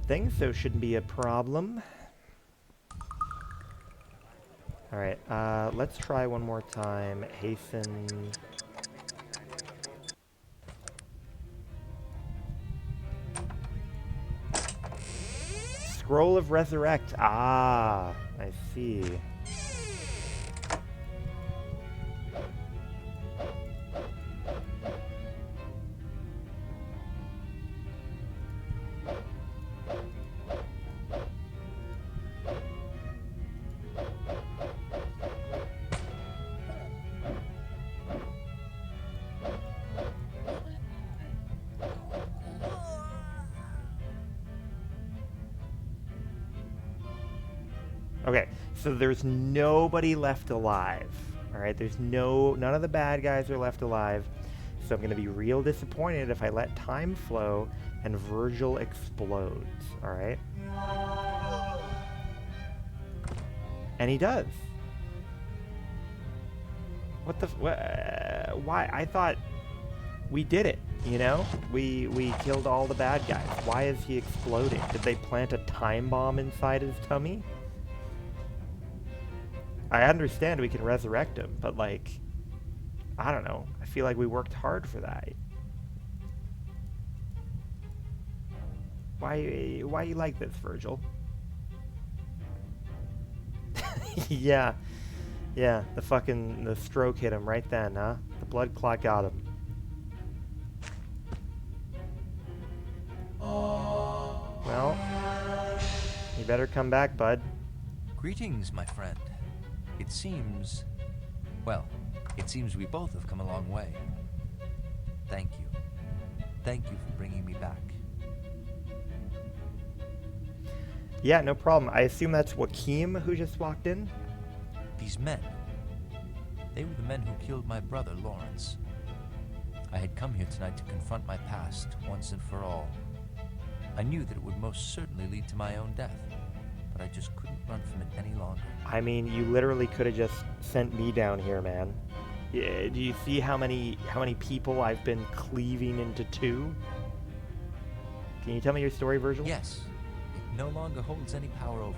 thing, so shouldn't be a problem. Alright, let's try one more time. Hasten. Scroll of Resurrect. Ah, I see. Okay, so there's nobody left alive. Alright, there's none of the bad guys are left alive. So I'm going to be real disappointed if I let time flow and Virgil explodes. Alright? And he does. What the... why? I thought we did it, you know? We killed all the bad guys. Why is he exploding? Did they plant a time bomb inside his tummy? I understand we can resurrect him, but, like, I don't know. I feel like we worked hard for that. Why you like this, Virgil? Yeah. Yeah, the stroke hit him right then, huh? The blood clot got him. Well, you better come back, bud. Greetings, my friend. It seems... Well, it seems we both have come a long way. Thank you. Thank you for bringing me back. Yeah, no problem. I assume that's Joaquin who just walked in? These men. They were the men who killed my brother, Lawrence. I had come here tonight to confront my past, once and for all. I knew that it would most certainly lead to my own death, but I just couldn't run from it any longer. I mean, you literally could have just sent me down here, man. Yeah, do you see how many people I've been cleaving into two? Can you tell me your story, Virgil? Yes. It no longer holds any power over me.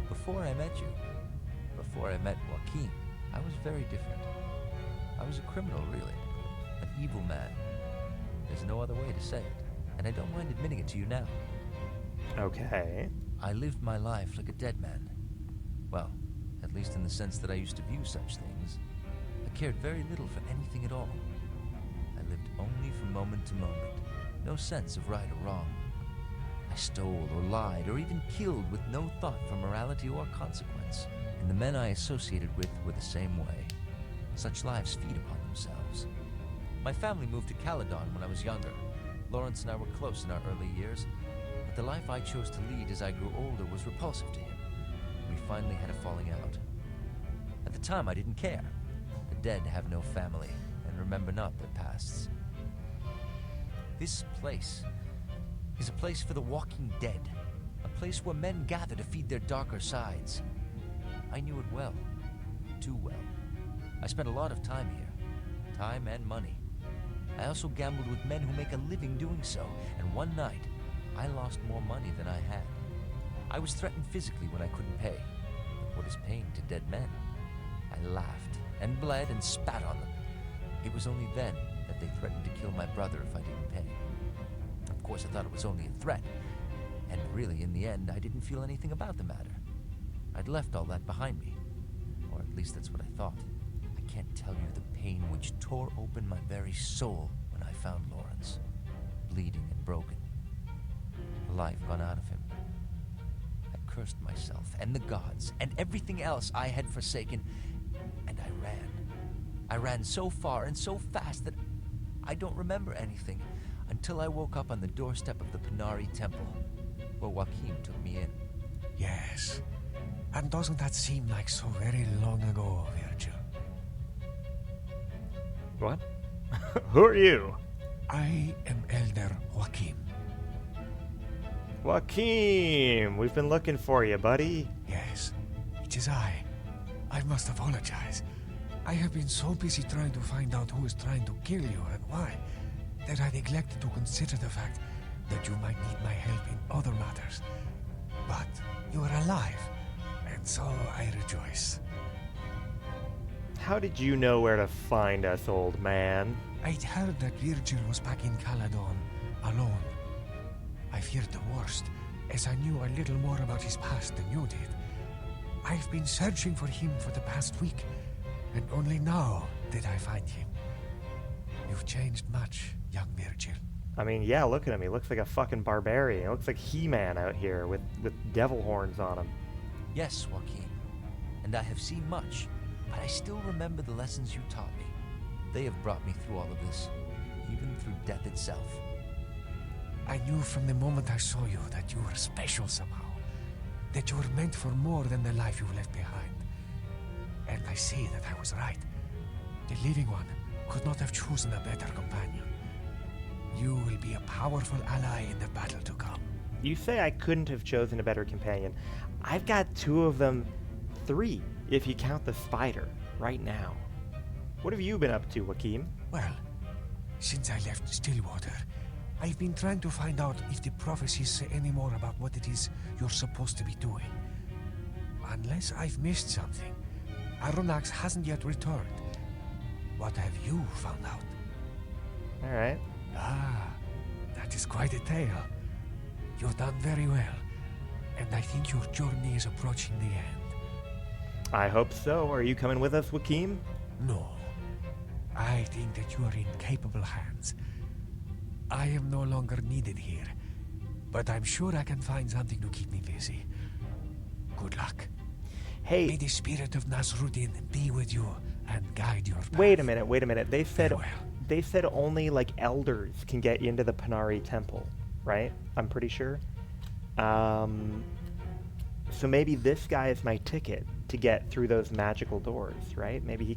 Before I met you, before I met Joaquin, I was very different. I was a criminal, really. An evil man. There's no other way to say it, and I don't mind admitting it to you now. Okay. I lived my life like a dead man. Well, at least in the sense that I used to view such things. I cared very little for anything at all. I lived only from moment to moment, no sense of right or wrong. I stole or lied or even killed with no thought for morality or consequence. And the men I associated with were the same way. Such lives feed upon themselves. My family moved to Caledon when I was younger. Lawrence and I were close in our early years, but the life I chose to lead as I grew older was repulsive to him. We finally had a falling out. At the time, I didn't care. The dead have no family and remember not their pasts. This place is a place for the walking dead, a place where men gather to feed their darker sides. I knew it well, too well. I spent a lot of time here, time and money. I also gambled with men who make a living doing so, and one night, I lost more money than I had. I was threatened physically when I couldn't pay. But what is pain to dead men? I laughed and bled and spat on them. It was only then that they threatened to kill my brother if I didn't pay. Of course, I thought it was only a threat. And really, in the end, I didn't feel anything about the matter. I'd left all that behind me. Or at least that's what I thought. I can't tell you the pain which tore open my very soul when I found Lawrence, bleeding and broken. Life gone out of him. I cursed myself and the gods and everything else I had forsaken, and I ran. I ran so far and so fast that I don't remember anything until I woke up on the doorstep of the Panari Temple, where Joachim took me in. Yes. And doesn't that seem like so very long ago, Virgil? What? Who are you? I am Elder Joachim. Joachim! We've been looking for you, buddy. Yes, it is I. I must apologize. I have been so busy trying to find out who is trying to kill you and why, that I neglected to consider the fact that you might need my help in other matters. But you are alive, and so I rejoice. How did you know where to find us, old man? I'd heard that Virgil was back in Caledon, alone. I feared the worst, as I knew a little more about his past than you did. I've been searching for him for the past week, and only now did I find him. You've changed much, young Virgil. I mean, yeah, look at him. He looks like a fucking barbarian. He looks like He-Man out here with devil horns on him. Yes, Joachim, and I have seen much, but I still remember the lessons you taught me. They have brought me through all of this, even through death itself. I knew from the moment I saw you that you were special somehow, that you were meant for more than the life you left behind. And I see that I was right. The Living One could not have chosen a better companion. You will be a powerful ally in the battle to come. You say I couldn't have chosen a better companion. I've got 2 of them, 3, if you count the spider, right now. What have you been up to, Joachim? Well, since I left Stillwater, I've been trying to find out if the prophecies say any more about what it is you're supposed to be doing. Unless I've missed something, Aronnax hasn't yet returned. What have you found out? All right. Ah, that is quite a tale. You've done very well, and I think your journey is approaching the end. I hope so. Are you coming with us, Joachim? No. I think that you are in capable hands. I am no longer needed here, but I'm sure I can find something to keep me busy. Good luck. Hey, May the spirit of Nasruddin be with you and guide your path. wait a minute. They said Farewell. only like elders can get into the Panari Temple, right? I'm pretty sure. So maybe this guy is my ticket to get through those magical doors, right? Maybe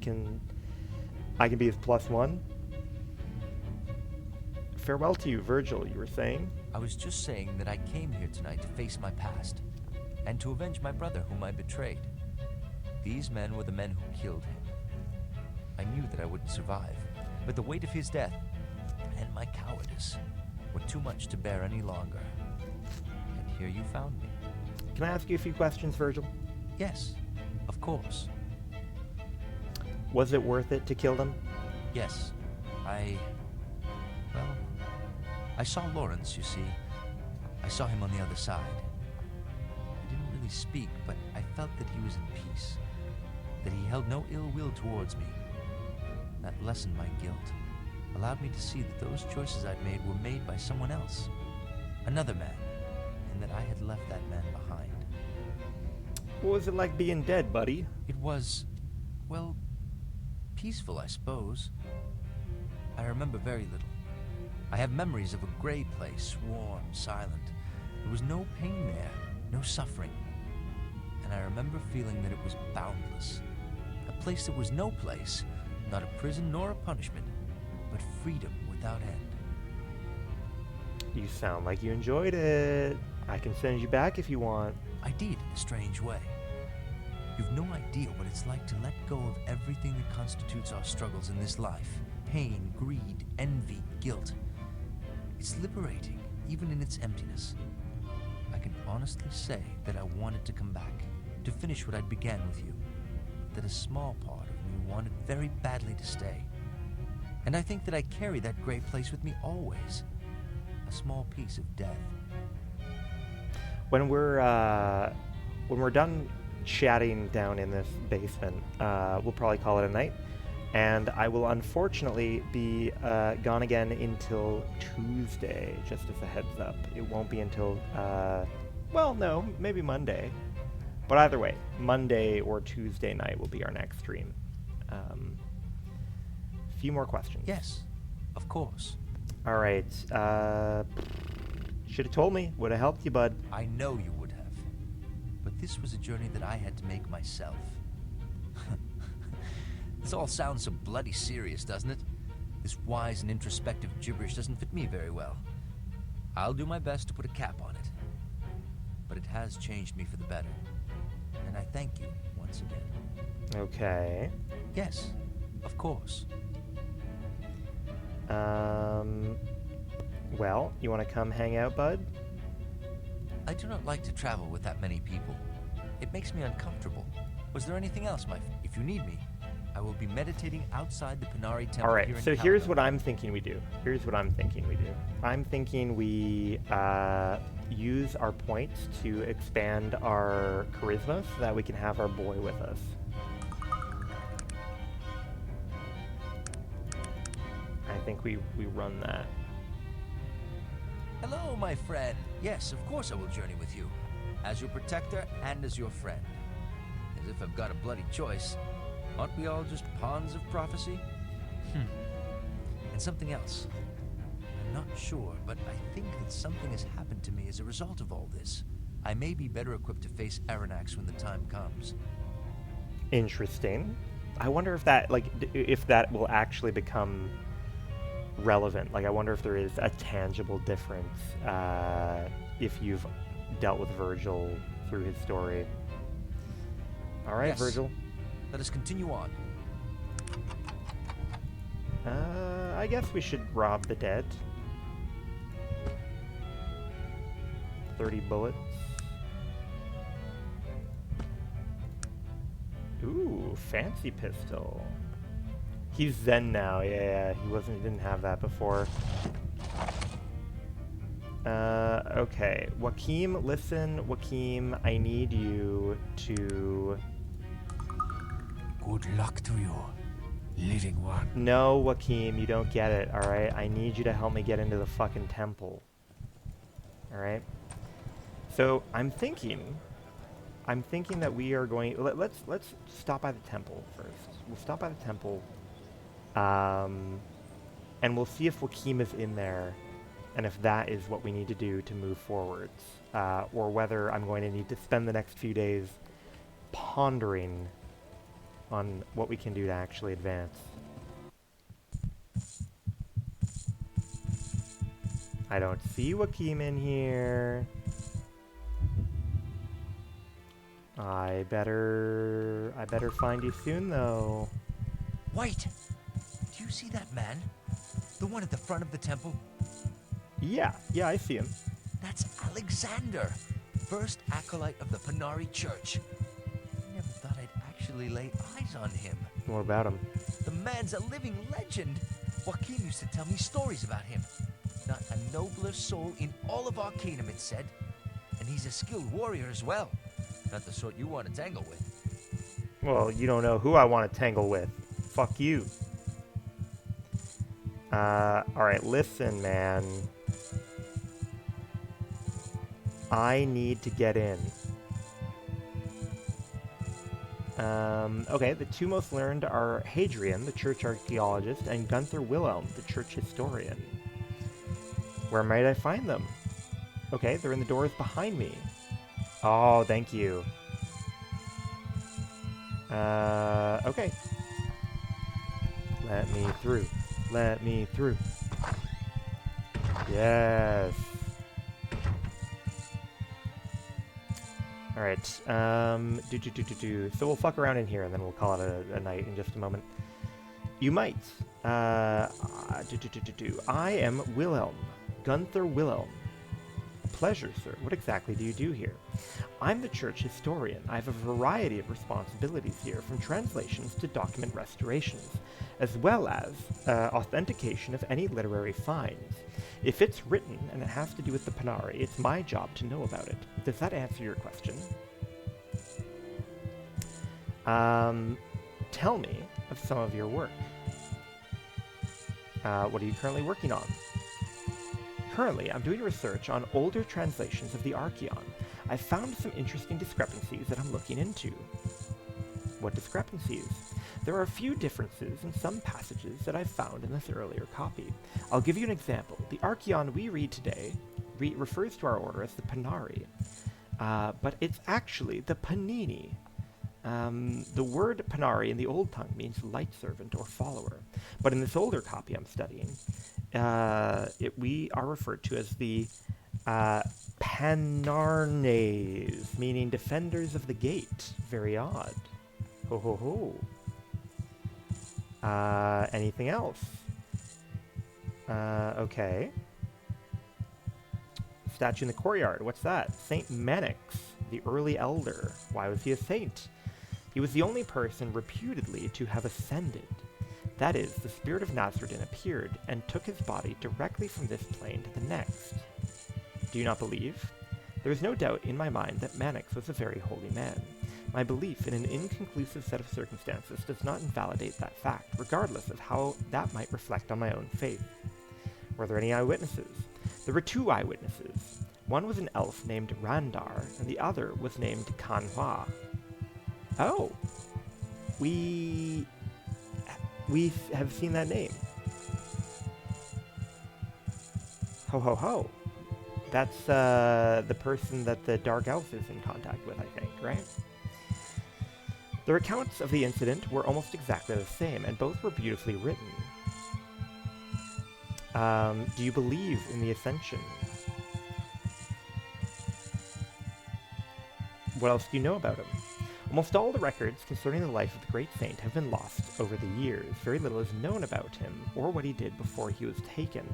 I can be his +1. Farewell to you, Virgil, you were saying? I was just saying that I came here tonight to face my past, and to avenge my brother whom I betrayed. These men were the men who killed him. I knew that I wouldn't survive, but the weight of his death and my cowardice were too much to bear any longer. And here you found me. Can I ask you a few questions, Virgil? Yes, of course. Was it worth it to kill them? Yes, I saw Lawrence, you see. I saw him on the other side. I didn't really speak, but I felt that he was at peace, that he held no ill will towards me. That lessened my guilt, allowed me to see that those choices I'd made were made by someone else, another man, and that I had left that man behind. What was it like being dead, buddy? It was, well, peaceful, I suppose. I remember very little. I have memories of a gray place, warm, silent. There was no pain there, no suffering. And I remember feeling that it was boundless. A place that was no place, not a prison nor a punishment, but freedom without end. You sound like you enjoyed it. I can send you back if you want. I did, in a strange way. You've no idea what it's like to let go of everything that constitutes our struggles in this life. Pain, greed, envy, guilt. It's liberating, even in its emptiness. I can honestly say that I wanted to come back, to finish what I'd began with you. That a small part of me wanted very badly to stay. And I think that I carry that gray place with me always. A small piece of death. When we're done chatting down in this basement, we'll probably call it a night. And I will unfortunately be gone again until Tuesday, just as a heads up. It won't be until, well, no, maybe Monday. But either way, Monday or Tuesday night will be our next stream. Few more questions. Yes, of course. All right. Should have told me. Would have helped you, bud. I know you would have. But this was a journey that I had to make myself. This all sounds so bloody serious, doesn't it? This wise and introspective gibberish doesn't fit me very well. I'll do my best to put a cap on it. But it has changed me for the better. And I thank you once again. Okay. Yes, of course. Well, you want to come hang out, bud? I do not like to travel with that many people. It makes me uncomfortable. Was there anything else, If you need me, I will be meditating outside the Panari Temple. All right, here in so here's Caledon. what I'm thinking we do. I'm thinking we use our points to expand our charisma so that we can have our boy with us. I think we run that. Hello, my friend. Yes, of course I will journey with you. As your protector and as your friend. As if I've got a bloody choice. Aren't we all just pawns of prophecy? And something else. I'm not sure, but I think that something has happened to me as a result of all this. I may be better equipped to face Aranax when the time comes. Interesting. I wonder if that, if that will actually become relevant. Like, I wonder if there is a tangible difference if you've dealt with Virgil through his story. All right, Yes. Virgil. Let us continue on. I guess we should rob the dead. 30 bullets. Ooh, fancy pistol. He's Zen now. Yeah, he didn't have that before. Okay. Joaquim, listen, Joaquim, I need you to... Good luck to you, living one. No, Joaquim, you don't get it, alright? I need you to help me get into the fucking temple. Alright? So, I'm thinking that we are going... Let's stop by the temple first. We'll stop by the temple. And we'll see if Joaquim is in there, and if that is what we need to do to move forwards. Or whether I'm going to need to spend the next few days pondering on what we can do to actually advance. I don't see Joaquim in here. I better find you soon, though. Wait! Do you see that man? The one at the front of the temple? Yeah, I see him. That's Alexander, first acolyte of the Panari Church. I never thought I'd actually lay eyes on him. What about him? The man's a living legend. Joaquin used to tell me stories about him. Not a nobler soul in all of Arcanum, it said. And he's a skilled warrior as well. Not the sort you want to tangle with. Well, you don't know who I want to tangle with. Fuck you. Alright, listen, man. I need to get in. Okay, the two most learned are Hadrian, the church archaeologist, and Gunther Wilhelm, the church historian. Where might I find them? Okay, they're in the doors behind me. Oh, thank you. Okay. Let me through. Let me through. Yes. Alright, So we'll fuck around in here and then we'll call it a night in just a moment. You might. I am Wilhelm. Gunther Wilhelm. A pleasure, sir. What exactly do you do here? I'm the church historian. I have a variety of responsibilities here, from translations to document restorations, as well as authentication of any literary finds. If it's written and it has to do with the Panari, it's my job to know about it. Does that answer your question? Tell me of some of your work. What are you currently working on? Currently, I'm doing research on older translations of the Arcanum. I've found some interesting discrepancies that I'm looking into. What discrepancies? There are a few differences in some passages that I've found in this earlier copy. I'll give you an example. The Archaeon we read today refers to our order as the Panari, but it's actually the Panini. The word Panari in the Old Tongue means light servant or follower, but in this older copy I'm studying, we are referred to as the Panarnes, meaning defenders of the gate. Very odd. Ho ho ho. Anything else? Okay. Statue in the courtyard. What's that? Saint Manix, the early elder. Why was he a saint? He was the only person reputedly to have ascended. That is, the spirit of Nasruddin appeared and took his body directly from this plane to the next. Do you not believe? There is no doubt in my mind that Manix was a very holy man. My belief in an inconclusive set of circumstances does not invalidate that fact, regardless of how that might reflect on my own faith. Were there any eyewitnesses? There were two eyewitnesses. One was an elf named Randar, and the other was named Kanhua. Oh, we have seen that name. Ho ho ho. That's the person that the Dark Elf is in contact with, I think, right? Their accounts of the incident were almost exactly the same, and both were beautifully written. Do you believe in the Ascension? What else do you know about him? Almost all the records concerning the life of the great saint have been lost over the years. Very little is known about him, or what he did before he was taken.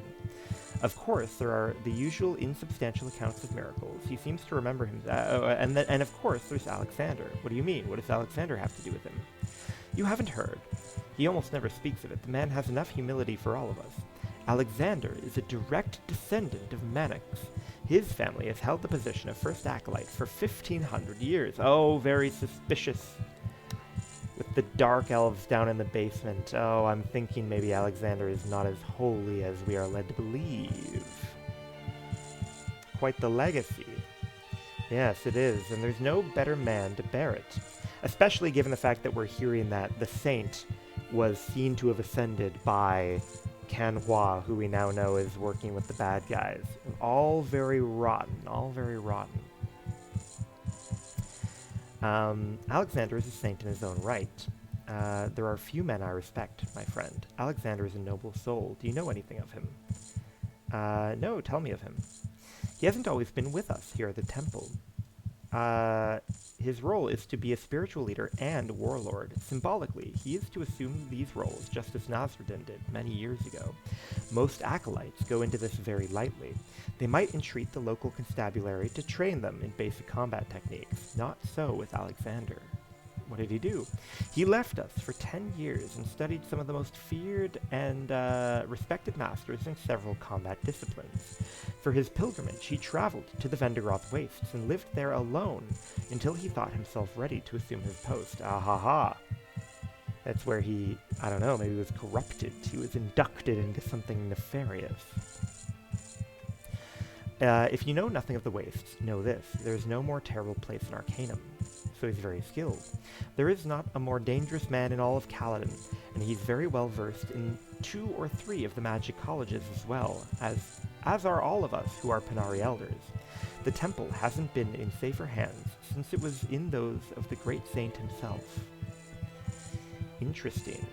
Of course, there are the usual insubstantial accounts of miracles. He seems to remember him, and of course there's Alexander. What do you mean? What does Alexander have to do with him? You haven't heard. He almost never speaks of it. The man has enough humility for all of us. Alexander is a direct descendant of Manix. His family has held the position of first acolyte for 1,500 years. Oh, very suspicious. With the dark elves down in the basement. Oh, I'm thinking maybe Alexander is not as holy as we are led to believe. Quite the legacy. Yes, it is, and there's no better man to bear it. Especially given the fact that we're hearing that the saint was seen to have ascended by Kanhua, who we now know is working with the bad guys. All very rotten. All very rotten. Alexander is a saint in his own right. There are few men I respect, my friend. Alexander is a noble soul. Do you know anything of him? No, tell me of him. He hasn't always been with us here at the temple. His role is to be a spiritual leader and warlord. Symbolically, he is to assume these roles just as Nasruddin did many years ago. Most acolytes go into this very lightly. They might entreat the local constabulary to train them in basic combat techniques. Not so with Alexander. What did he do? He left us for 10 years and studied some of the most feared and respected masters in several combat disciplines. For his pilgrimage, he traveled to the Venderoth Wastes and lived there alone until he thought himself ready to assume his post. Ahaha. That's where he, I don't know, maybe was corrupted. He was inducted into something nefarious. If you know nothing of the Wastes, know this. There is no more terrible place in Arcanum, so he's very skilled. There is not a more dangerous man in all of Kaladin, and he's very well versed in 2 or 3 of the magic colleges as well, as are all of us who are Panari Elders. The temple hasn't been in safer hands since it was in those of the great saint himself. Interesting.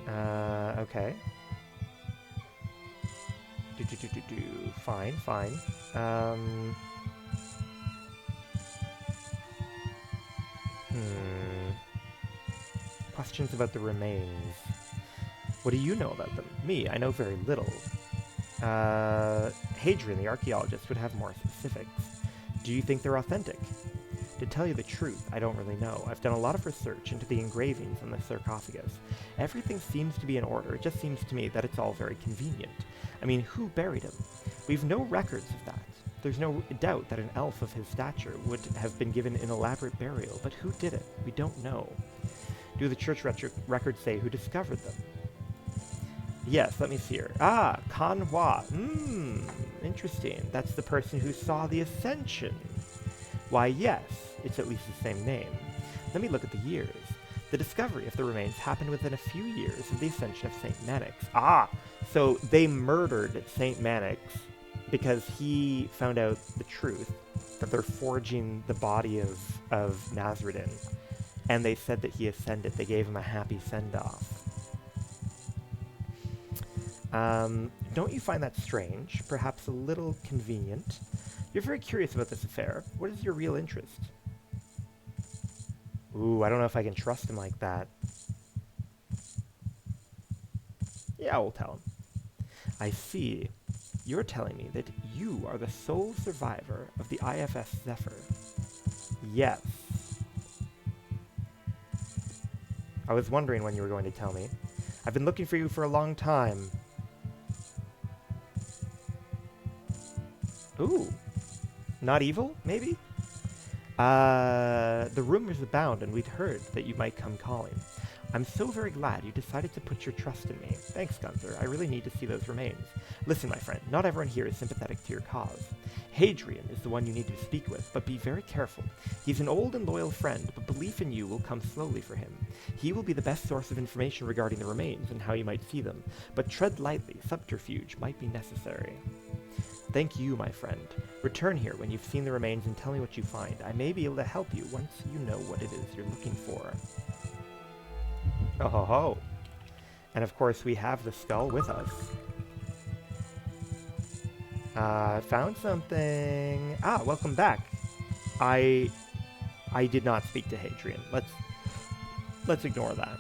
Okay. Fine, fine. Questions about the remains. What do you know about them? Me, I know very little. Hadrian, the archaeologist, would have more specifics. Do you think they're authentic? To tell you the truth, I don't really know. I've done a lot of research into the engravings on the sarcophagus. Everything seems to be in order. It just seems to me that it's all very convenient. I mean, who buried him? We've no records of that. There's no doubt that an elf of his stature would have been given an elaborate burial, but who did it? We don't know. Do the church records say who discovered them? Yes, let me see here. Ah, Kan Hua. Interesting. That's the person who saw the Ascension. Why, yes, it's at least the same name. Let me look at the years. The discovery of the remains happened within a few years of the ascension of Saint Mannix. Ah, so they murdered Saint Mannix because he found out the truth, that they're forging the body of Nasruddin, and they said that he ascended. They gave him a happy send-off. Don't you find that strange? Perhaps a little convenient? You're very curious about this affair. What is your real interest? Ooh, I don't know if I can trust him like that. Yeah, we'll tell him. I see. You're telling me that you are the sole survivor of the IFS Zephyr. Yes. I was wondering when you were going to tell me. I've been looking for you for a long time. Ooh. Not evil, maybe? The rumors abound, and we'd heard that you might come calling. I'm so very glad you decided to put your trust in me. Thanks, Gunther. I really need to see those remains. Listen, my friend, not everyone here is sympathetic to your cause. Hadrian is the one you need to speak with, but be very careful. He's an old and loyal friend, but belief in you will come slowly for him. He will be the best source of information regarding the remains and how you might see them, but tread lightly. Subterfuge might be necessary. Thank you, my friend. Return here when you've seen the remains and tell me what you find. I may be able to help you once you know what it is you're looking for. Oh ho ho. And of course we have the skull with us. Found something. Ah, welcome back. I did not speak to Hadrian. Let's ignore that.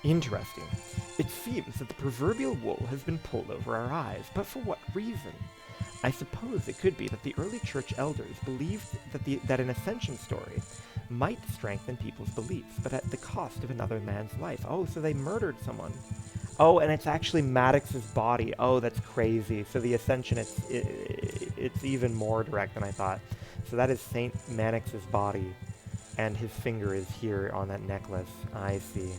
Interesting. It seems that the proverbial wool has been pulled over our eyes, but for what reason? I suppose it could be that the early church elders believed that an ascension story might strengthen people's beliefs, but at the cost of another man's life. Oh, so they murdered someone. Oh, and it's actually Maddox's body. Oh, that's crazy. So the ascension, it's even more direct than I thought. So that is Saint Mannix's body, and his finger is here on that necklace. I see.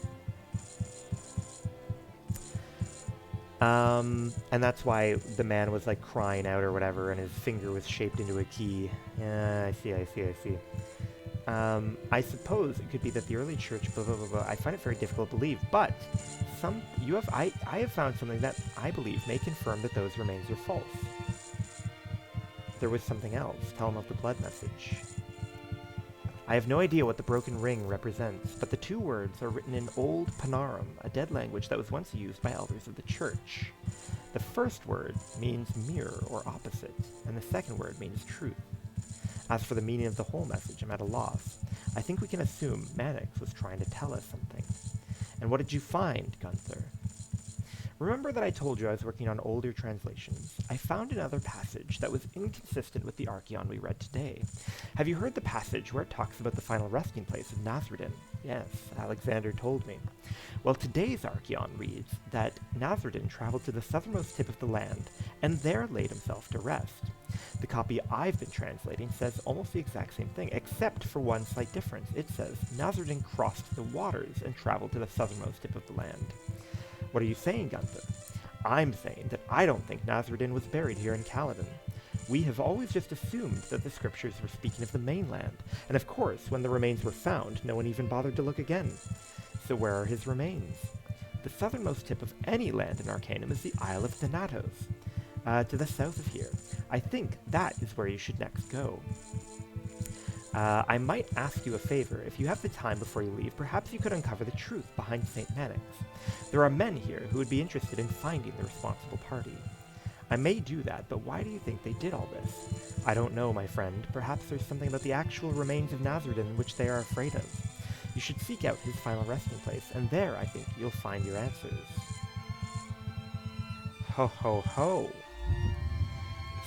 And that's why the man was like crying out or whatever, and his finger was shaped into a key. Yeah, I see. I suppose it could be that the early church, blah, blah, blah, blah. I find it very difficult to believe, but I have found something that I believe may confirm that those remains are false. There was something else. Tell him of the blood message. I have no idea what the broken ring represents, but the 2 words are written in Old Panarum, a dead language that was once used by elders of the church. The first word means mirror or opposite, and the second word means truth. As for the meaning of the whole message, I'm at a loss. I think we can assume Mannix was trying to tell us something. And what did you find, Gunther? Remember that I told you I was working on older translations? I found another passage that was inconsistent with the Archeon we read today. Have you heard the passage where it talks about the final resting place of Nazredin? Yes, Alexander told me. Well, today's Archeon reads that Nazredin traveled to the southernmost tip of the land, and there laid himself to rest. The copy I've been translating says almost the exact same thing, except for one slight difference. It says, Nazredin crossed the waters and traveled to the southernmost tip of the land. What are you saying, Gunther? I'm saying that I don't think Nazredin was buried here in Caledon. We have always just assumed that the scriptures were speaking of the mainland, and of course, when the remains were found, no one even bothered to look again. So where are his remains? The southernmost tip of any land in Arcanum is the Isle of Thanatos, to the south of here. I think that is where you should next go. I might ask you a favor. If you have the time before you leave, perhaps you could uncover the truth behind St. Mannix. There are men here who would be interested in finding the responsible party. I may do that, but why do you think they did all this? I don't know, my friend. Perhaps there's something about the actual remains of Nazredin which they are afraid of. You should seek out his final resting place, and there, I think, you'll find your answers. Ho ho ho!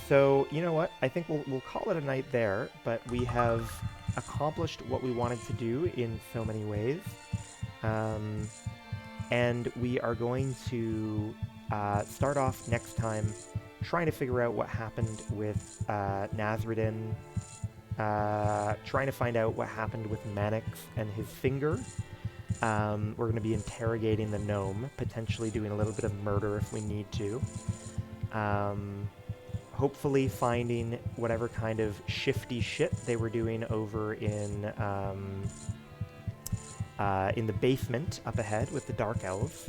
So, you know what? I think we'll call it a night there, but we have accomplished what we wanted to do in so many ways. And we are going to start off next time trying to figure out what happened with Nazredin, trying to find out what happened with Mannix and his finger. We're going to be interrogating the gnome, potentially doing a little bit of murder if we need to. Hopefully finding whatever kind of shifty shit they were doing over in the basement up ahead with the Dark Elves.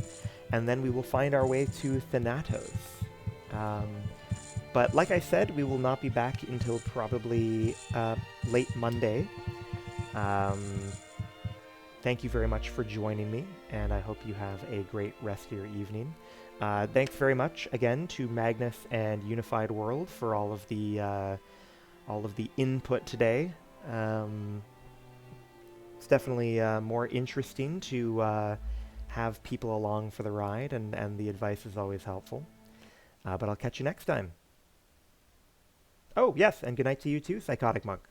And then we will find our way to Thanatos. But like I said, we will not be back until probably late Monday. Thank you very much for joining me, and I hope you have a great rest of your evening. Thanks very much again to Magnus and Unified World for all of the input today. It's definitely more interesting to have people along for the ride, and the advice is always helpful. But I'll catch you next time. Oh, yes, and good night to you too, Psychotic Monk.